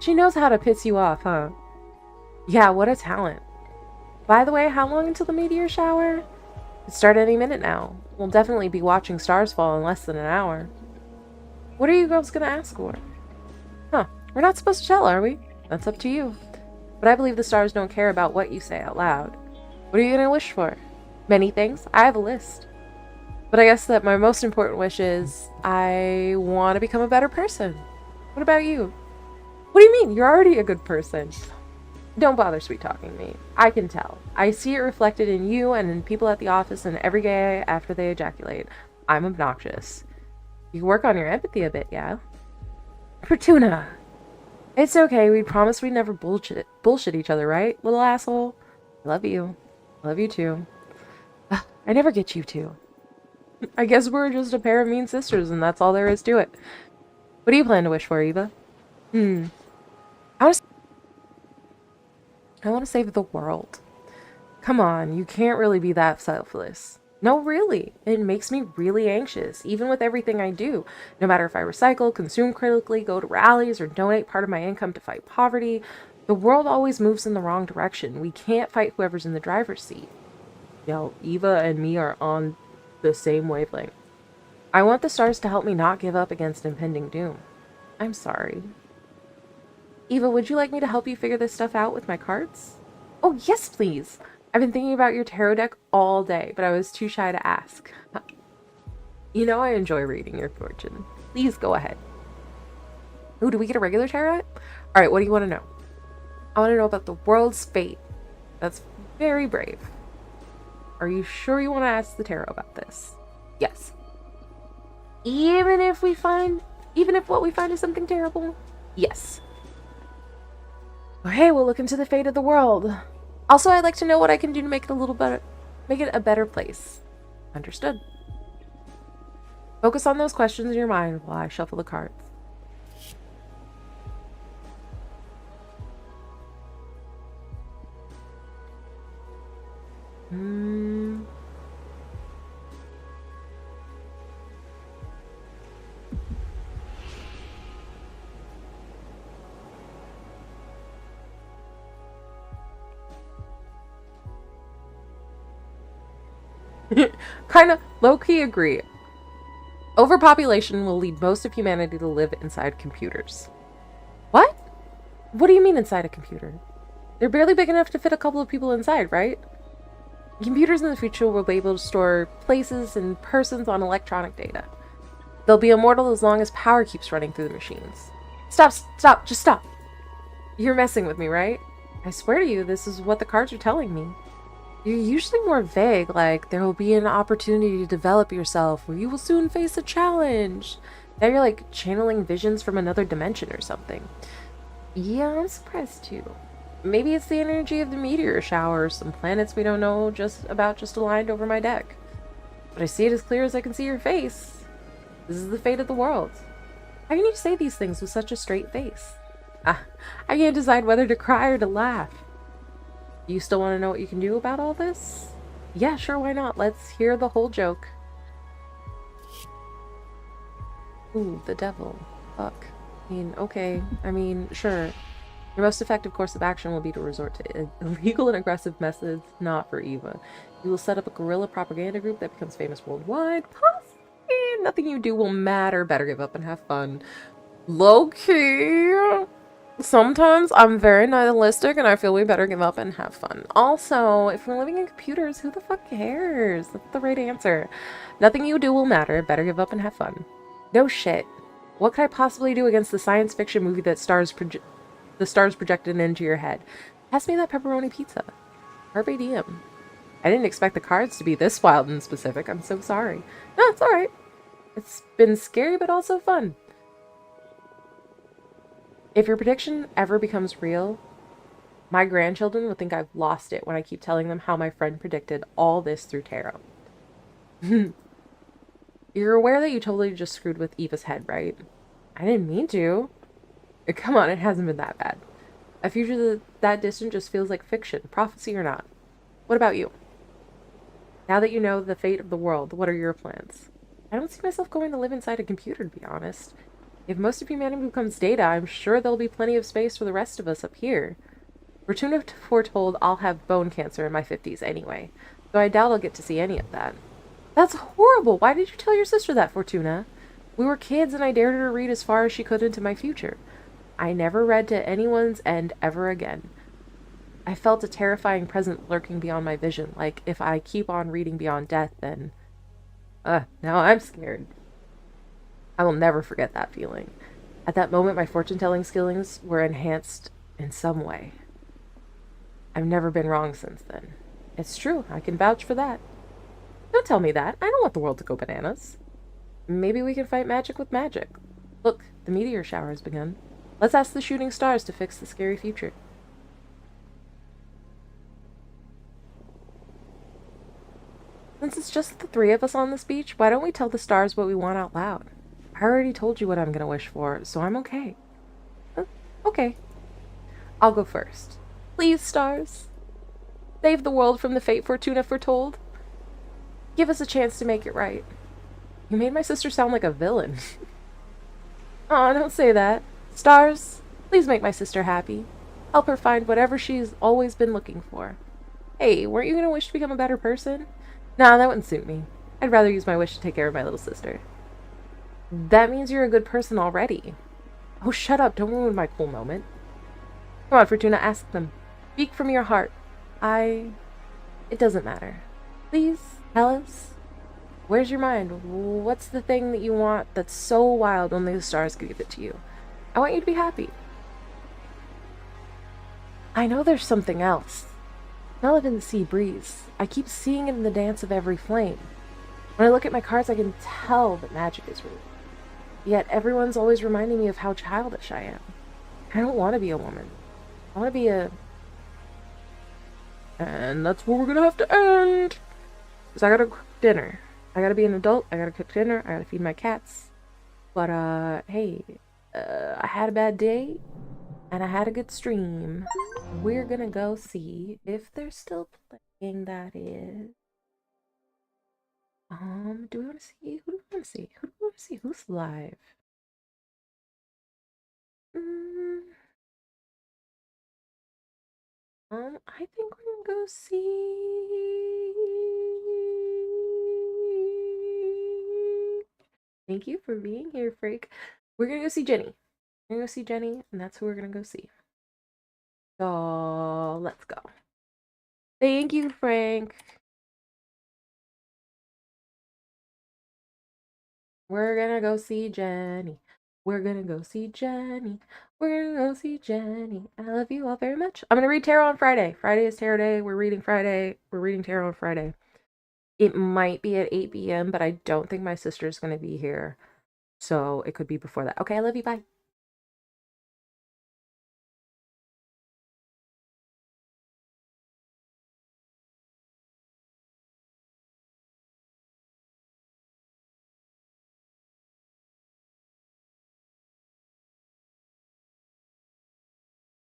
She knows how to piss you off, huh? Yeah, what a talent. By the way, how long until the meteor shower? It start any minute now. We'll definitely be watching stars fall in less than an hour. What are you girls gonna ask for? Huh, we're not supposed to tell, are we? That's up to you. But I believe the stars don't care about what you say out loud. What are you gonna wish for? Many things. I have a list. But I guess that my most important wish is I want to become a better person. What about you? What do you mean? You're already a good person. Don't bother sweet-talking me. I can tell. I see it reflected in you and in people at the office and every day after they ejaculate. I'm obnoxious. You can work on your empathy a bit, yeah? Fortuna! It's okay. We promised we'd never bullshit each other, right, little asshole? I love you. I love you too. Ugh, I never get you two. I guess we're just a pair of mean sisters and that's all there is to it. What do you plan to wish for, Eva? I want to save the world. Come on, you can't really be that selfless. No, really. It makes me really anxious, even with everything I do. No matter if I recycle, consume critically, go to rallies, or donate part of my income to fight poverty, the world always moves in the wrong direction. We can't fight whoever's in the driver's seat. Yo, Eva and me are on the same wavelength. I want the stars to help me not give up against impending doom. I'm sorry. Eva, would you like me to help you figure this stuff out with my cards? Oh, yes, please. I've been thinking about your tarot deck all day, but I was too shy to ask. You know I enjoy reading your fortune. Please go ahead. Ooh, do we get a regular tarot? Alright, what do you want to know? I want to know about the world's fate. That's very brave. Are you sure you want to ask the tarot about this? Yes. Even if what we find is something terrible? Yes. Okay, we'll look into the fate of the world. Also, I'd like to know what I can do to make it a little better, make it a better place. Understood. Focus on those questions in your mind while I shuffle the cards. Kind of low-key agree. Overpopulation will lead most of humanity to live inside computers. What? What do you mean inside a computer? They're barely big enough to fit a couple of people inside, right? Computers in the future will be able to store places and persons on electronic data. They'll be immortal as long as power keeps running through the machines. Stop, just stop. You're messing with me, right? I swear to you, this is what the cards are telling me. You're usually more vague, like there will be an opportunity to develop yourself, or you will soon face a challenge. Now you're like channeling visions from another dimension or something. Yeah, I'm surprised too. Maybe it's the energy of the meteor shower, or some planets we don't know just aligned over my deck. But I see it as clear as I can see your face. This is the fate of the world. How can you say these things with such a straight face? I can't decide whether to cry or to laugh. You still want to know what you can do about all this? Yeah, sure, why not? Let's hear the whole joke. Ooh, the devil. Fuck. Okay. Sure. Your most effective course of action will be to resort to illegal and aggressive methods, not for Eva. You will set up a guerrilla propaganda group that becomes famous worldwide. Possibly nothing you do will matter. Better give up and have fun. Low-key. Sometimes I'm very nihilistic and I feel we better give up and have fun. Also, if we're living in computers, who the fuck cares? That's the right answer. Nothing you do will matter. Better give up and have fun. No shit. What could I possibly do against the science fiction movie that the stars projected into your head? Pass me that pepperoni pizza. Carpe diem. I didn't expect the cards to be this wild and specific. I'm so sorry. No, it's alright. It's been scary but also fun. If your prediction ever becomes real, my grandchildren will think I've lost it when I keep telling them how my friend predicted all this through tarot. You're aware that you totally just screwed with Eva's head, right? I didn't mean to. Come on, it hasn't been that bad. A future that distant just feels like fiction, prophecy or not. What about you? Now that you know the fate of the world, what are your plans? I don't see myself going to live inside a computer, to be honest. If most of humanity becomes data, I'm sure there'll be plenty of space for the rest of us up here. Fortuna foretold I'll have bone cancer in my 50s anyway, so I doubt I'll get to see any of that. That's horrible! Why did you tell your sister that, Fortuna? We were kids and I dared her to read as far as she could into my future. I never read to anyone's end ever again. I felt a terrifying presence lurking beyond my vision, like if I keep on reading beyond death, then... now I'm scared. I will never forget that feeling. At that moment, my fortune-telling skills were enhanced in some way. I've never been wrong since then. It's true, I can vouch for that. Don't tell me that. I don't want the world to go bananas. Maybe we can fight magic with magic. Look, the meteor shower has begun. Let's ask the shooting stars to fix the scary future. Since it's just the three of us on this beach, why don't we tell the stars what we want out loud? I already told you what I'm gonna wish for, so I'm okay. Okay. I'll go first. Please, stars. Save the world from the fate Fortuna foretold. Give us a chance to make it right. You made my sister sound like a villain. Aw, don't say that. Stars, please make my sister happy. Help her find whatever she's always been looking for. Hey, weren't you gonna wish to become a better person? Nah, that wouldn't suit me. I'd rather use my wish to take care of my little sister. That means you're a good person already. Oh, shut up. Don't ruin my cool moment. Come on, Fortuna, ask them. Speak from your heart. It doesn't matter. Please, tell us. Where's your mind? What's the thing that you want that's so wild only the stars could give it to you? I want you to be happy. I know there's something else. Smell it in the sea breeze. I keep seeing it in the dance of every flame. When I look at my cards, I can tell that magic is real. Yet everyone's always reminding me of how childish I am. I don't want to be a woman. I want to be a... And that's where we're gonna have to end. Because I gotta cook dinner. I gotta be an adult. I gotta cook dinner. I gotta feed my cats. But, hey. I had a bad day. And I had a good stream. We're gonna go see if they're still playing, that is. Do we want to see? Who do we want to see? Who do we want to see? Who's live? I think we're gonna go see... Thank you for being here, Freak. We're gonna go see Jenny. We're gonna go see Jenny, and that's who we're gonna go see. So, let's go. Thank you, Frank. We're gonna go see Jenny. We're gonna go see Jenny. We're gonna go see Jenny. I love you all very much. I'm gonna read tarot on Friday. Friday is tarot day. We're reading Friday. We're reading tarot on Friday. It might be at 8 p.m., but I don't think my sister's gonna be here. So it could be before that. Okay, I love you. Bye.